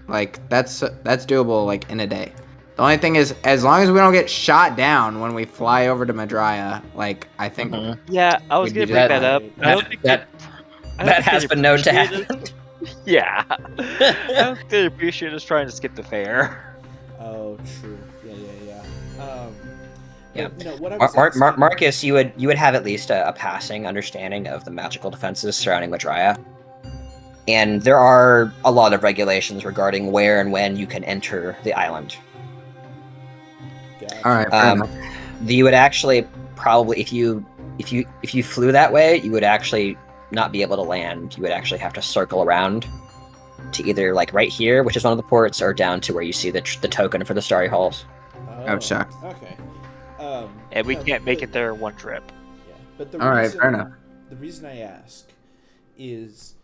Like that's doable like in a day. The only thing is, as long as we don't get shot down when we fly over to Madrya, like I think Mhm. Yeah, I was We'd gonna be bring that up. I don't think that has they'd been known to appreciate it. happen. Yeah. I don't think they appreciate us trying to skip the fair. Oh, true. Yeah. Yeah. No, what I was asking... Marcus, you would have at least a passing understanding of the magical defenses surrounding Madrya. And there are a lot of regulations regarding where and when you can enter the island. Gotcha. All right, fair enough. You would actually probably, if you flew that way, you would actually not be able to land. You would actually have to circle around to either like right here, which is one of the ports, or down to where you see the token for the Starry Halls. Oh, Gotcha. okay. And we no, can't make but- it there in one trip. Yeah, but the All right, reason, fair enough. The reason I ask is,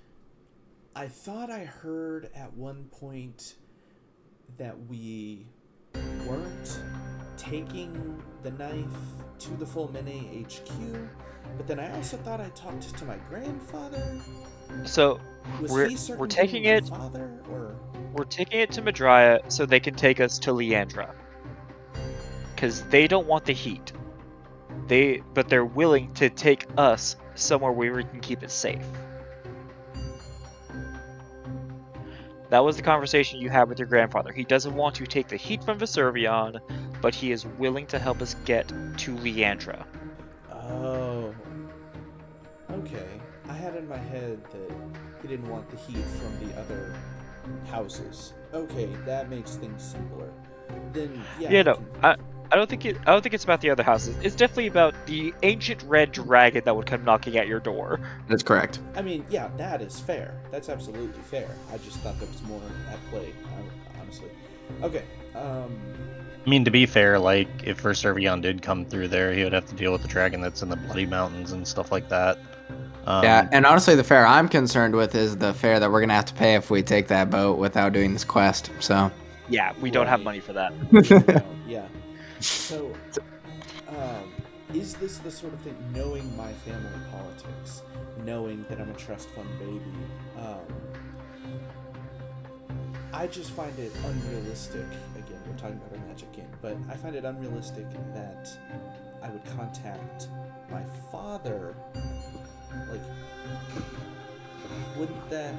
I thought I heard at one point that we weren't taking the knife to the Fulmine HQ, but then I also thought I talked to my grandfather. So Was we're he we're circumventing taking my it father, or... we're taking it to Madrya so they can take us to Leandra. Because they don't want the heat. But they're willing to take us somewhere where we can keep it safe. That was the conversation you had with your grandfather. He doesn't want to take the heat from Vesurvion, but he is willing to help us get to Leandra. Oh. Okay. I had in my head that he didn't want the heat from the other houses. Okay, that makes things simpler. Then, yeah. Yeah, we no, can- I don't think it's about the other houses. It's definitely about the ancient red dragon that would come knocking at your door. That's correct. I mean, yeah, that is fair. That's absolutely fair. I just thought there was more at play, honestly. Okay. I mean, to be fair, like, if Vesurvion did come through there, he would have to deal with the dragon that's in the Bloody Mountains and stuff like that. Yeah, and honestly, the fare I'm concerned with is the fare that we're gonna have to pay if we take that boat without doing this quest. So. Yeah, we don't have Right. money for that. Yeah. So, is this the sort of thing, knowing my family politics, knowing that I'm a trust fund baby, I just find it unrealistic, again, we're talking about our magic game, but I find it unrealistic that I would contact my father, like, wouldn't that,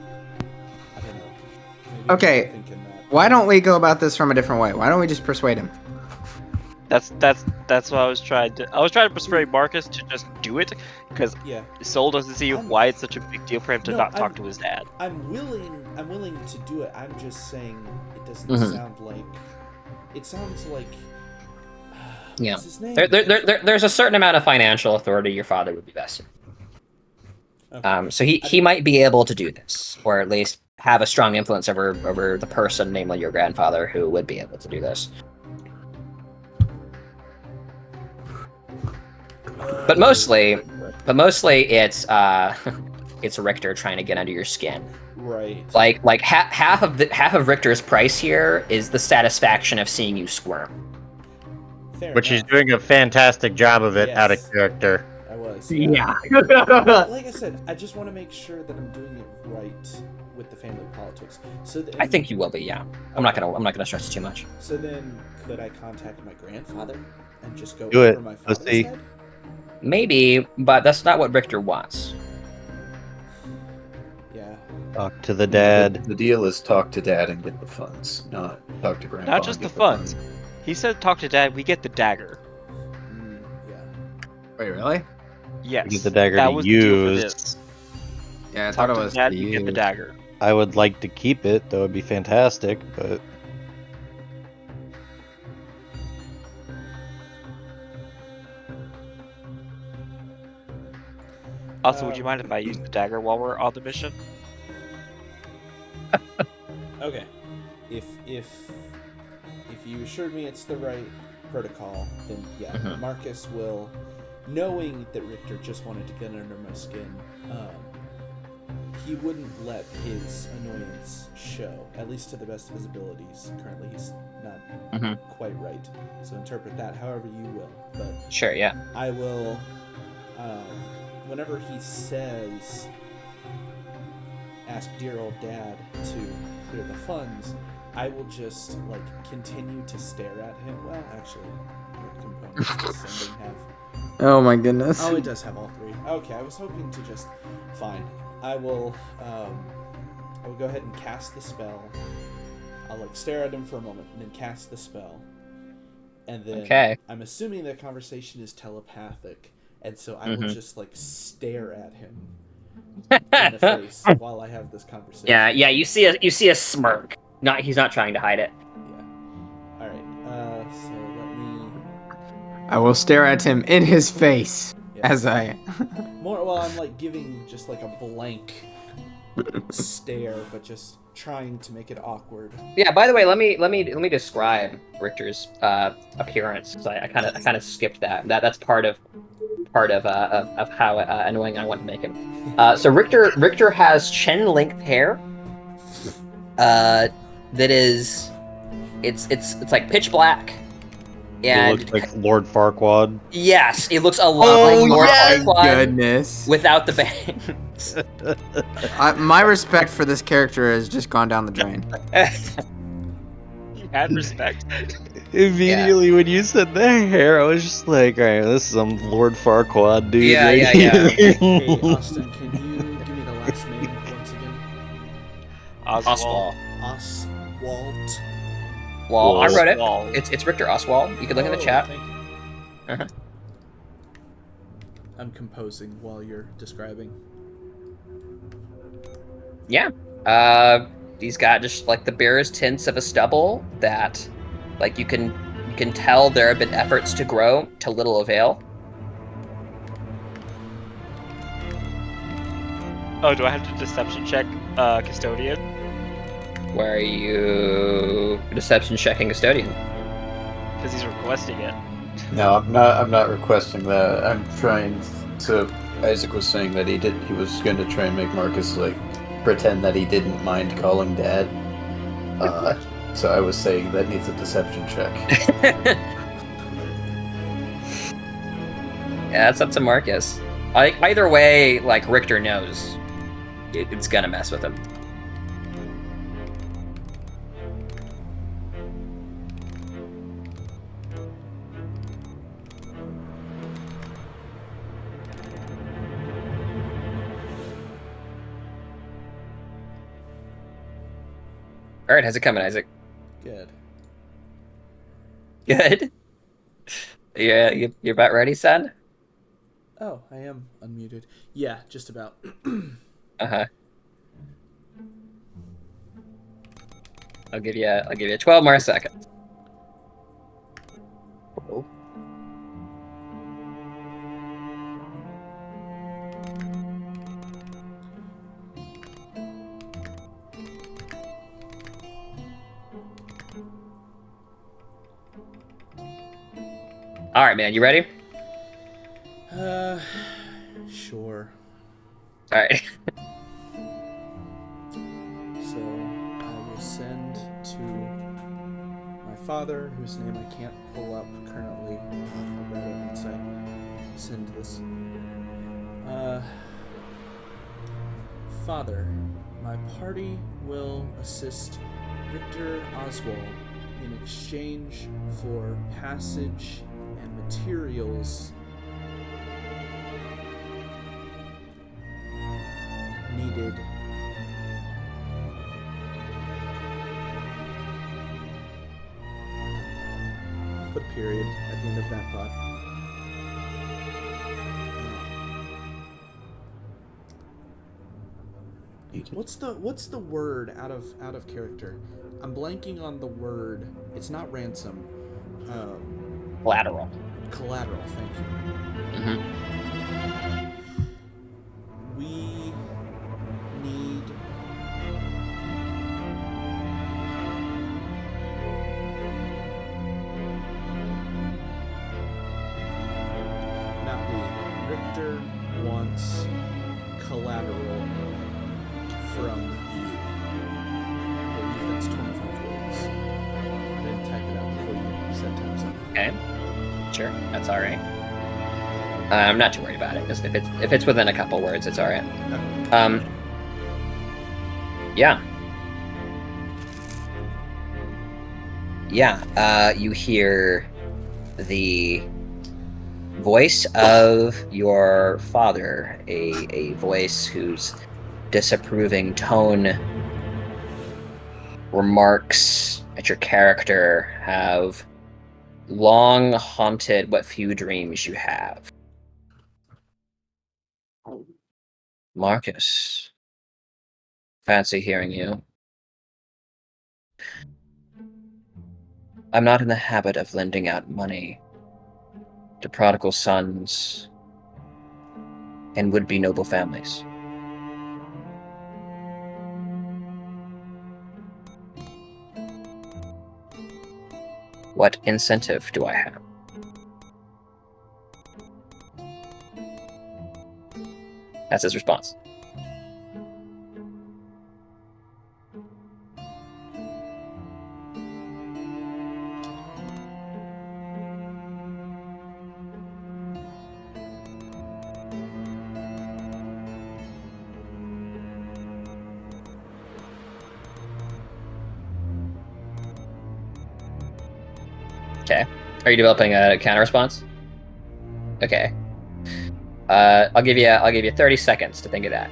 I don't know. Maybe I'm Okay. thinking that. Why don't we go about this from a different way? Why don't we just persuade him? That's what I was trying to. I was trying to persuade Marcus to just do it because Yeah. Soul doesn't see why it's such a big deal for him to No, not talk I'm- to his dad. I'm willing to do it. I'm just saying it doesn't Mhm. sound like. It sounds like. Yeah. What's his name? There's a certain amount of financial authority your father would be vested. Okay. So he might be able to do this, or at least have a strong influence over the person, namely your grandfather, who would be able to do this. But mostly it's it's Richter trying to get under your skin. Right. Like half of Richter's price here is the satisfaction of seeing you squirm. Fair Which he's enough. doing a fantastic job of it out of Yes. character. I was. Yeah. Like I said, I just want to make sure that I'm doing it right with the family politics. So I think you will be. Yeah. I'm not gonna stress it too much. So then, could I contact my grandfather and just go Do over it. my Let's father's see. head? Maybe, but that's not what Richter wants. Yeah. Talk to the dad. The deal is talk to dad and get the funds, not talk to grandpa. Not just and the get funds. He said, "Talk to dad. We get the dagger." Yeah. Wait, really? Yes. get the dagger that to was the deal for use. this. Yeah, I Talk thought it to was. dad. to We get the use. dagger. I would like to keep it, though it'd be fantastic, but Also, would you mind if I use the dagger while we're on the mission? Okay. If you assured me it's the right protocol, then yeah, Mhm. Marcus will, knowing that Richter just wanted to get under my skin, he wouldn't let his annoyance show, at least to the best of his abilities. Currently, he's not Mhm. quite right, so interpret that however you will. But Sure. Yeah. I will, whenever he says, ask dear old dad to clear the funds, I will just, like, continue to stare at him. Well, actually, what components does sending have? Oh my goodness. Oh, it does have all three. Okay, I was hoping to just... Fine. I will go ahead and cast the spell, I'll like stare at him for a moment and then cast the spell. And then Okay. I'm assuming that conversation is telepathic, and so I will just like stare at him in the face while I have this conversation. Yeah. You see a smirk. He's not trying to hide it. Yeah. All right. So let me. I will stare at him in his face Yeah. as I. More. Well, I'm like giving just like a blank stare, but just trying to make it awkward. Yeah. By the way, let me describe Richter's appearance. So I kind of skipped that. That's part of how annoying I want to make him. So Richter has chin length hair. That is, it's like pitch black. He And looks like Lord Farquaad. yes, it looks a lot like Lord Farquaad Goodness. without the bangs. My respect for this character has just gone down the drain. You had respect. Immediately when you said their hair, I was just like, alright, this is some Lord Farquaad dude. Yeah, right yeah, here. Hey, Austin, can you give me the last name once again? Oswald. Oswald. Well, I wrote it. Oswald. It's Richter Oswald. You can look in the chat. Thank you. Uh-huh. I'm composing while you're describing. Yeah. He's got just like the barest tints of a stubble that, like, you can tell there have been efforts to grow to little avail. Oh, do I have to deception check custodian? Where are you deception checking custodian? Because he's requesting it. No, I'm not requesting that. I'm trying to. Isaac was saying that he was going to try and make Marcus like pretend that he didn't mind calling Dad. So I was saying that needs a deception check. Yeah, it's up to Marcus. Either way, like, Richter knows it's gonna mess with him. All right, how's it coming, Isaac? Good. Good. Yeah, you're about ready, son? Oh, I am unmuted. Yeah, just about. Uh-huh. I'll give you 12 more seconds. Oh. All right, man, you ready? Sure. All right. So I will send to my father, whose name I can't pull up currently. I'll grab it once I send this. Father, my party will assist Richter Oswald in exchange for passage and materials needed put a period at the end of that thought. What's the word out of character? I'm blanking on the word. It's not ransom. Collateral. Collateral. Thank you. Mm-hmm. We need not we. Richter wants collateral from you. I believe that's 25 words. I didn't type it out before you said time something. Okay. Sure, that's all right. I'm not too worried about it. Just if it's within a couple words, it's all right. Yeah. Yeah. You hear the voice of your father, a voice whose disapproving tone remarks at your character have long haunted what few dreams you have. Marcus, fancy hearing you. I'm not in the habit of lending out money to prodigal sons and would-be noble families. What incentive do I have? That's his response. Okay. Are you developing a counter response? Okay. I'll give you 30 seconds to think of that,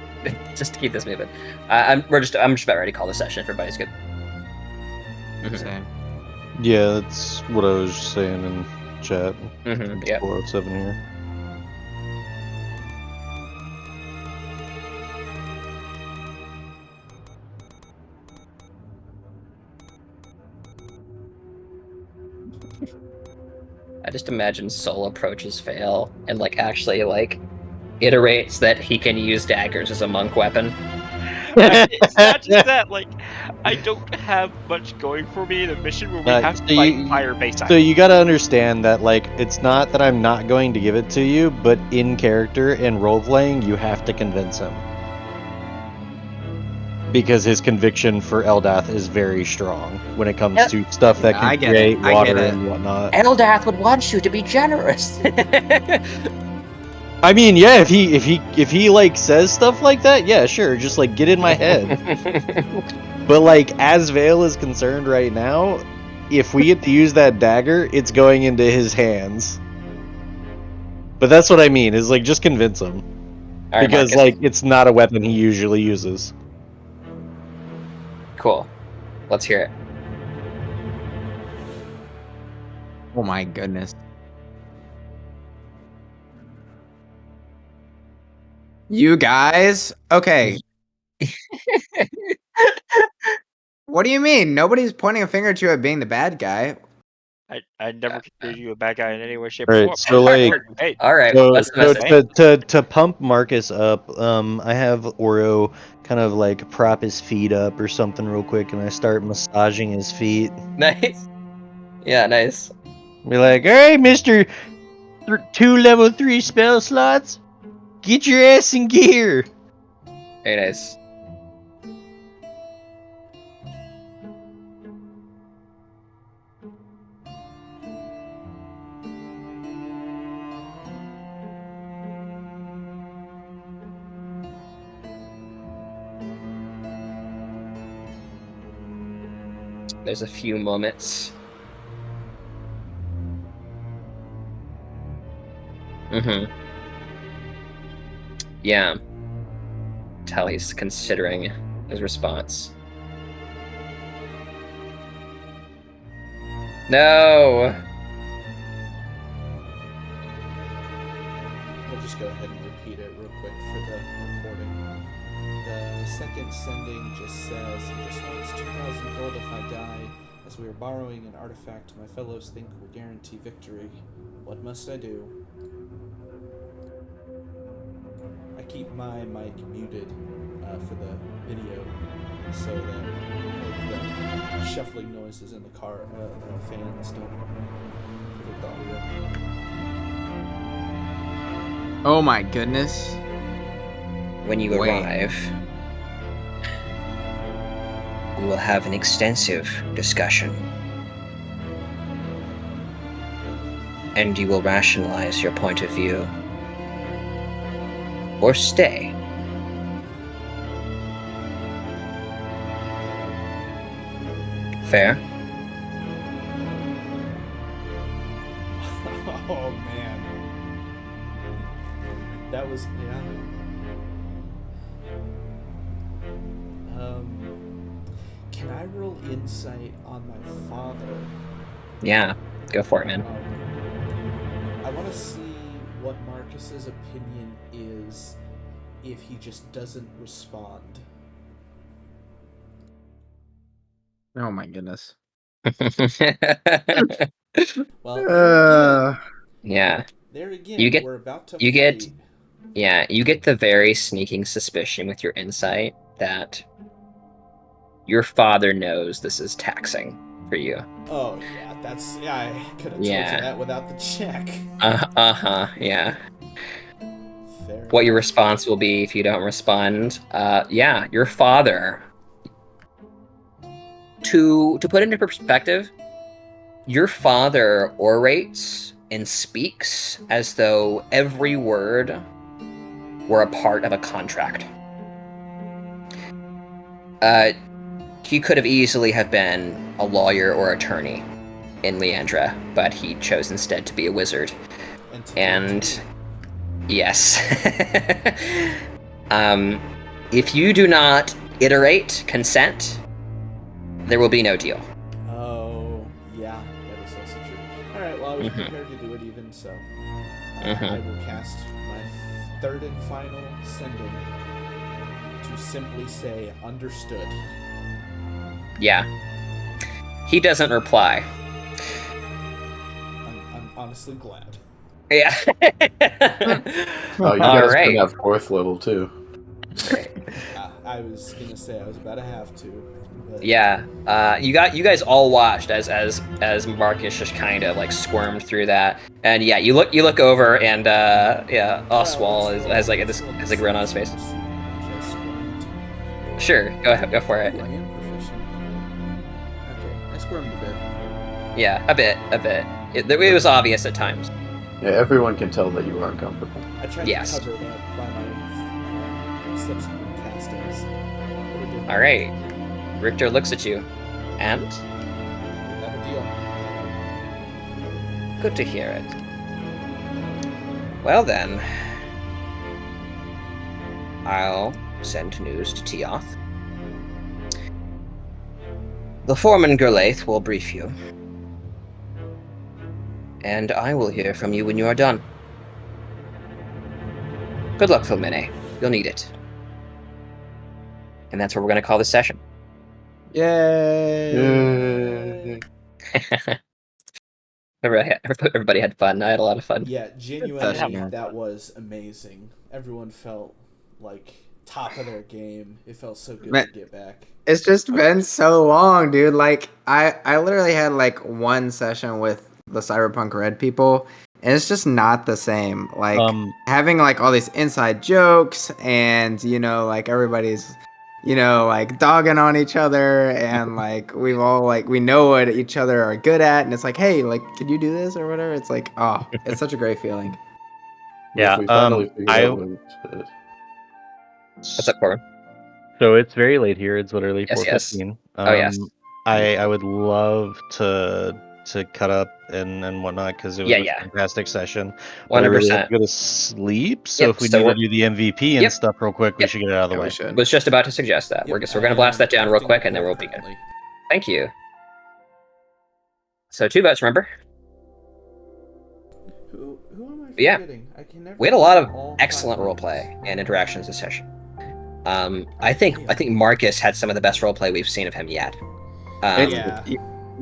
just to keep this moving. I'm just about ready to call the session if everybody's good. Same. Yeah, that's what I was just saying in chat. Mm-hmm. It's Yep. 407 here. I just imagine Soul approaches Fail and like actually like iterates that he can use daggers as a monk weapon. It's not just that, like, I don't have much going for me in a mission where we have to fight fire-based So items. you gotta understand that, like, it's not that I'm not going to give it to you, but in character and role playing, you have to convince him. Because his conviction for Eldath is very strong when it comes to stuff that Yeah, can I get create it. I water get it. and whatnot. Eldath would want you to be generous. I mean, yeah, if he like says stuff like that, yeah, sure, just like get in my head. But like, as Vale is concerned right now, if we get to use that dagger, it's going into his hands. But that's what I mean, is like, just convince him. All right, Because Marcus. like, it's not a weapon he usually uses. Cool. Let's hear it. Oh my goodness. You guys? Okay. What do you mean? Nobody's pointing a finger at you at being the bad guy. I never considered you a bad guy in any way, shape, or Alright, form. so like, Hey, All right. so, What's the so message? to pump Marcus up, I have Oro kind of like prop his feet up or something real quick, and I start massaging his feet. Nice. Yeah, nice. Be like, alright, Mister, 2 level 3 spell slots, get your ass in gear. Very nice. There's a few moments. Mm-hmm. Yeah. Tally's considering his response. No! We'll just go ahead and repeat it real quick for the recording. The second sending just says, he just wants 2,000 gold if I die. As we are borrowing an artifact my fellows think will guarantee victory. What must I do? I keep my mic muted for the video so that the shuffling noises in the car fans don't affect the audio. Oh my goodness. When you Wait. arrive, we will have an extensive discussion. And you will rationalize your point of view. Or stay. Fair? Oh man. That was, yeah. Can I I roll insight on my father, Yeah, go for it, man. I want to see what Marcus's opinion is if he just doesn't respond. Oh my goodness. Well, Yeah, there again, You get- we're about to you fight. get- yeah, you get the very sneaking suspicion with your insight that your father knows this is taxing for you. Oh yeah, I could have told Yeah. you that without the check. Yeah. Fair What your enough. response will be if you don't respond. Yeah, your father. To put into perspective, your father orates and speaks as though every word were a part of a contract. He could have easily have been a lawyer or attorney in Leandra, but he chose instead to be a wizard. And yes. If you do not iterate consent, there will be no deal. Oh yeah, that is also true. All right, well I was prepared to do it even so. I will cast my third and final sending to simply say understood. Yeah. He doesn't reply. I'm honestly glad. Yeah. Oh, you All guys right. can have 4th level too. I was gonna say I was about to have to. But... Yeah. You guys all watched as Marcus just kind of like squirmed through that, and yeah, you look over and yeah, Oswald has like a grin on his face. Sure, go ahead, go for it. Ooh, I am proficient. Okay, I squirmed a bit. Yeah, a bit. It was obvious at times. Yeah, everyone can tell that you are uncomfortable. I tried Yes. to cover it up by my subsequent castings. All right. Richter looks at you, and Have a deal. good to hear it. Well then, I'll send news to Teoth. The foreman Gerlaith will brief you, and I will hear from you when you are done. Good luck, Philmene. You'll need it. And that's what we're going to call this session. Yay! Everybody had fun. I had a lot of fun. Yeah, genuinely, session. that was amazing. Everyone felt like top of their game. It felt so good Man. to get back. It's just been so long, dude. Like I literally had like one session with the Cyberpunk Red people, and it's just not the same. Like having like all these inside jokes and like everybody's like dogging on each other, and like we've all like we know what each other are good at, and it's like, hey, like could you do this or whatever? It's like, oh, it's such a great feeling. Yeah, We finally figured out when to... What's up, Corbin? So it's very late here. It's literally Yes, 4:15. Oh, yes. I would love to cut up and whatnot because it was a fantastic session. But I really have 100%. to go to sleep. So Yep, if we so need we're- to do the MVP and stuff real quick, we should get it out of the way. I was just about to suggest that. We're going to blast that down real quick, and then we'll be good. Currently. Thank you. So 2 votes, remember? Who am I Yeah. forgetting? I can never We had a lot of remember all excellent 5 roleplay and interactions this session. I think Marcus had some of the best roleplay we've seen of him yet. Yeah.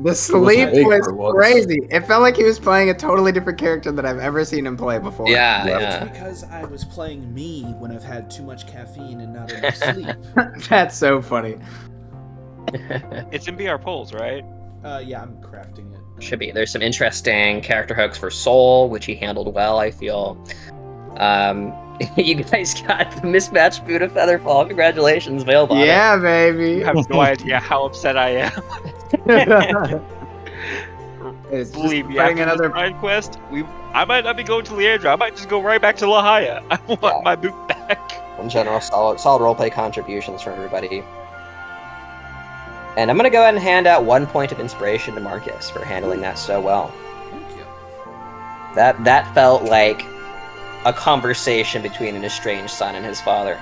The sleep big was for once. crazy. It felt like he was playing a totally different character that I've ever seen him play before. It's because I was playing me when I've had too much caffeine and not enough sleep. That's so funny. It's in BR polls, right? Yeah, I'm crafting it. Should be. There's some interesting character hooks for Soul, which he handled well, I feel. You guys got the mismatched boot of Featherfall. Congratulations, Veilbot. Yeah, baby. You have no idea how upset I am. It's Believe me, putting after another this side quest, I might not be going to Leandra. I might just go right back to Lahia. I want my boot back. In general, solid roleplay contributions from everybody. And I'm going to go ahead and hand out 1 point of inspiration to Marcus for handling that so well. Thank you. That felt like a conversation between an estranged son and his father.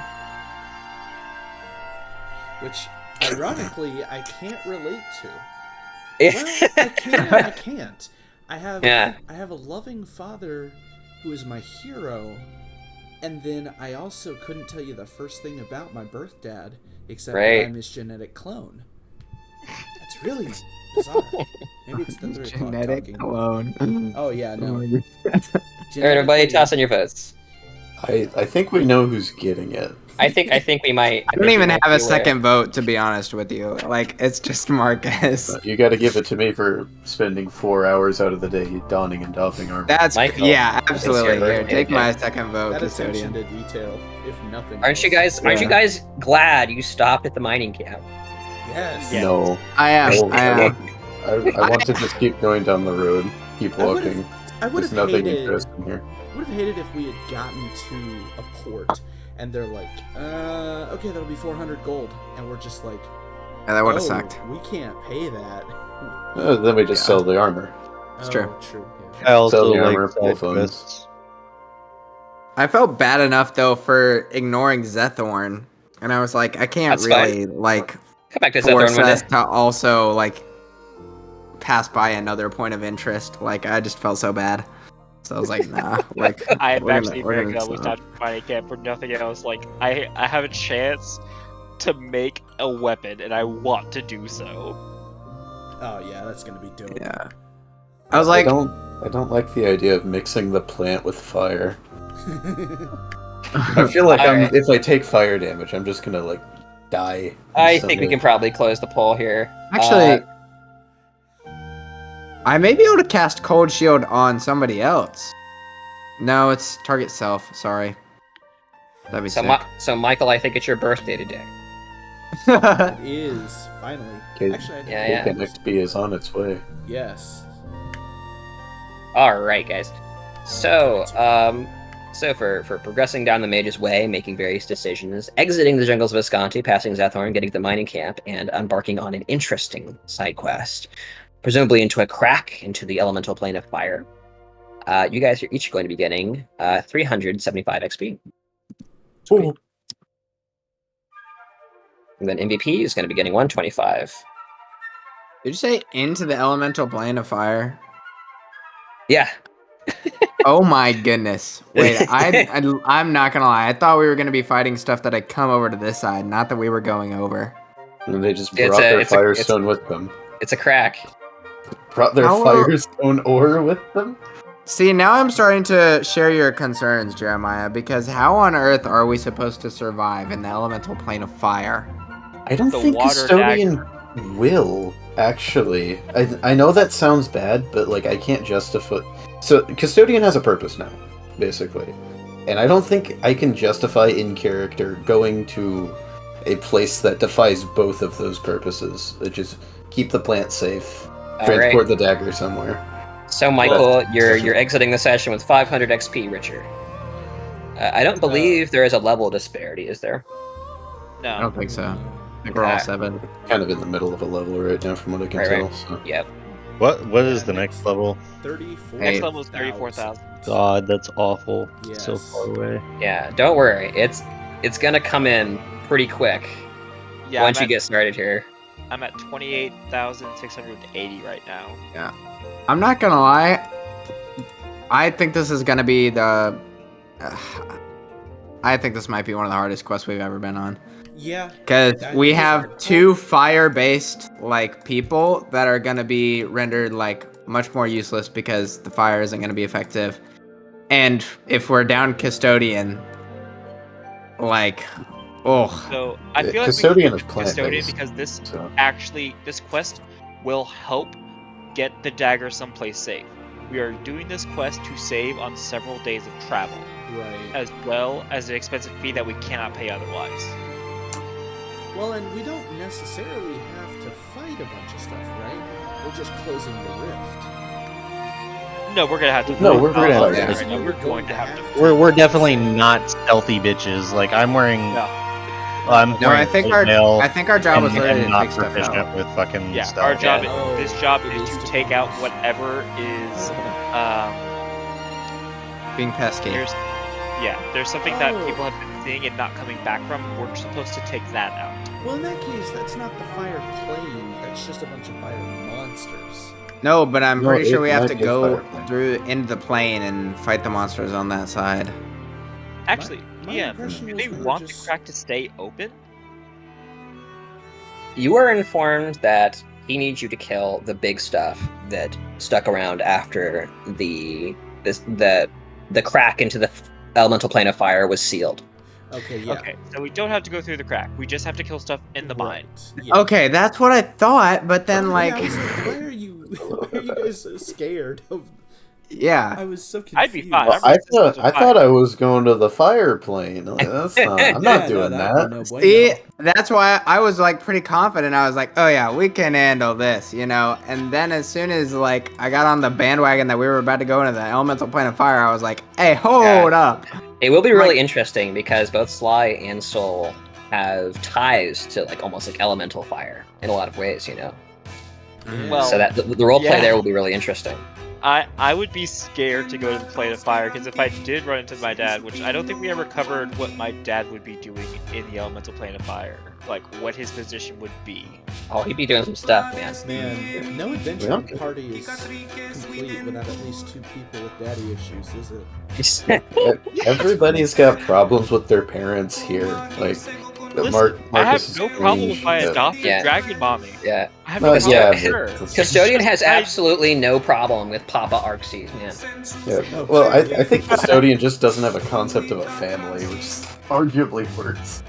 Which ironically, I can't relate to. Well, I can and I can't. I have a loving father who is my hero, and then I also couldn't tell you the first thing about my birth dad, except that I'm his genetic clone. That's really bizarre. Maybe it's the 3 o'clock Genetic talking. clone. Oh yeah, no. All right, everybody, toss in your votes. I think we know who's getting it. I think we might. I don't even have a second vote, to be honest with you. Like, it's just Marcus. You got to give it to me for spending 4 hours out of the day donning and doffing armor. That's Michael, yeah, absolutely. it's your Here, birthday, take okay? my second vote, That custodian. attention to detail, if nothing. Aren't you else. guys? Aren't you guys glad you stopped at the mining camp? Yes. Yeah. No. I am. No, I am. I want to just keep going down the road, keep I would've- walking. I would There's have nothing hated. interesting here. Would have hated if we had gotten to a port and they're like, okay, that'll be 400 gold, and we're just like, Yeah, that would have oh, sucked. we can't pay that. Then we just sell the armor. It's true. True. I also Sell the like armor, pull side phones. quests. I felt bad enough though for ignoring Zethorn, and I was like, I can't That's really like Come back to force Zethorn one us day. to also like pass by another point of interest. Like, I just felt so bad, so I was like, nah. Like, I am we're actually we're very glad we stop. stopped mining camp for nothing else. Like, I have a chance to make a weapon, and I want to do so. Oh yeah, that's gonna be dope. Yeah, I was like, I don't like the idea of mixing the plant with fire. I feel like Alright. if I take fire damage, I'm just gonna like die. I think instantly. we can probably close the poll here. actually, I may be able to cast Cold Shield on somebody else. No, it's target self. Sorry, that'd be So, sick. so Michael, I think it's your birthday today. It is finally. Okay. Actually, I think Yeah. Vulcan XP is on its way. yes. All right, guys. So, for progressing down the Mage's Way, making various decisions, exiting the jungles of Visconti, passing Zethorn, getting to the mining camp, and embarking on an interesting side quest, presumably into a crack into the elemental plane of fire. You guys are each going to be getting 375 XP. Ooh. And then MVP is going to be getting 125. Did you say into the elemental plane of fire? Yeah. Oh my goodness! Wait, I'm not gonna lie. I thought we were gonna be fighting stuff that had come over to this side, not that we were going over. And they just It's brought their it's firestone with them. It's a crack. Brought their How- firestone ore with them? See, now I'm starting to share your concerns, Jeremiah, because how on earth are we supposed to survive in the elemental plane of fire? I don't The think water Custodian will, actually. I know that sounds bad, but like I can't justify. So Custodian has a purpose now, basically. And I don't think I can justify in character going to a place that defies both of those purposes. Which is keep the plant safe, All transport right. the dagger somewhere. So, Michael, you're exiting the session with 500 XP, Richard. I don't believe there is a level disparity, is there? No. I don't think so. I think we're all Okay. 7. Kind of in the middle of a level right now, from what I can Right, tell. right. So. Yep. What is the next level? 34. Next level is 34,000. God, that's awful. It's so Yes. far away. Yeah, don't worry. It's gonna come in pretty quick Yeah, once you get started here. I'm at 28,680 right now. I'm not gonna lie. I think this is gonna be the. I think this might be one of the hardest quests we've ever been on. Yeah. Because I we think it's have hard. 2 fire-based like people that are gonna be rendered like much more useless because the fire isn't gonna be effective. And if we're down custodian, like, oh, So I feel like Custodian we is can do Custodian plant-based, because so. this quest will help get the dagger someplace safe. We are doing this quest to save on several days of travel, Right. as well as an expensive fee that we cannot pay otherwise. Well, and we don't necessarily have to fight a bunch of stuff, right? We're just closing the rift. No, we're gonna have to. No, we're gonna have fight to. right So now. we're We're going to have to. We're definitely not stealthy bitches. Like I'm wearing. No. I'm no, wearing I think mail our job was and literally to not take stuff proficient out. with fucking Yeah, stuff. our job. Yeah. Oh, This job it is is to to take out close. whatever is. Being pesky. Here's Yeah, there's something that Oh. people have been seeing and not coming back from. We're supposed to take that out. Well, in that case, that's not the fire plane. That's just a bunch of fire monsters. No, but I'm No, pretty sure it we have might to be a go fire plane. through into the plane and fight the monsters on that side. Actually, my yeah, impression do was they we were want just- the crack to stay open? You were informed that he needs you to kill the big stuff that stuck around after the crack into the elemental plane of fire was sealed. Okay, yeah. Okay, so we don't have to go through the crack. We just have to kill stuff in the mine. Right. Yeah. Okay, that's what I thought, but then Yeah, like, I was like, why are you guys so scared of? yeah. I was so confused. I'd be fine. Well, I'm I resistant to thought fire. I was going to the fire plane. Like, that's not. I'm not Yeah, doing no, that. that'd be no bueno. See, that's why I was like pretty confident. I was like, oh yeah, we can handle this, you know. And then as soon as like I got on the bandwagon that we were about to go into the elemental plane of fire, I was like, hey, hold up. It will be Like- really interesting because both Sly and Soul have ties to like almost like elemental fire in a lot of ways, you know. Well, So that the role play yeah. there will be really interesting. I would be scared to go to the plane of fire because if I did run into my dad, which I don't think we ever covered what my dad would be doing in the elemental plane of fire, like what his position would be. Oh, he'd be doing some stuff, man. Man, no adventure Yeah. party is complete without at least two people with daddy issues, is it? Everybody's got problems with their parents here. Like, Listen, Marcus I have is no problem with my strange, but- adopted Yeah. dragon mommy. Yeah. I have Well, no problem yeah, with but her. that's- Custodian has I- absolutely no problem with Papa Arxes, man. Yeah. Oh, Well, I yeah. think Custodian just doesn't have a concept of a family, which is arguably worse.